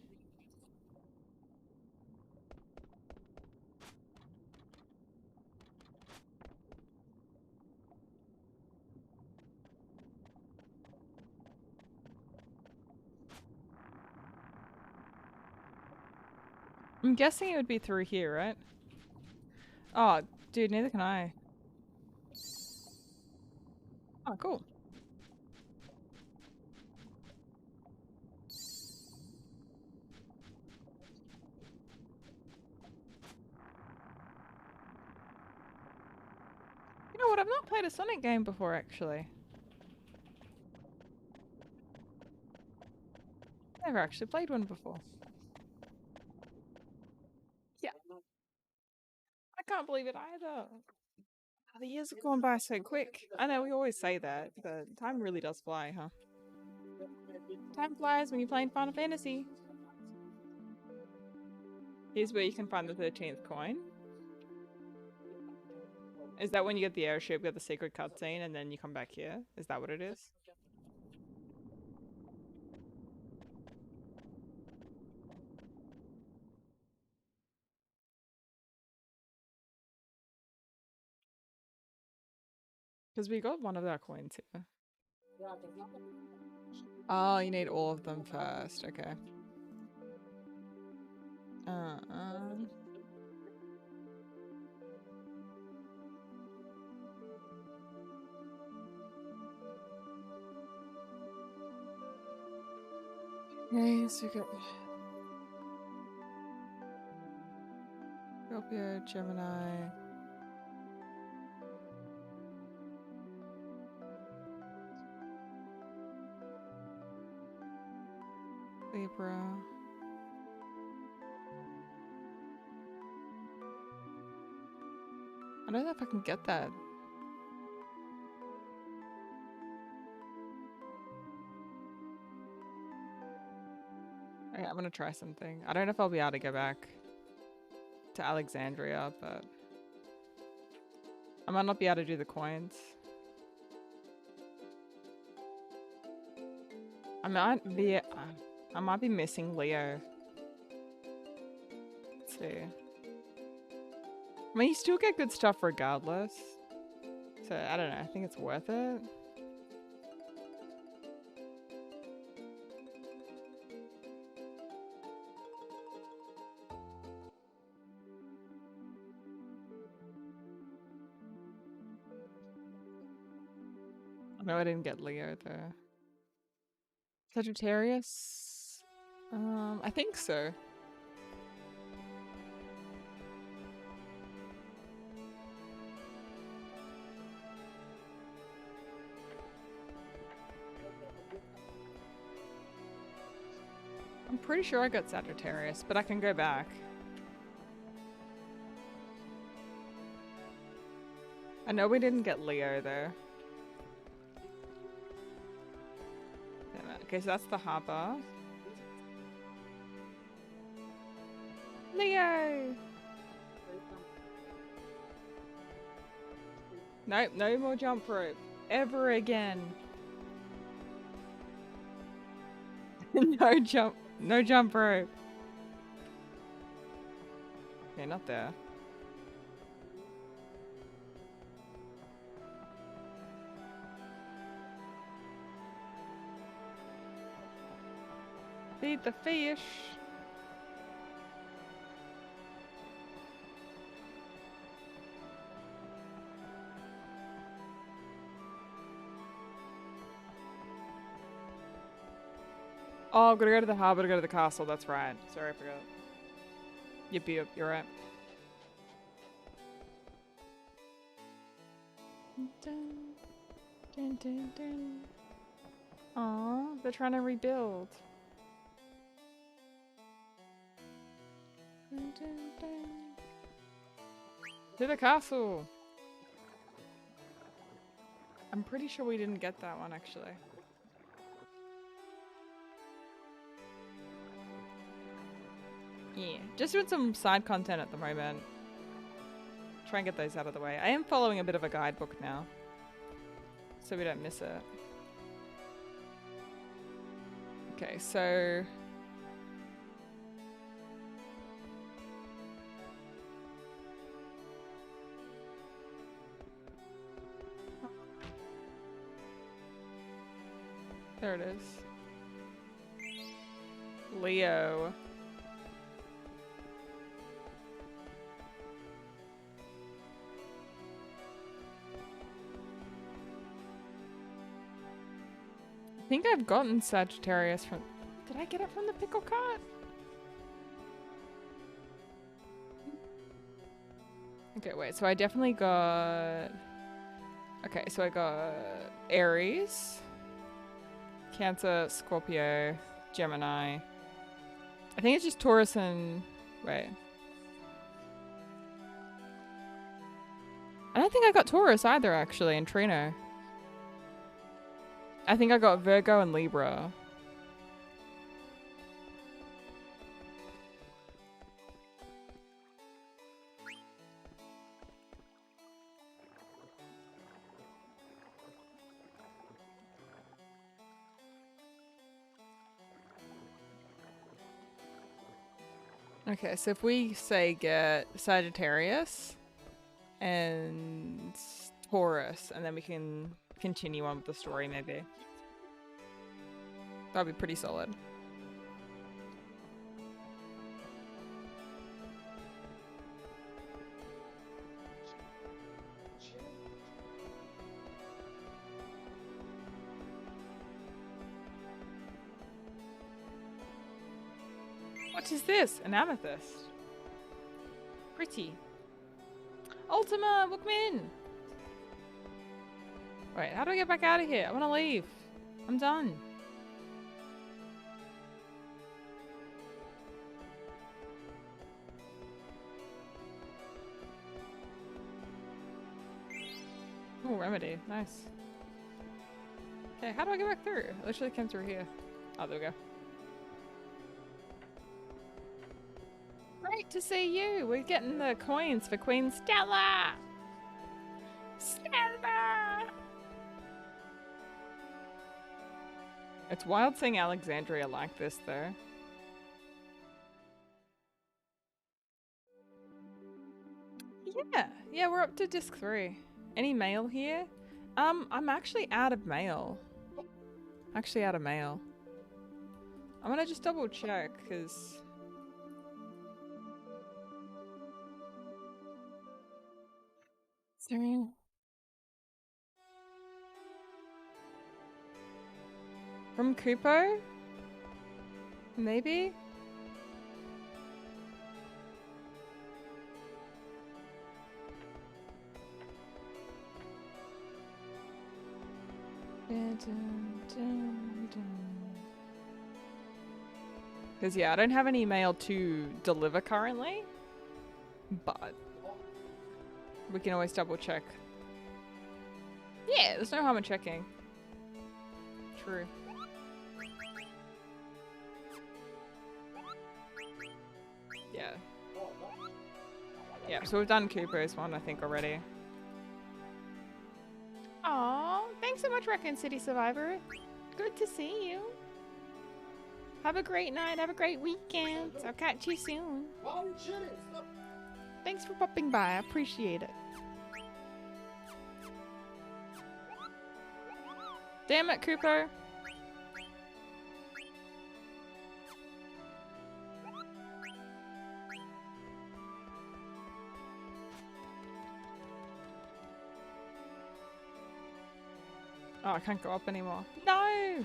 A: I'm guessing it would be through here, right? Oh, dude, neither can I. Oh, cool. You know what? I've not played a Sonic game before, actually. Never actually played one before. Yeah. I can't believe it either. Oh, the years have gone by so quick. I know we always say that, but time really does fly, huh? Time flies when you're playing Final Fantasy. Here's where you can find the 13th coin. Is that when you get the airship, get the secret cutscene, and then you come back here? Is that what it is? Because we got one of our coins here. Oh, you need all of them first. Okay. Okay, so we got Scorpio, Gemini. Libra. I don't know if I can get that. Okay, I'm gonna try something. I don't know if I'll be able to go back to Alexandria, but I might not be able to do the coins. I might be missing Leo. Let's see. I mean, you still get good stuff regardless. So, I don't know. I think it's worth it. No, I didn't get Leo though. Sagittarius? I think so. I'm pretty sure I got Sagittarius, but I can go back. I know we didn't get Leo though. Okay, so that's the harbor. Leo! Nope, no more jump rope. Ever again. No jump rope. Okay, not there. Feed the fish. Oh, I'm gonna go to the harbor to go to the castle. That's right. Sorry, I forgot. Yep, you're right.
D: Dun, dun, dun, dun. Aw, they're trying to rebuild. Dun, dun, dun. To the castle! I'm pretty sure we didn't get that one actually. Yeah, just doing some side content at the moment. Try and get those out of the way. I am following a bit of a guidebook now, so we don't miss it. Okay, so... There it is. Leo. I think I've gotten Sagittarius from... Did I get it from the pickle cart? Okay, wait. So I definitely got... Okay, so I got Aries, Cancer, Scorpio, Gemini. I think it's just Taurus and... Wait. I don't think I got Taurus either, actually, and Trino. I think I got Virgo and Libra. Okay, so if we say get Sagittarius and Taurus, and then we can continue on with the story maybe. That'd be pretty solid. What is this? An amethyst. Pretty. Ultima, book me in. Wait, how do I get back out of here? I want to leave. I'm done. Oh, remedy. Nice. Okay, how do I get back through? I literally came through here. Oh, there we go. Great to see you. We're getting the coins for Queen Stella. Stella! It's wild seeing Alexandria like this, though. Yeah, we're up to disc 3. Any mail here? I'm actually out of mail. I'm gonna just double check, because... From Kupo? Maybe? Because yeah, I don't have any mail to deliver currently, but we can always double check. Yeah, there's no harm in checking. True. Yeah. Yeah, so we've done Cooper's one, I think, already. Aw, thanks so much, Raccoon City Survivor. Good to see you. Have a great night, have a great weekend. I'll catch you soon. Thanks for popping by, I appreciate it. Damn it, Cooper. Oh, I can't go up anymore. No!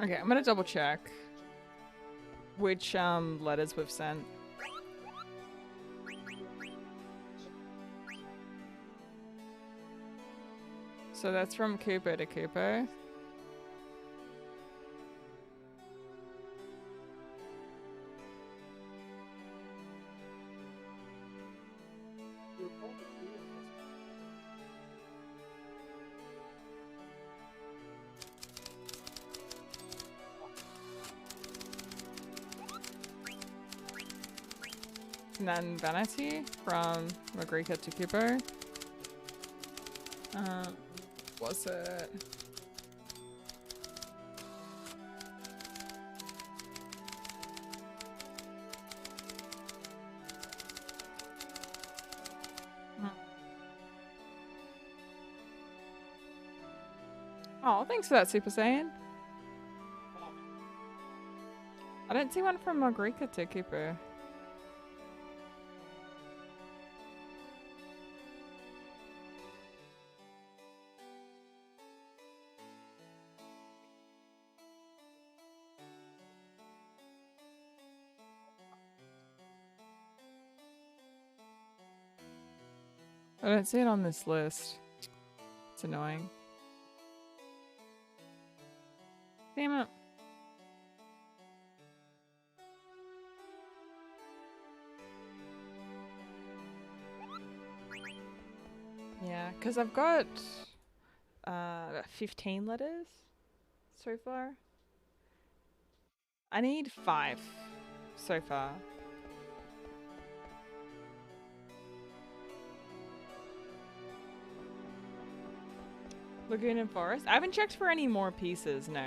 A: Okay, I'm gonna double check which letters we've sent. So that's from Cooper to Cooper. And then Vanity from Margarita to Cooper. What's it? Oh, thanks for that, Super Saiyan. I don't see one from Margarita to Cooper. I don't see it on this list. It's annoying. Damn it. Yeah, because I've got about 15 letters so far. I need 5 so far. Lagoon and Forest? I haven't checked for any more pieces, no.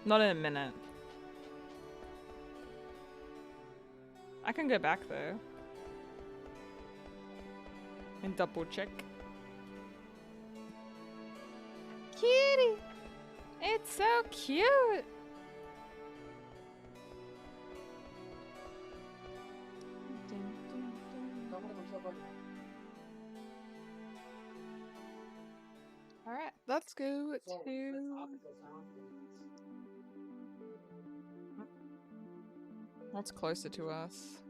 A: Not in a minute. I can go back though. And double check. Kitty! It's so cute! Alright, let's go to... What's closer to us?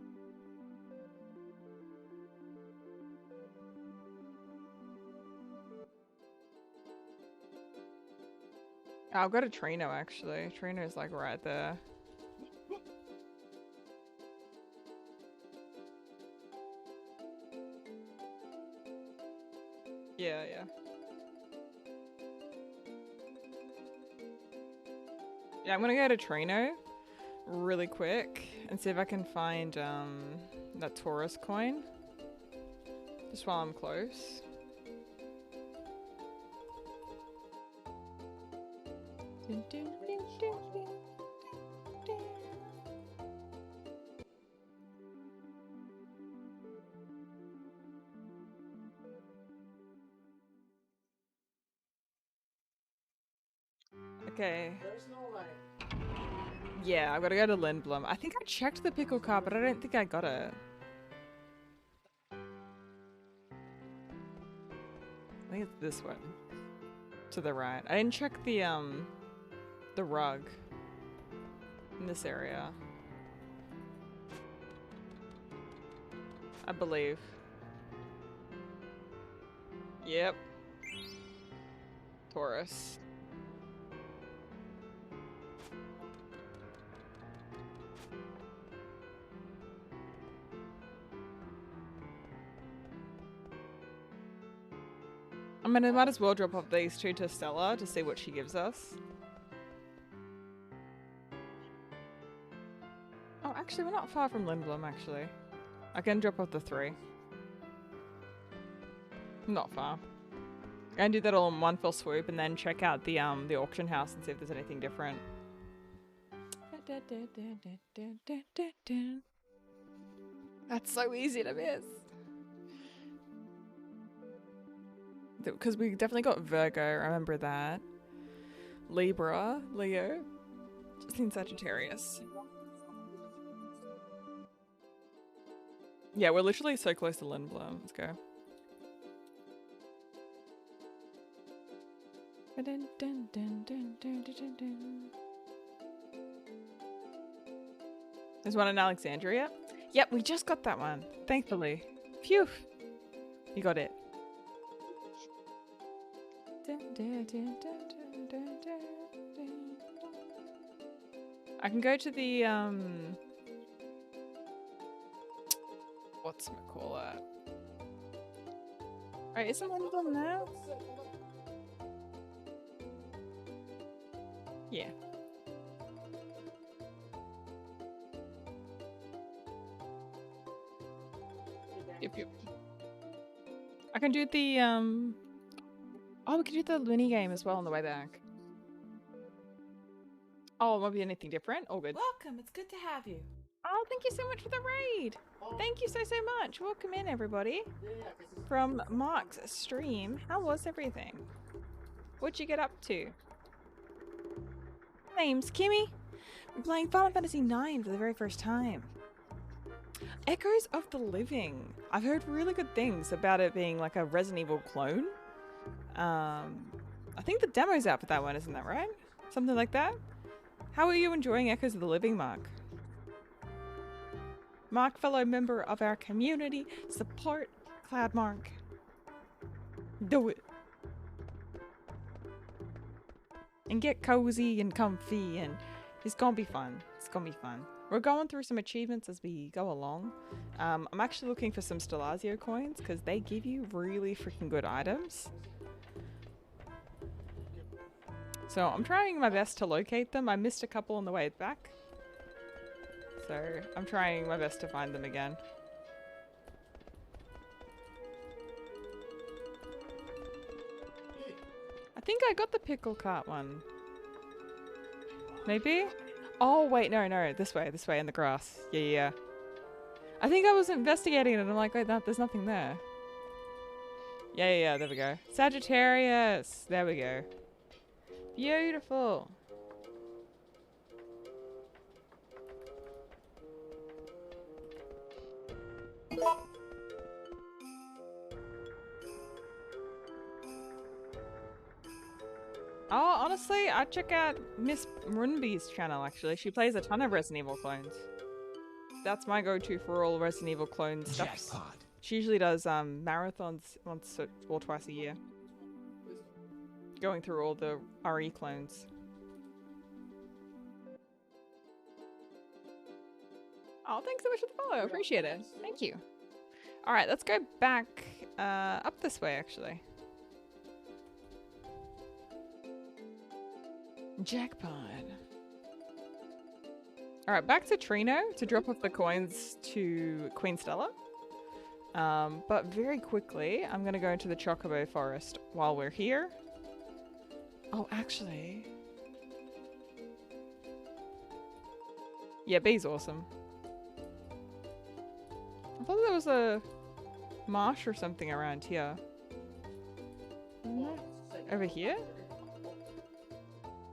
A: Oh, I've got a Trino actually. Trino's like right there. Yeah, yeah. Yeah, I'm gonna go to Trino really quick and see if I can find that Taurus coin. Just while I'm close. Dun, dun, dun, dun, dun, dun. Okay.
C: There's no like.
A: Yeah, I've got to go to Lindblom. I think I checked the pickle card, but I don't think I got it. I think it's this one. To the right. I didn't check the rug in this area. I believe. Yep. Taurus. I mean, I might as well drop off these two to Stella to see what she gives us. Oh, actually, we're not far from Lindblom, actually. I can drop off the 3. Not far. I can do that all in one fell swoop and then check out the auction house and see if there's anything different. That's so easy to miss. Because we definitely got Virgo, I remember that. Libra, Leo. Just in Sagittarius. Yeah, we're literally so close to Lindblom. Let's go.
D: Dun, dun, dun, dun, dun, dun, dun, dun. There's one in Alexandria? Yep, we just got that one. Thankfully. Phew. You got it. Dun, dun, dun, dun, dun, dun, dun, dun. I can go to the whatchamacallit? Right, isn't one of them there? Yeah. Yep. I can do the oh, we can do the mini game as well on the way back. Oh, it won't be anything different? All good.
A: Welcome, it's good to have you.
D: Oh, thank you so much for the raid. Thank you so much. Welcome in, everybody. From Mark's stream. How was everything? What'd you get up to? My name's Kimmy. We're playing Final Fantasy IX for the very first time. Echoes of the Living. I've heard really good things about it being like a Resident Evil clone. I think the demo's out for that one, isn't that right? Something like that? How are you enjoying Echoes of the Living, Mark? Mark, fellow member of our community, support Cloud Mark. Do it. And get cozy and comfy, and it's gonna be fun. It's gonna be fun. We're going through some achievements as we go along. I'm actually looking for some Stellazzio coins because they give you really freaking good items. So I'm trying my best to locate them. I missed a couple on the way back. So I'm trying my best to find them again. I think I got the pickle cart one. Maybe? Oh, wait, no. This way in the grass. Yeah. I think I was investigating it and I'm like, wait, there's nothing there. Yeah, there we go. Sagittarius! There we go. Beautiful. Oh, honestly, I'd check out Miss Runby's channel, actually. She plays a ton of Resident Evil clones. That's my go-to for all Resident Evil clone stuff.
F: Jackpot.
D: She usually does marathons once or twice a year. Going through all the RE clones. Oh, thanks so much for the follow. I appreciate it. Thank you. Alright, let's go back up this way, actually. Jackpot. Alright, back to Trino to drop off the coins to Queen Stella. But very quickly, I'm going to go into the Chocobo Forest while we're here. Oh, actually... Yeah, B's awesome. I thought there was a marsh or something around here. Over here?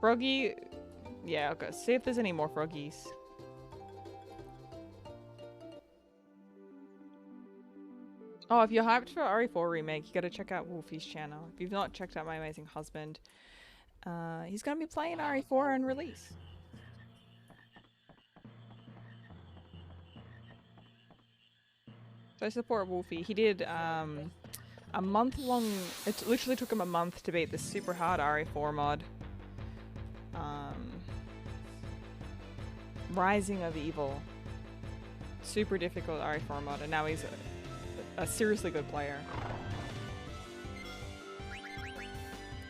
D: Froggy? Yeah, I'll go see if there's any more froggies. Oh, if you're hyped for RE4 Remake, you gotta check out Wolfie's channel. If you've not checked out My Amazing Husband, he's gonna be playing RE4 on release. So support Wolfie. He did a month-long... It literally took him a month to beat this super hard RE4 mod. Rising of Evil. Super difficult RE4 mod, and now he's a seriously good player.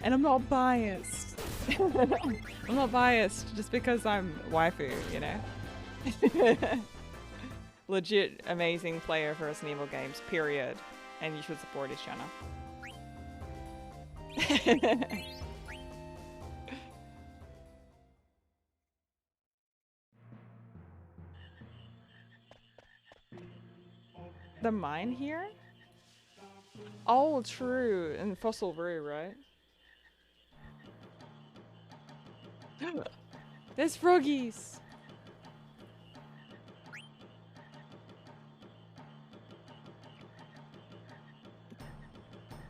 D: And I'm not biased. I'm not biased just because I'm waifu, you know? Legit amazing player for Resident Evil games, period. And you should support his channel. The mine here? Oh, true. In Fossil Brew, right? There's froggies!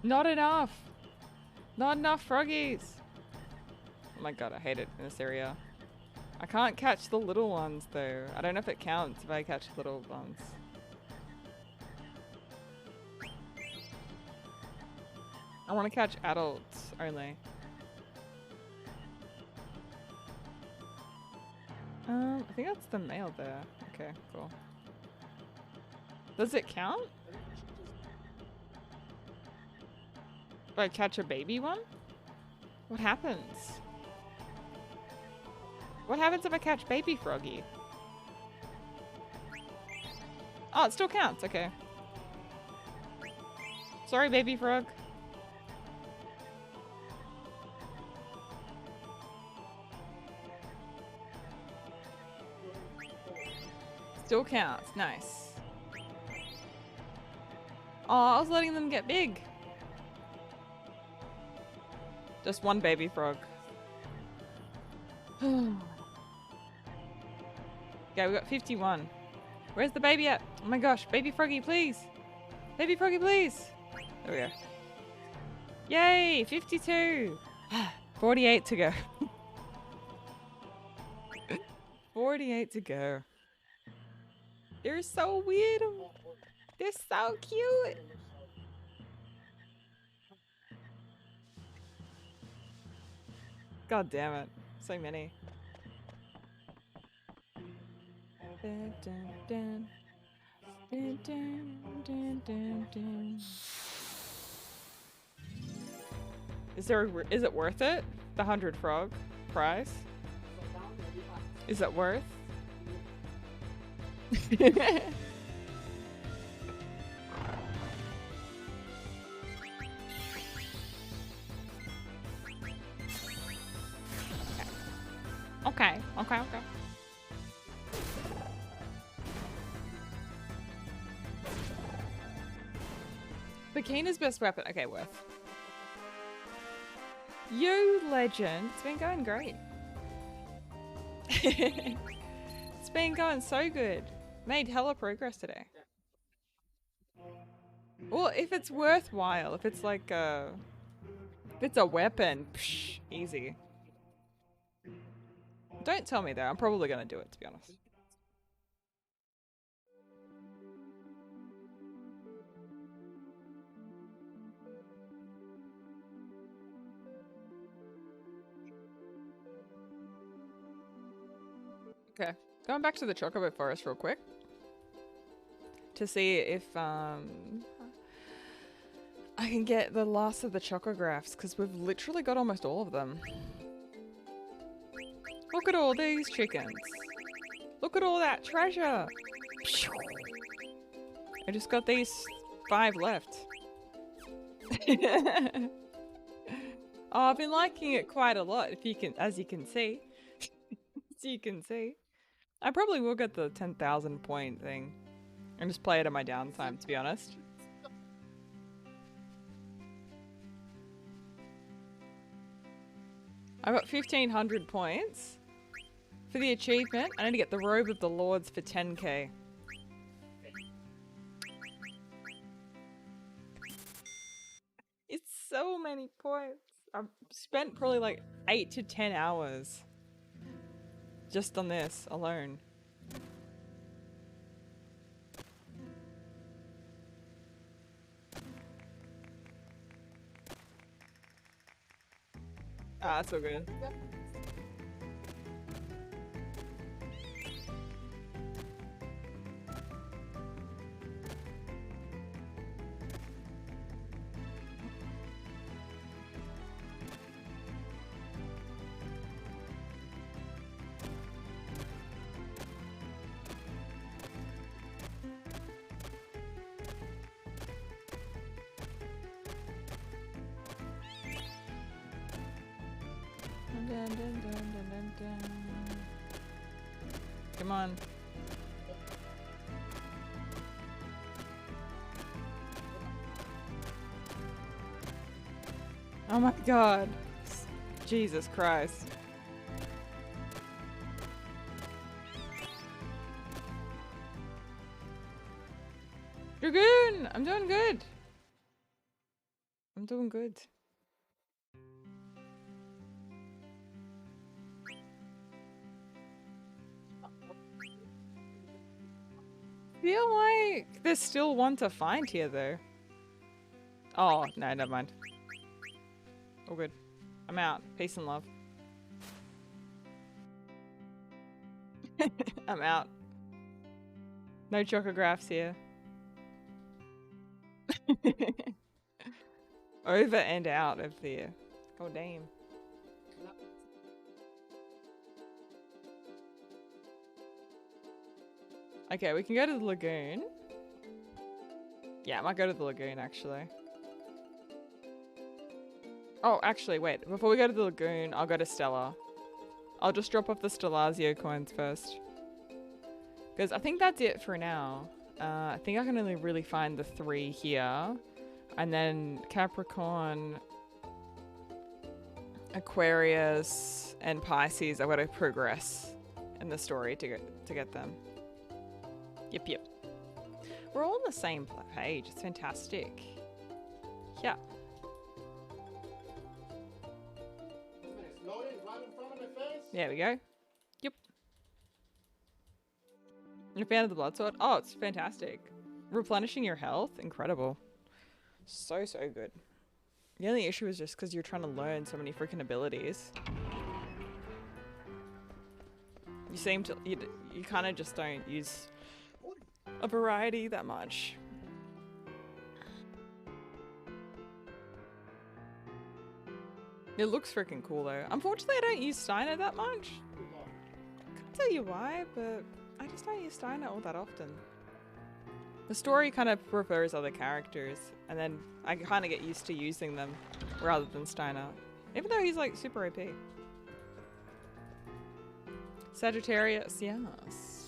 D: Not enough! Not enough froggies! Oh my god, I hate it in this area. I can't catch the little ones though. I don't know if it counts if I catch little ones. I want to catch adults only. I think that's the male there. Okay, cool. Does it count? If I catch a baby one? What happens? What happens if I catch baby froggy? Oh, it still counts. Okay. Sorry, baby frog. Still counts. Nice. Oh, I was letting them get big. Just one baby frog. Okay, we got 51. Where's the baby at? Oh my gosh, baby froggy, please. Baby froggy, please. There we go. Yay, 52. 48 to go. 48 to go. They're so weird. They're so cute. God damn it. So many. Dun, dun, dun. Dun, dun, dun, dun, dun. Is it worth it? The 100 frog prize? Is it worth? Okay. Bikina's best weapon. Okay, worth. You legend. It's been going great. It's been going so good. Made hella progress today. Well, if it's worthwhile, if it's like if it's a weapon, psh, easy. Don't tell me though, I'm probably gonna do it, to be honest. Okay, going back to the chocobo forest real quick. To see if I can get the last of the chocographs, because we've literally got almost all of them. Look at all these chickens. Look at all that treasure. I just got these 5 left. Oh, I've been liking it quite a lot, if you can, as you can see. As you can see. I probably will get the 10,000 point thing and just play it in my downtime, to be honest. I got 1,500 points. For the achievement, I need to get the Robe of the Lords for 10k. It's so many points. I've spent probably like 8 to 10 hours just on this alone. Ah, that's so good. Dun, dun, dun, dun, dun, dun. Come on. Oh my god. Jesus Christ. Dragoon! I'm doing good. I'm doing good. feel like there's still one to find here, though. Oh, no, never mind. All good. I'm out. Peace and love. I'm out. No chocographs here. Over and out of there. Oh, damn. Okay, we can go to the lagoon. Yeah, I might go to the lagoon, actually. Oh, actually, wait. Before we go to the lagoon, I'll go to Stella. I'll just drop off the Stellazio coins first. Because I think that's it for now. I think I can only really find the 3 here. And then Capricorn, Aquarius, and Pisces, I've got to progress in the story to get them. Yep, yep. We're all on the same page. It's fantastic. Yeah.
C: It's loading right in front of my face.
D: There we go. Yep. You found the blood sword? Oh, it's fantastic. Replenishing your health? Incredible. So, so good. The only issue is just because you're trying to learn so many freaking abilities. You seem to... You kind of just don't use a variety that much. It looks freaking cool though. Unfortunately, I don't use Steiner that much. I can't tell you why, but I just don't use Steiner all that often. The story kind of prefers other characters, and then I kind of get used to using them rather than Steiner. Even though he's like super OP. Sagittarius, yes.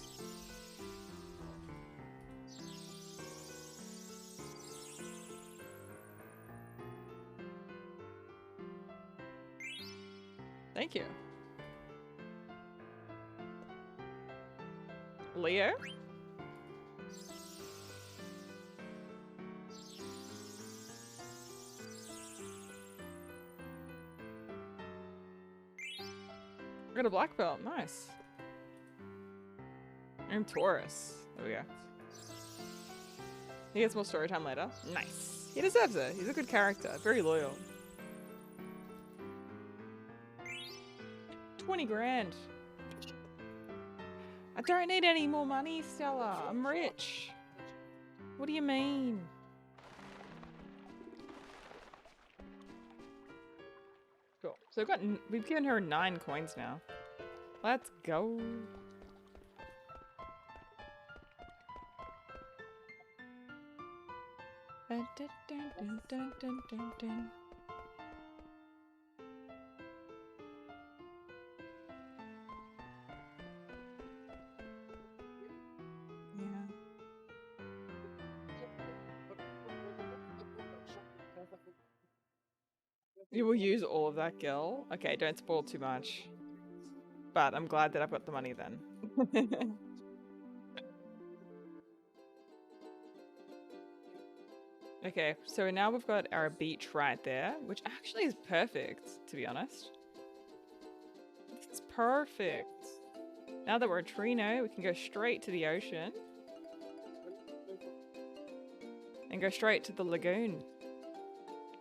D: Thank you. Leo? I got a black belt, nice. I'm Taurus. There we go. He gets more story time later. Nice. He deserves it. He's a good character. Very loyal. 20 grand. I don't need any more money, Stella. I'm rich. What do you mean? Cool. So we've given her 9 coins now. Let's go. Dun, dun, dun, dun, dun, dun, dun. You will use all of that, girl. Okay, don't spoil too much. But I'm glad that I've got the money then. Okay, so now we've got our beach right there, which actually is perfect, to be honest. This is perfect. Now that we're a Trino, we can go straight to the ocean. And go straight to the lagoon.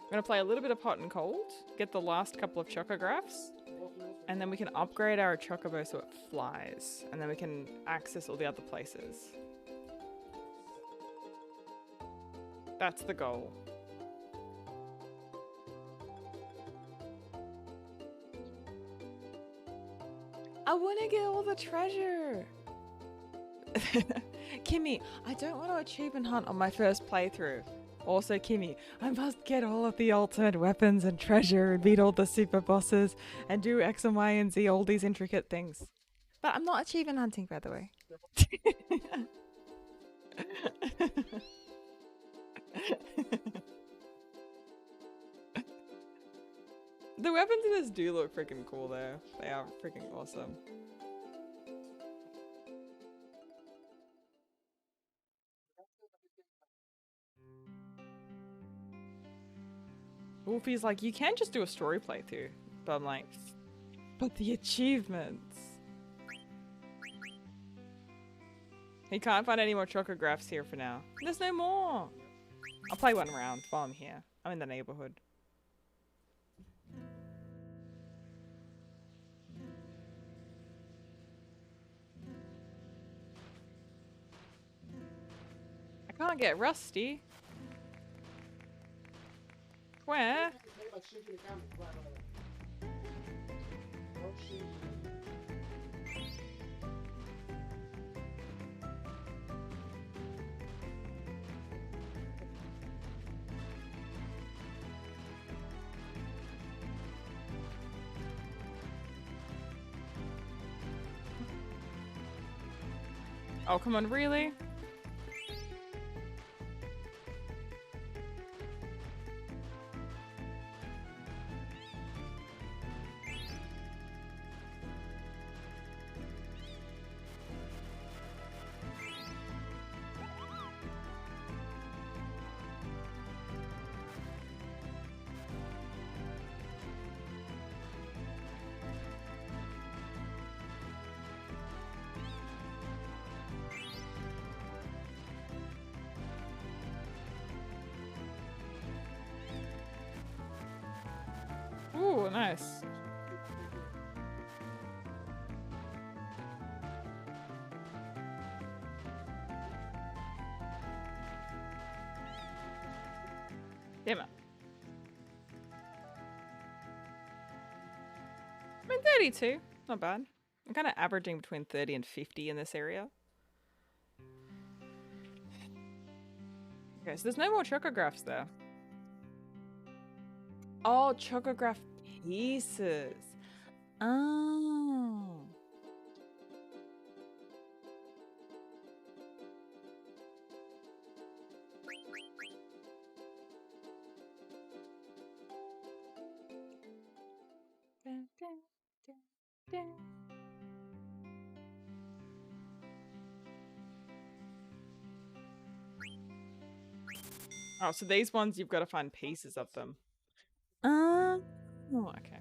D: I'm going to play a little bit of hot and cold, get the last couple of chocographs, and then we can upgrade our chocobo so it flies, and then we can access all the other places. That's the goal. I want to get all the treasure! Kimmy, I don't want to achievement hunt on my first playthrough. Also, Kimmy, I must get all of the ultimate weapons and treasure and beat all the super bosses and do X and Y and Z, all these intricate things. But I'm not achievement hunting, by the way. The weapons in this do look freaking cool though. They are freaking awesome. Wolfie's like, you can just do a story playthrough. But I'm like, but the achievements. He can't find any more chocographs here for now. There's no more. I'll play one round while I'm here. I'm in the neighborhood. I can't get Rusty. Where? Oh, come on, really? Ooh, nice. Damn it. I mean, 32. Not bad. I'm kind of averaging between 30 and 50 in this area. Okay, so there's no more chocographs there. Oh, chocograph pieces. Oh. Dun, dun, dun, dun. Oh, so these ones you've got to find pieces of them. Oh, okay.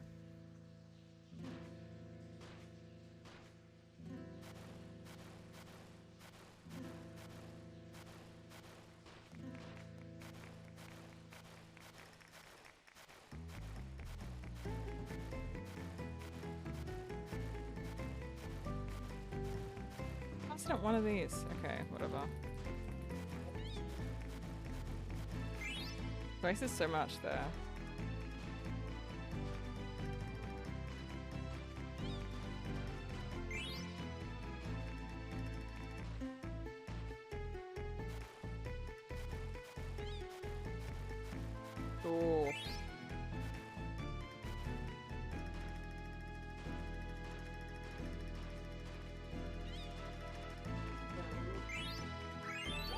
D: That's not one of these. Okay, whatever. Wasted so much there. Oh.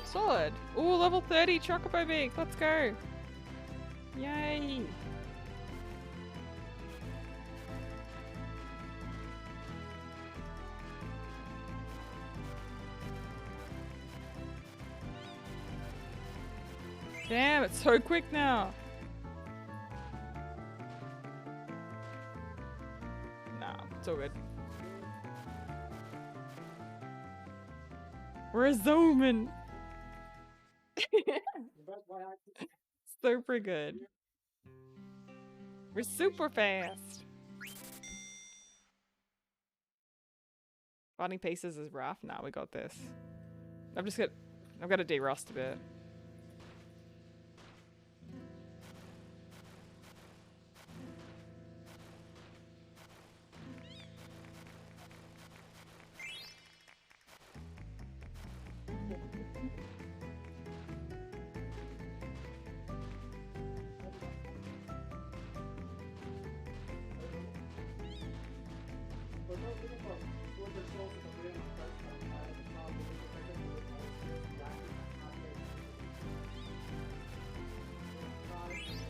D: Solid. Ooh, level 30 Chocobo Beak. Let's go. Yay. Damn, it's so quick now. Nah, it's all good. We're zooming. Super good. We're super fast. Finding pieces is rough. Nah, we got this. I've got to de-rust a bit.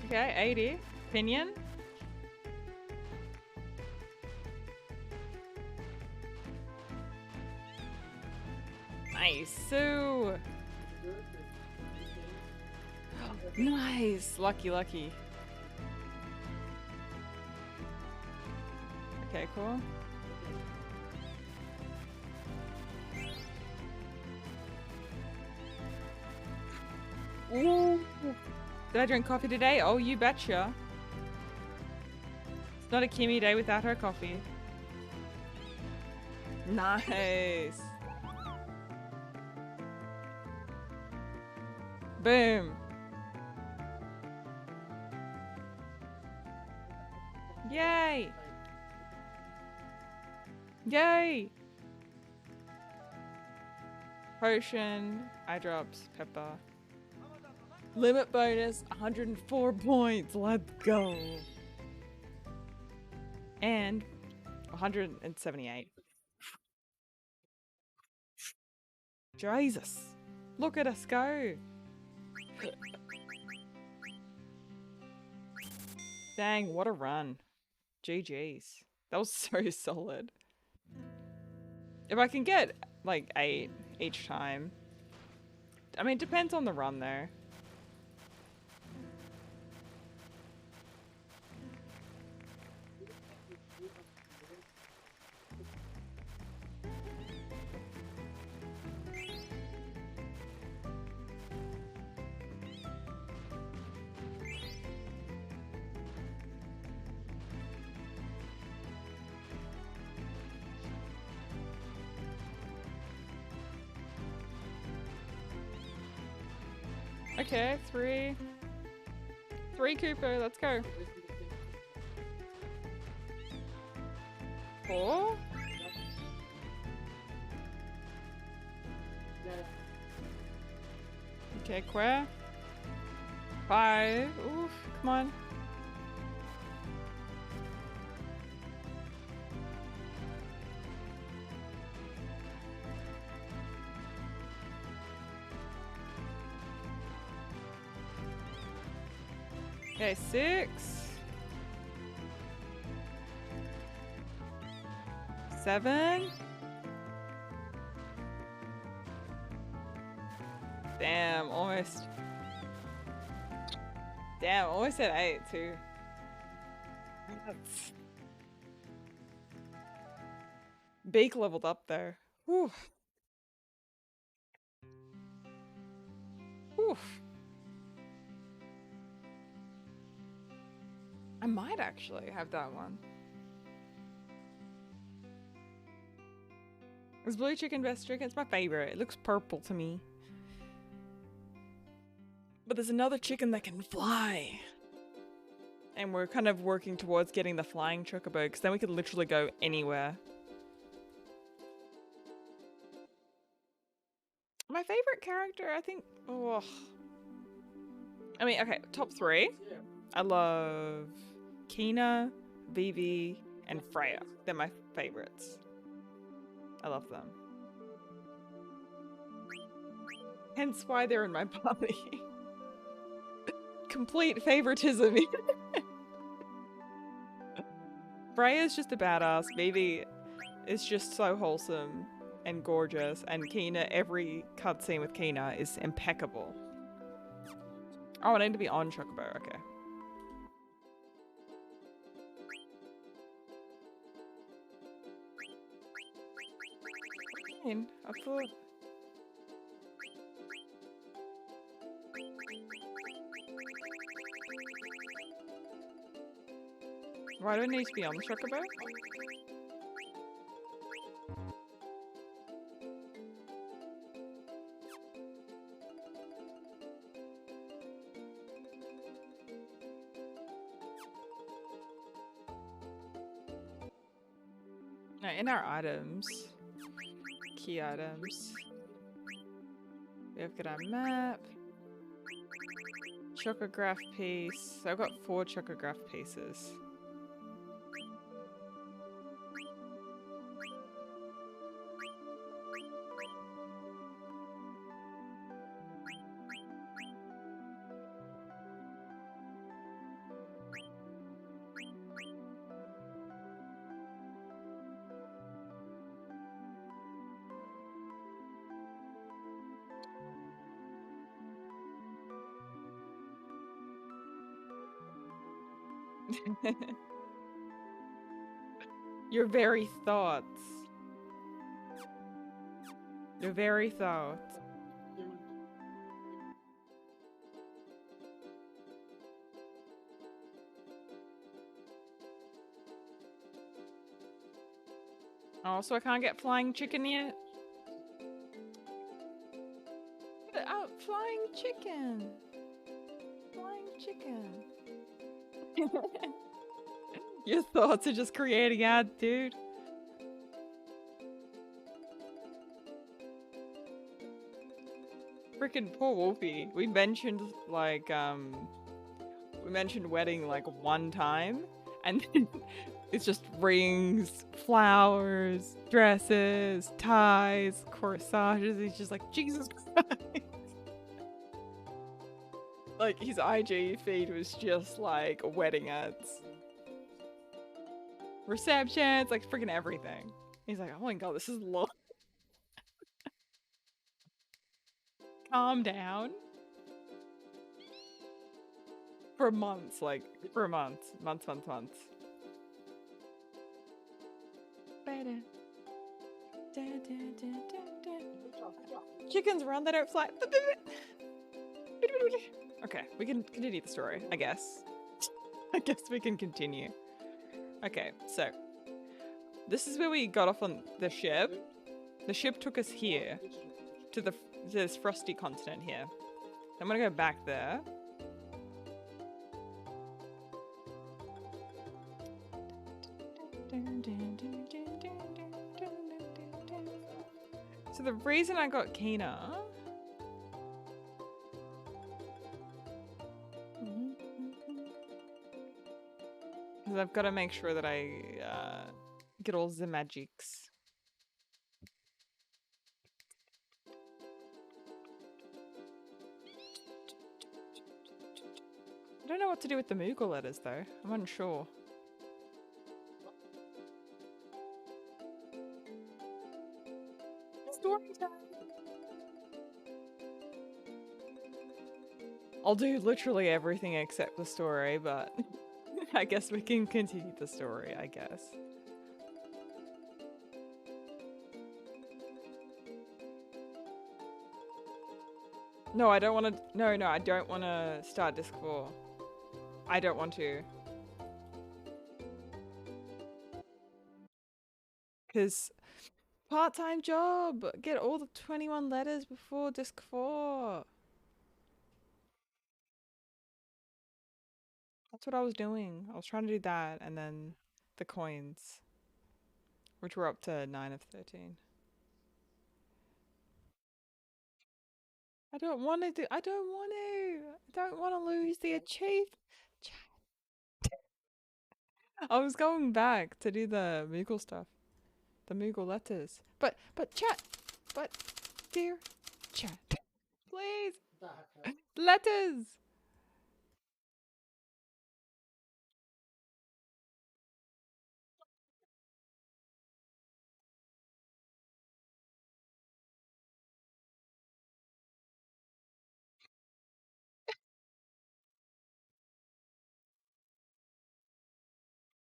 D: Okay, 80. Pinion. Nice. So nice. Lucky, lucky. Okay, cool.
A: Did I drink coffee today? Oh, you betcha. It's not a Kimmy day without her coffee. Nice. Boom. Yay. Yay. Potion, eye drops, pepper. Limit bonus, 104 points. Let's go. And 178. Jesus. Look at us go. Dang, what a run. GG's. That was so solid. If I can get like 8 each time. I mean, it depends on the run though. Okay, 3. 3 Cooper, let's go. 4? Okay, Quare. 5. Oof, come on. Okay, 6. 7. Damn, almost. Damn, almost at 8 too. That's... Beak leveled up there. Whew. Whew. I might actually have that one. Is blue chicken best chicken? It's my favorite. It looks purple to me. But there's another chicken that can fly. And we're kind of working towards getting the flying chocobo, because then we could literally go anywhere. My favorite character, I think... Oh. I mean, okay, top 3. I love Kina, Vivi, and Freya. They're my favorites. I love them. Hence why they're in my party. Complete favoritism. Freya's just a badass. Vivi is just so wholesome and gorgeous. And Kina, every cutscene with Kina is impeccable. Oh, I need to be on Chocobo, okay. I thought... Why do I need to be on the Chocobo? No, in our items. Key items. We've got our map. Chocograph piece. So I've got 4 chocograph pieces. Your very thoughts. Your very thoughts.
D: Oh, so I can't get flying chicken yet? Flying chicken. Flying chicken. Your thoughts are just creating ads, dude. Freaking poor Wolfie. We mentioned like we mentioned wedding like one time, and then it's just rings, flowers, dresses, ties, corsages. He's just like, Jesus Christ. Like his IG feed was just like wedding ads. Receptions, like freaking everything. He's like, oh my god, this is long. Calm down. For months, like, for months. Months. Better. Chickens run, they don't fly. Okay, we can continue the story, I guess. I guess we can continue. Okay, so this is where we got off on the ship. The ship took us here to this frosty continent here. I'm gonna go back there. So the reason I got keener is I've got to make sure that I get all the magics. I don't know what to do with the Moogle letters though. I'm unsure. Story time. I'll do literally everything except the story, but I guess we can continue the story, I guess. No, I don't want to. No, I don't want to start Disc 4. I don't want to. Because part-time job! Get all the 21 letters before Disc 4. That's what I was doing. I was trying to do that and then the coins. Which were up to 9 of 13. I don't want to do. I don't want to. I don't want to lose the achievement. I was going back to do the Moogle stuff. The Moogle letters. But chat. But, dear chat. Please. Letters.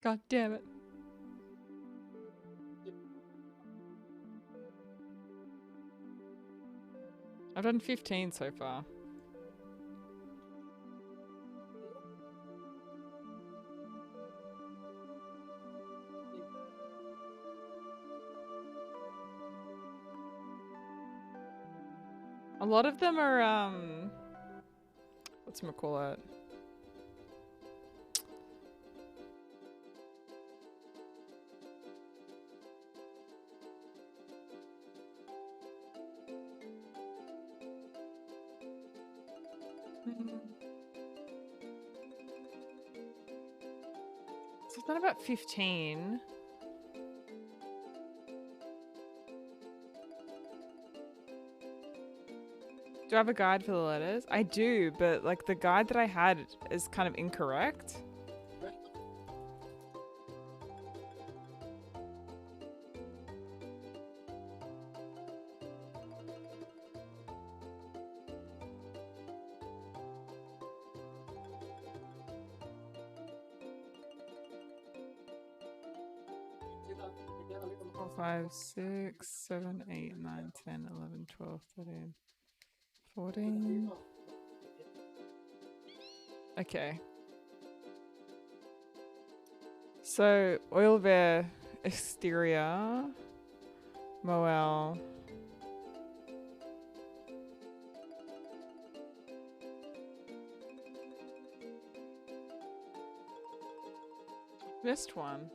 D: God damn it. I've done 15 so far. A lot of them are, whatchamacallit? So I've done about 15. Do I have a guide for the letters? I do, but like the guide that I had is kind of incorrect. Four, 5, 6, 7, 8, 9, 10, 11, 12, 13. 14. Okay. So, oil bear exterior.
A: Moel. Missed one.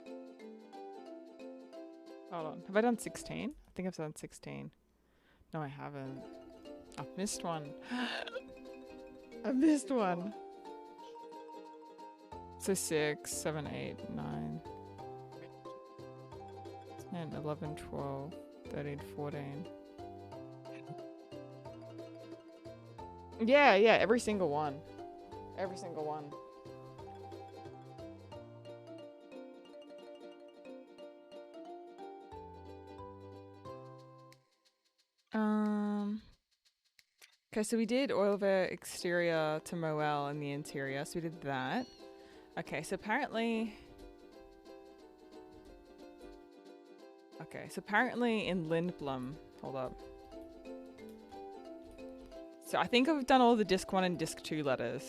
A: Hold on. Have I done 16? I think I've done 16. No, I haven't. I've missed one. I missed one. So 6, 7, 8, 9, 10, 11, 12, 13, 14. Yeah, every single one. Every single one. Okay, so we did oil of our exterior to Moel in the interior, so we did that. Okay, so apparently... Okay, so apparently in Lindblom... Hold up. So I think I've done all the disc 1 and disc 2 letters.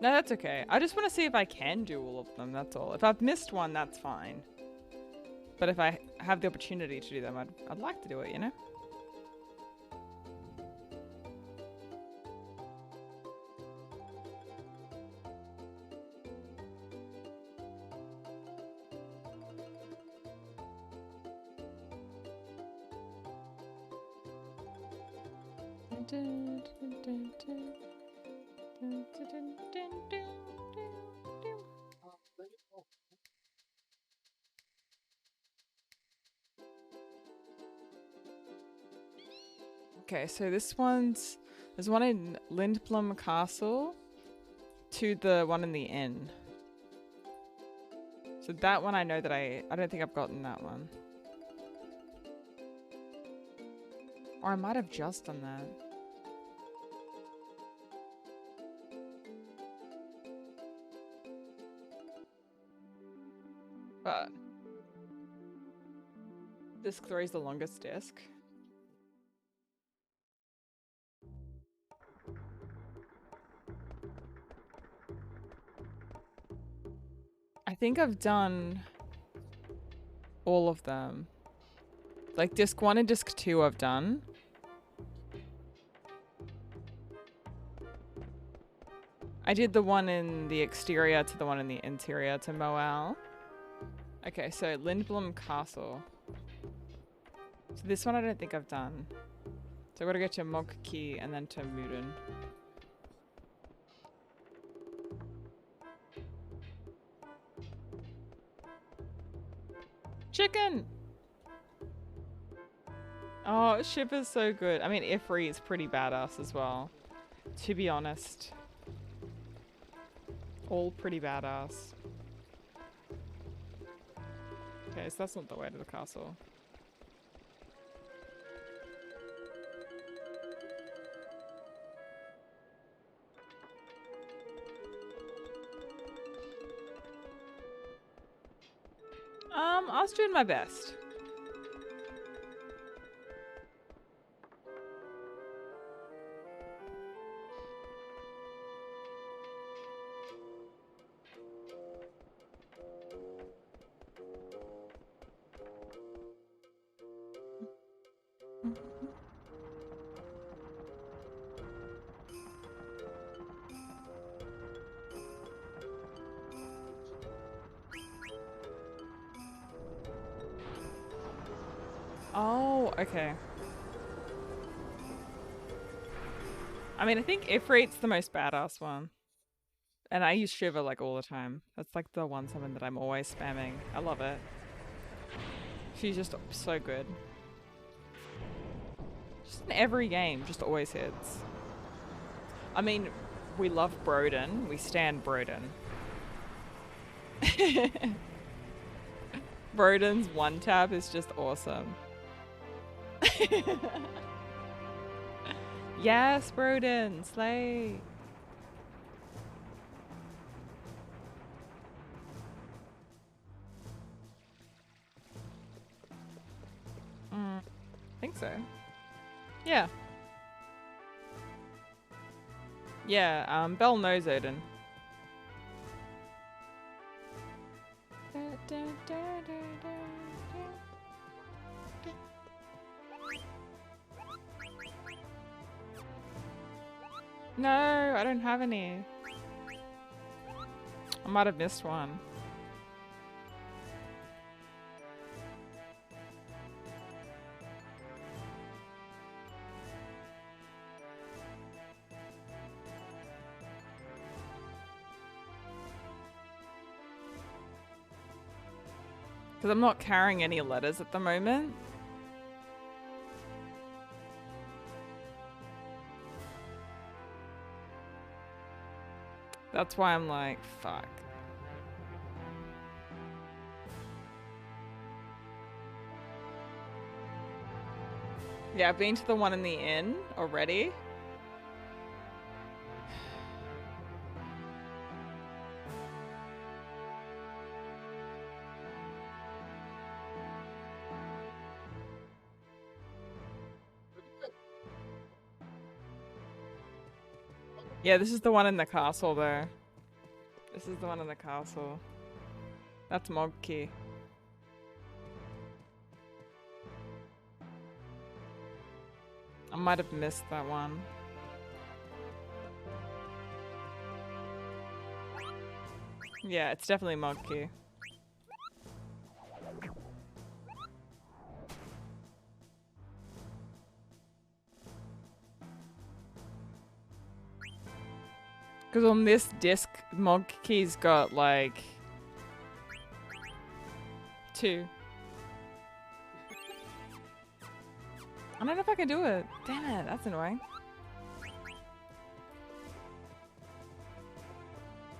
A: No, that's okay. I just want to see if I can do all of them, that's all. If I've missed one, that's fine. But if I have the opportunity to do them, I'd like to do it, you know? Okay, so this one's... There's one in Lindblom Castle to the one in the inn. So that one I know that I don't think I've gotten that one. Or I might have just done that. But disc 3 is the longest disc. I think I've done all of them. Like disc 1 and disc 2 I've done. I did the one in the exterior to the one in the interior to Moel. Okay, so Lindblom Castle. So this one I don't think I've done. So I've got to go to Mogki and then to Muden. Chicken! Oh, Ship is so good. I mean, Ifri is pretty badass as well. To be honest. All pretty badass. Okay, so that's not the way to the castle. I was doing my best. Oh, okay. I mean, I think Ifrit's the most badass one. And I use Shiver like all the time. That's like the one summon that I'm always spamming. I love it. She's just so good. Just in every game, just always hits. I mean, we love Broden. We stand Broden. Broden's one tap is just awesome. Yes, Broden, slay. I think so. Yeah. Yeah, Belle knows Odin. No, I don't have any. I might have missed one. Because I'm not carrying any letters at the moment. That's why I'm like, fuck. Yeah, I've been to the one in the inn already. Yeah, this is the one in the castle though. This is the one in the castle. That's Mogki. I might have missed that one. Yeah, it's definitely Mogki. Because on this disc, Mogki's got like 2. I don't know if I can do it. Damn it, that's annoying.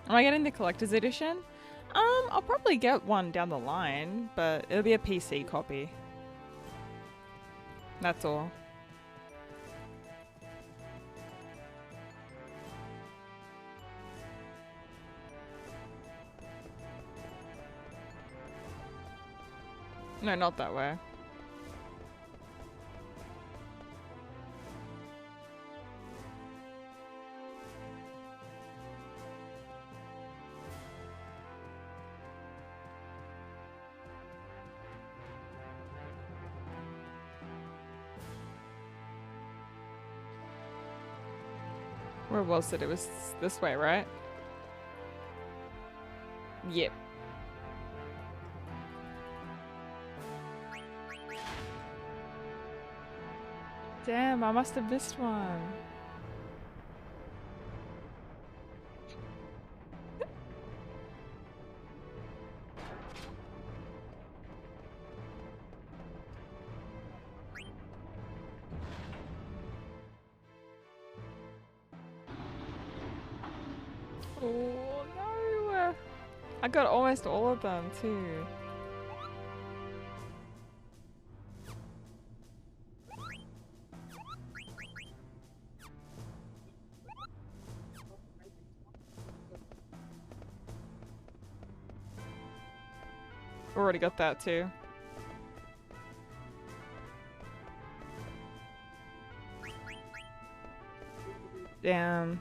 A: Am I getting the collector's edition? I'll probably get one down the line, but it'll be a PC copy. That's all. No, not that way. Where was it? It was this way, right? Yep. Damn, I must have missed one. Oh no! I got almost all of them too. Already got that too. Damn.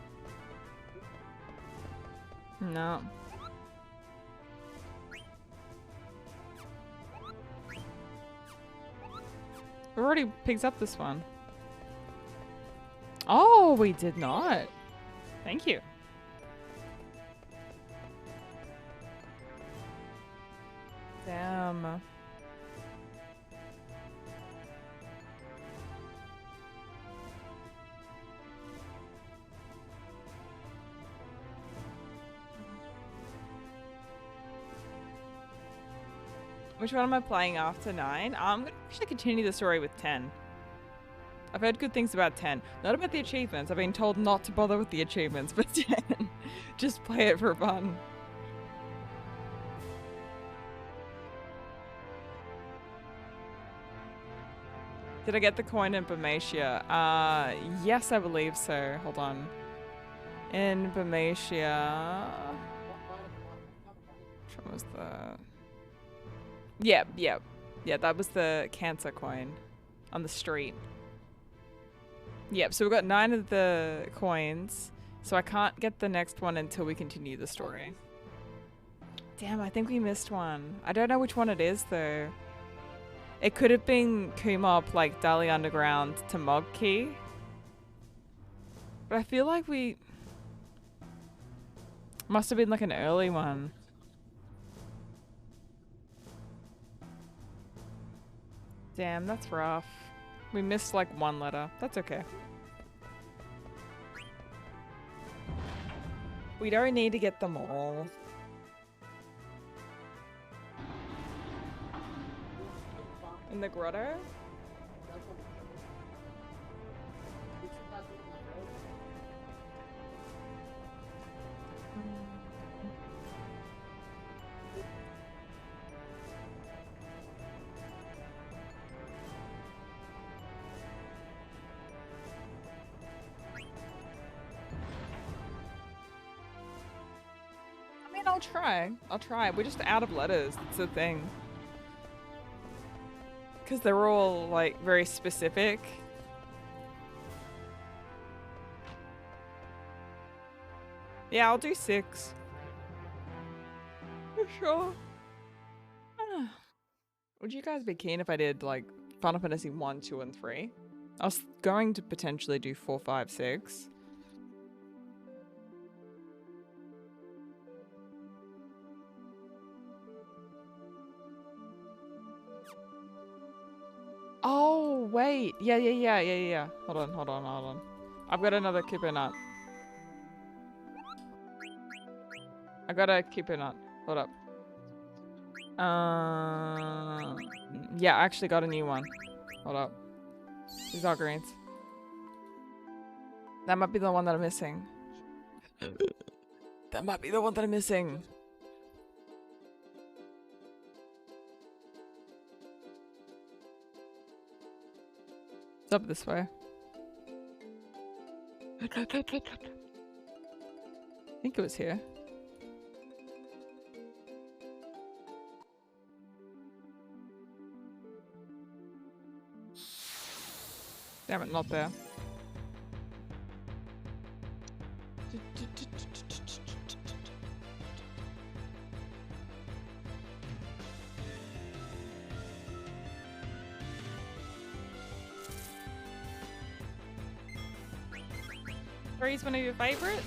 A: No. We already picked up this one. Oh, we did not. Thank you. Damn. Which one am I playing after 9? I'm gonna actually continue the story with 10. I've heard good things about 10. Not about the achievements. I've been told not to bother with the achievements, but 10. Just play it for fun. Did I get the coin in Burmatia? Yes, I believe so. Hold on. In Burmatia... Which one was the... Yeah, that was the cancer coin on the street. Yep, so we've got 9 of the coins, so I can't get the next one until we continue the story. Damn, I think we missed one. I don't know which one it is though. It could have been Kumop, like Dali Underground to Mogkey. But I feel like we must have been like an early one. Damn, that's rough. We missed like one letter. That's okay. We don't need to get them all. In the grotto? I mean, I'll try. I'll try. We're just out of letters. That's the thing. Because they're all, like, very specific. Yeah, I'll do 6. For sure. Would you guys be keen if I did, like, Final Fantasy 1, 2, and 3? I was going to potentially do 4, 5, 6. Oh, wait. Yeah. Hold on. I've got another Kipper nut. I got a Kipper nut. Hold up. Yeah, I actually got a new one. Hold up. These are greens. That might be the one that I'm missing. That might be the one that I'm missing. It's up this way. I think it was here. Damn it, not there. Three's one of your favorites?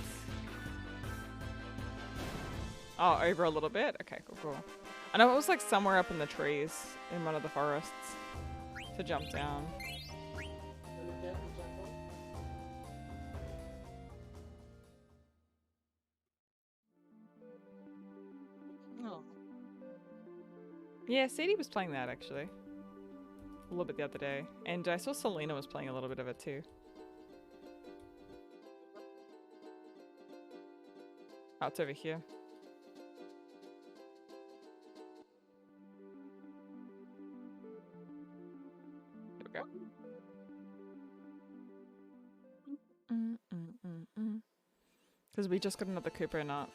A: Oh, over a little bit? Okay, cool. I know it was like somewhere up in the trees in one of the forests to jump down. Oh. Yeah, Sadie was playing that actually. A little bit the other day. And I saw Selena was playing a little bit of it too. Oh, it's over here. There we go. Because we just got another Cooper nut.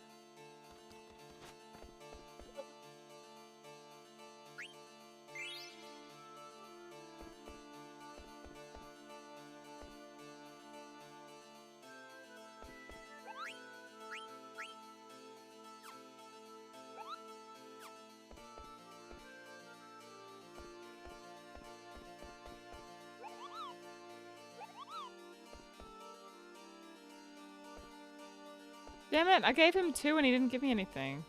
A: Damn it, I gave him 2 and he didn't give me anything.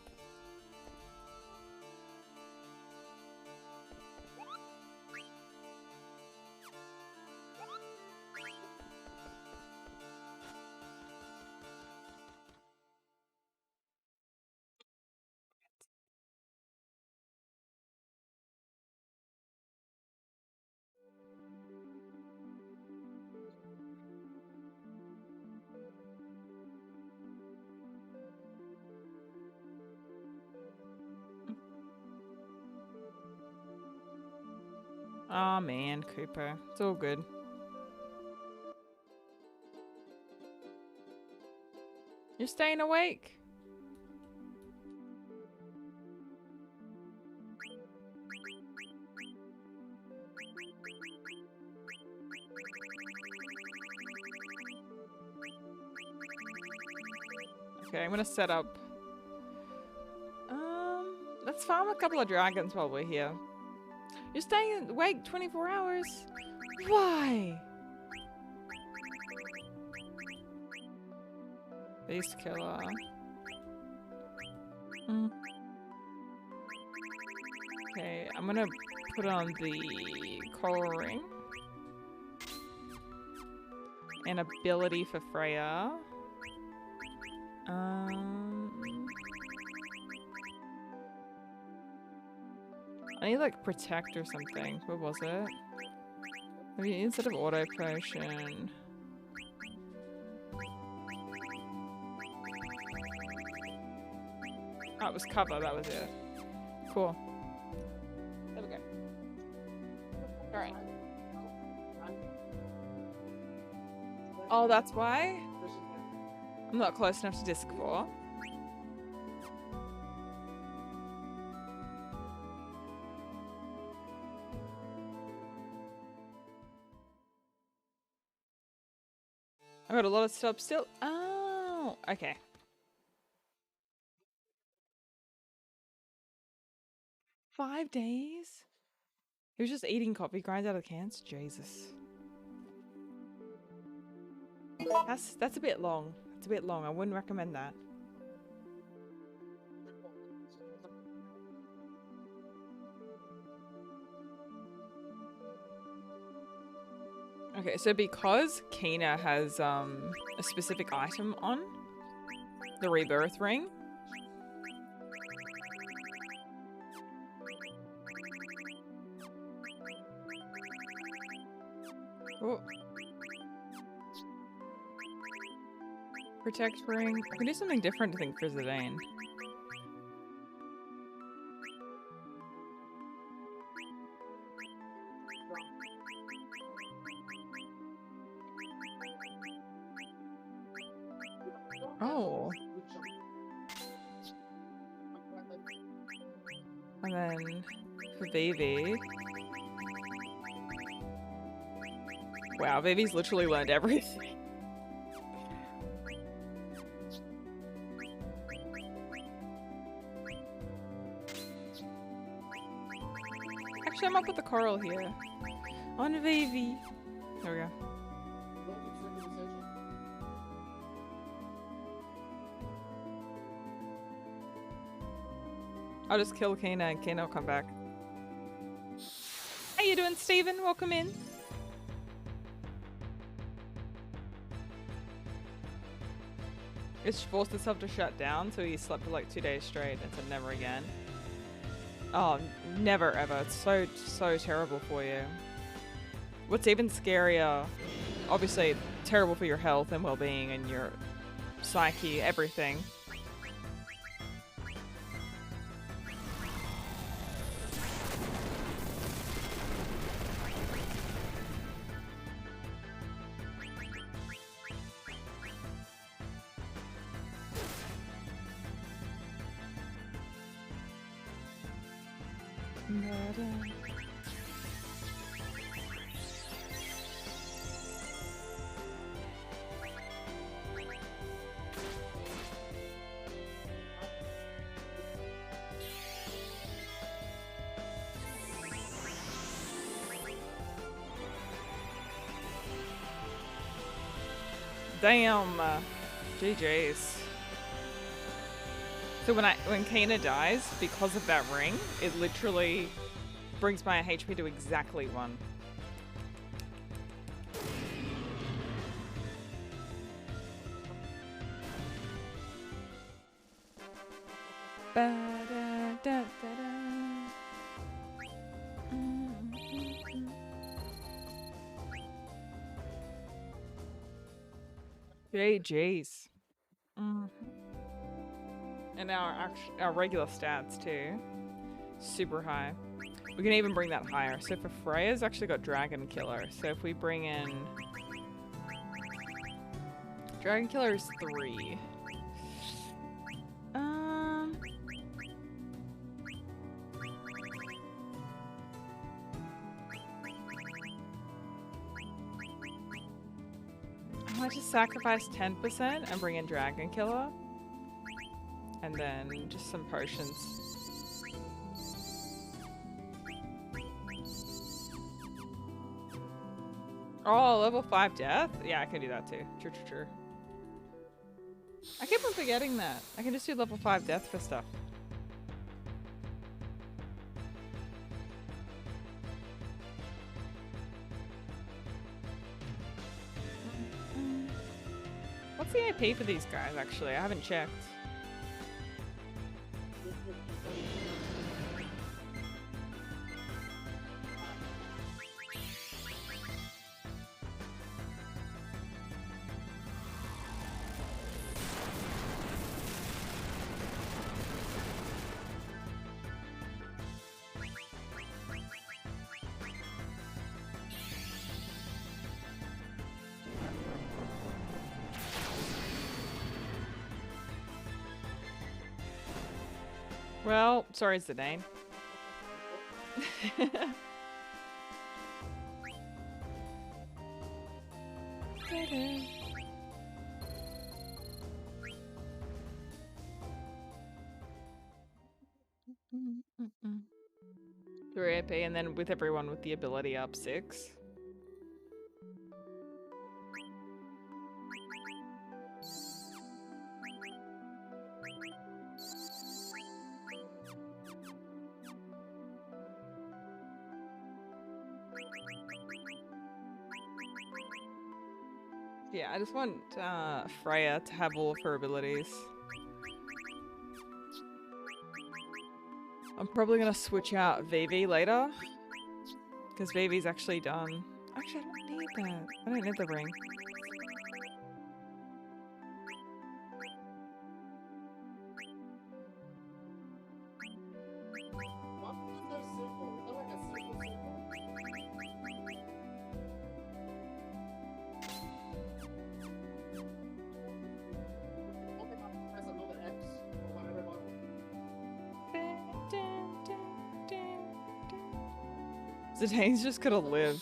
A: Oh man, Cooper. It's all good. You're staying awake? Okay, I'm gonna set up. Let's farm a couple of dragons while we're here. You're staying awake 24 hours? Why? Beast killer. Okay, I'm gonna put on the coral ring. And ability for Freya. I need like protect or something. What was it? Maybe instead of auto potion. Oh, it was cover, that was it. Cool. There we go. Alright. Oh, that's why? I'm not close enough to disc 4. I got a lot of stuff still. Oh, okay. $5 days? He was just eating coffee grinds out of cans? Jesus. That's a bit long. It's a bit long. I wouldn't recommend that. Okay, so because Kina has a specific item on the rebirth ring. Oh. Protect ring. I can do something different, I think, for Zidane. Oh. And then for Vivi. Wow, Vivi's literally learned everything. Actually, I'm up with the coral here. On Vivi. There we go. I'll just kill Kena and Kena will come back. How you doing, Steven? Welcome in. It's forced itself to shut down, so he slept for like 2 days straight and said never again. Oh, never ever. It's so terrible for you. What's even scarier, obviously terrible for your health and well-being and your psyche, everything. Damn, GG's. So when Kena dies, because of that ring, it literally brings my HP to exactly 1. GG's. And our regular stats too, super high. We can even bring that higher. So for Freya's actually got Dragon Killer. So if we bring in Dragon Killer is 3. I might just sacrifice 10% and bring in Dragon Killer. And then just some potions.
D: Oh, level 5 death? Yeah, I can do that too. True, true, true. I keep on forgetting that. I can just do level 5 death for stuff. What's the AP for these guys, actually? I haven't checked. Well, sorry, Zidane. Through AP and then with everyone with the ability up 6. Yeah, I just want Freya to have all of her abilities. I'm probably gonna switch out Vivi later. Because Vivi's actually done. Actually, I don't need that. I don't need the ring.
C: What is their symbol? Is that like a symbol? Open up, press another X or whatever button.
D: Zidane's just gonna live.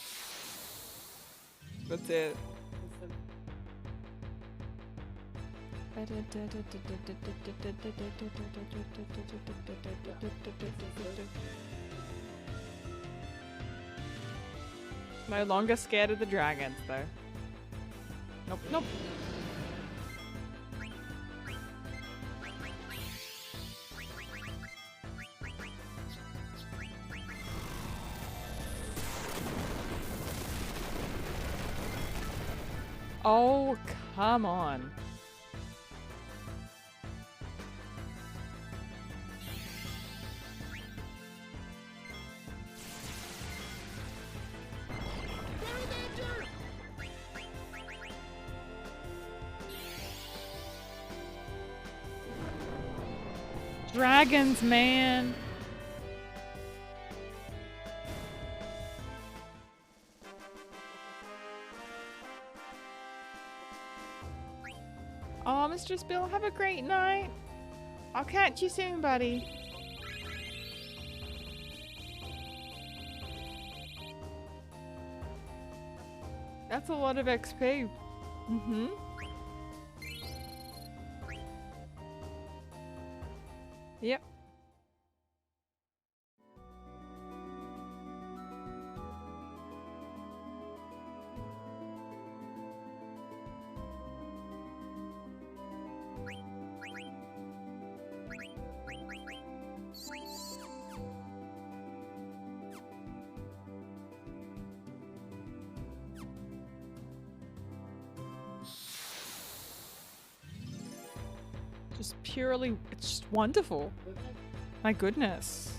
D: That's it. No longer scared of the dragons, though. Nope, nope. Oh, come on. Dragons, man. Oh, Mr. Spill, have a great night. I'll catch you soon, buddy. That's a lot of XP. Mm-hmm. Yep. Just purely, it's just wonderful. My goodness.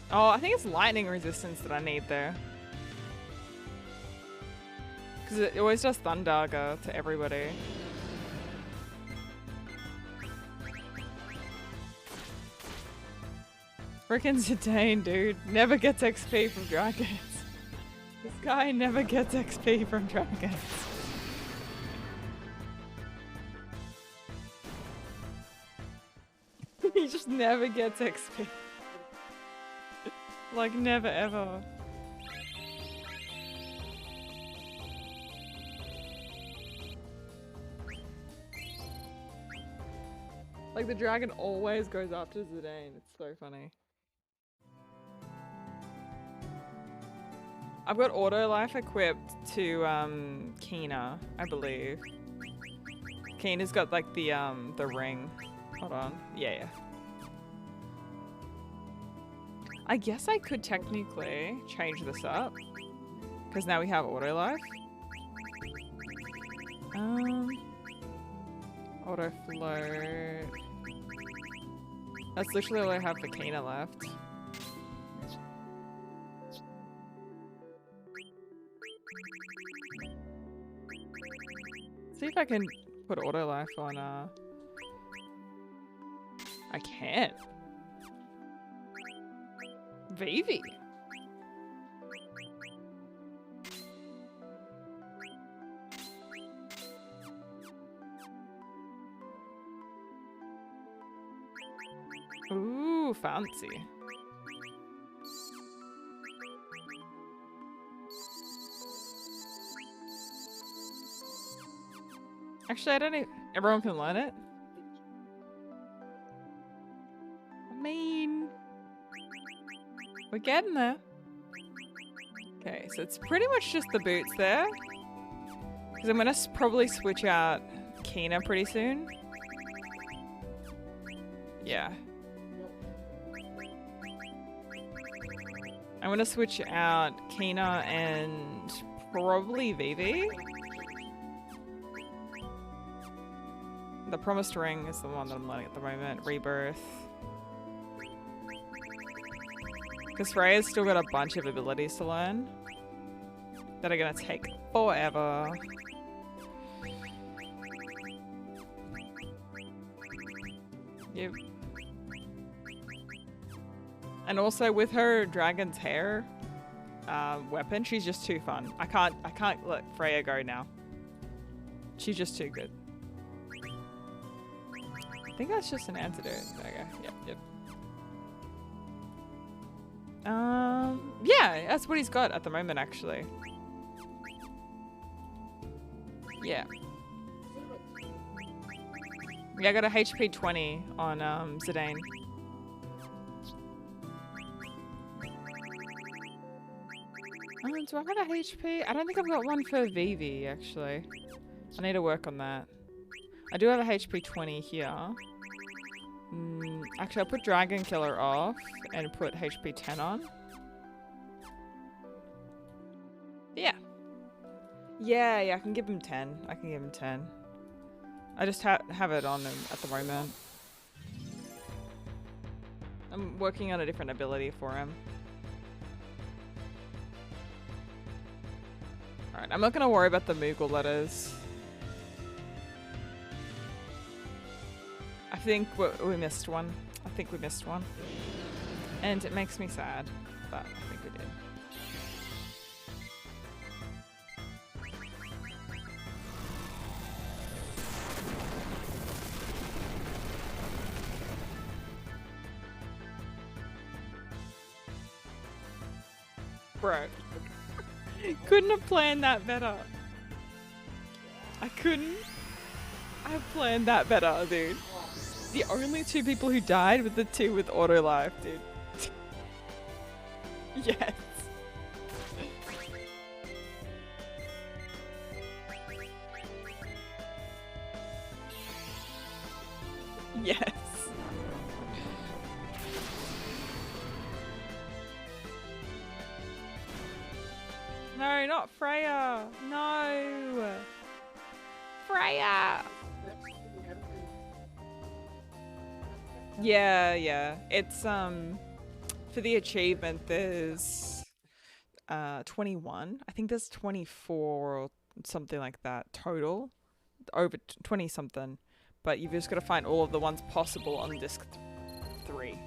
D: Oh, I think it's lightning resistance that I need there. Because it always does Thundaga to everybody. Frickin' Zidane, dude. Never gets XP from dragons. This guy never gets XP from dragons. He just never gets XP. Like, never ever. Like, the dragon always goes after Zidane. It's so funny. I've got auto life equipped to Kina, I believe. Kina's got like the ring. Hold on. Yeah. I guess I could technically change this up. Because now we have auto life. Auto float. That's literally all I have for Kina left. See if I can put auto life on I can't. Vivi. Ooh, fancy. Actually, I don't know. Everyone can learn it. I mean, we're getting there. Okay, so it's pretty much just the boots there. Because I'm going to probably switch out Kina pretty soon. Yeah. I'm going to switch out Kina and probably Vivi. The Promised Ring is the one that I'm learning at the moment. Rebirth. Because Freya's still got a bunch of abilities to learn that are going to take forever. Yep. And also with her dragon's hair weapon, she's just too fun. I can't let Freya go now. She's just too good. I think that's just an antidote. There we go. Yep. Yeah, that's what he's got at the moment, actually. Yeah. Yeah, I got a HP 20 on Zidane. Do I have a HP? I don't think I've got one for Vivi, actually. I need to work on that. I do have a HP 20 here. Actually, I'll put Dragon Killer off and put HP 10 on. Yeah. Yeah, I can give him 10. I can give him 10. I just have it on him at the moment. I'm working on a different ability for him. Alright, I'm not going to worry about the Moogle letters. I think we missed one. I think we missed one. And it makes me sad, but I think we did. Bro. Couldn't have planned that better. I couldn't have planned that better, dude. The only two people who died were the two with auto life, dude. Yes. Yes. No, not Freya. No. Freya. Yeah. It's for the achievement there's 21. I think there's 24 or something like that total. Over 20 something. But you've just got to find all of the ones possible on disc 3.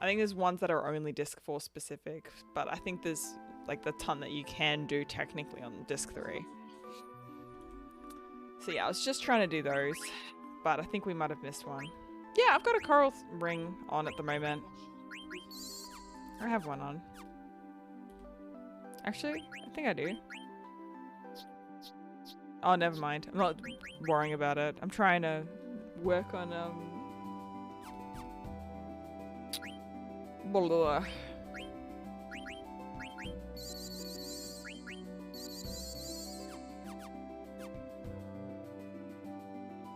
D: I think there's ones that are only disc 4 specific, but I think there's like the ton that you can do technically on disc 3. So yeah, I was just trying to do those, but I think we might have missed one. Yeah, I've got a coral ring on at the moment. I have one on. Actually, I think I do. Oh, never mind. I'm not worrying about it. I'm trying to work on blah.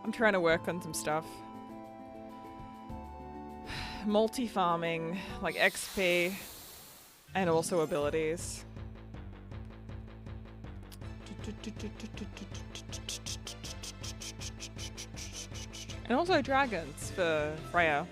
A: I'm trying to work on some stuff. Multi-farming, like XP, and also abilities. And also dragons for Freya.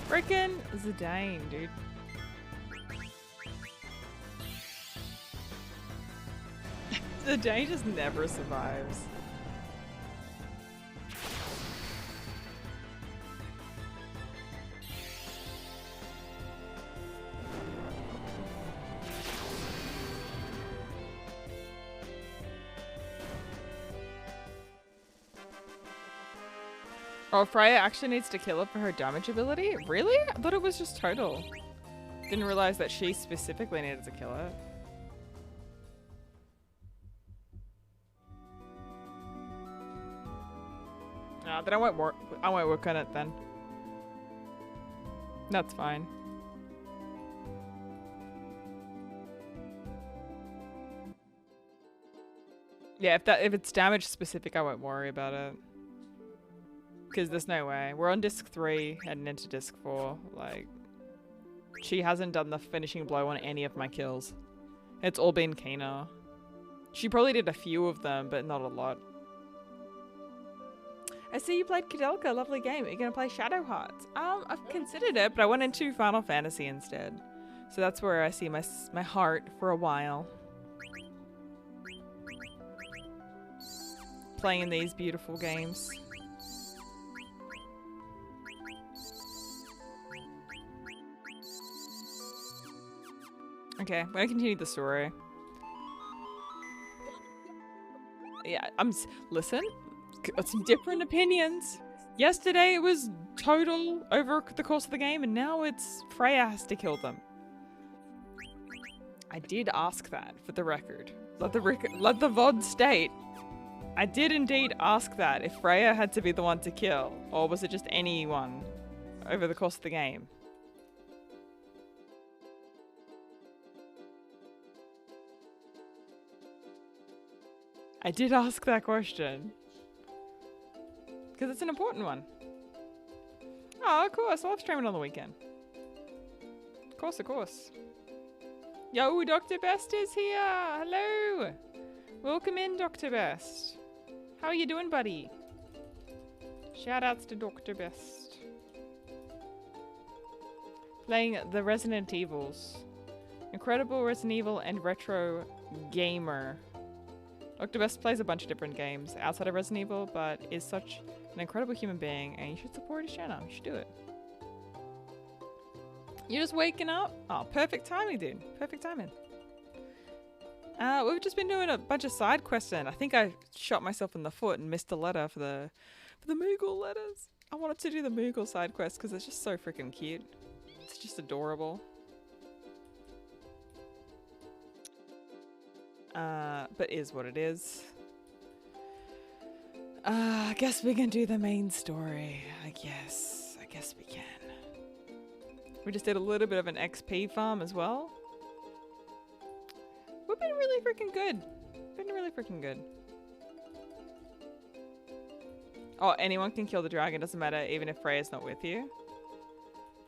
A: Frickin' Zidane, dude. Zidane just never survives. Oh, Freya actually needs to kill her for her damage ability? Really? I thought it was just total. Didn't realize that she specifically needed to kill it. Then I won't work on it then. That's fine. Yeah, if it's damage specific, I won't worry about it. Because there's no way. We're on disc 3 heading into disc 4. Like, she hasn't done the finishing blow on any of my kills. It's all been Kena. She probably did a few of them, but not a lot. I see you played Kudelka, lovely game. Are you gonna play Shadow Hearts? I've considered it, but I went into Final Fantasy instead. So that's where I see my heart for a while. Playing these beautiful games. Okay, I'm gonna continue the story. Yeah, listen, got some different opinions. Yesterday it was total over the course of the game, and now it's Freya has to kill them. I did ask that for the record. Let the VOD state. I did indeed ask that if Freya had to be the one to kill, or was it just anyone over the course of the game? I did ask that question. Because it's an important one. Oh, of course. I'll stream it on the weekend. Of course, of course. Yo, Dr. Best is here. Hello. Welcome in, Dr. Best. How are you doing, buddy? Shoutouts to Dr. Best. Playing the Resident Evils. Incredible Resident Evil and retro gamer. Dr. Best plays a bunch of different games outside of Resident Evil, but is such an incredible human being, and you should support his channel. You should do it. You're just waking up? Oh, perfect timing, dude. Perfect timing. We've just been doing a bunch of side quests, and I think I shot myself in the foot and missed a letter for the Moogle letters. I wanted to do the Moogle side quest because it's just so freaking cute. It's just adorable. But is what it is. I guess we can do the main story. I guess we can. We just did a little bit of an XP farm as well. We've been really freaking good. Oh, anyone can kill the dragon, doesn't matter, even if Freya's not with you.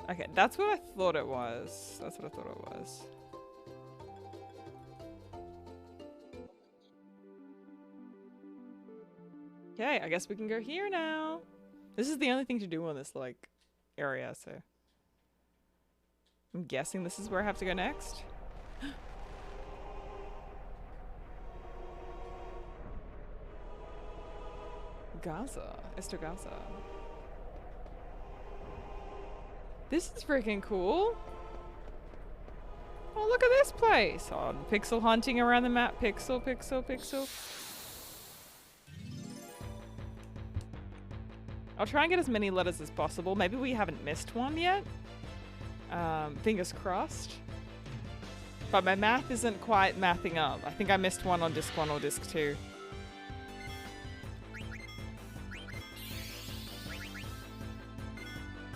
A: Okay, that's what I thought it was. Okay, I guess we can go here now. This is the only thing to do on this, like, area, so... I'm guessing this is where I have to go next. Gaza. Esther Gaza. This is freaking cool. Oh, look at this place. Oh, pixel hunting around the map. Pixel, pixel, pixel. I'll try and get as many letters as possible. Maybe we haven't missed one yet. Fingers crossed. But my math isn't quite mathing up. I think I missed one on disc 1 or disc 2.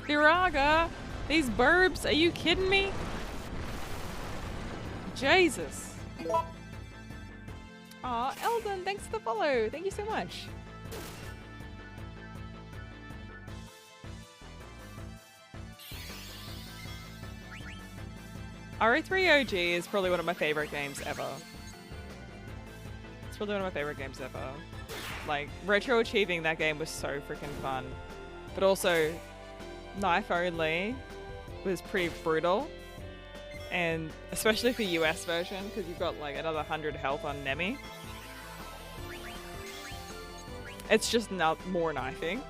A: Firaga! These burbs, are you kidding me? Jesus. Aw, Eldon, thanks for the follow. Thank you so much. RE3 OG is probably one of my favorite games ever. It's probably one of my favorite games ever. Like, retro achieving that game was so freaking fun. But also, knife only was pretty brutal. And especially for US version, because you've got like another 100 health on Nemi. It's just not more knifing.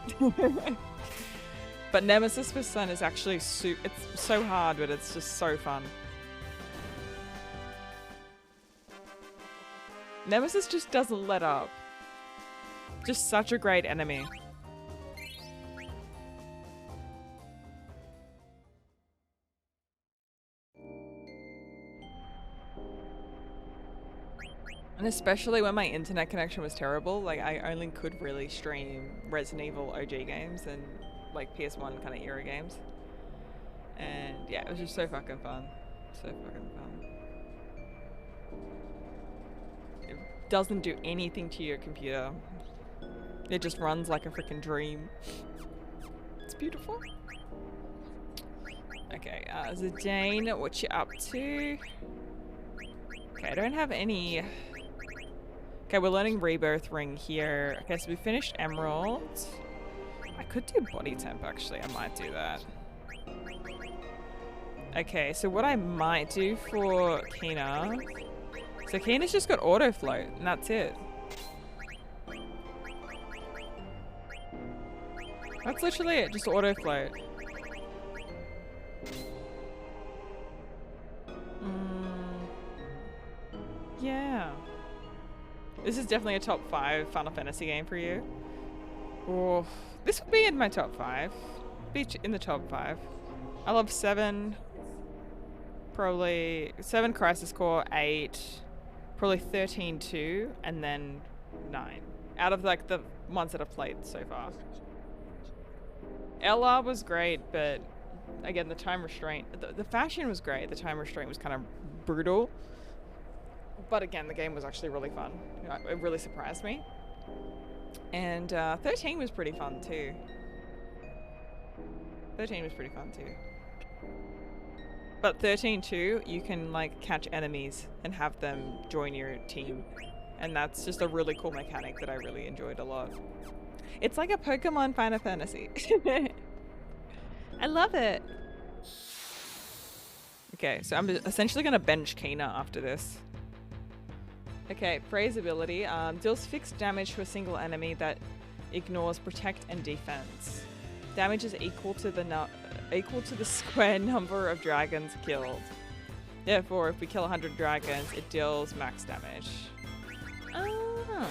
A: But Nemesis for Sun is actually it's so hard, but it's just so fun. Nemesis just doesn't let up. Just such a great enemy. And especially when my internet connection was terrible, like I only could really stream Resident Evil OG games and like PS1 kind of era games. And yeah, it was just so fucking fun. So fucking fun. It doesn't do anything to your computer. It just runs like a freaking dream. It's beautiful. Okay, Zidane, what you up to? Okay, I don't have any... Okay, we're learning Rebirth Ring here. Okay, so we finished Emerald. I could do Body Temp, actually. I might do that. Okay, so what I might do for Kina... So Kina's just got Auto Float, and that's it. That's literally it, just Auto Float. Yeah. This is definitely a top 5 Final Fantasy game for you. Oh, this would be in my top 5. Be in the top 5. I love 7. Probably 7 Crisis Core, 8. Probably 13 2, and then 9. Out of like the ones that I've played so far. LR was great, but again, the time restraint. The fashion was great. The time restraint was kind of brutal. But again, the game was actually really fun. You know, it really surprised me. And 13 was pretty fun too. 13 was pretty fun too. But 13 too, you can like catch enemies and have them join your team. And that's just a really cool mechanic that I really enjoyed a lot. It's like a Pokemon Final Fantasy. I love it. Okay, so I'm essentially going to bench Kina after this. Okay, Frey's ability deals fixed damage to a single enemy that ignores protect and defense. Damage is equal to the square number of dragons killed. Therefore, if we kill 100 dragons, it deals max damage. Oh.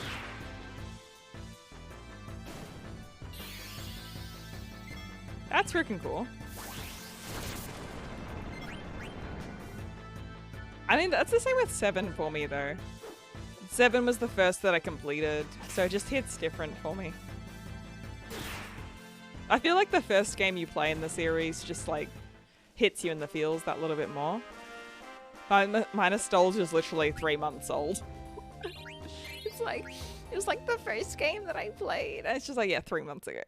A: That's freaking cool. I mean, that's the same with 7 for me though. 7 was the first that I completed, so it just hits different for me. I feel like the first game you play in the series just like hits you in the feels that little bit more. My nostalgia is literally 3 months old. It was like the first game that I played. And it's just like, yeah, 3 months ago.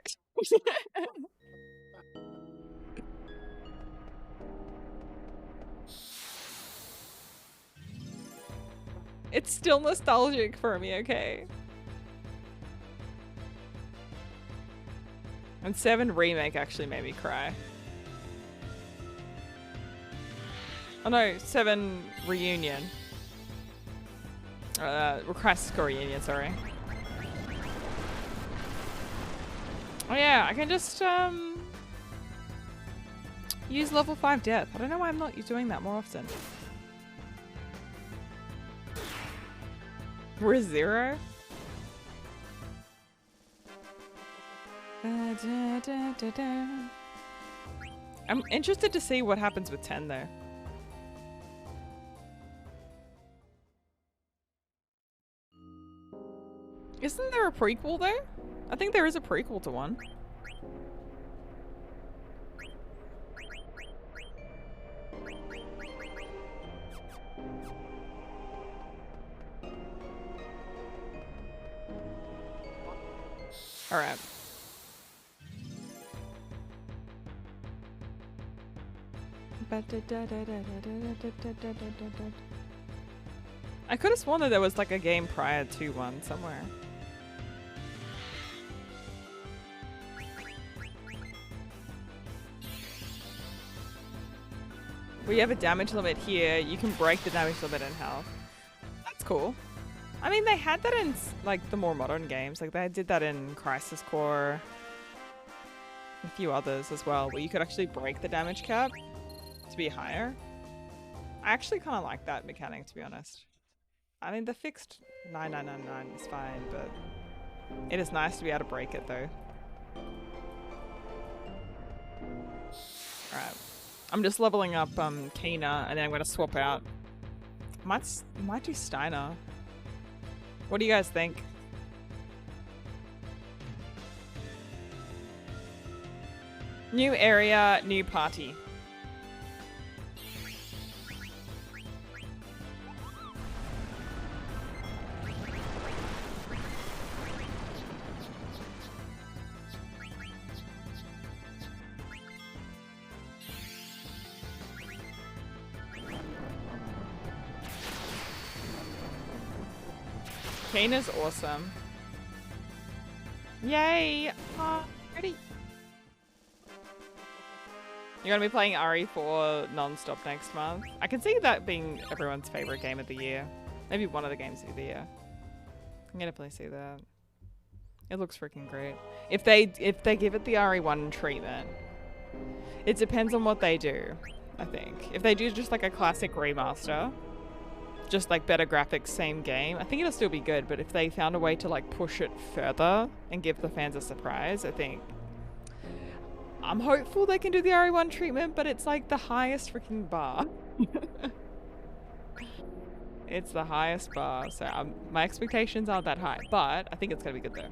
A: It's still nostalgic for me, okay? And 7 Remake actually made me cry. Oh no, 7 Reunion. Crisis Core Reunion, sorry. Oh yeah, I can just use level 5 death. I don't know why I'm not doing that more often. We're 0? I'm interested to see what happens with 10 though. Isn't there a prequel though? I think there is a prequel to one. All right. I could have sworn that there was like a game prior to one somewhere. We have a damage limit here. You can break the damage limit in health. That's cool. I mean, they had that in like the more modern games. Like they did that in Crisis Core. A few others as well, where you could actually break the damage cap to be higher. I actually kind of like that mechanic, to be honest. I mean, the fixed 9999 is fine, but it is nice to be able to break it though. Alright. I'm just leveling up Kina, and then I'm going to swap out. Might do Steiner. What do you guys think? New area, new party. Kana's awesome. Yay! Ready. You're gonna be playing RE4 non-stop next month. I can see that being everyone's favorite game of the year. Maybe one of the games of the year. I'm gonna play see that. It looks freaking great. If they give it the RE1 treatment, it depends on what they do, I think. If they do just like a classic remaster, just like better graphics, same game, I think it'll still be good, but if they found a way to like push it further and give the fans a surprise, I think I'm hopeful they can do the RE1 treatment, but it's like the highest freaking bar. It's the highest bar, so my expectations aren't that high, but I think it's gonna be good though.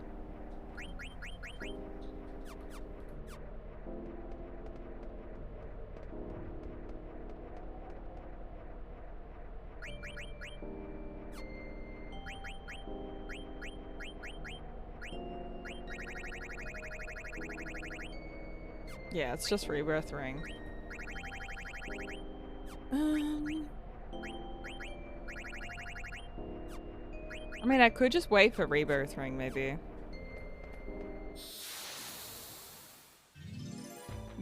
A: Yeah, it's just Rebirth Ring. I mean, I could just wait for Rebirth Ring, maybe.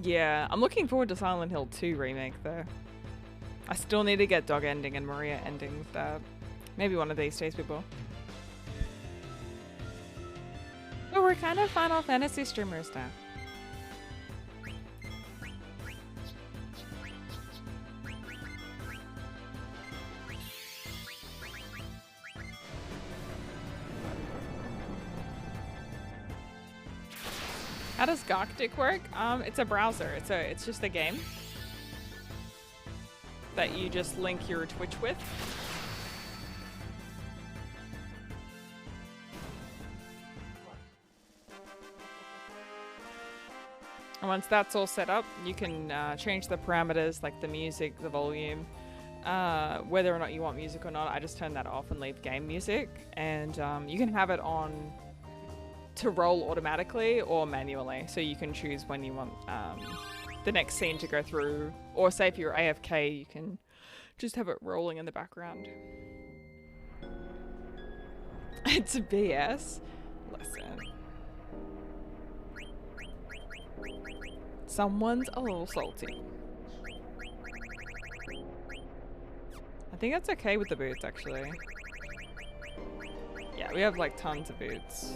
A: Yeah, I'm looking forward to Silent Hill 2 remake, though. I still need to get Dog Ending and Maria Ending with that. Maybe one of these days, people. But we're kind of Final Fantasy streamers now. How does Gokdik work? It's a browser. It's just a game that you just link your Twitch with. And once that's all set up, you can change the parameters, like the music, the volume, whether or not you want music or not. I just turn that off and leave game music, and you can have it on to roll automatically or manually, so you can choose when you want the next scene to go through, or say if you're AFK, you can just have it rolling in the background. It's a BS. Listen. Someone's a little salty. I think that's okay with the boots, actually. Yeah, we have like tons of boots.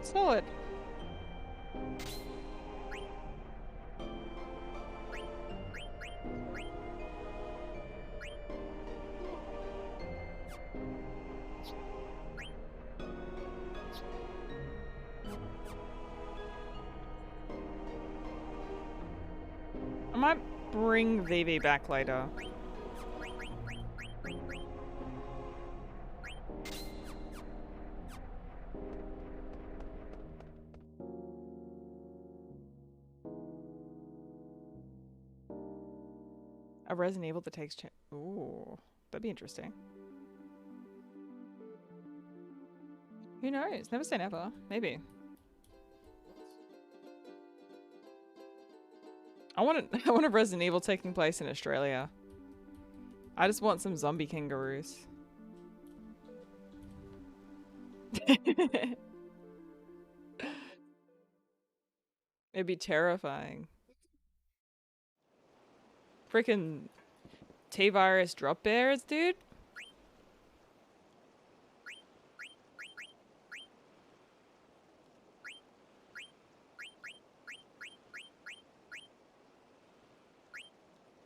A: Solid. I might bring Vivi back later. A Resident Evil that takes ooh, that'd be interesting. Who knows? Never say never. Maybe. I want a Resident Evil taking place in Australia. I just want some zombie kangaroos. It'd be terrifying. Freaking T-virus drop bears, dude.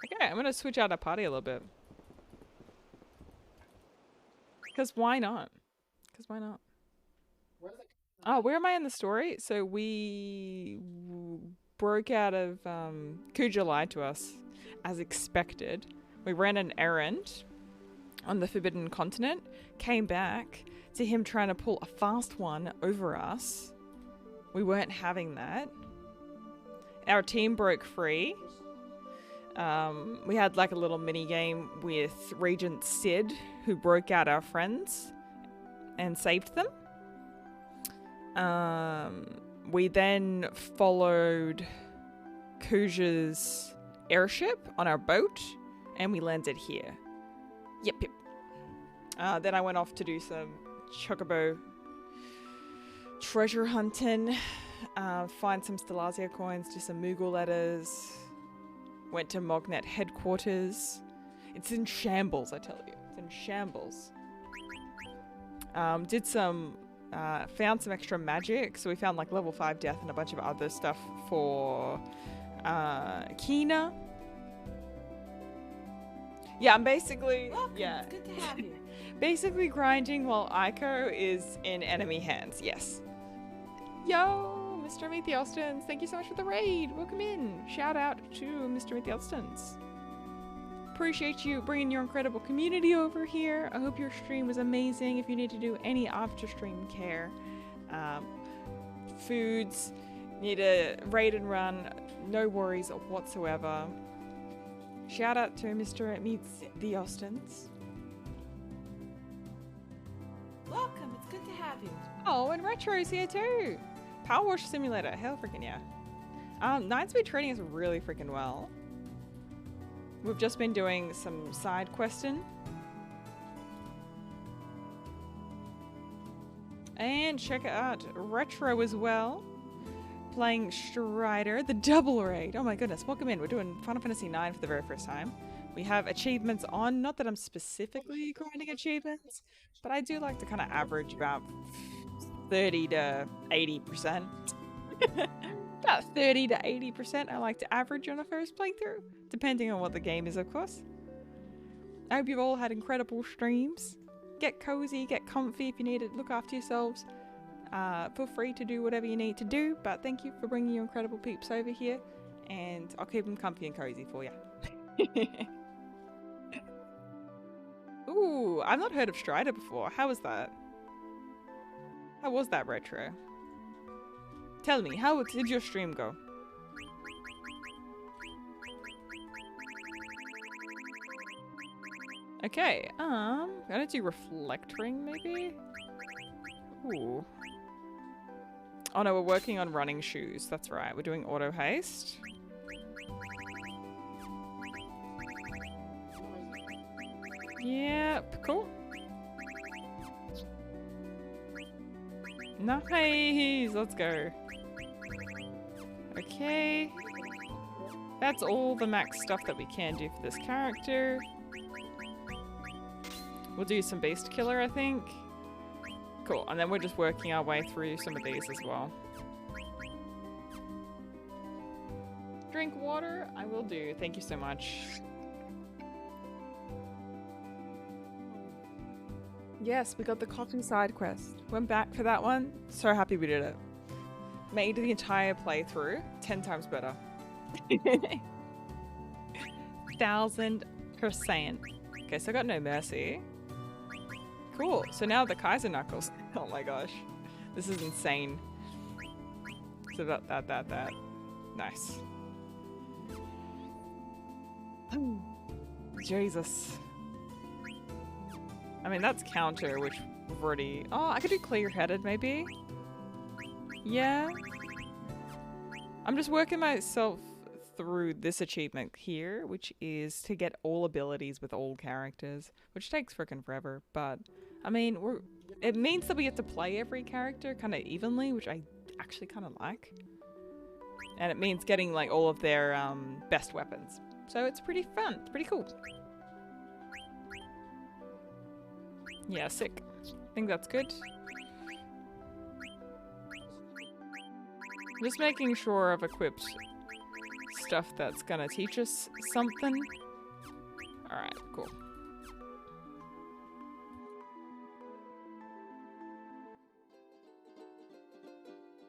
A: Okay, I'm gonna switch out our party a little bit. Because why not? Because why not? Oh, where am I in the story? So we broke out of... Kuja lied to us, as expected. We ran an errand on the Forbidden Continent, came back to him trying to pull a fast one over us. We weren't having that. Our team broke free. We had like a little mini game with Regent Sid, who broke out our friends and saved them. We then followed Kuja's airship on our boat, and we landed here. Yep. Then I went off to do some chocobo treasure hunting, find some Stalazia coins, do some Moogle letters. Went to Mognet headquarters. It's in shambles, I tell you. It's in shambles. Did some... found some extra magic. So we found like level 5 death and a bunch of other stuff for Kina. Yeah, I'm basically...
F: Welcome.
A: Yeah.
F: It's good to have you.
A: Basically grinding while Aiko is in enemy hands. Yes. Yo! Mr. Metheostans, thank you so much for the raid. Welcome in. Shout out to Mr. Metheostans. Appreciate you bringing your incredible community over here. I hope your stream was amazing. If you need to do any after stream care, foods, need a raid and run, no worries whatsoever. Shout out to Mr. Metheostans.
F: Welcome. It's good to have you.
A: Oh, and Retro's here too. Power Wash Simulator, hell freaking yeah. 9-speed trading is really freaking well. We've just been doing some side questing. And check out Retro as well. Playing Strider, the double raid. Oh my goodness, welcome in. We're doing Final Fantasy IX for the very first time. We have achievements on, not that I'm specifically grinding achievements, but I do like to kind of average about 30 to 80%. About 30 to 80% I like to average on a first playthrough, depending on what the game is, of course. I hope you've all had incredible streams. Get cozy, get comfy if you need to look after yourselves. Feel free to do whatever you need to do, but thank you for bringing your incredible peeps over here, and I'll keep them comfy and cozy for you. Ooh, I've not heard of Strider before. How was that? How was that, Retro? Tell me, how did your stream go? Okay, gonna do Reflect Ring, maybe? Ooh. Oh no, we're working on running shoes. That's right, we're doing auto haste. Yep, cool. Nice, let's go. Okay. That's all the max stuff that we can do for this character. We'll do some Beast Killer, I think. Cool, and then we're just working our way through some of these as well. Drink water? I will do. Thank you so much. Yes, we got the coffee side quest. Went back for that one. So happy we did it. Made the entire playthrough 10 times better. 1000%.
D: Okay, so I got no mercy. Cool. So now the Kaiser Knuckles. Oh my gosh. This is insane. So that. Nice. Jesus. I mean, that's counter, which we've already... Oh, I could do clear-headed, maybe? Yeah. I'm just working myself through this achievement here, which is to get all abilities with all characters, which takes frickin' forever, but... I mean, it means that we get to play every character kind of evenly, which I actually kind of like. And it means getting, like, all of their best weapons. So it's pretty fun. It's pretty cool. Yeah, sick. I think that's good. Just making sure I've equipped stuff that's gonna teach us something. Alright, cool.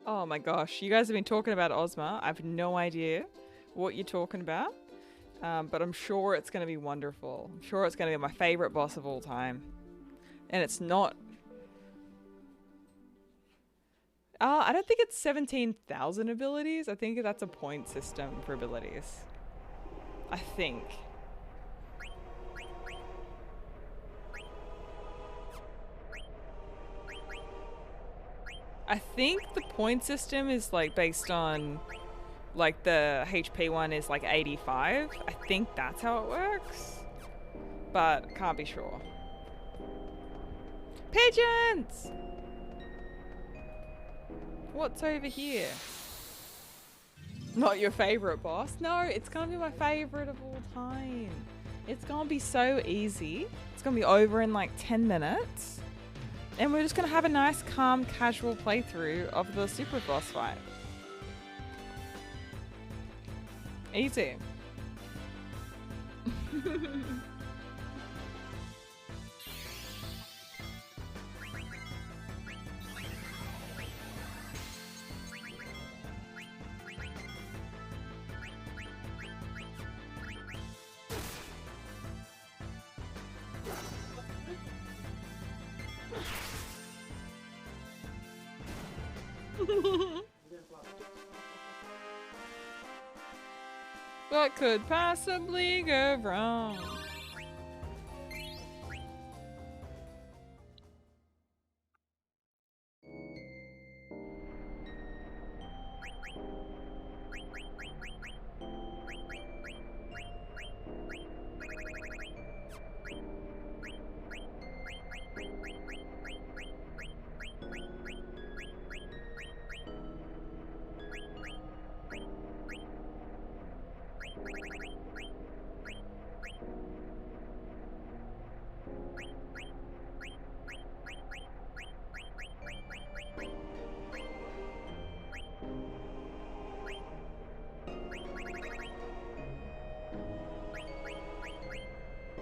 D: Oh my gosh, you guys have been talking about Ozma. I have no idea what you're talking about, but I'm sure it's going to be wonderful. I'm sure it's going to be my favorite boss of all time. And it's not... I don't think it's 17,000 abilities. I think that's a point system for abilities. I think. I think the point system is like based on like the HP one is like 85. I think that's how it works. But can't be sure. Pigeons! What's over here? Not your favorite boss? No, it's gonna be my favorite of all time. It's gonna be so easy. It's gonna be over in like 10 minutes. And we're just going to have a nice, calm, casual playthrough of the super boss fight. Easy. What could possibly go wrong?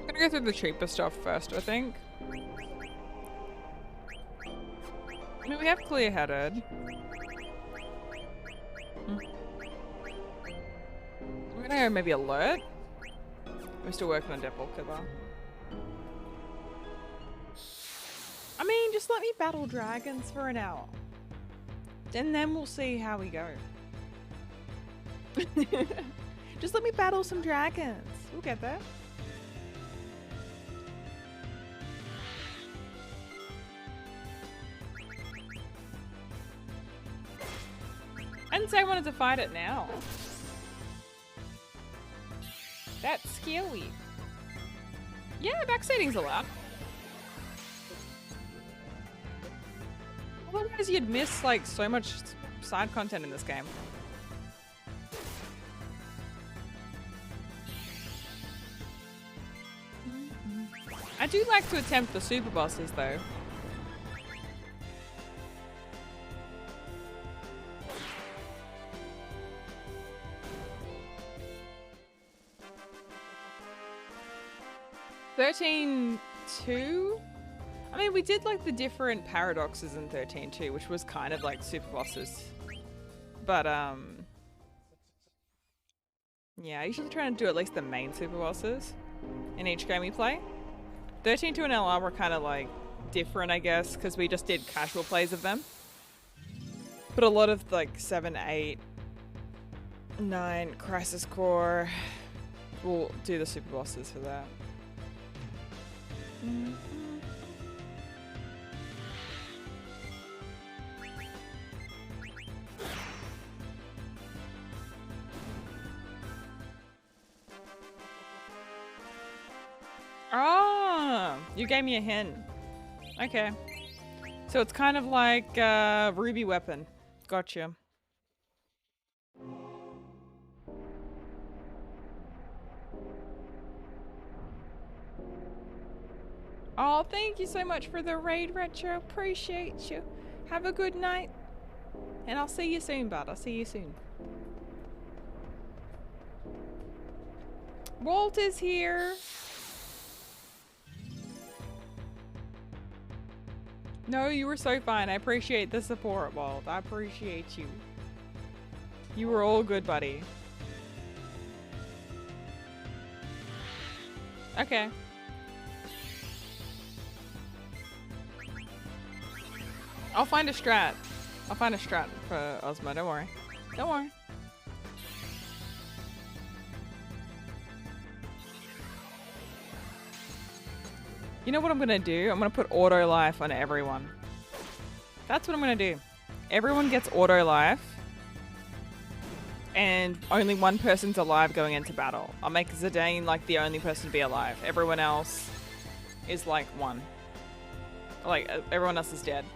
D: I'm gonna go through the cheaper stuff first, I think. I mean, we have clear-headed. We're gonna go maybe alert. We're still working on Devil Killer. I mean, just let me battle dragons for an hour. And then we'll see how we go. Just let me battle some dragons. We'll get there. I didn't say I wanted to fight it now. That's scary. Yeah, backseating's allowed. Otherwise you'd miss like so much side content in this game. I do like to attempt the super bosses though. (13-2). I mean, we did like the different paradoxes in 13-2, which was kind of like super bosses. But yeah, I usually try and do at least the main super bosses in each game we play. 13 to an LR were kind of like different, I guess, because we just did casual plays of them. But a lot of like 7, 8, 9 Crisis Core. We'll do the super bosses for that. Oh, you gave me a hint. Okay. So it's kind of like Ruby Weapon. Gotcha. Oh, thank you so much for the raid, Retro. Appreciate you. Have a good night. And I'll see you soon, bud. I'll see you soon. Walt is here. No, you were so fine. I appreciate the support, Walt. I appreciate you. You were all good, buddy. Okay. I'll find a strat. I'll find a strat for Ozma. Don't worry. Don't worry. You know what I'm gonna do? I'm gonna put auto life on everyone. That's what I'm gonna do. Everyone gets auto life. And only one person's alive going into battle. I'll make Zidane like the only person to be alive. Everyone else is like one. Like everyone else is dead.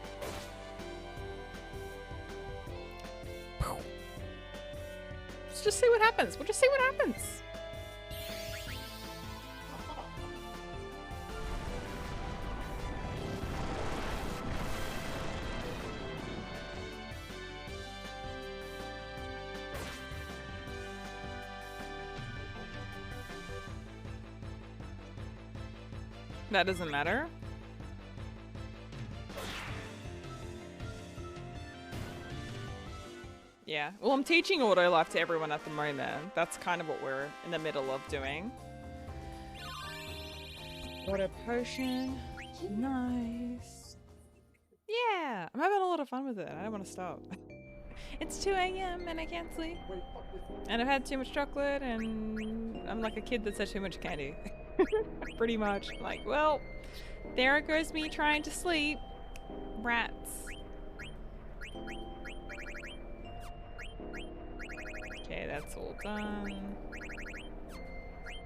D: Let's just see what happens. We'll just see what happens. That doesn't matter. Yeah. Well, I'm teaching auto life to everyone at the moment. That's kind of what we're in the middle of doing. Water potion. Nice. Yeah. I'm having a lot of fun with it. I don't want to stop. It's 2 a.m. and I can't sleep. And I've had too much chocolate and I'm like a kid that's had too much candy. Pretty much. Like, well, there goes me trying to sleep. Rats. Okay, that's all done.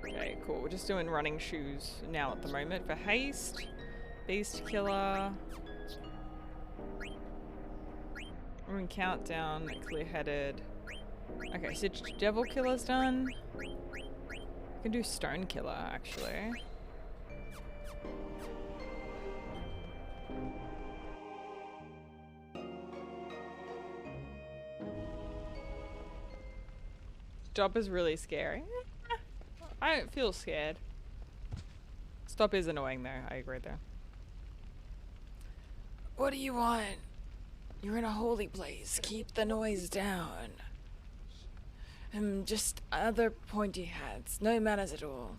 D: Okay, cool. We're just doing running shoes now at the moment for haste. Beast killer. We're in countdown, clear-headed. Okay, so devil killer's done. We can do stone killer, actually. Stop is really scary. I don't feel scared. Stop is annoying though, I agree there. What do you want? You're in a holy place. Keep the noise down. Just other pointy hats. No manners at all.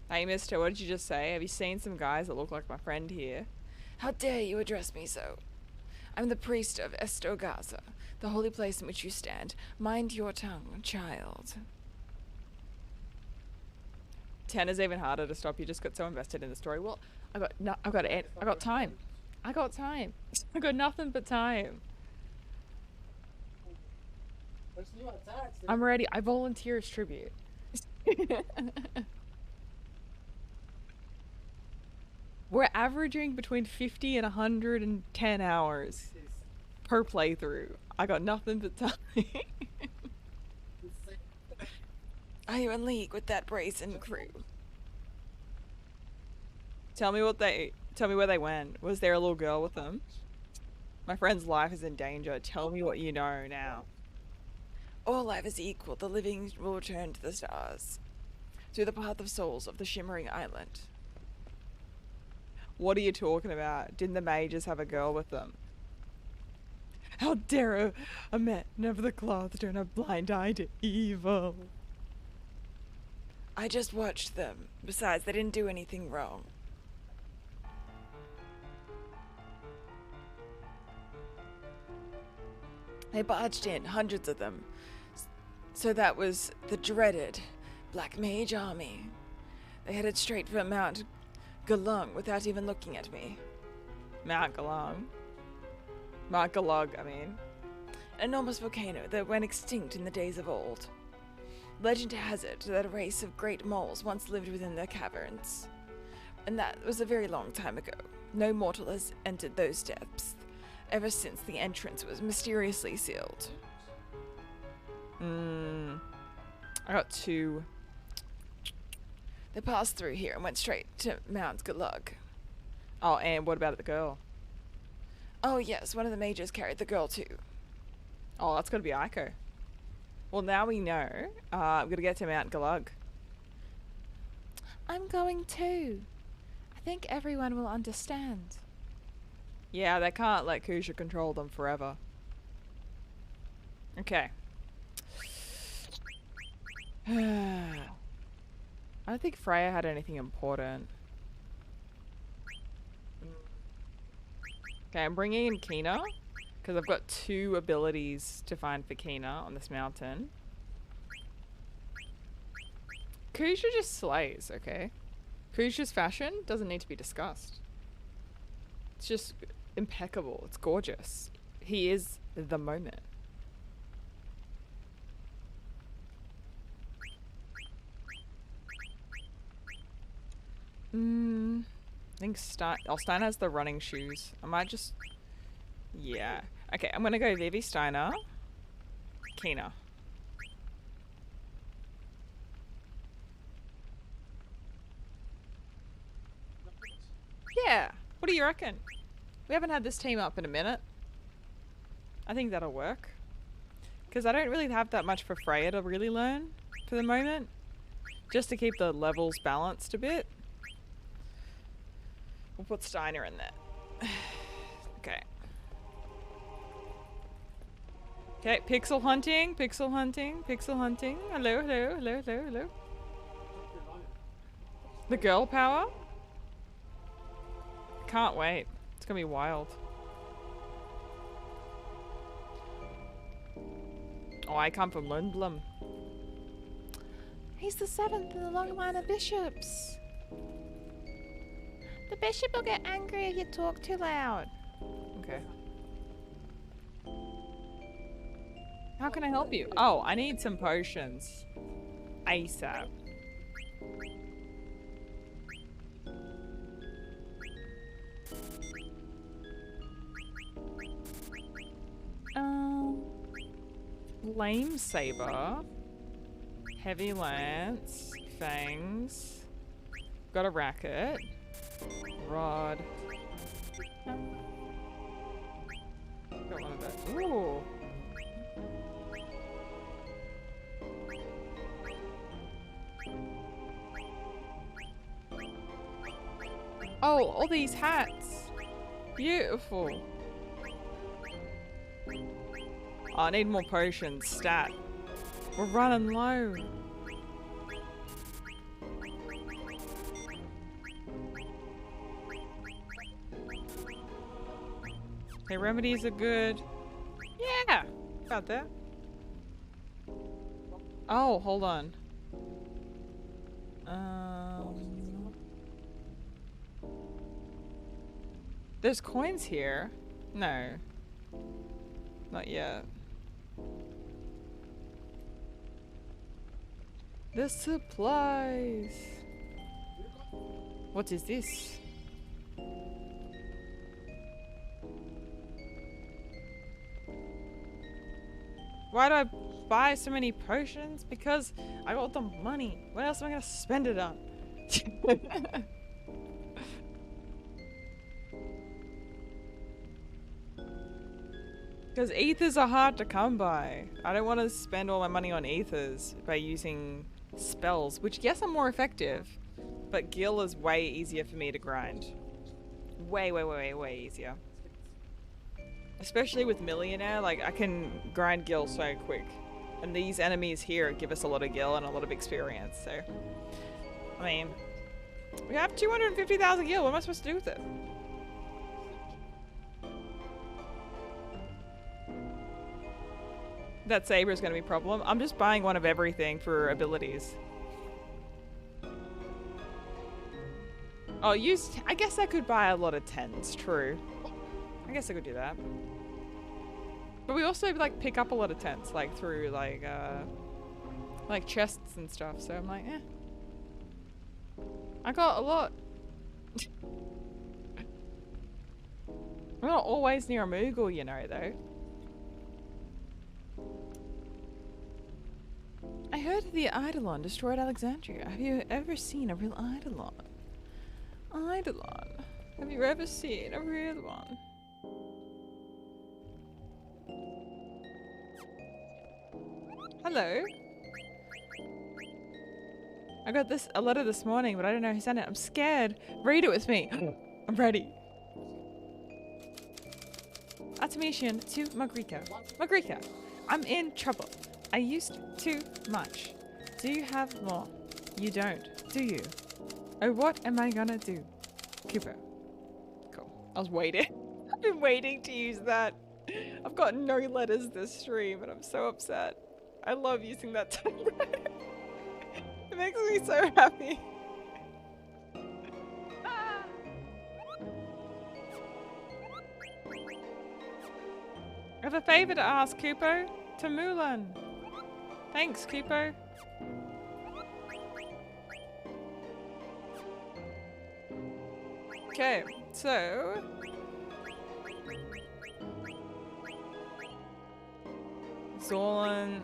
D: Hey mister, what did you just say? Have you seen some guys that look like my friend here? How dare you address me so? I'm the priest of Estogaza, the holy place in which you stand. Mind your tongue, child. 10 is even harder to stop. You just got so invested in the story. Well, I got time. I got time. I got nothing but time.
C: There's new attacks.
D: I'm ready. I volunteer as tribute. We're averaging between 50 and 110 hours per playthrough. I got nothing but time. Are you in league with that brazen crew? Tell me where they went. Was there a little girl with them? My friend's life is in danger. Tell me what you know now. All life is equal. The living will return to the stars. Through the path of souls of the shimmering island. What are you talking about? Didn't the mages have a girl with them? How dare a man of the cloth turn a blind eye to evil? I just watched them. Besides, they didn't do anything wrong. They barged in, hundreds of them. So that was the dreaded Black Mage Army. They headed straight for Mount Galung without even looking at me. Mount Galung? Mount Galug, I mean. An enormous volcano that went extinct in the days of old. Legend has it that a race of great moles once lived within their caverns. And that was a very long time ago. No mortal has entered those depths ever since the entrance was mysteriously sealed. I got 2. They passed through here and went straight to Mount Galug. Oh, and what about the girl? Oh yes, one of the mages carried the girl too. Oh, that's gotta be Aiko. Well, now we know. I'm gonna get to Mount Galug. I'm going too. I think everyone will understand. Yeah, they can't let Kusha control them forever. Okay. I don't think Freya had anything important. Okay, I'm bringing in Kina, because I've got 2 abilities to find for Kina on this mountain. Kusha just slays, okay? Kusha's fashion doesn't need to be discussed. It's just impeccable. It's gorgeous. He is the moment. I think Stein has the running shoes. I might just... Yeah. Okay, I'm gonna go Vivi, Steiner, Kina. Yeah. What do you reckon? We haven't had this team up in a minute. I think that'll work. Because I don't really have that much for Freya to really learn for the moment. Just to keep the levels balanced a bit. We'll put Steiner in there. Okay. Okay, pixel hunting, pixel hunting, pixel hunting. Hello, hello, hello, hello, hello. The girl power? Can't wait. It's gonna be wild. Oh, I come from Lundblom.
F: He's the 7th in the long line of bishops. The bishop will get angry if you talk too loud.
D: Okay. How can I help you? Oh, I need some potions. ASAP. Flame saber. Heavy lance. Fangs. Got a racket. Rod. Got one of those. Ooh. Oh, all these hats. Beautiful. Oh, I need more potions. Stat. We're running low. Okay, remedies are good. Yeah, got that. Oh, hold on. There's coins here. No. Not yet. The supplies. What is this? Why do I buy so many potions? Because I got the money. What else am I gonna spend it on? Because ethers are hard to come by. I don't want to spend all my money on ethers by using spells, which yes, are more effective, but Gil is way easier for me to grind. Way, way, way, way easier. Especially with Millionaire, like I can grind Gil so quick. And these enemies here give us a lot of gil and a lot of experience, so... I mean... We have 250,000 gil, what am I supposed to do with it? That saber is going to be a problem. I'm just buying one of everything for abilities. Oh, I guess I could buy a lot of 10s, true. I guess I could do that. But we also like pick up a lot of tents, like through like chests and stuff. So I'm like, eh. I got a lot. I'm not always near a Moogle, you know, though. I heard the Eidolon destroyed Alexandria. Have you ever seen a real Eidolon? Eidolon. Have you ever seen a real one? Hello. I got a letter this morning, but I don't know who sent it. I'm scared. Read it with me. I'm ready. Artemisian to Magrika. Magrika, I'm in trouble. I used too much. Do you have more? You don't, do you? Oh, what am I gonna do? Cooper. Cool. I was waiting. I've been waiting to use that. I've got no letters this stream, and I'm so upset. I love using that typewriter. It makes me so happy. I have a favor to ask, Kupo. To Mulan. Thanks, Kupo. Okay, so... Zolan,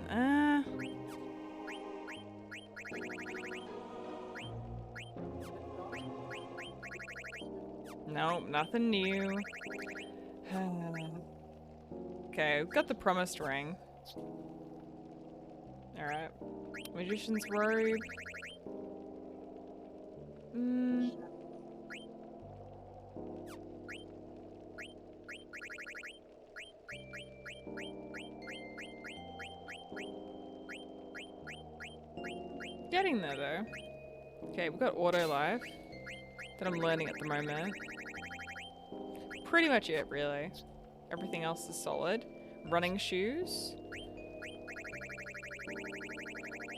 D: Nope, nothing new. Okay, we've got the promised ring. Alright. Magician's robe. Getting there though. Okay, we've got auto life that I'm learning at the moment. Pretty much it, really. Everything else is solid. Running shoes.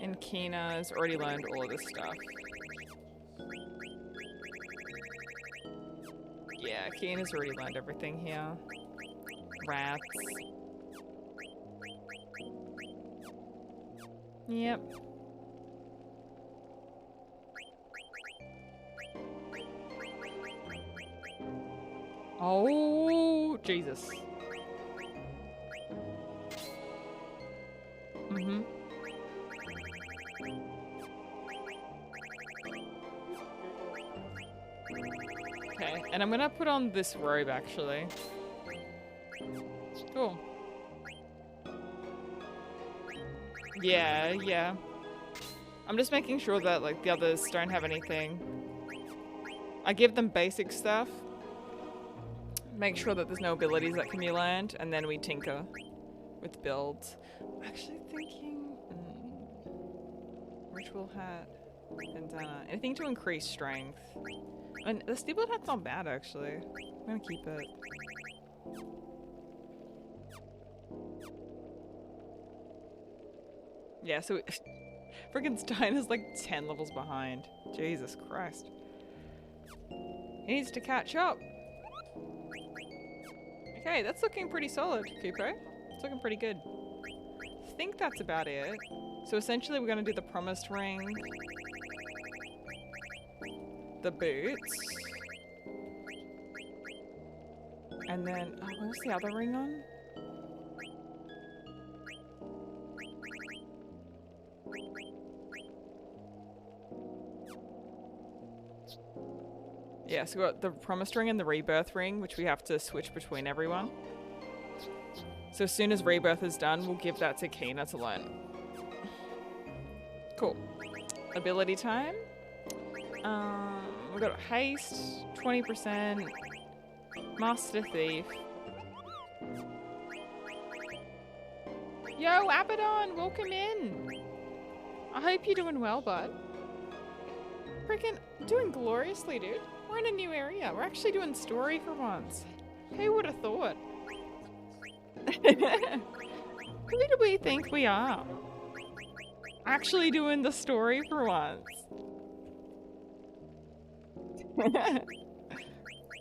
D: And Kina's already learned all of this stuff. Yeah, Kina's already learned everything here. Rats. Yep. Oh, Jesus. Mm-hmm. Okay, and I'm gonna put on this robe, actually. Cool. Yeah, yeah. I'm just making sure that, like, the others don't have anything. I give them basic stuff. Make sure that there's no abilities that can be learned, and then we tinker with builds. I'm actually thinking... Ritual hat, bandana. Anything to increase strength. And the steeple hat's not bad, actually. I'm gonna keep it. Yeah, so... Friggin' Stein is like 10 levels behind. Jesus Christ. He needs to catch up. Okay, that's looking pretty solid, Kupo. It's looking pretty good. I think that's about it. So essentially we're going to do the promised ring. The boots. And then... Oh, what was the other ring on? Yeah, so we've got the promised ring and the rebirth ring, which we have to switch between everyone. So as soon as rebirth is done, we'll give that to Kina to learn. Cool. Ability time. We've got haste, 20%, Master Thief. Yo, Abaddon, welcome in. I hope you're doing well, bud. Freaking doing gloriously, dude. We're in a new area. We're actually doing story for once. Who would have thought? Who do we think we are? Actually doing the story for once.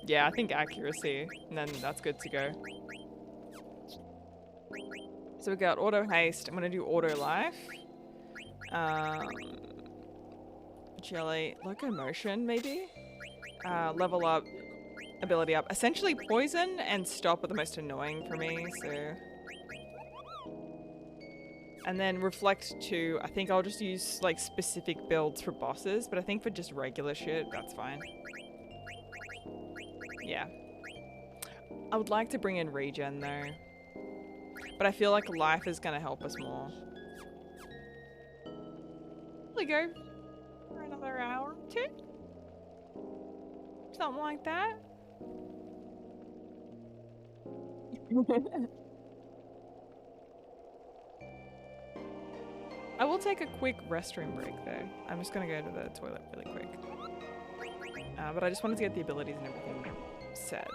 D: Yeah, I think accuracy, and then that's good to go. So we got auto haste. I'm gonna do auto life. Jelly, locomotion maybe. Level up, ability up. Essentially poison and stop are the most annoying for me. So, and then reflect 2. I think I'll just use like specific builds for bosses, but I think for just regular shit, that's fine. Yeah. I would like to bring in regen though. But I feel like life is gonna help us more. We go for another hour or 2. Something like that. I will take a quick restroom break though. I'm just gonna go to the toilet really quick. But I just wanted to get the abilities and everything set.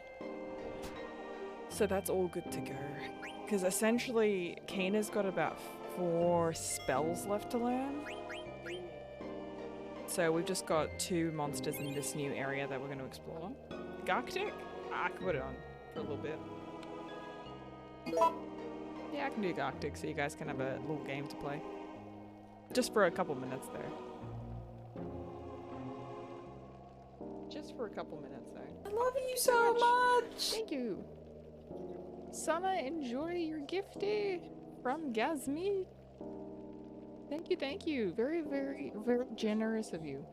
D: So that's all good to go. Because essentially, Keena's got about 4 spells left to learn. So we've just got 2 monsters in this new area that we're going to explore. Garctic? I can put it on for a little bit. Yeah, I can do Garctic so you guys can have a little game to play. Just for a couple minutes though. Just for a couple minutes though.
A: I love you so much.
D: Thank you. Summer, enjoy your gifty from Gazmi. Thank you, thank you. Very, very, very generous of you.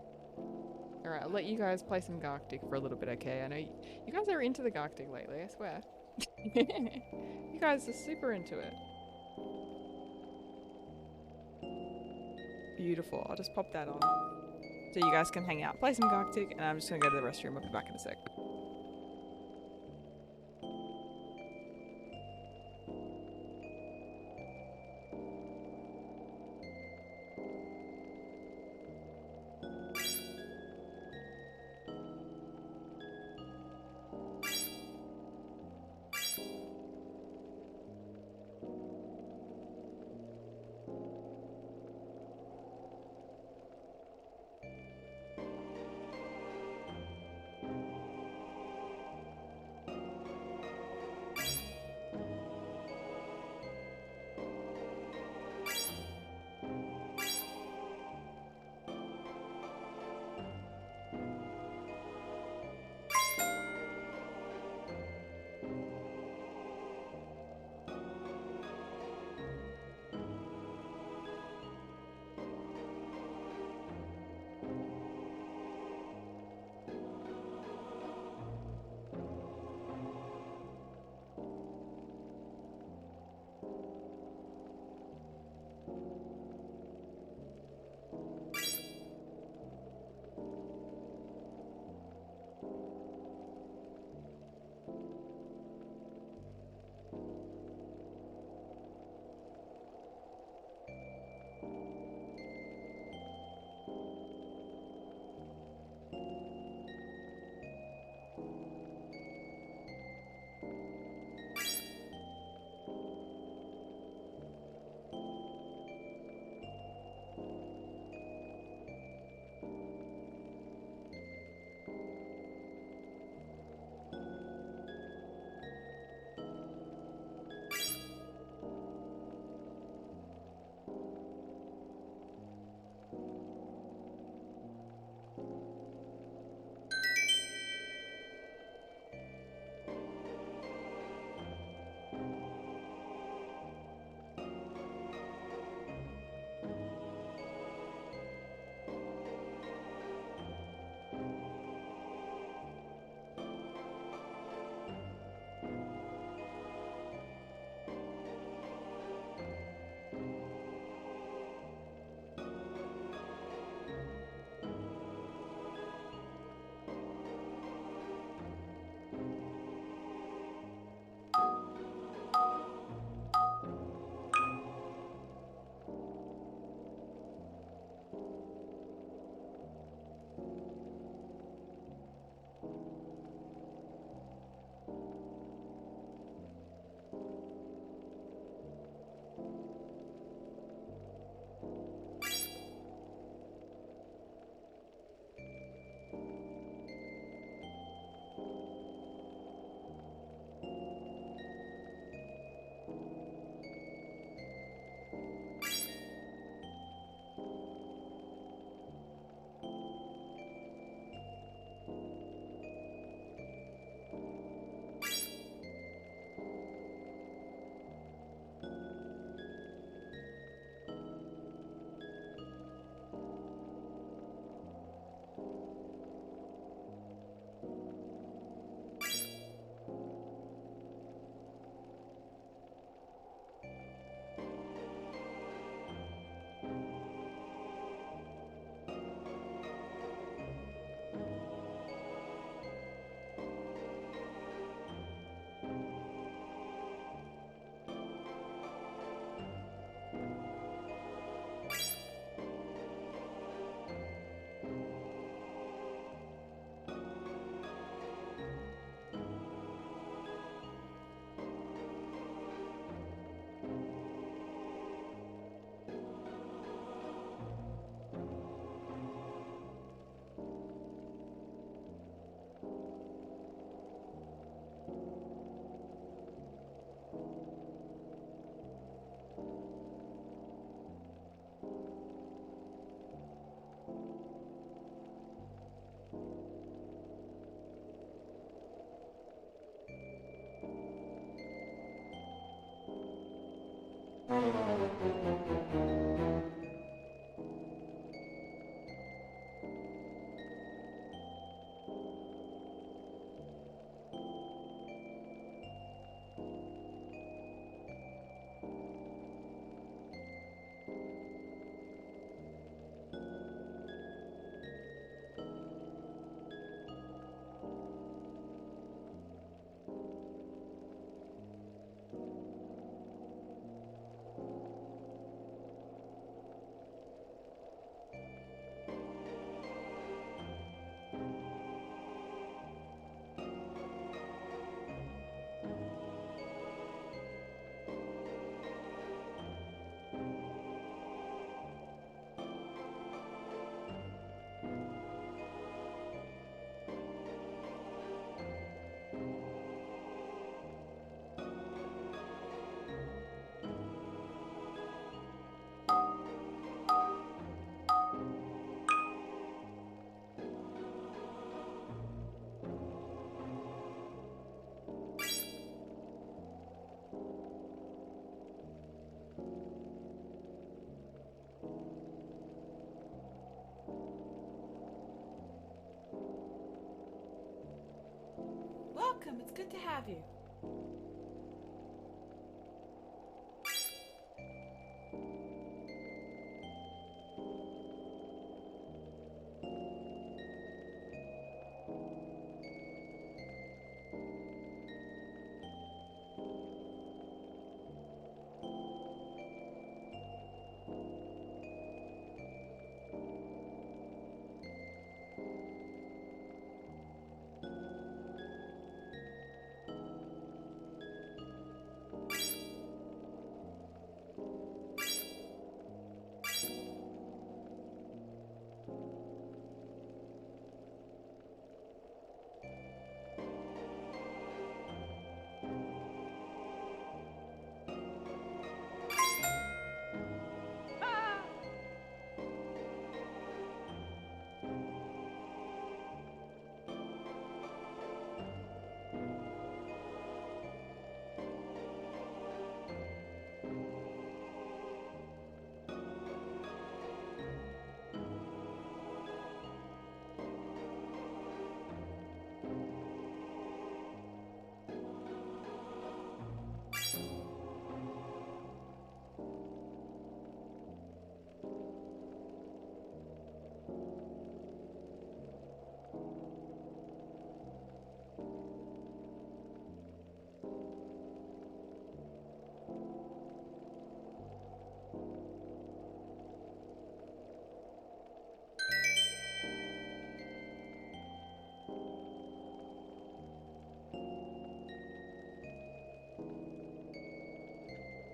D: Alright, I'll let you guys play some Garctic for a little bit, okay? I know you guys are into the Garctic lately, I swear. You guys are super into it. Beautiful. I'll just pop that on. So you guys can hang out, play some Garctic, and I'm just gonna go to the restroom. I'll be back in a sec.
A: Welcome, it's good to have you.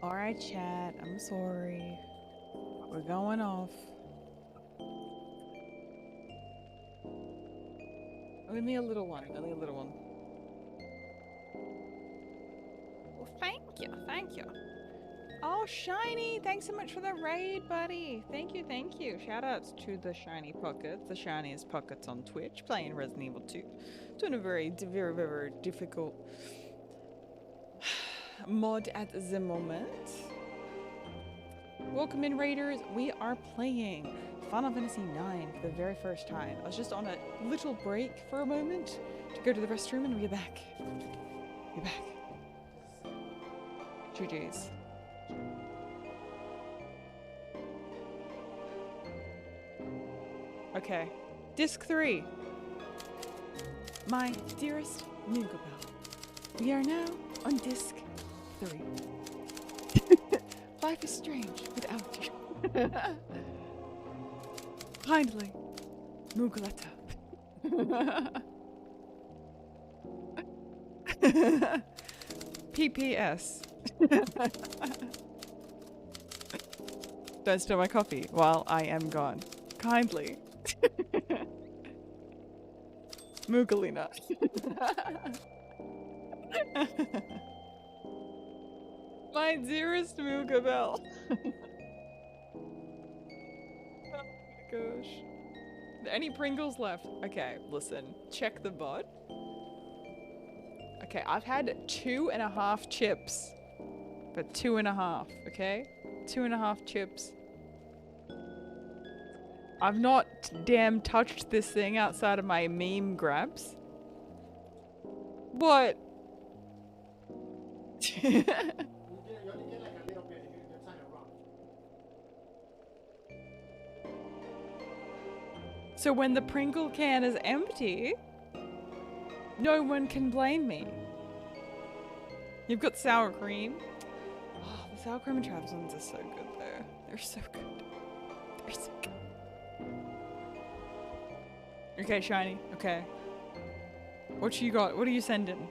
A: Alright, chat, I'm sorry. We're going off. Only a little one, only a little one.
F: Well, thank you, thank you.
A: Oh, Shiny, thanks so much for the raid, buddy. Thank you, thank you. Shout outs to the Shiny Pockets, the shiniest pockets on Twitch, playing Resident Evil 2. Doing a very, very, very difficult mod at the moment. Welcome in, raiders. We are playing Final Fantasy IX for the very first time. I was just on a little break for a moment to go to the restroom, and we're back. We're back. GG's. Okay. Disc 3. My dearest Moogle. We are now on Disc 3. Life is strange without you. Kindly, Moogletta. PPS. Don't steal my coffee while I am gone. Kindly. Moogalina. My dearest Moogabell. Oh my gosh. Any Pringles left? Okay, listen. Check the bot. Okay, I've had 2.5 chips For 2.5, okay? 2.5 chips. I've not damn touched this thing outside of my meme grabs. What?
C: You only get like a little bit. You're trying to run.
A: So when the Pringle can is empty, no one can blame me. You've got sour cream. Oh, the sour cream and Travis ones are so good though. They're so good. They're so good. Okay, Shiny. Okay. What you got? What are you sending?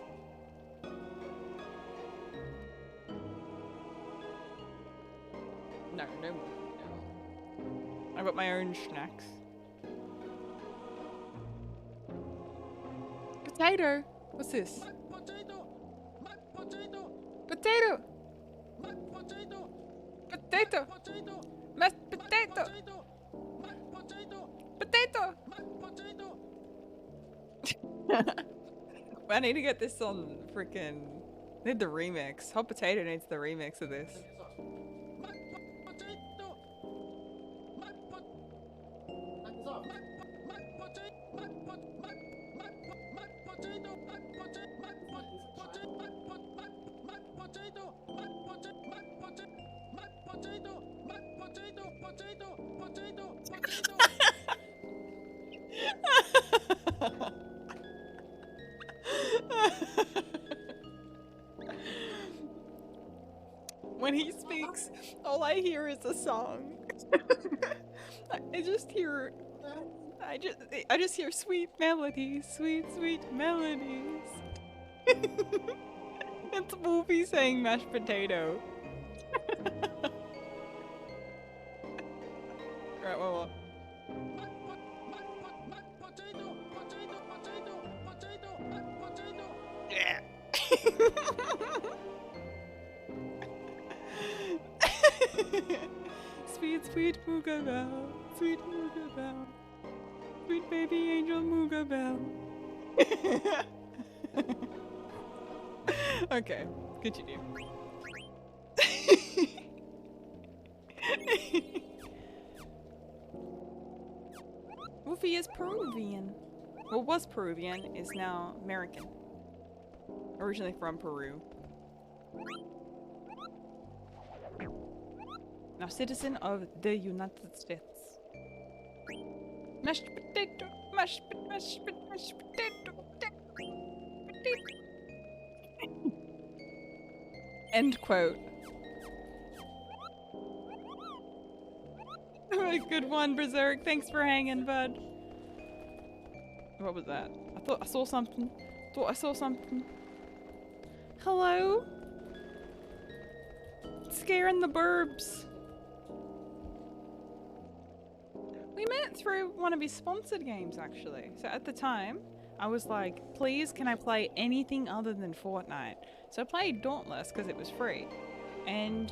A: No, no more. No. I got my own snacks. Potato. What's this?
C: Potato! My potato!
A: Potato.
C: My potato!
A: Potato.
C: Potato!
A: Mashed potato.
C: Potato! My potato!
A: Potato.
C: My potato!
A: I need to get this on freaking. Need the remix. Hot Potato needs the remix of this.
C: My potato! My pot. Hands off! My potato! My potato! My potato! My potato! My potato! My potato! My potato! My potato! Potato! Potato!
A: When he speaks, all I hear is a song. I just hear sweet melodies, sweet, sweet melodies. It's Wolfie saying mashed potato. Right, well. Yeah. Sweet, sweet Mooga Bell, sweet Mooga Bell, sweet baby angel Mooga Bell. Okay, continue. Wolfie is Peruvian. Well, was Peruvian, is now American. Originally from Peru. Now citizen of the United States. Mashed potato, mashed potato. End quote. Good one, Berserk. Thanks for hanging, bud. What was that? I thought I saw something. Hello? Scaring the burbs. We met through one of his sponsored games, actually. So at the time, I was like, please, can I play anything other than Fortnite? So I played Dauntless because it was free. And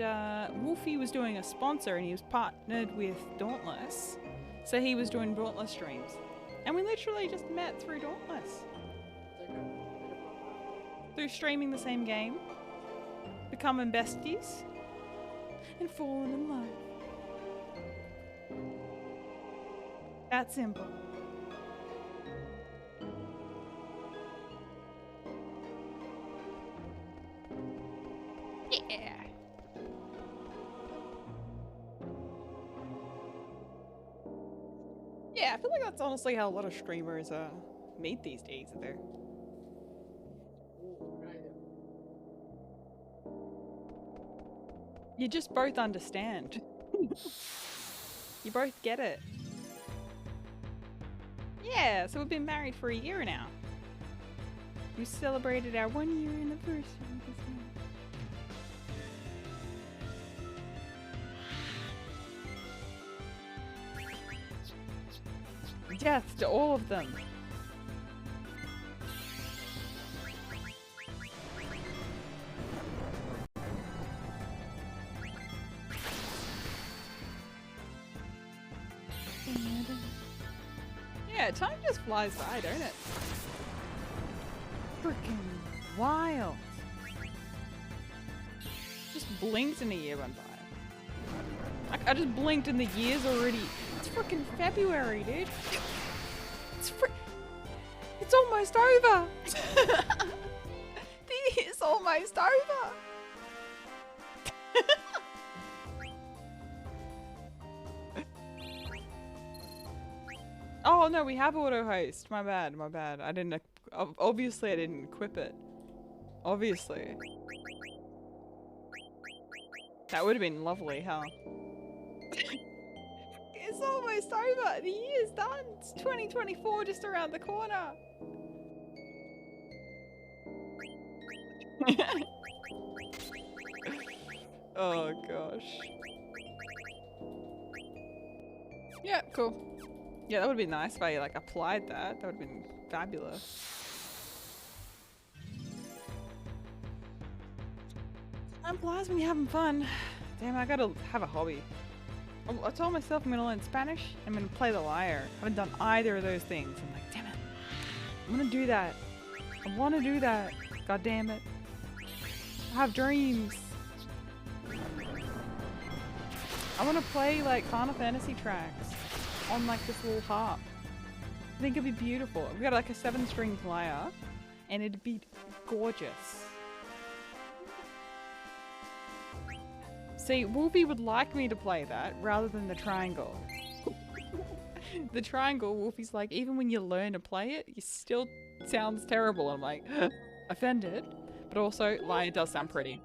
A: Wolfie was doing a sponsor and he was partnered with Dauntless. So he was doing Dauntless streams. And we literally just met through Dauntless. Through streaming the same game, becoming besties, and falling in love. That simple.
F: Yeah.
A: Yeah, I feel like that's honestly how a lot of streamers meet these days. There. You just both understand. You both get it. Yeah, so we've been married for a year now. We celebrated our 1 year anniversary this month. Death to all of them. Yeah, time just flies by, don't it? Freaking wild. Just
D: blinked and a year went by. Like, I just blinked and the year's already... It's freaking February, dude. It's almost over. The year's almost over. Oh no, we have auto host. My bad, my bad. I didn't. Obviously, I didn't equip it. Obviously. That would have been lovely, huh? It's almost over. The year's done. It's 2024 just around the corner. Oh gosh. Yeah, cool. Yeah, that would be nice if I like applied that. That would have been fabulous. I'm glad when you're having fun. Damn, I gotta have a hobby. I told myself I'm gonna learn Spanish. I'm gonna play the lyre. I haven't done either of those things. I'm like, damn it. I'm gonna do that. I wanna do that. God damn it. I have dreams. I wanna play like Final Fantasy tracks on like this little harp. I think it'd be beautiful. We've got like a 7-string lyre and it'd be gorgeous. See, Wolfie would like me to play that rather than the triangle. The triangle, Wolfie's like, even when you learn to play it, it still sounds terrible. I'm like, offended. But also, lyre does sound pretty.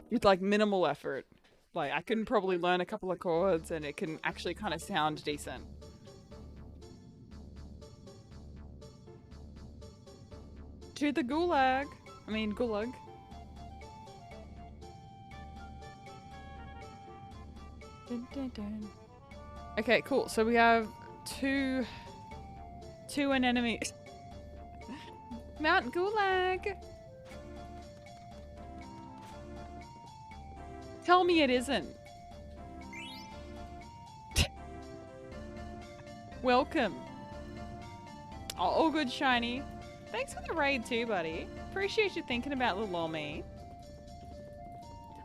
D: With like minimal effort. Like, I can probably learn a couple of chords and it can actually kind of sound decent. To the gulag. I mean, gulag. Dun, dun, dun. Okay, cool. So we have two enemies. Mount Gulag. Tell me it isn't. Welcome. Oh, all good, Shiny. Thanks for the raid too, buddy. Appreciate you thinking about little ol' me.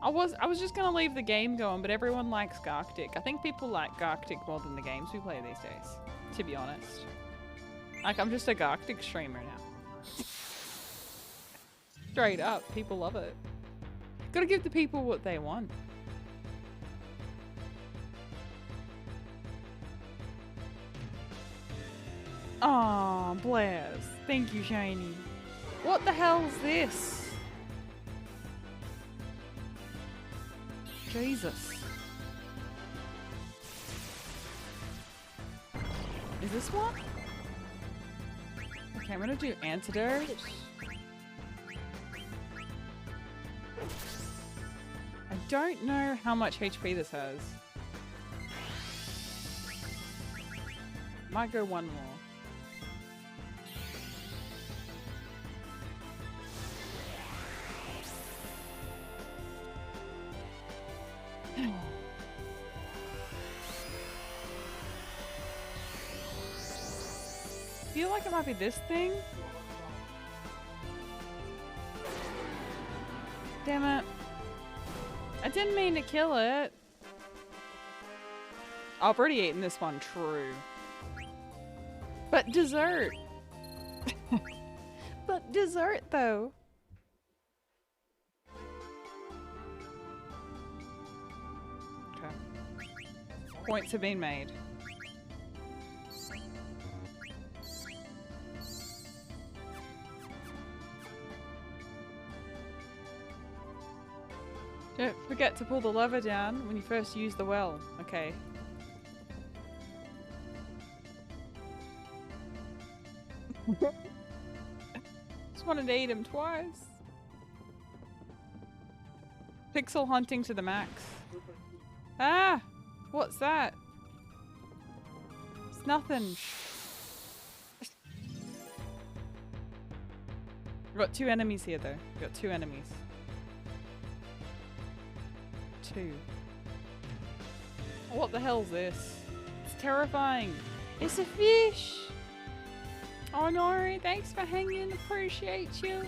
D: I was just gonna leave the game going, but everyone likes Garctic. I think people like Garctic more than the games we play these days, to be honest. Like, I'm just a Garctic streamer now. Straight up, people love it. Gotta give the people what they want. Aw, bless. Thank you, Shiny. What the hell's this? Jesus. Is this one? Okay, I'm gonna do antidote. I don't know how much HP this has. Might go one more. I feel like it might be this thing. Damn it. I didn't mean to kill it. I've already eaten this one, true. But dessert. But dessert though. Okay. Points have been made. Don't forget to pull the lever down when you first use the well. Okay. Just wanted to eat him twice. Pixel hunting to the max. Ah! What's that? It's nothing. We've got 2 enemies here though. We've got 2 enemies. 2. What the hell's this? It's terrifying. It's a fish! Oh no, thanks for hanging. Appreciate you.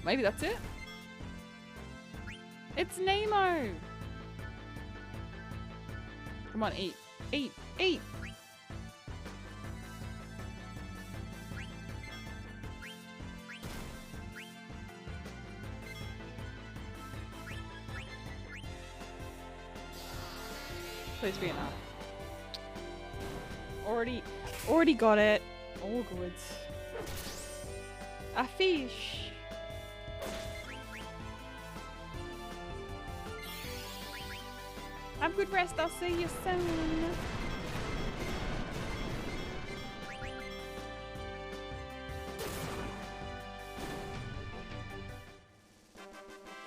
D: maybe that's it. It's Nemo. Come on, eat. Eat. Eat. Please be enough. Already got it. All good. A fish. Have good rest. I'll see you soon.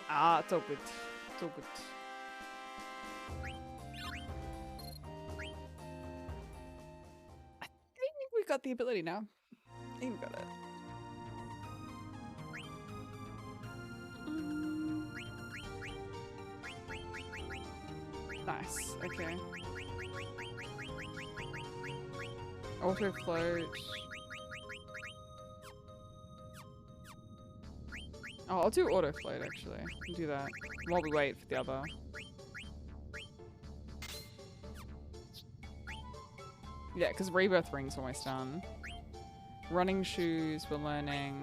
D: Ah, it's all good. It's all good. I think we got the ability now. I think we got it. Nice. Okay. Auto float. Oh, I'll do auto float actually. I'll do that while we wait for the other. Yeah, because rebirth ring's almost done. Running shoes, we're learning.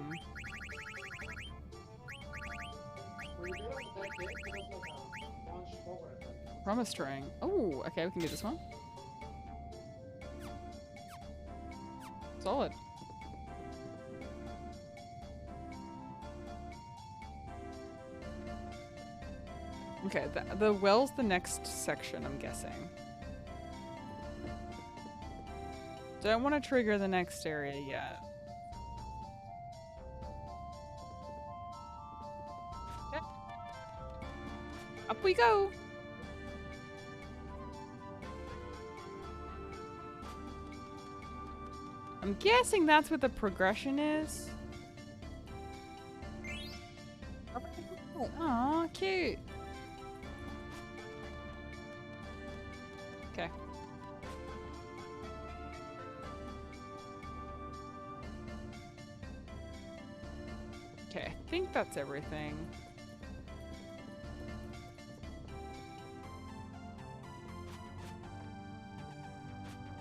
C: When you get up that gate, it was like a launch forward.
D: Promise ring. Oh, okay, we can do this one. Solid. Okay, the well's the next section, I'm guessing. Don't want to trigger the next area yet. Okay. Up we go! I'm guessing that's what the progression is. Aw, cute. Okay. Okay, I think that's everything.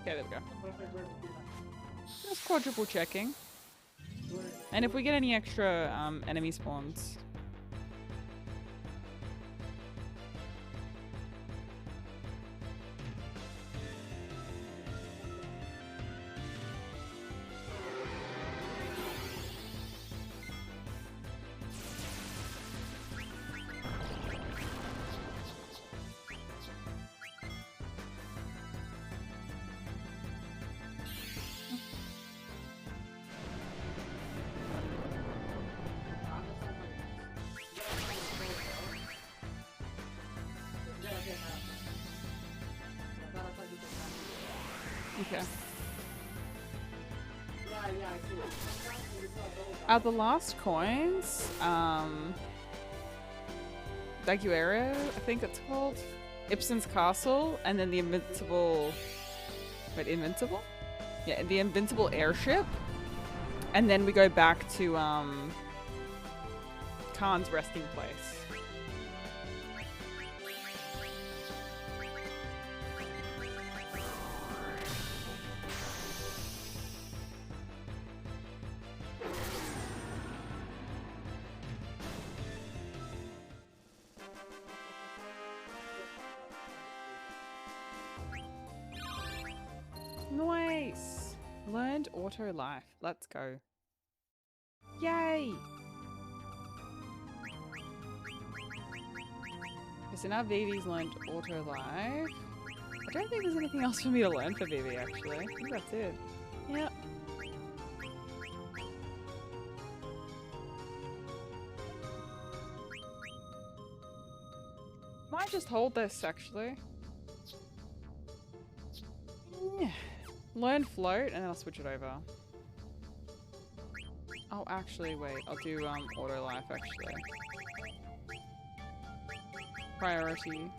D: Okay, there we go. Just quadruple checking. And if we get any extra enemy spawns. Okay. The last coins, Daguerre, I think it's called. Ibsen's Castle, and then the invincible... Wait, invincible? Yeah, the invincible airship. And then we go back to, Khan's resting place. Nice! Learned auto life. Let's go. Yay! So now Vivi's learned auto life. I don't think there's anything else for me to learn for Vivi actually. I think that's it. Yep. Might just hold this actually. Yeah. Learn float and then I'll switch it over. Oh, actually, wait. I'll do auto life actually. Priority.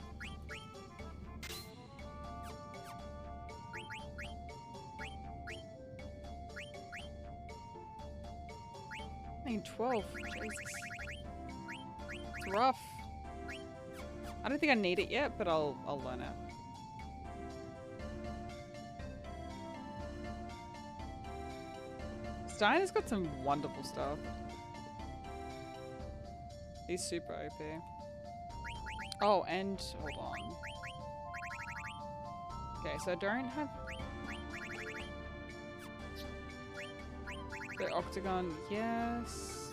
D: I mean, 12. Jesus. rough. I don't think I need it yet, but I'll learn it. Steiner's got some wonderful stuff. He's super OP. Oh, and hold on. Okay, so I don't have the octagon. Yes,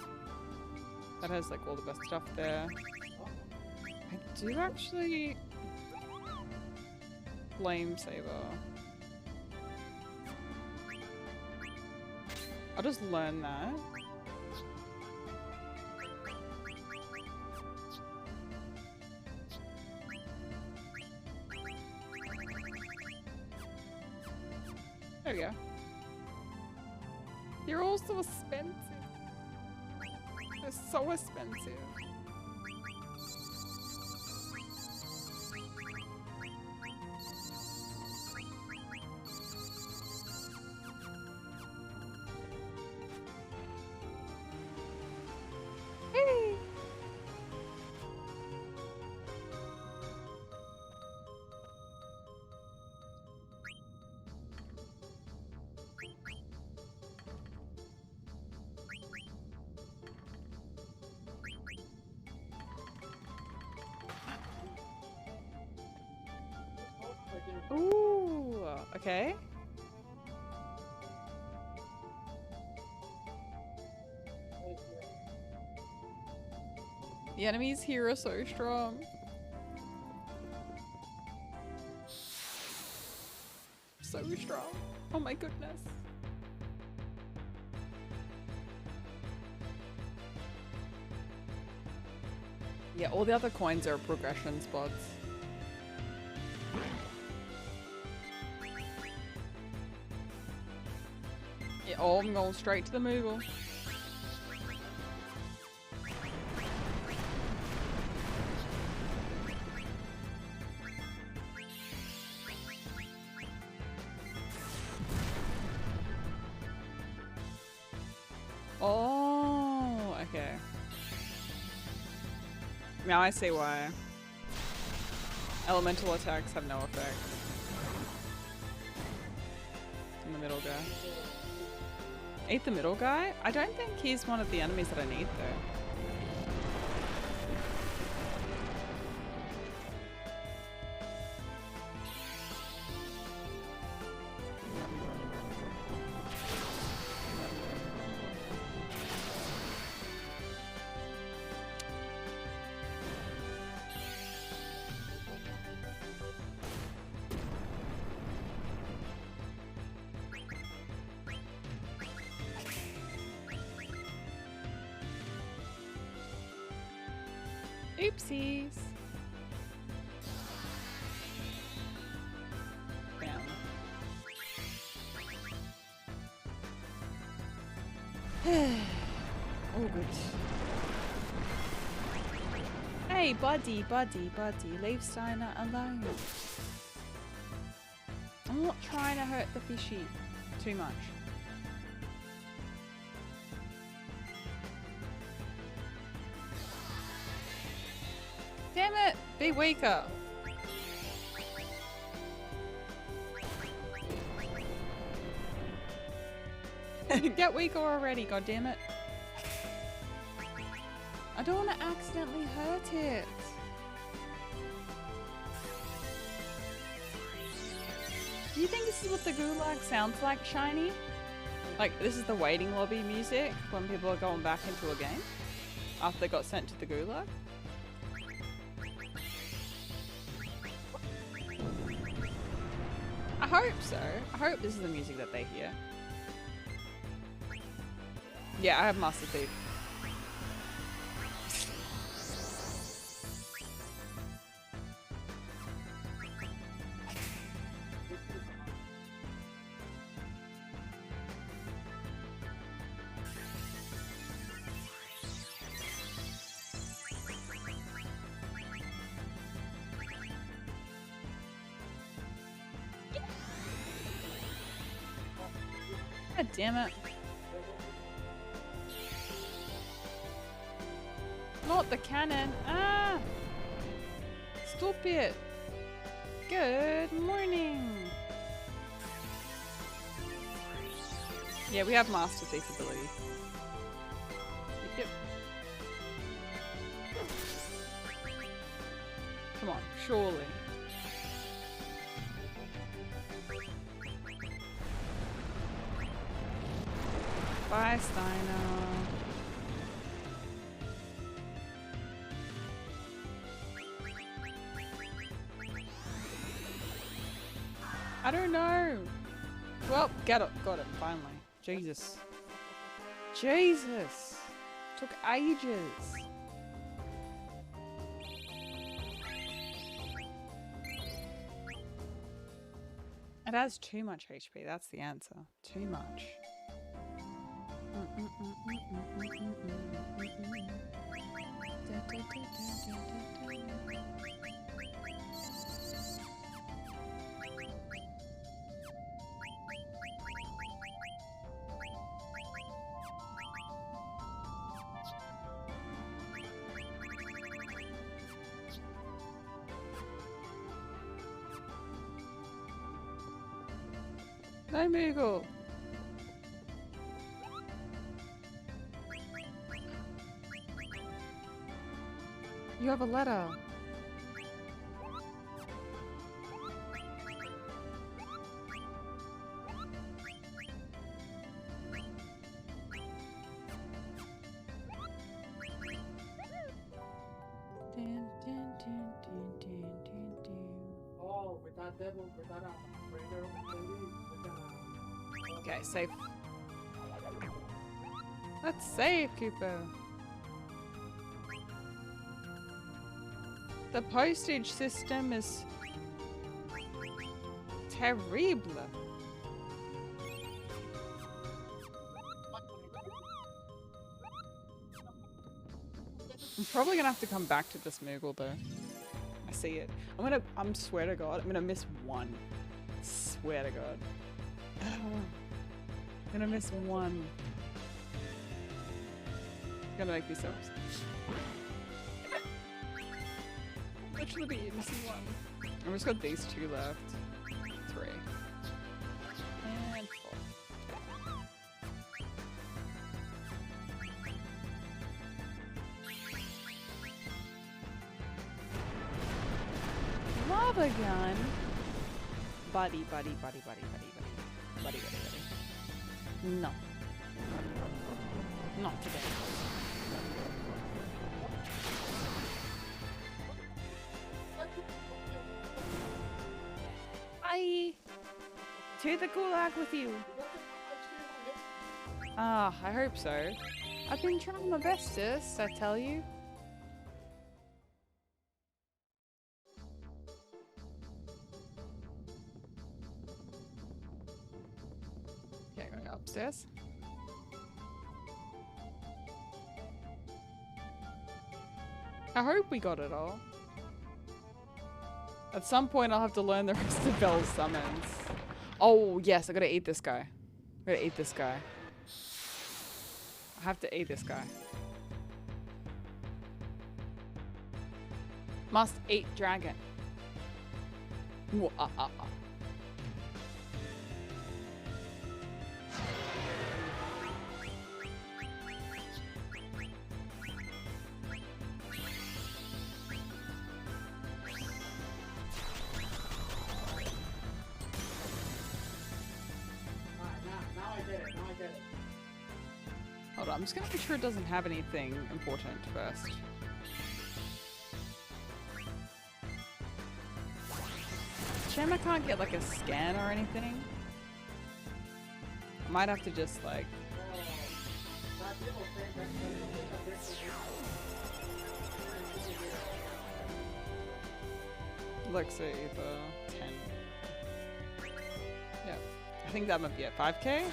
D: that has like all the best stuff there. I do actually flame saber. I'll just learn that. There we go. They're all so expensive. They're so expensive. Hey. Ooh, okay. The enemies here are so strong. So strong. Oh my goodness. Yeah, all the other coins are progression spots. Yeah, oh, I'm going straight to the Moogle. Oh, okay. Now I see why. Elemental attacks have no effect on the middle guy. Eat the middle guy? I don't think he's one of the enemies that I need though. Oopsies. Bam. Oh, good. Hey, buddy, leave Steiner alone. I'm not trying to hurt the fishy too much. Damn it! Be weaker! Get weaker already, goddammit. I don't want to accidentally hurt it. Do you think this is what the gulag sounds like, Shiny? Like, this is the waiting lobby music when people are going back into a game? After they got sent to the gulag? I hope so. I hope this is the music that they hear. Yeah, I have Master Thief. God damn it. Not the cannon. Ah! Stop it. Good morning. Yeah, we have Master Thief ability. Yep. Come on, surely. Bye, Steiner. I don't know. Well, got it finally. Jesus. Jesus. Took ages. It has too much HP. That's the answer. Too much. No Moogle. You have a letter.
C: Oh, with that devil, with that raider,
D: Okay, safe. Let's save, Cooper. The postage system is terrible. I'm probably gonna have to come back to this Moogle though. I see it. I'm swear to God, I'm gonna miss one. Swear to God. I'm gonna miss one. It's gonna make me so upset. Literally be missing one. I've just got these two left. 3. And 4. Lava gun. Buddy. No. Not today. Bye. To the gulag with you. Ah, I hope so. I've been trying my bestest, I tell you. Okay, I'm gonna go upstairs. I hope we got it all. At some point I'll have to learn the rest of Belle's summons. Oh yes, I gotta eat this guy. I gotta eat this guy. I have to eat this guy. Must eat dragon. Hold on, I'm just gonna make sure it doesn't have anything important first. Shame I can't get like a scan or anything. I might have to just like... Let's see, the 10. Yeah, I think that might be at 5k.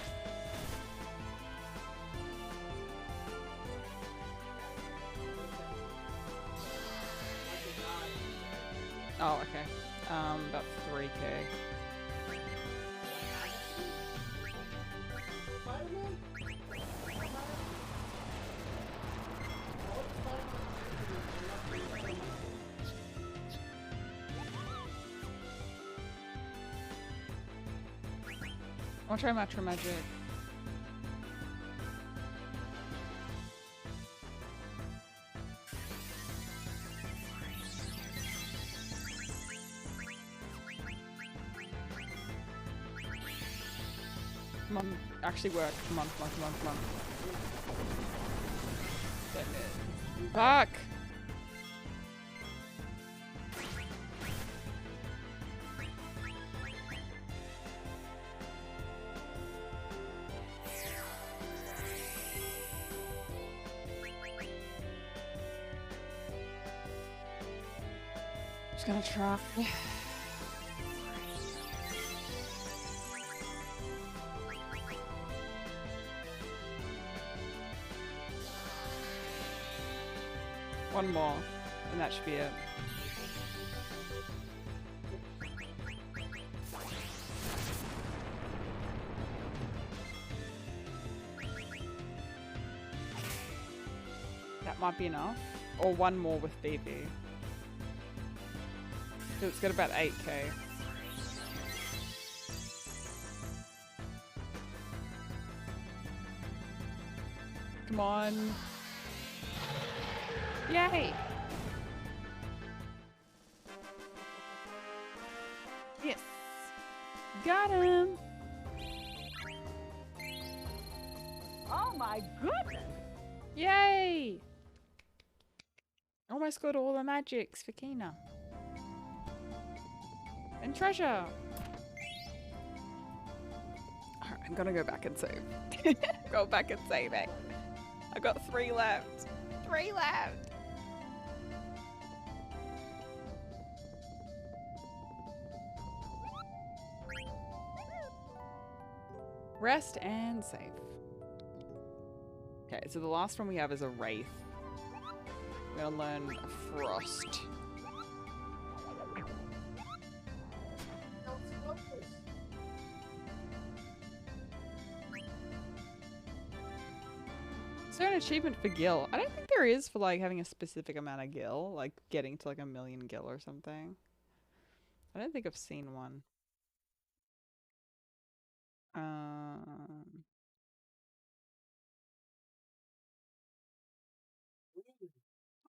D: Oh, okay. About 3k.
A: I'll try Matcha Magic. Come on, actually work. Come on, come on, come on, come on. Damn it. Fuck! Just gonna try. One more, and that should be it. That might be enough. Or one more with BB. So it's got about 8k. Come on. Yay! Yes! Got him!
F: Oh my goodness!
A: Yay! Almost got all the magics for Kina. And treasure! Alright, I'm gonna go back and save. Go back and save it. I got 3 left. 3 left! Rest and save. Okay, so the last one we have is a Wraith. We're gonna learn Frost. Is there an achievement for Gil? I don't think there is for like having a specific amount of Gil, like getting to like 1,000,000 Gil or something. I don't think I've seen one.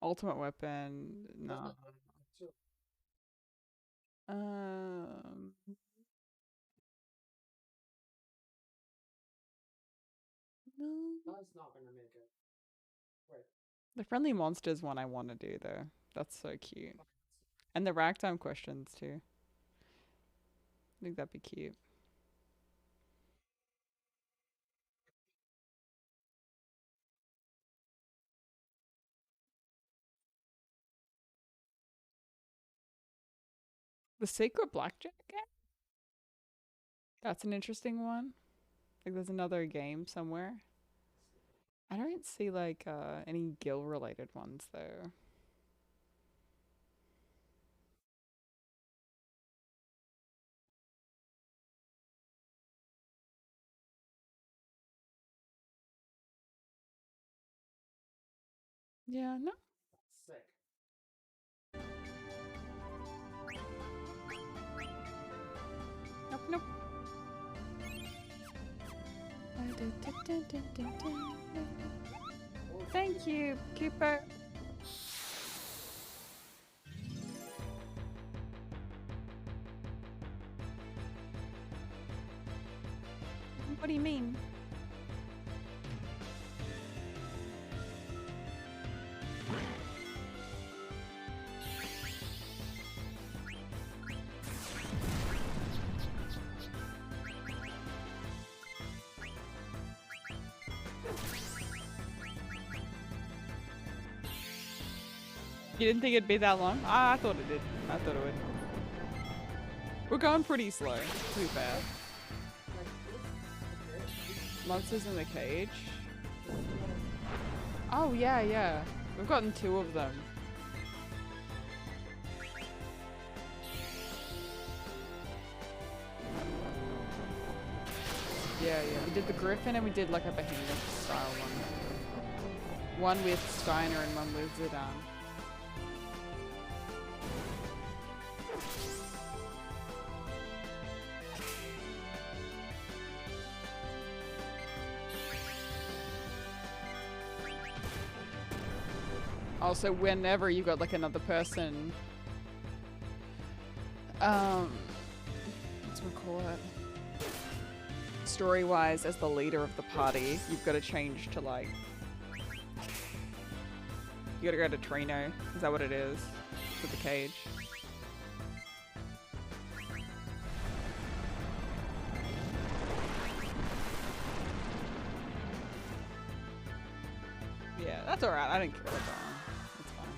A: Ultimate weapon, no. No.
C: That's not gonna make it. Wait.
A: The friendly monsters one I want to do though. That's so cute. And the ragtime questions too. I think that'd be cute. The secret blackjack game? That's an interesting one. Like there's another game somewhere. I don't see like any Gil related ones though. Yeah, no.
C: Sick.
A: Nope, nope. Thank you, Cooper. What do you mean? You didn't think it'd be that long? I thought it did. I thought it would. We're going pretty slow, to be fair. Monsters in the cage? Oh, yeah, yeah. We've gotten 2 of them. Yeah, yeah. We did the Griffin and we did like a Behemoth style one. One with Steiner and one with Zidane.
D: Also, whenever you've got like another person, what's we call it? Story-wise, as the leader of the party, you've got to change to like, you gotta go to Trino. Is that what it is? For the cage. Yeah, that's alright. I didn't care about that one. It's fine.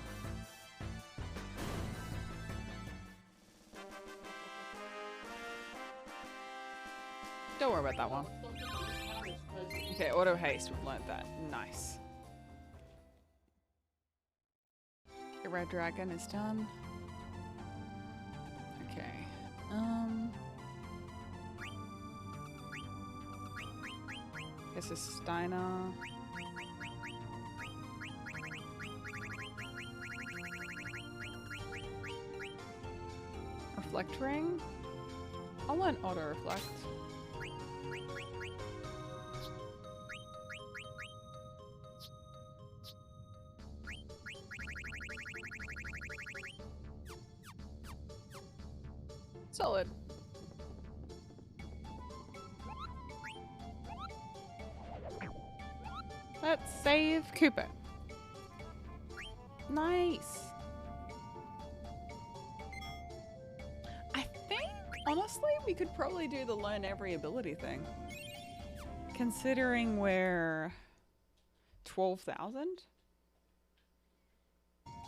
D: Don't worry about that one. Okay, auto haste. We've learned that. Nice. The red dragon is done. Okay. This is Steiner. Reflect ring? I'll learn auto reflect. Solid. Let's save Cooper. Nice. I think, honestly, we could probably do the learn every ability thing. Considering we're 12,000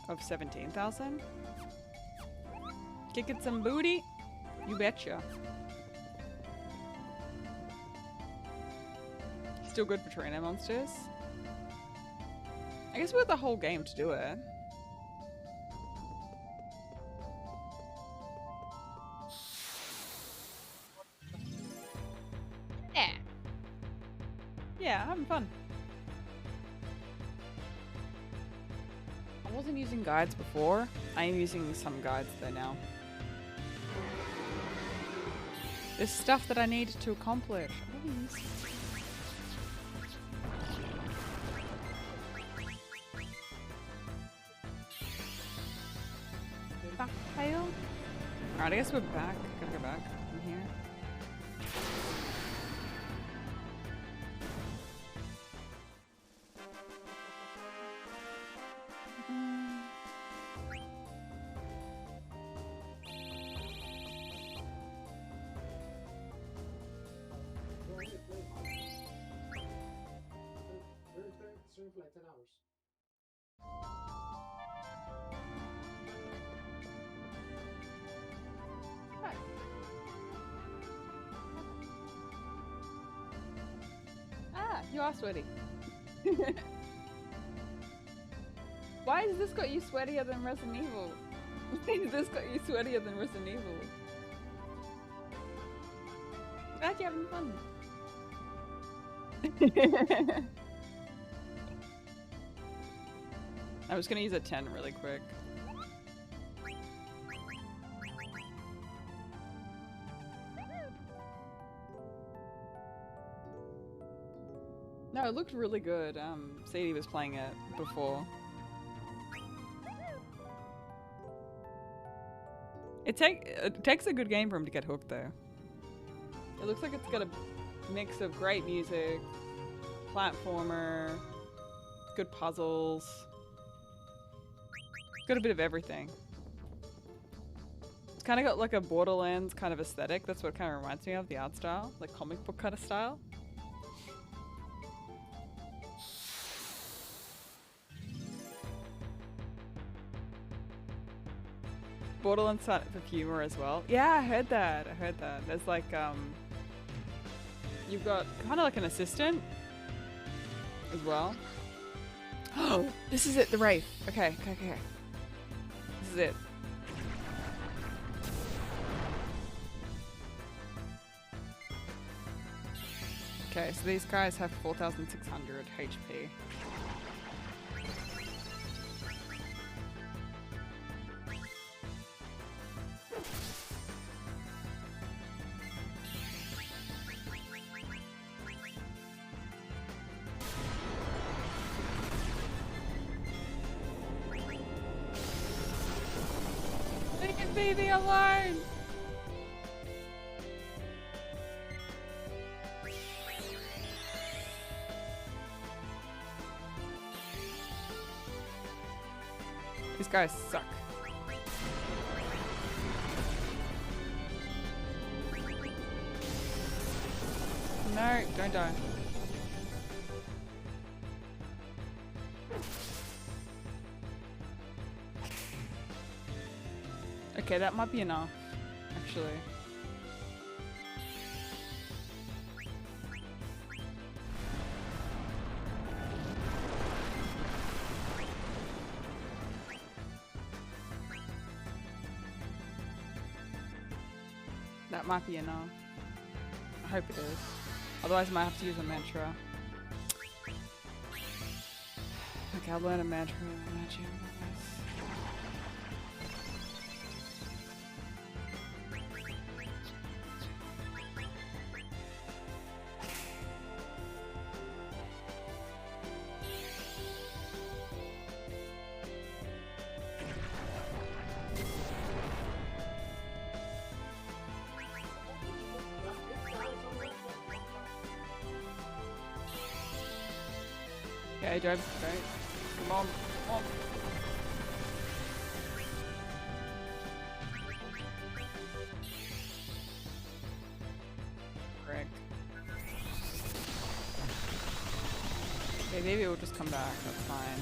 D: of 17,000. Kicking some booty. You betcha. Still good for trainer monsters. I guess we have the whole game to do it. Yeah. Yeah, having fun. I wasn't using guides before. I am using some guides though now. There's stuff that I need to accomplish. Backtail? Alright, I guess we're back. Gotta go back from here.
C: Stream for like 10 hours.
D: Right. Ah, you are sweaty. Why has this got you sweatier than Resident Evil? Why has this got you sweatier than Resident Evil? Glad you're having fun. I was gonna use a 10 really quick. No, it looked really good. Sadie was playing it before. It takes a good game for him to get hooked though. It looks like it's got a mix of great music, platformer, good puzzles. Got a bit of everything. It's kind of got like a Borderlands kind of aesthetic. That's what it kind of reminds me of, the art style. Like comic book kind of style. Borderlands for humor as well. Yeah, I heard that. I heard that. There's like, you've got kind of like an assistant as well. Oh, this is it, the Wraith. Okay. This is it. Okay, so these guys have 4,600 HP.
A: Leave me alone! These guys suck. No, don't die. Okay, that might be enough, actually. That might be enough. I hope it is. Otherwise I might have to use a mantra. Okay, I'll learn a mantra. Imagine. Okay, drive straight. Come on, come on. Frick. Okay, maybe it will just come back. That's fine.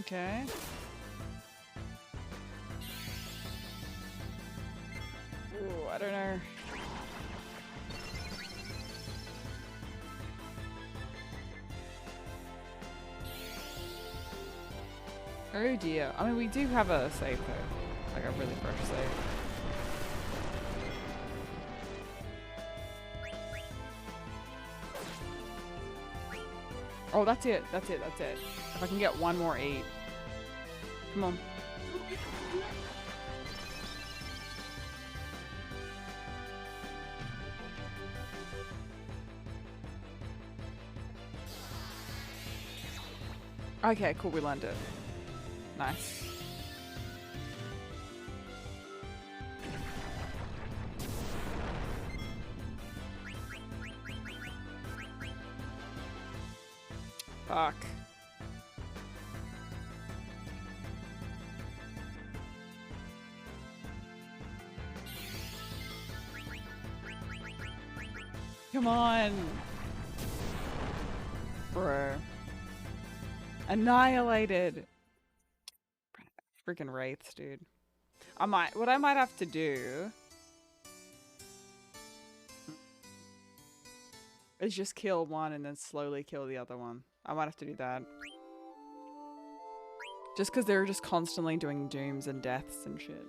A: Okay. Ooh, I don't know. Oh dear. I mean, we do have a save though. Like a really fresh save. Oh, that's it. That's it. That's it. If I can get one more 8. Come on. Okay, cool. We landed. Nice. Fuck. Come on. Bro. Annihilated. Freaking wraiths, dude. What I might have to do is just kill one and then slowly kill the other one. I might have to do that. Just because they're just constantly doing dooms and deaths and shit.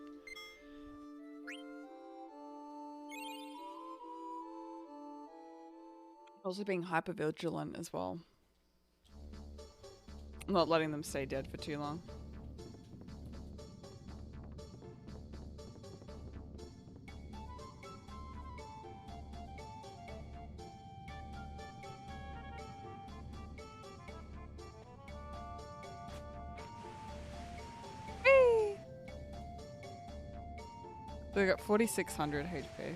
A: Also being hyper vigilant as well. Not letting them stay dead for too long. So we got 4,600 HP.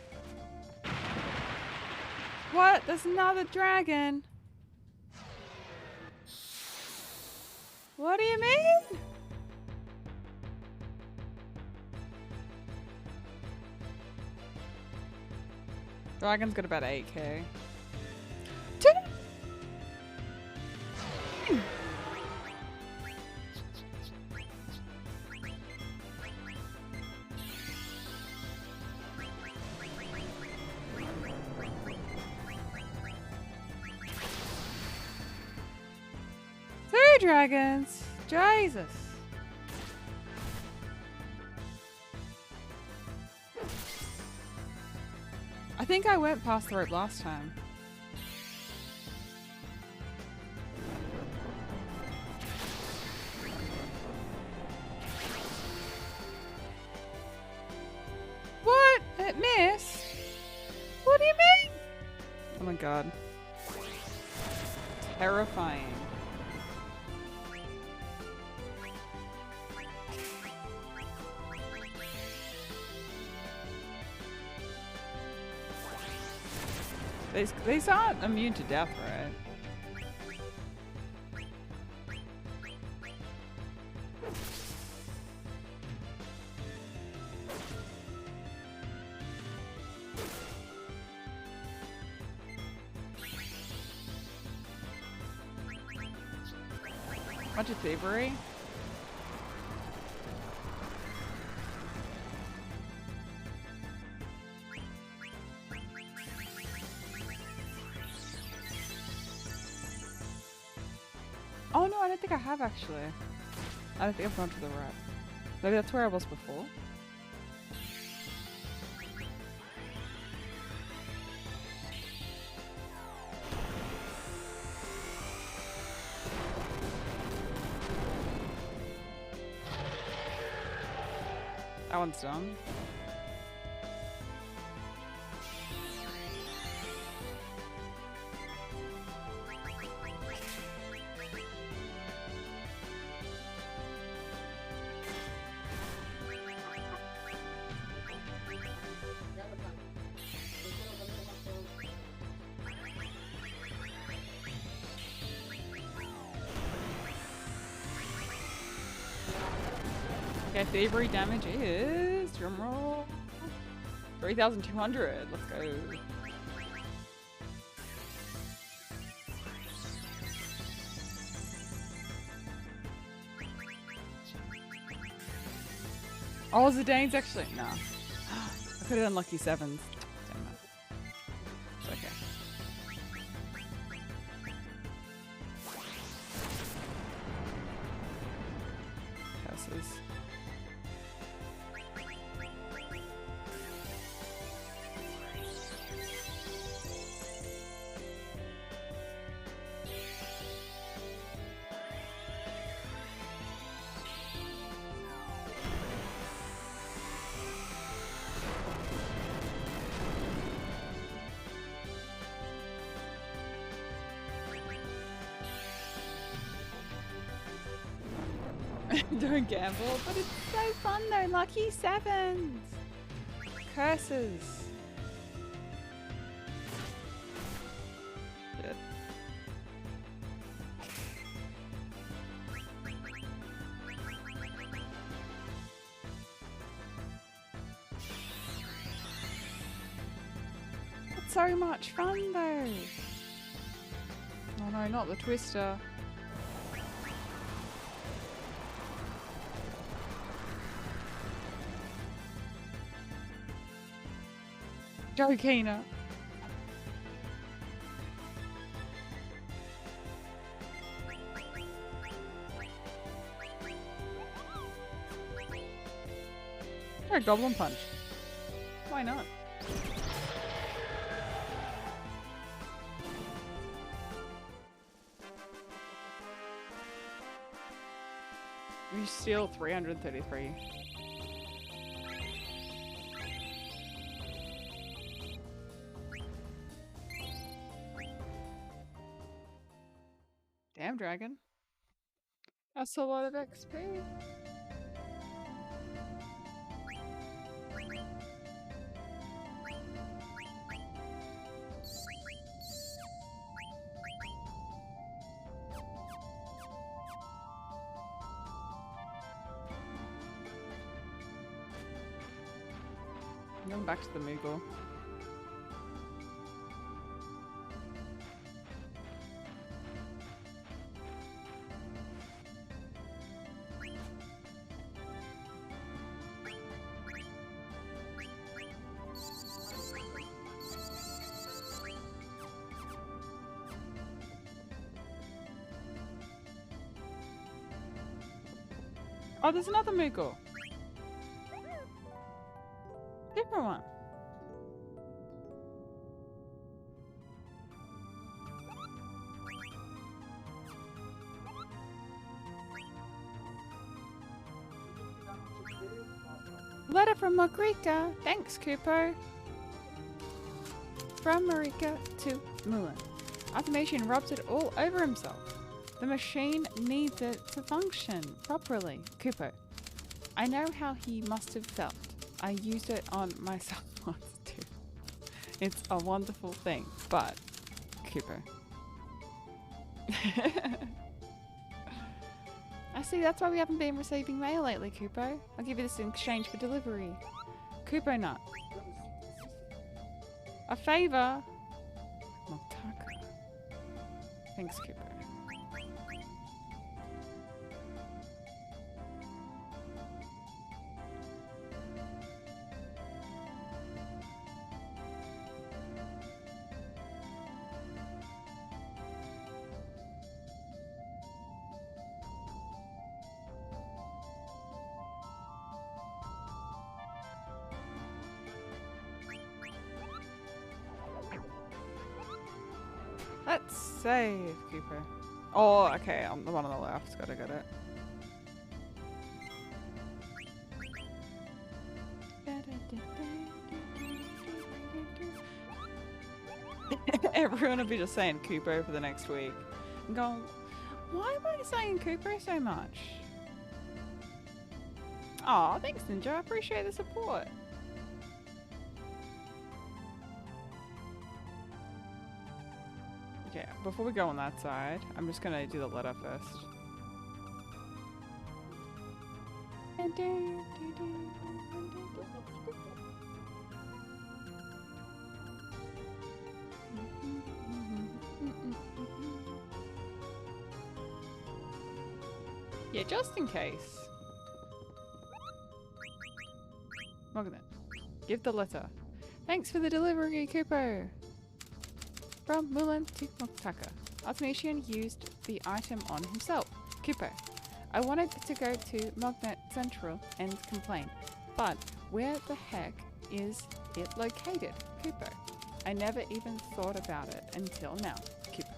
A: What? There's another dragon. What do you mean? Dragon's got about 8k. Dragons. Jesus. I think I went past the rope last time. miss? What do you mean? Oh my god. Terrifying. These aren't immune to death, right? Bunch of thievery. Oh no, I don't think I have actually. I don't think I've gone to the right. Maybe that's where I was before. That one's done. Okay, thievery damage is, drumroll, 3,200. Let's go. Oh, Zidane's actually, no. I could have done lucky sevens. Damn it. It's okay. Curses. Don't gamble, but it's so fun though. Lucky sevens. Curses. Shit. It's so much fun though. Oh no, not the twister. Jokina. Try a goblin punch. Why not? You steal 333. Damn, dragon. That's a lot of XP. I'm going back to the Moogle. Oh, there's another Moogle. Different one. Letter from Margrika. Thanks, Kupo. From Marika to Mulan. Automation rubs it all over himself. The machine needs it to function properly. Kupo. I know how he must have felt. I used it on myself once too. It's a wonderful thing, but Kupo. I see, that's why we haven't been receiving mail lately, Kupo. I'll give you this in exchange for delivery. Kupo nut. A favor. Motaka. Thanks, Kupo. Let's save, Cooper. Oh, okay, I'm the one on the left. Got it. Everyone will be just saying Cooper for the next week. I'm going, why am I saying Cooper so much? Aw, thanks, Ninja. I appreciate the support. Okay, before we go on that side, I'm just gonna do the letter first. Yeah, just in case. Magnet, give the letter. Thanks for the delivery, Kupo. From Mulan to Motaka. Automation used the item on himself. Kupo. I wanted to go to Magnet Central and complain, but where the heck is it located? Kupo. I never even thought about it until now. Kupo.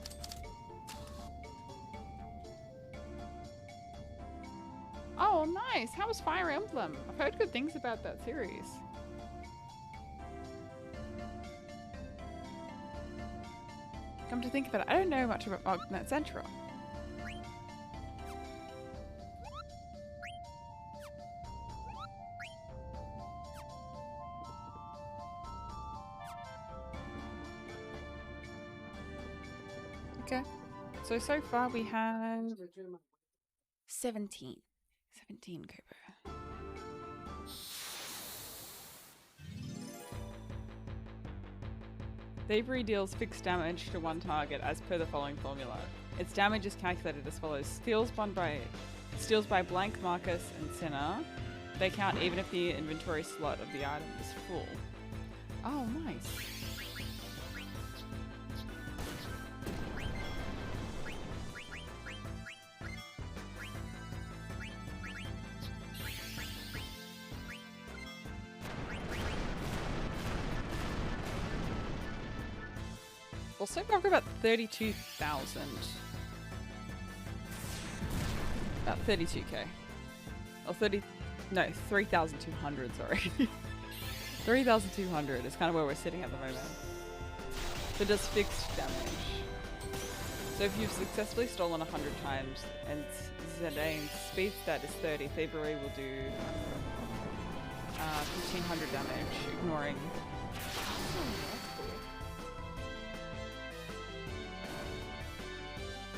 A: Oh, nice! How was Fire Emblem? I've heard good things about that series. Come to think of it, I don't know much about Magnet Central. Okay, so far we have 17 Cooper. Thievery deals fixed damage to one target as per the following formula. Its damage is calculated as follows. Steals by blank, Marcus, and Sinner. They count even if the inventory slot of the item is full. Oh, nice. Well, so far I've got about 32,000. About 32k. Or 3,200, sorry. 3,200 is kind of where we're sitting at the moment. So does fixed damage. So if you've successfully stolen 100 times and Zidane's speed stat is 30, Thievery will do 1,500 damage, ignoring...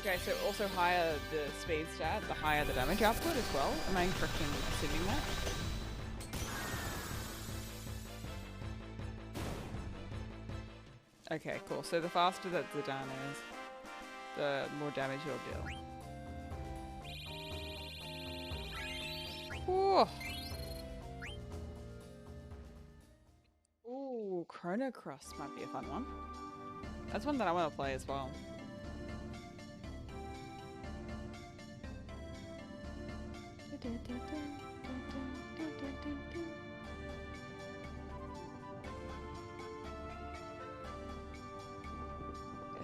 A: Okay, so also higher the speed stat, the higher the damage output as well. Am I correct in assuming that? Okay, cool. So the faster that Zidane is, the more damage you'll deal. Ooh. Ooh, Chrono Cross might be a fun one. That's one that I want to play as well.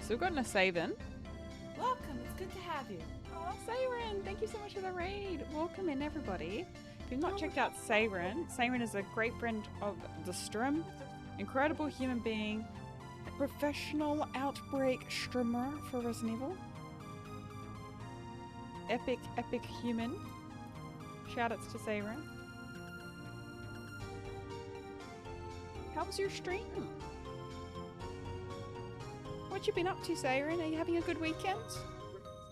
A: So we've gotten a save-in.
F: Welcome, it's good to have you.
A: Oh, Sayren, thank you so much for the raid. Welcome in, everybody. If you've not checked out Sayren, Sayren is a great friend of the stream, incredible human being, Professional outbreak streamer for Resident Evil. Epic human. Shoutouts to Siren. How was your stream? What you been up to, Siren? Are you having a good weekend?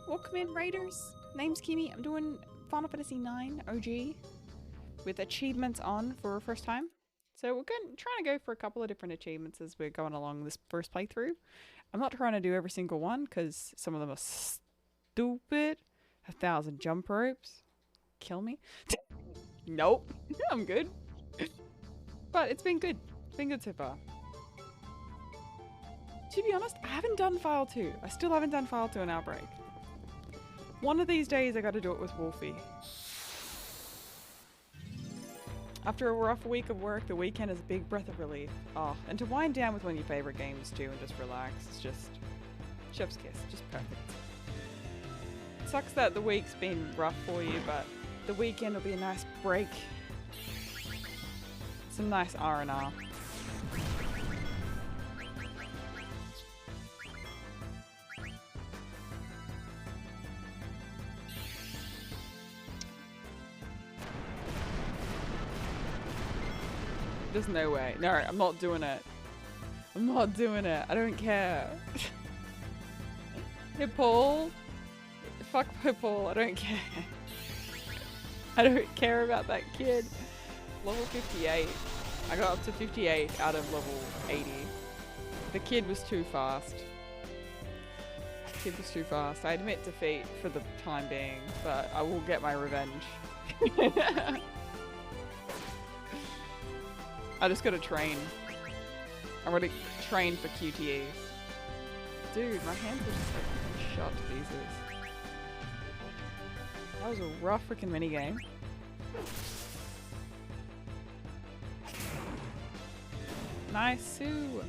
A: Welcome in, Raiders. Name's Kimmy. I'm doing Final Fantasy IX OG with achievements on for a first time. So we're trying to go for a couple of different achievements as we're going along this first playthrough. I'm not trying to do every single one because some of them are stupid. 1,000 jump ropes. Kill me. Nope. I'm good. But it's been good. It's been good so far. To be honest, I haven't done File 2. I still haven't done File 2 in Outbreak. One of these days I gotta do it with Wolfie. After a rough week of work, the weekend is a big breath of relief. Oh, and to wind down with one of your favorite games too and just relax, it's just chef's kiss, just perfect. It sucks that the week's been rough for you, but the weekend will be a nice break. Some nice R&R. There's no way. No, I'm not doing it. I'm not doing it. I don't care. Hey, Paul. Fuck Paul. I don't care. I don't care about that kid. Level 58. I got up to 58 out of level 80. The kid was too fast. The kid was too fast. I admit defeat for the time being, but I will get my revenge. I just gotta train. I gotta train for QTEs. Dude, my hands are just like shot to pieces. That was a rough freaking minigame. Nice, Sue.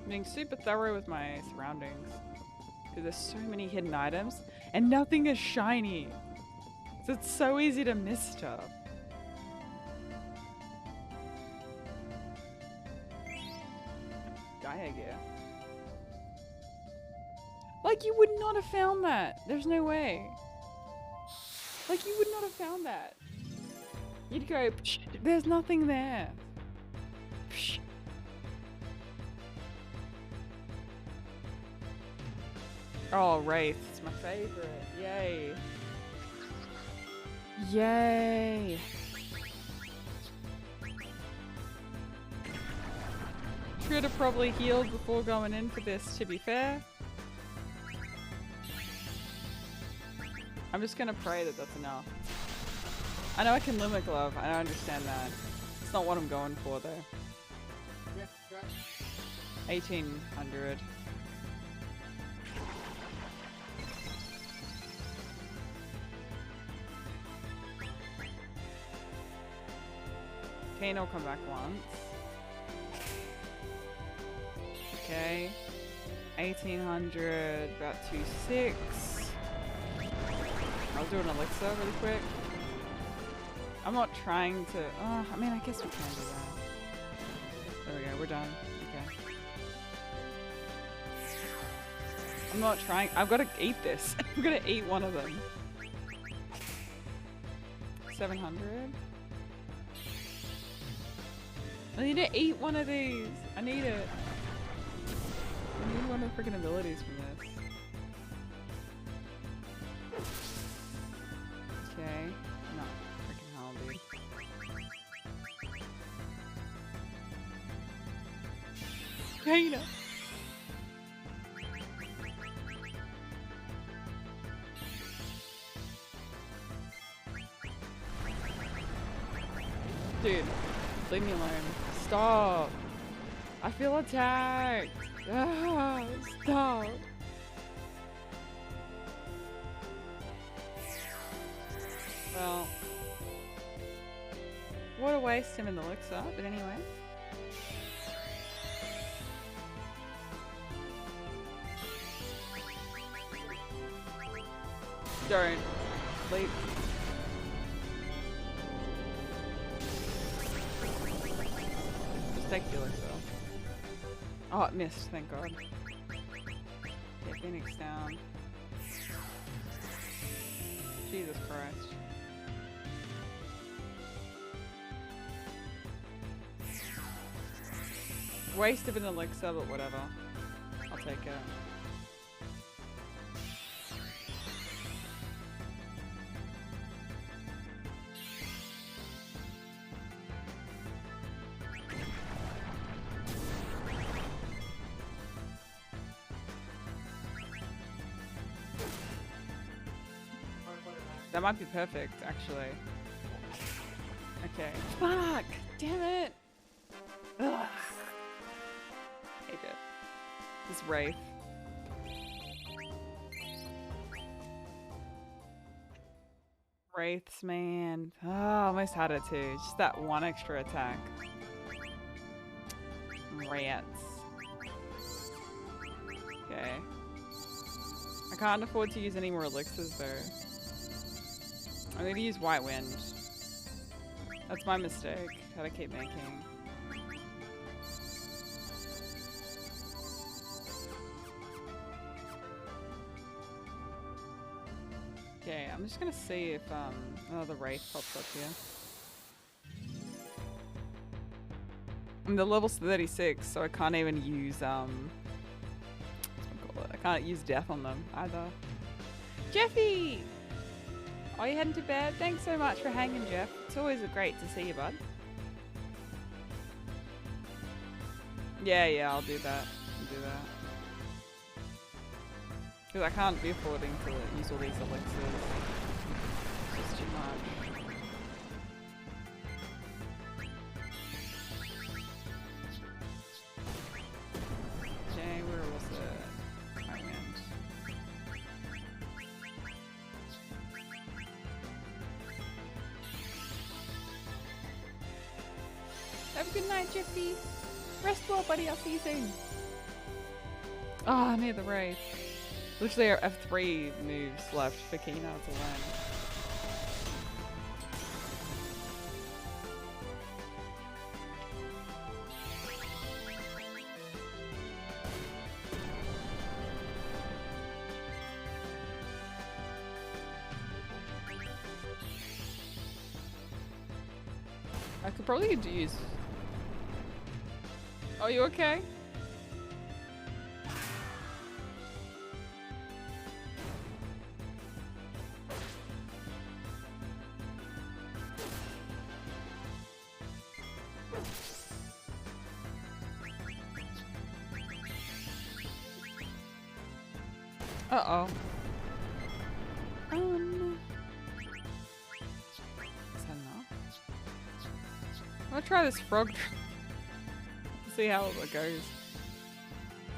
A: Being super thorough with my surroundings because there's so many hidden items and nothing is shiny, so it's so easy to miss stuff. Gaia gear. Like you would not have found that. There's no way. Like you would not have found that. You'd go, psh, there's nothing there. Psh. Oh, Wraith, it's my favorite. Yay. Yay. Should have probably healed before going in for this, to be fair. I'm just gonna pray that that's enough. I know I can limit glove, I understand that. It's not what I'm going for though. 1800. Kane will come back once. Okay. 1800, about 2.6. I'll do an elixir really quick. I'm not trying to. Oh, I mean, I guess we can do that. There we go, we're done. Okay. I'm not trying. I've got to eat this. I'm gonna eat one of them. 700. I need to eat one of these. I need it. I need one of the freaking abilities from this. Okay. No. Freaking hell, dude. Dana. Dude, leave me alone. Stop. I feel attacked. Ah, stop.
D: Well, what a waste him in the elixir, but anyway. Don't sleep. Just take the elixir. Oh, it missed, thank God. Yeah, Phoenix down. Jesus Christ. Waste of an elixir, but whatever. I'll take it. That might be perfect, actually. Okay. Fuck! Damn it! Ugh. Hate it. This Wraith. Wraiths, man. Oh, almost had it too. Just that one extra attack. Rats. Okay. I can't afford to use any more elixirs though. I'm gonna use White Wind. That's my mistake that I keep making. Okay, I'm just gonna see if another Wraith pops up here. I'm the level's 36, so I can't even use what's it called? I can't use death on them either. Jeffy! Are you heading to bed? Thanks so much for hanging, Jeff. It's always great to see you, bud. Yeah, I'll do that. I'll do that. Because I can't be affording to use all these elixirs. It's just too much. Okay, where was it? I went. Have a good night, Jeffy. Rest well, buddy. I'll see you soon. Oh, near the Wraith. Literally, I have 3 moves left for Kina to learn. I could probably use... Oh, you okay? Uh-oh. Is that enough? I'm gonna try this frog. See how it goes.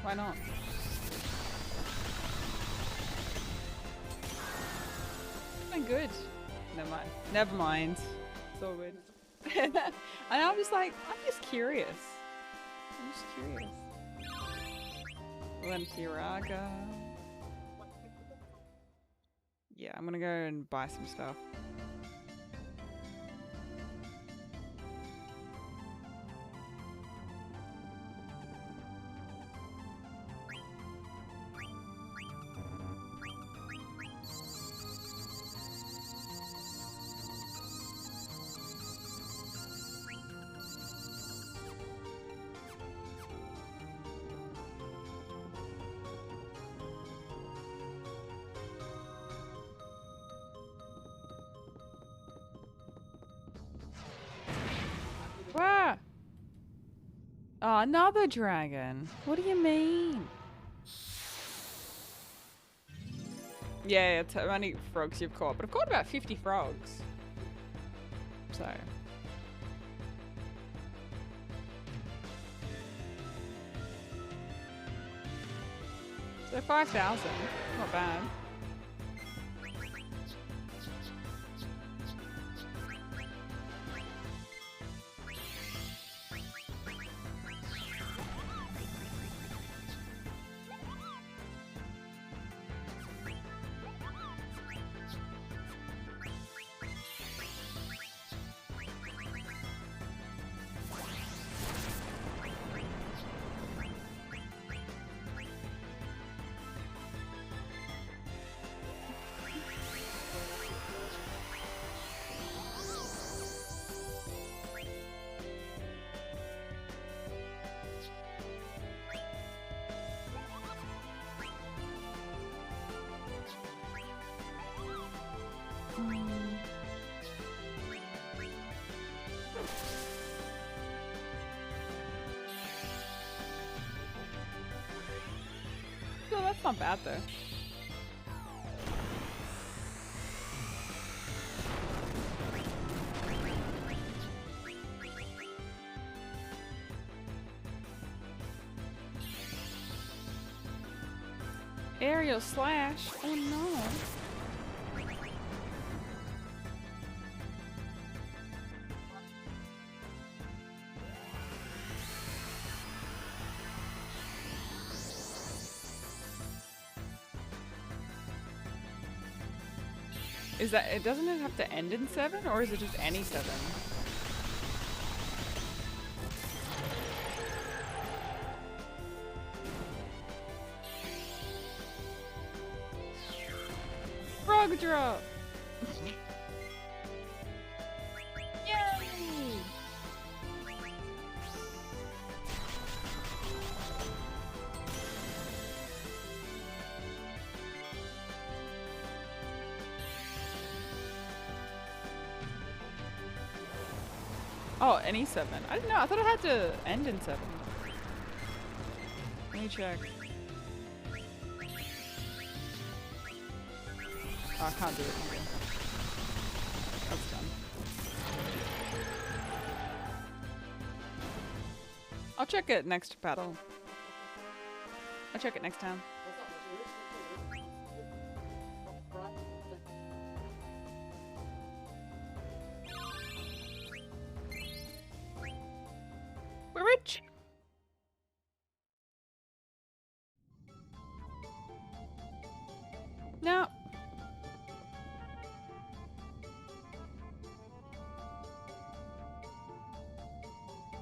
D: Why not? I'm good. Never mind. Never mind. It's all good. And I'm just like, I'm just curious. I'm just curious. Then Kiraga. Yeah, I'm gonna go and buy some stuff. Wow. Oh, another dragon. What do you mean? Yeah, it's how many frogs you've caught, but I've caught about 50 frogs. So. So 5,000. Not bad. So that's not bad though. Aerial slash. Oh no. Is that it? Doesn't it have to end in 7, or is it just any 7? Frog drop. Yay! Oh, any 7. I didn't know. I thought it had to end in 7. Let me check. Oh, I can't do it. Okay. That's done. I'll check it next battle. I'll check it next time. We're rich. No.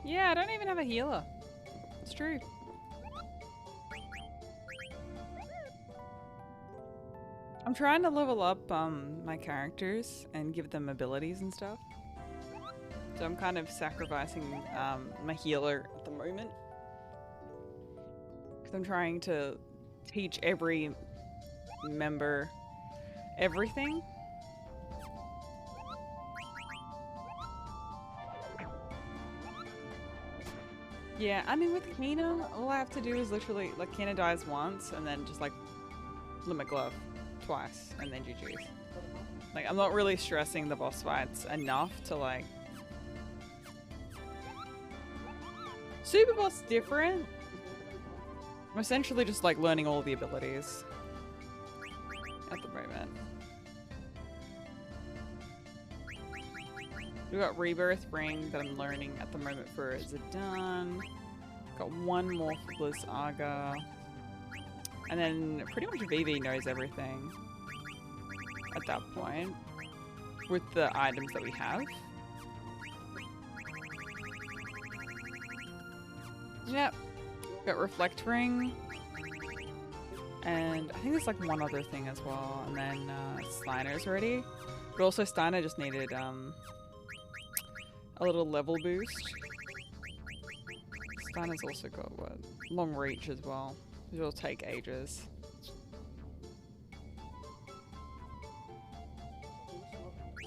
D: Yeah, I don't even have a healer. It's true. I'm trying to level up my characters and give them abilities and stuff. So I'm kind of sacrificing my healer at the moment. Because I'm trying to teach every member everything. Yeah, I mean with Kena, all I have to do is literally, like, Kena dies once and then just like limit glove twice and then GG's. Like, I'm not really stressing the boss fights enough to like... Super boss different. I'm essentially just like learning all the abilities at the moment. We've got Rebirth Ring that I'm learning at the moment for Zidane. Got one more for Bliss Aga. And then pretty much Vivi knows everything at that point with the items that we have. Yep. Got Reflect Ring. And I think there's like one other thing as well. And then Steiner's ready. But also Steiner just needed a little level boost. Steiner's also got what? Long reach as well. It will take ages.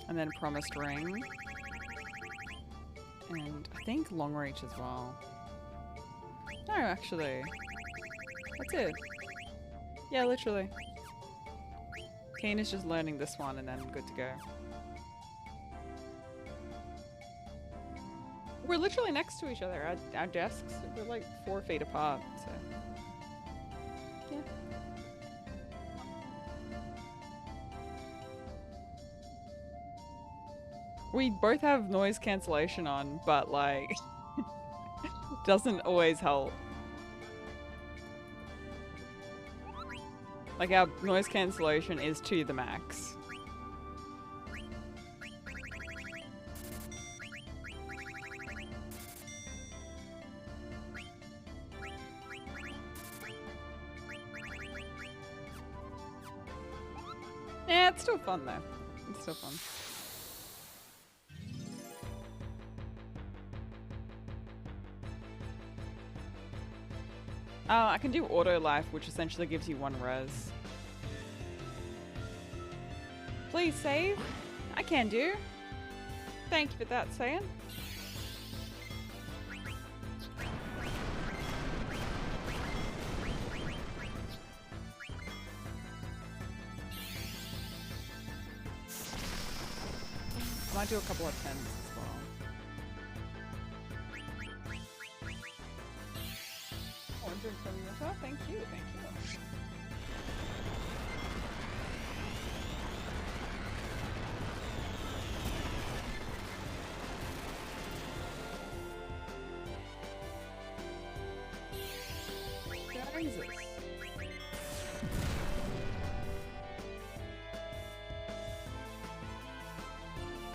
D: And then Promised Ring. And I think long reach as well. No, actually. That's it. Yeah, literally. Keen is just learning this one and then good to go. We're literally next to each other. Our desks, we're like 4 feet apart, so... Yeah. We both have noise cancellation on, but like... doesn't always help. Like, our noise cancellation is to the max. Yeah, it's still fun though. It's still fun. I can do auto life, which essentially gives you 1 res. Please save. I can do. Thank you for that, Saiyan. Might do a couple of 10s as well. Oh, I'm doing something as well. Thank you, thank you. Jesus.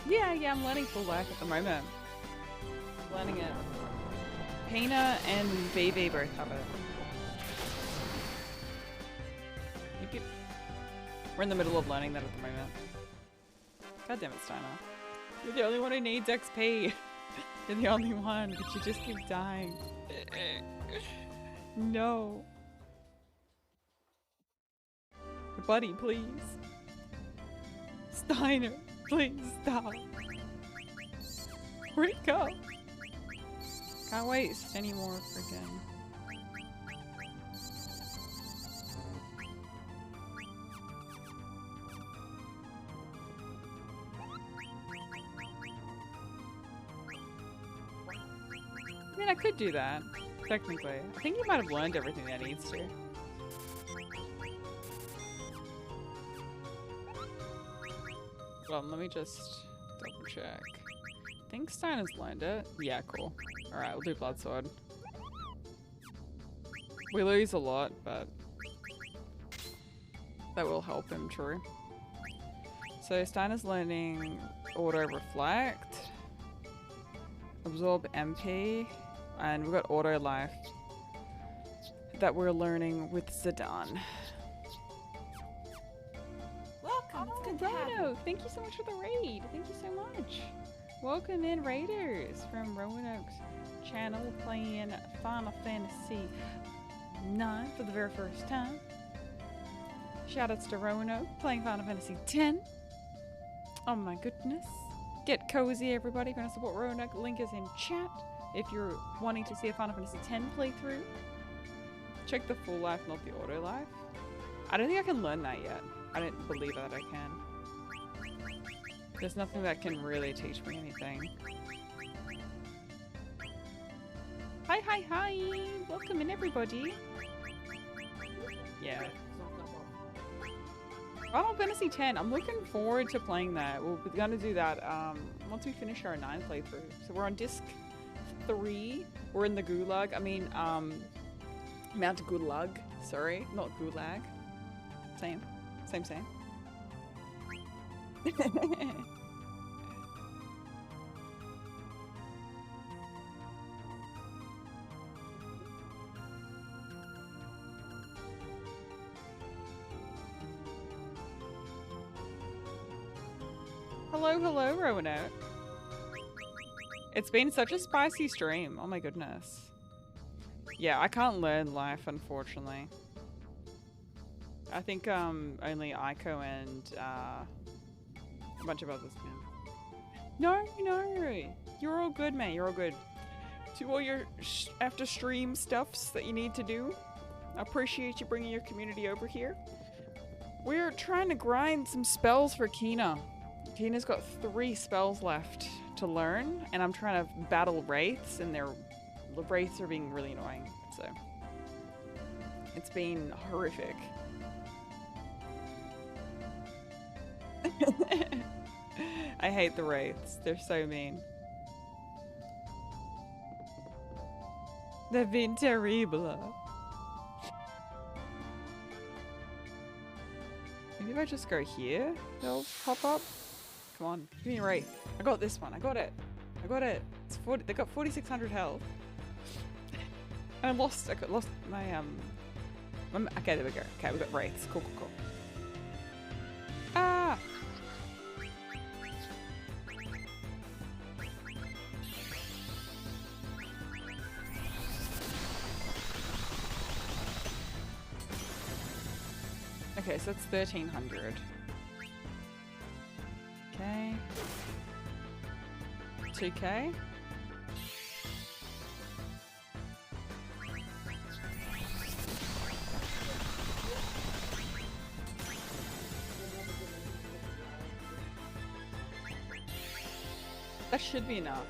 D: Yeah, I'm learning full life at the moment. I'm learning it. Pina and VV both have it. We're in the middle of learning that at the moment. God damn it, Steiner. You're the only one who needs XP. You're the only one, but you just keep dying. No. Buddy, please. Steiner, please stop. Where'd he go? Can't waste any more freaking. I mean, I could do that, technically. I think he might have learned everything that needs to. Well, let me just double check. I think Steiner's learned it. Yeah, cool. Alright, we'll do Blood Sword. We lose a lot, but that will help him, true. So Steiner's learning Auto Reflect, Absorb MP, and we've got Auto Life that we're learning with Zidane.
F: Welcome. It's good to have you.
D: Rono, thank you so much for the raid. Thank you so much. Welcome in, Raiders, from Roanoke's channel, playing Final Fantasy 9 for the very first time. Shoutouts to Roanoke, playing Final Fantasy 10. Oh my goodness. Get cozy, everybody. If you want to support Roanoke, link is in chat. If you're wanting to see a Final Fantasy 10 playthrough, check the full life, not the auto life. I don't think I can learn that yet. I don't believe that I can. There's nothing that can really teach me anything. Hi! Welcome in, everybody. Yeah. Final Fantasy 10. I'm looking forward to playing that. We're gonna do that once we finish our 9 playthrough. So we're on disc 3. We're in the Gulag. I mean, Mount Gulag. Sorry, not Gulag. Same. Hello, Roanoke. It's been such a spicy stream. Oh my goodness. Yeah, I can't learn life, unfortunately. I think only Aiko and a bunch of others can. No, you're all good, mate. You're all good. Do all your after stream stuffs that you need to do. I appreciate you bringing your community over here. We're trying to grind some spells for Kina. Kina's got 3 spells left to learn, and I'm trying to battle wraiths, and the wraiths are being really annoying. So it's been horrific. I hate the wraiths. They're so mean. They've been terrible. Maybe if I just go here, they'll pop up. Come on, give me a wraith. I got this one. I got it. It's 40. They got 4,600 health. And I lost my okay, there we go. Okay, we got wraiths. Cool. Ah! Okay, so that's 1,300. Okay. 2K. That should be enough.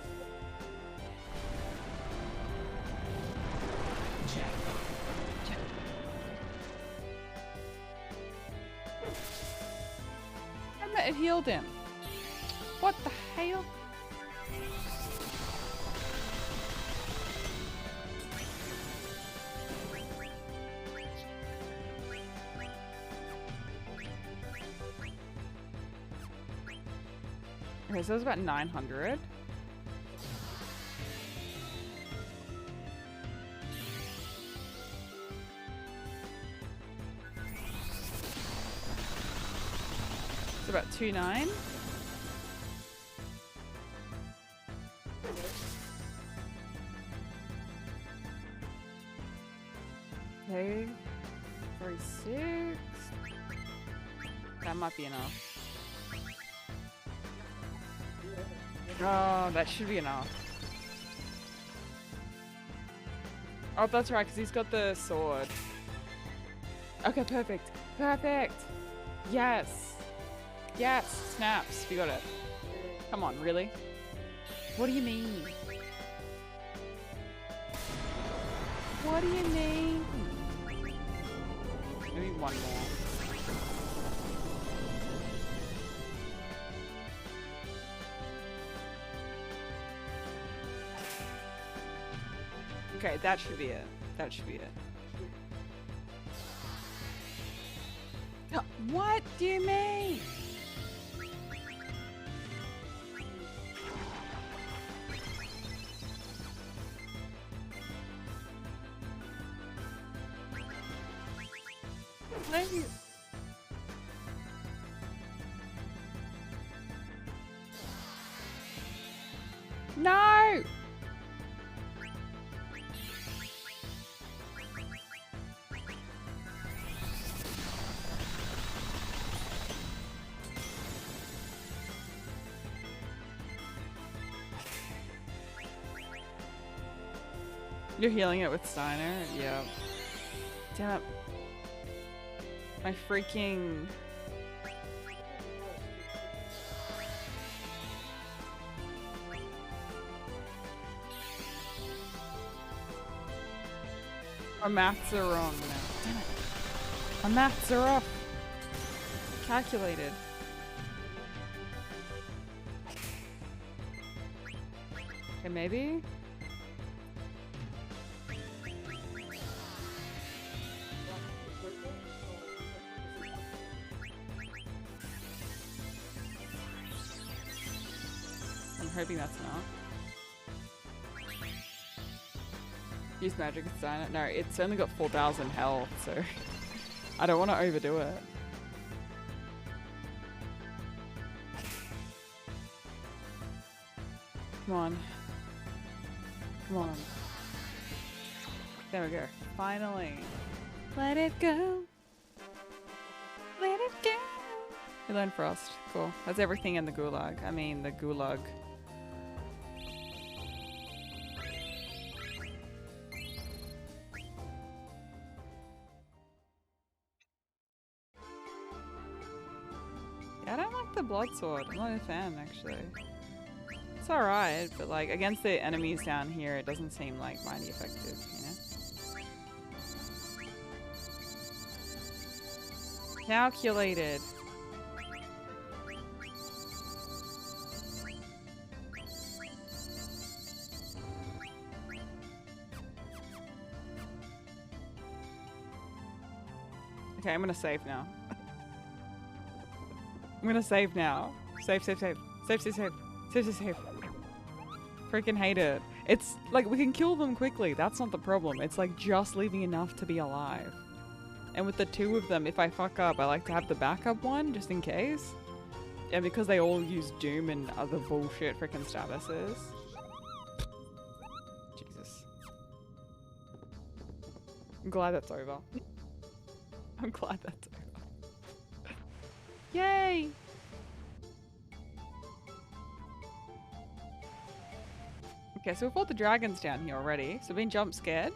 D: And it healed him. What the hell? Okay, so it was about 900. It's about 2.9. Okay, 46. That might be enough. Oh, that should be enough. Oh, that's right, because he's got the sword. Okay, perfect. Perfect! Yes! Yes! Snaps, you got it. Come on, really? What do you mean? What do you mean? Maybe one more. Okay, that should be it. That should be it. What do you mean? Please. No! You're healing it with Steiner? Yeah. Damn it. My freaking... Our maths are wrong now. Damn it. Our maths are off. Calculated. Okay, maybe? I'm hoping that's enough. Use magic and sign it. No, it's only got 4,000 health, so I don't want to overdo it. Come on. Come on. There we go. Finally. Let it go. Let it go. You learn Frost. Cool. That's everything in the gulag. I mean, the gulag. Yeah, I don't like the blood sword. I'm not a fan, actually. It's alright, but like, against the enemies down here, it doesn't seem like mighty effective, you know? Calculated. Okay, I'm gonna save now. I'm gonna save now. Save, save, save. Save, save, save. Save, save, save. Freaking hate it. It's like, we can kill them quickly. That's not the problem. It's like just leaving enough to be alive. And with the two of them, if I fuck up, I like to have the backup one just in case. And because they all use Doom and other bullshit freaking statuses. Jesus. I'm glad that's over. I'm glad that's over. Yay! Okay, so we fought the dragons down here already. So being jump scared.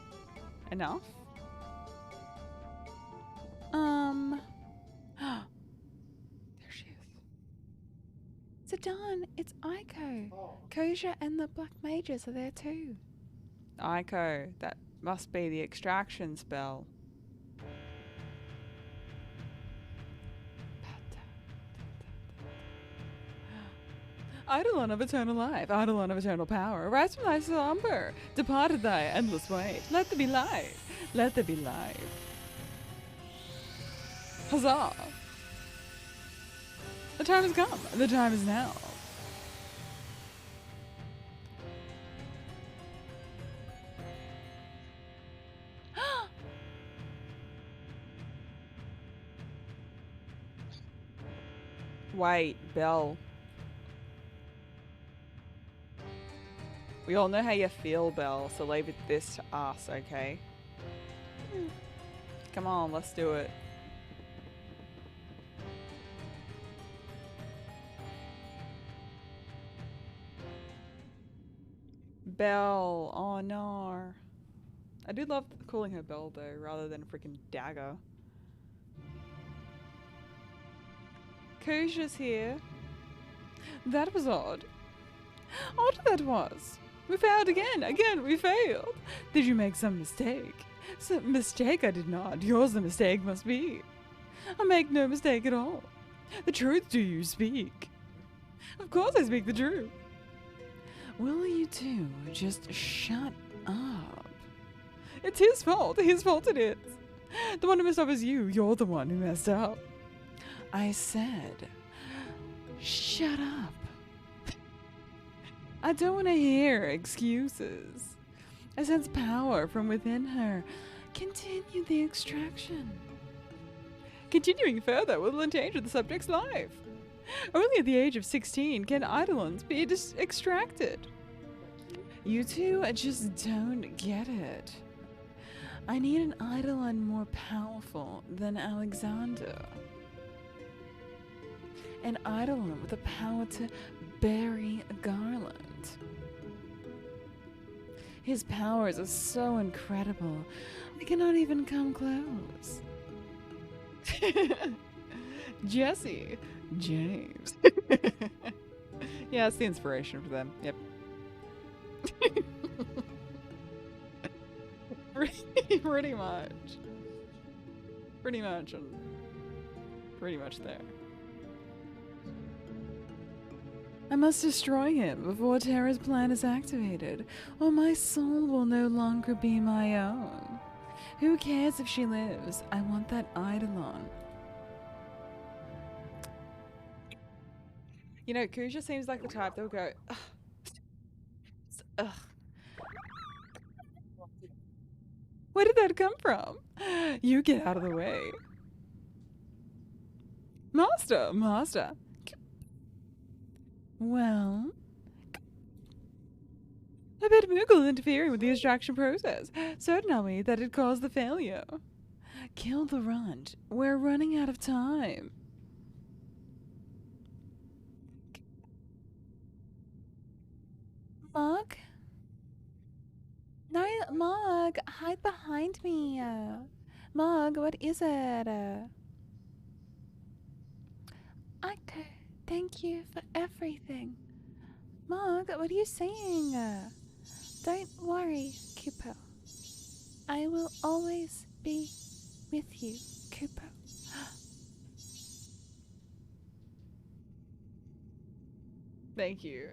D: Enough. There she is.
A: Zidane, it's Aiko.
C: Oh,
A: Koja and the Black Mages are there too.
D: Aiko, that must be the extraction spell. Eidolon of eternal life, Eidolon of eternal power, rise from thy slumber, departed thy endless way. Let there be light, let there be light. Huzzah! The time has come, and the time is now. Wait, Belle. We all know how you feel, Belle, so leave this to us, okay? Come on, let's do it. Belle, oh no. I do love calling her Belle though, rather than freaking Dagger. Koja's here. That was odd. Odd that was. We failed again. Again, we failed. Did you make some mistake? Some mistake I did not. Yours the mistake must be. I make no mistake at all. The truth do you speak? Of course I speak the truth. Will you two just shut up? It's his fault. His fault it is. The one who messed up is you. You're the one who messed up. I said, shut up. I don't want to hear excuses. I sense power from within her. Continue the extraction. Continuing further will endanger the subject's life. Only at the age of 16 can eidolons be extracted. You two just don't get it. I need an eidolon more powerful than Alexander. An eidolon with the power to bury a garland. His powers are so incredible, I cannot even come close. Jesse, James. Yeah, it's the inspiration for them. Yep. Pretty much. Pretty much there. I must destroy him before Terra's plan is activated, or my soul will no longer be my own. Who cares if she lives? I want that eidolon. You know, Kuja seems like the type that will go, ugh. Ugh. Where did that come from? You get out of the way. Master. Well, I bet Moogle is interfering with the extraction process. Certain are we that it caused the failure. Kill the runt. We're running out of time.
A: Mog? No, Mog, hide behind me. Mog, what is it? Okay, thank you for everything. Mog, what are you saying? Don't worry, Cooper. I will always be with you, Cooper.
D: Thank you.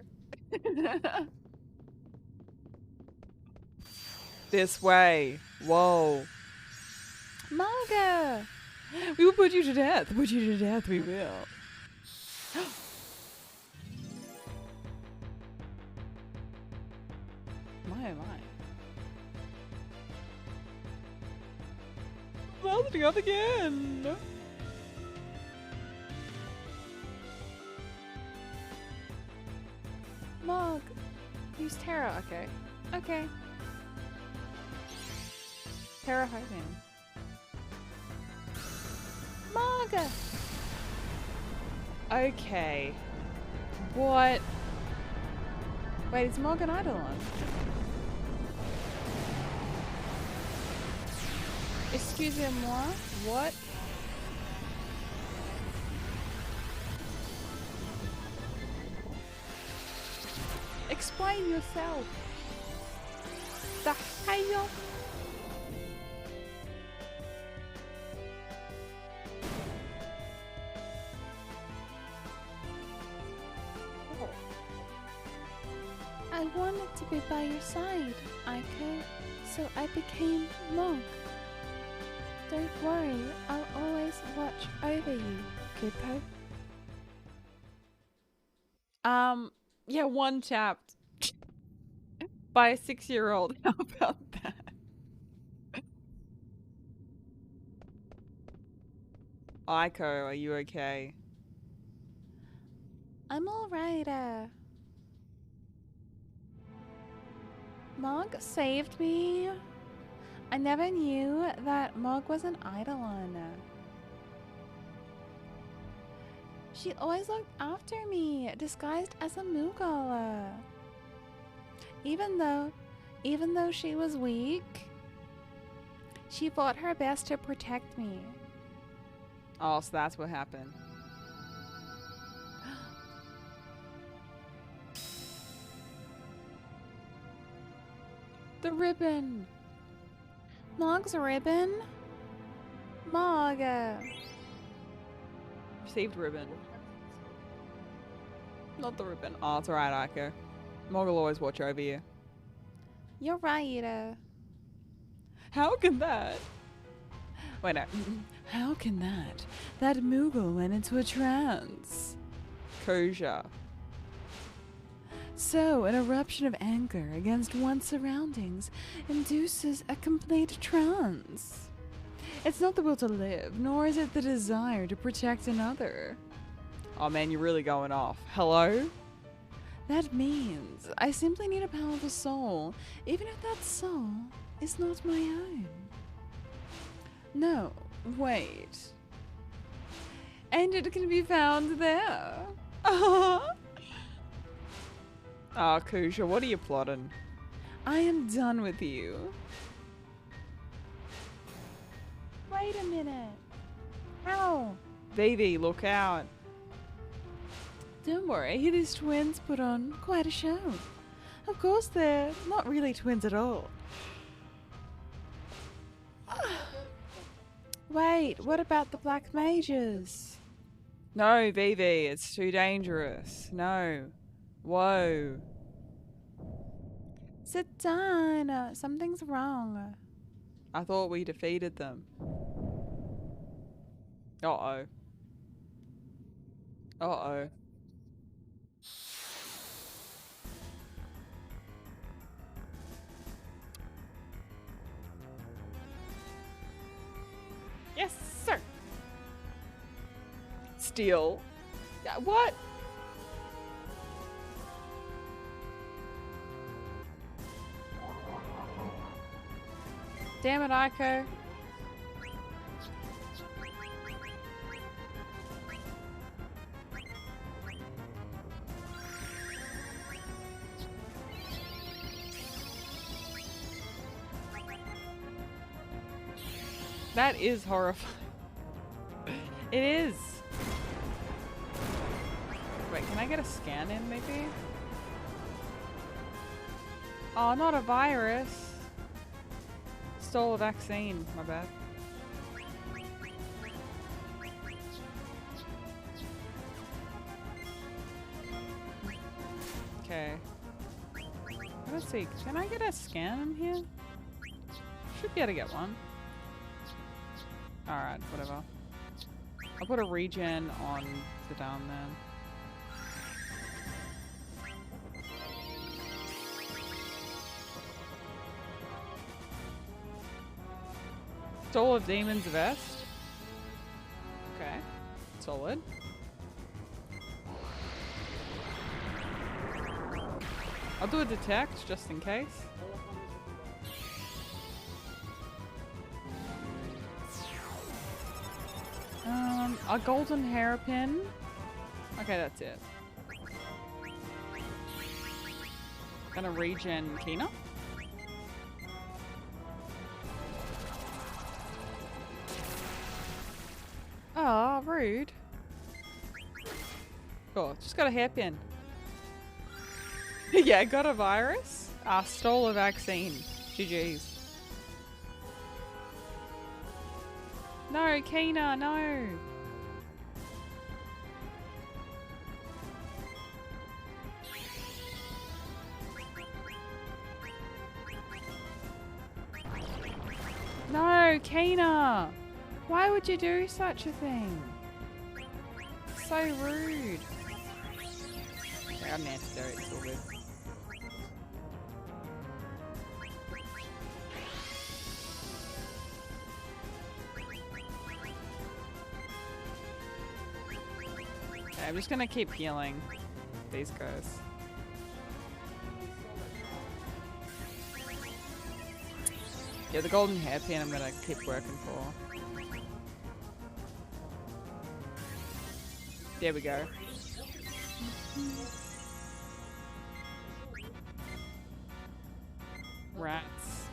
D: This way. Whoa.
A: Marga!
D: We will put you to death. Put you to death, we will. My oh my. Melting up again.
A: Mog, use Terra, okay. Okay.
D: Terra hiding.
A: Marga!
D: Okay. What?
A: Wait, is Morgan Eidolon? Excusez-moi, what? Explain yourself. The hell?
F: I wanted to be by your side, Aiko, so I became monk. Don't worry, I'll always watch over you, Kupo.
A: Yeah, one tapped by a 6-year-old. How about that? Aiko, are you okay?
F: I'm alright, Mog saved me. I never knew that Mog was an Eidolon. She always looked after me, disguised as a Moogle. Even though she was weak, she fought her best to protect me.
A: Oh, so that's what happened.
F: The ribbon. Mog's ribbon? Mog.
A: Received ribbon. Not the ribbon. Oh, it's alright, Aiko. Mog will always watch over you.
F: You're right.
A: How can that? Wait, no. How can that? That Moogle went into a trance. Kosha. So, an eruption of anger against one's surroundings induces a complete trance. It's not the will to live, nor is it the desire to protect another. Oh man, you're really going off. Hello? That means I simply need a powerful soul, even if that soul is not my own. No, wait. And it can be found there. Ah, Kusha, what are you plotting? I am done with you.
F: Wait a minute. Ow.
A: Vivi, look out. Don't worry, these twins put on quite a show. Of course, they're not really twins at all.
F: Wait, what about the black mages?
A: No, Vivi, it's too dangerous. No. Whoa.
F: Sit down. Something's wrong.
A: I thought we defeated them. Uh-oh. Uh-oh. Yes, sir. Steal. What? Damn it, Aiko. That is horrifying. It is. Wait, can I get a scan in maybe? Oh, not a virus. Stole a vaccine, my bad. Okay. Let's see, can I get a scan in here? Should be able to get one. Alright, whatever. I'll put a regen on the down then. Soul of Demon's Vest. Okay. Solid. I'll do a detect just in case. A golden hairpin. Okay, that's it.
D: Gonna regen Kina. Oh, rude. Cool, just got a hairpin. Yeah, got a virus. Stole a vaccine. GG's. No, Kina, no. No, Kina. Why would you do such a thing? So rude. Okay, I'm an antidote, it's all good. Okay, I'm just gonna keep healing these guys. Yeah, the golden hairpin I'm gonna keep working for. There we go. Rats.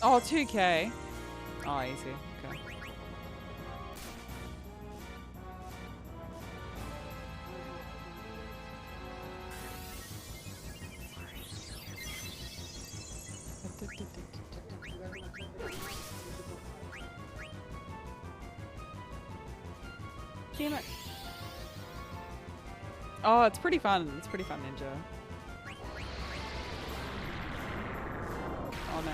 D: Oh, 2k. Oh, easy. Okay. Damn it. Oh, it's pretty fun. It's pretty fun, Ninja. Oh no.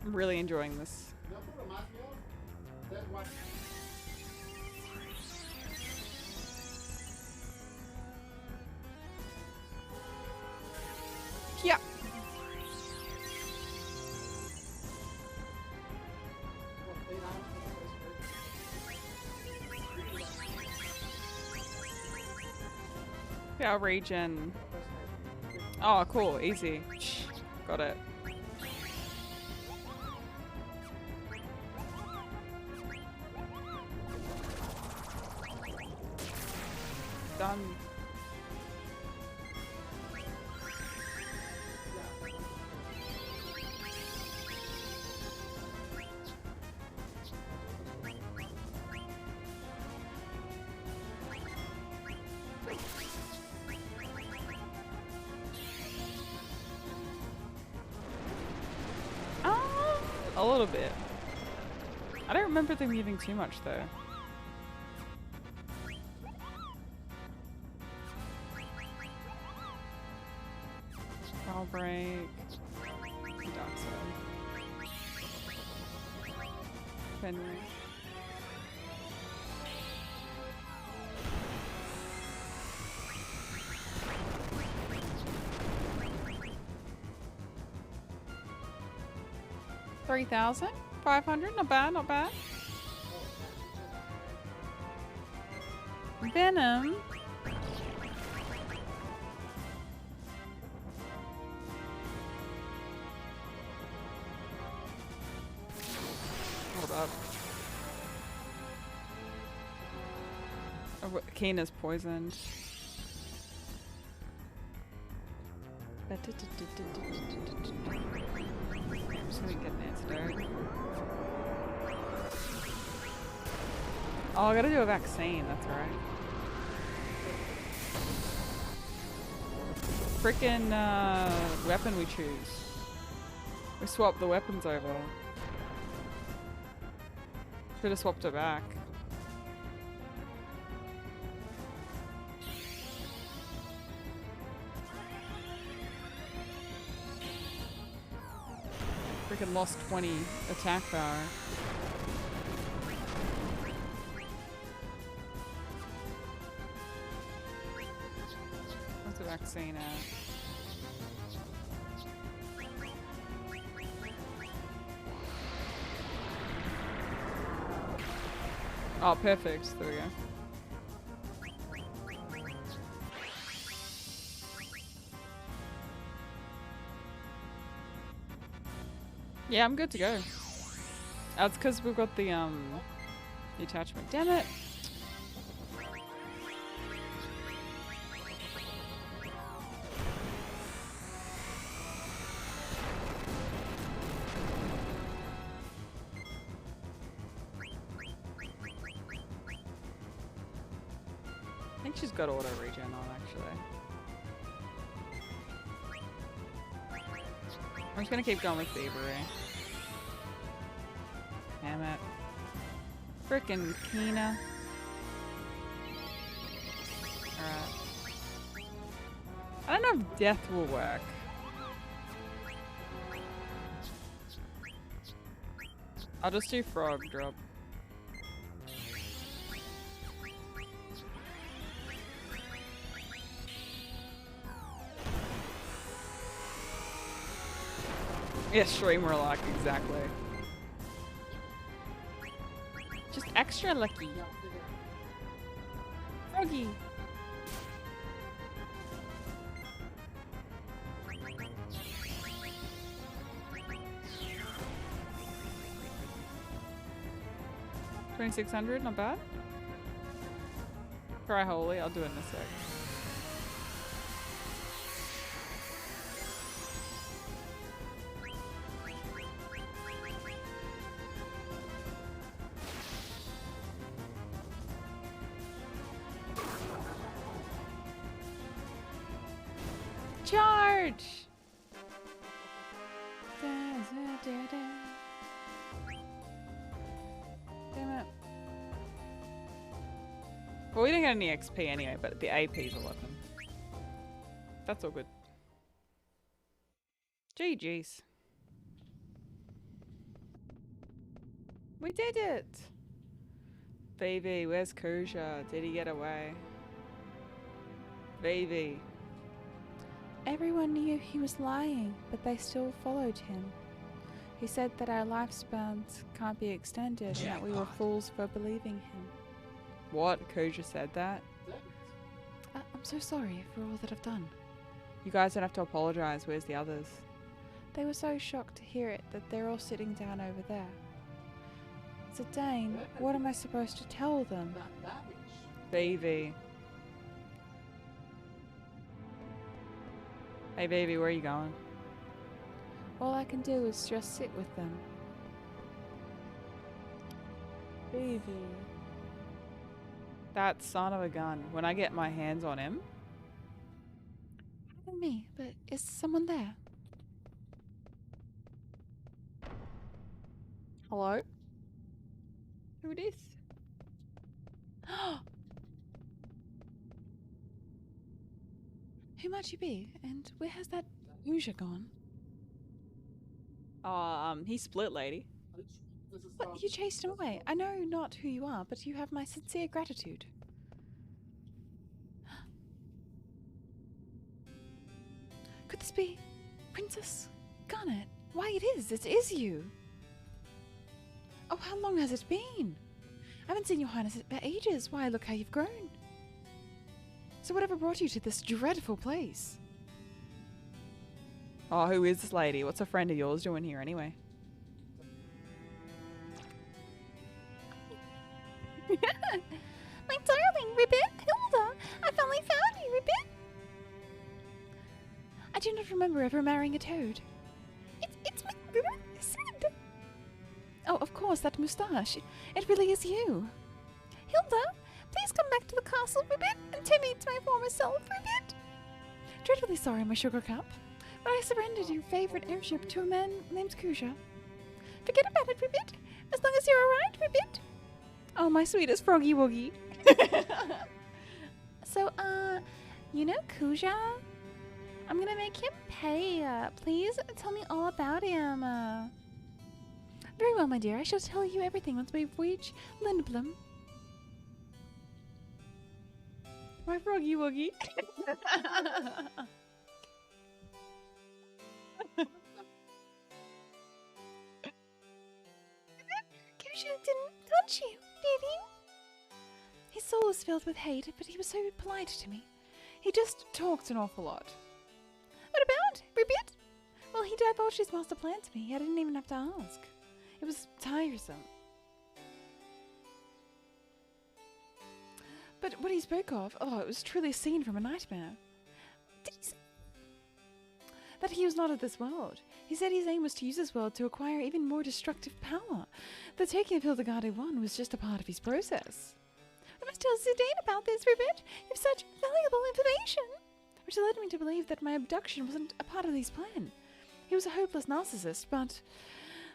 D: I'm really enjoying this.
C: You know what reminds me of? That one.
D: Yeah. Yeah, I'll regen. Oh, cool. Easy. Got it. Done. A little bit. I don't remember them giving too much though. Ball break. Dark side. Fenrir. $3,500, not bad, not bad. Venom. Hold up. Oh, Kina's poisoned. I'm just gonna get an antidote. Oh, I gotta do a vaccine, that's right. Frickin' weapon we choose. We swapped the weapons over. Should have swapped it back. Freaking lost 20 attack power. What's the vaccine at? Oh, perfect. There we go. Yeah, I'm good to go. That's because we've got the attachment. Damn it. I think she's got auto regen on actually. I'm just gonna keep going with thievery. Damn it. Frickin' Kina. Alright. I don't know if death will work. I'll just do frog drop. Yeah, streamer luck, exactly. Just extra lucky. Froggy. $2,600, not bad. Try holy, I'll do it in a sec. Charge! Damn it. Well, we didn't get any XP anyway, but the AP's 11. That's all good. GG's. We did it! Baby, where's Kuja? Did he get away? Baby.
F: Everyone knew he was lying, but they still followed him. He said that our lifespans can't be extended and that we were fools for believing him.
D: What? Kuja said that?
F: I'm so sorry for all that I've done.
D: You guys don't have to apologize. Where's the others?
F: They were so shocked to hear it that they're all sitting down over there. So Dane, what am I supposed to tell them?
D: Baby. Hey baby, where are you going?
F: All I can do is just sit with them.
D: Baby. That son of a gun. When I get my hands on him.
F: Pardon me, but is someone there?
D: Hello? Who it is?
F: Who might you be? And where has that Uja gone?
D: He split, lady.
F: What? You chased him away. I know not who you are, but you have my sincere gratitude. Could this be Princess Garnet? Why, it is you. Oh, how long has it been? I haven't seen your highness for ages. Why, look how you've grown. So whatever brought you to this dreadful place?
D: Oh, who is this lady? What's a friend of yours doing here anyway?
F: My darling, Ribbit! Hilda! I finally found you, Ribbit! I do not remember ever marrying a toad. It's me, Ribbit! Sid! Oh, of course, that moustache. It really is you. Hilda, please come back to the castle, Ribbit, and turn me into my former self, Ribbit. Dreadfully sorry, my sugar cup, but I surrendered your favorite airship to a man named Kuja. Forget about it, Ribbit, as long as you're alright, Ribbit. Oh, my sweetest froggy woggy. So, you know Kuja? I'm gonna make him pay. Please tell me all about him. Very well, my dear. I shall tell you everything once we reach Lindblom.
D: My froggy woggy.
F: Kuja didn't touch you, did he? His soul is filled with hate, but he was so polite to me. He just talked an awful lot. What about Ribbit? Well, Well, he divulged his master plan to me. I didn't even have to ask. It was tiresome. But what he spoke of, oh, it was truly a scene from a nightmare. Did he say that he was not of this world? He said his aim was to use this world to acquire even more destructive power. The taking of Hildegarde 1 was just a part of his process. I must tell Zidane about this, Rupert. You have such valuable information. Which led me to believe that my abduction wasn't a part of his plan. He was a hopeless narcissist, but,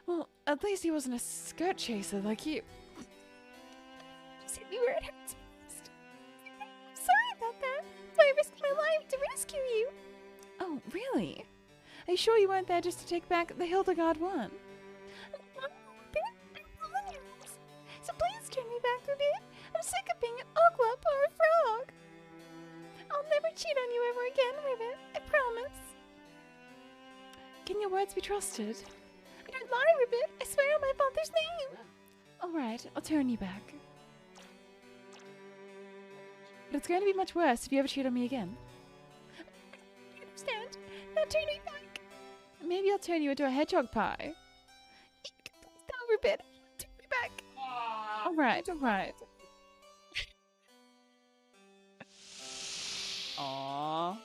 F: well, at least he wasn't a skirt chaser like you. See me where it hurts most. I'm sorry about that. I risked my life to rescue you. Oh, really? Are you sure you weren't there just to take back the Hildegarde 1? So please turn me back, Rupert. I'm sick of being an oglop or a frog. I'll never cheat on you ever again, Ribbit. I promise. Can your words be trusted? I don't lie, Ribbit. I swear on my father's name. Alright, I'll turn you back. But it's going to be much worse if you ever cheat on me again. I understand. Now turn me back. Maybe I'll turn you into a hedgehog pie. Please don't, Ribbit. Turn me back. Alright, alright. Aww.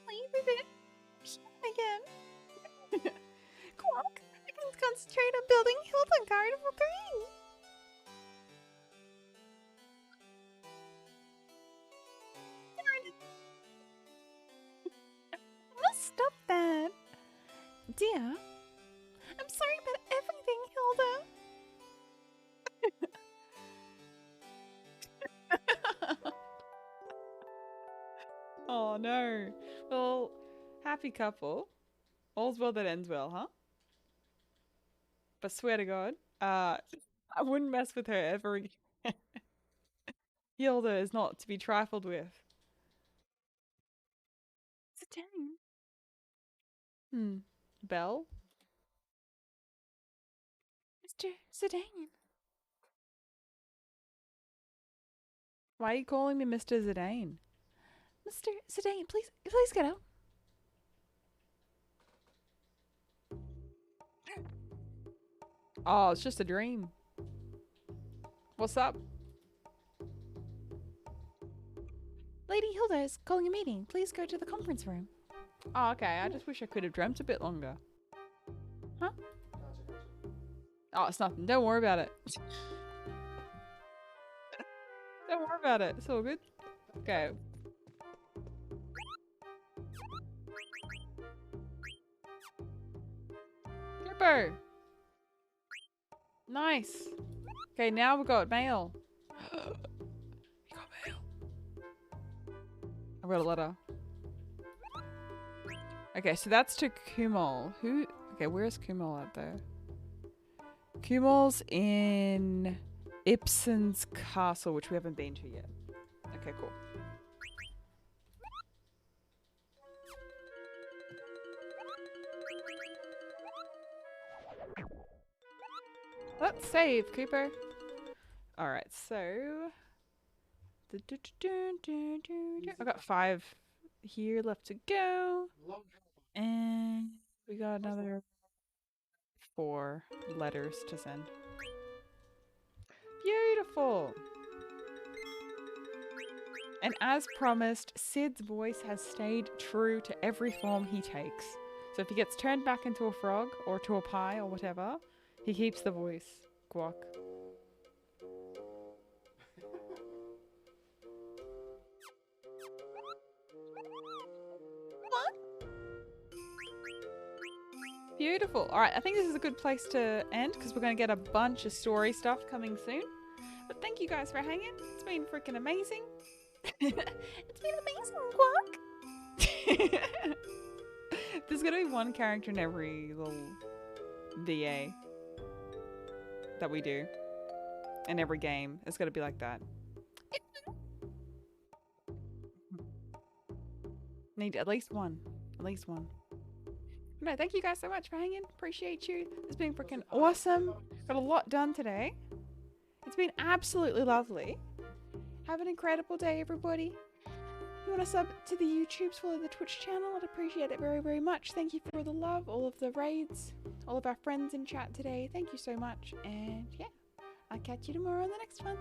F: Leave Ribbit. Again. Quark, I can concentrate on building Hildegarde 3. I must stop that. Dear, I'm sorry about everything, Hilda.
D: Oh no. Well, happy couple. All's well that ends well, huh? But swear to God, I wouldn't mess with her ever again. Hilda is not to be trifled with.
F: Zidane.
D: Belle?
F: Mr. Zidane.
D: Why are you calling me Mr. Zidane?
F: Mr. Zidane, please get out.
D: Oh, it's just a dream. What's up?
F: Lady Hilda is calling a meeting. Please go to the conference room.
D: Oh, okay. I just wish I could have dreamt a bit longer. Huh? Oh, it's nothing. Don't worry about it. Don't worry about it. It's all good. Okay. Gipper! Nice. Okay, now we got mail. We got mail. I got a letter. Okay, so that's to Kumul. Who? Okay, where's Kumul at though? Kumul's in Ibsen's castle, which we haven't been to yet. Okay, cool. Let's save, Cooper. Alright, so... I got 5 here left to go. And we got another 4 letters to send. Beautiful! And as promised, Sid's voice has stayed true to every form he takes. So if he gets turned back into a frog, or to a pie, or whatever, he keeps the voice. Guac. Beautiful. Alright, I think this is a good place to end because we're going to get a bunch of story stuff coming soon. But thank you guys for hanging. It's been freaking amazing.
F: It's been amazing, Guac.
D: There's going to be one character in every little VA that we do. In every game. It's going to be like that. Need at least one. At least one. No, thank you guys so much for hanging. Appreciate you. It's been freaking awesome. Got a lot done today. It's been absolutely lovely. Have an incredible day, everybody.
A: you want to sub to the YouTubes, follow the Twitch channel. I'd appreciate it very, very much. Thank you for all the love, all of the raids, all of our friends in chat today. Thank you so much. And yeah, I'll catch you tomorrow on the next one.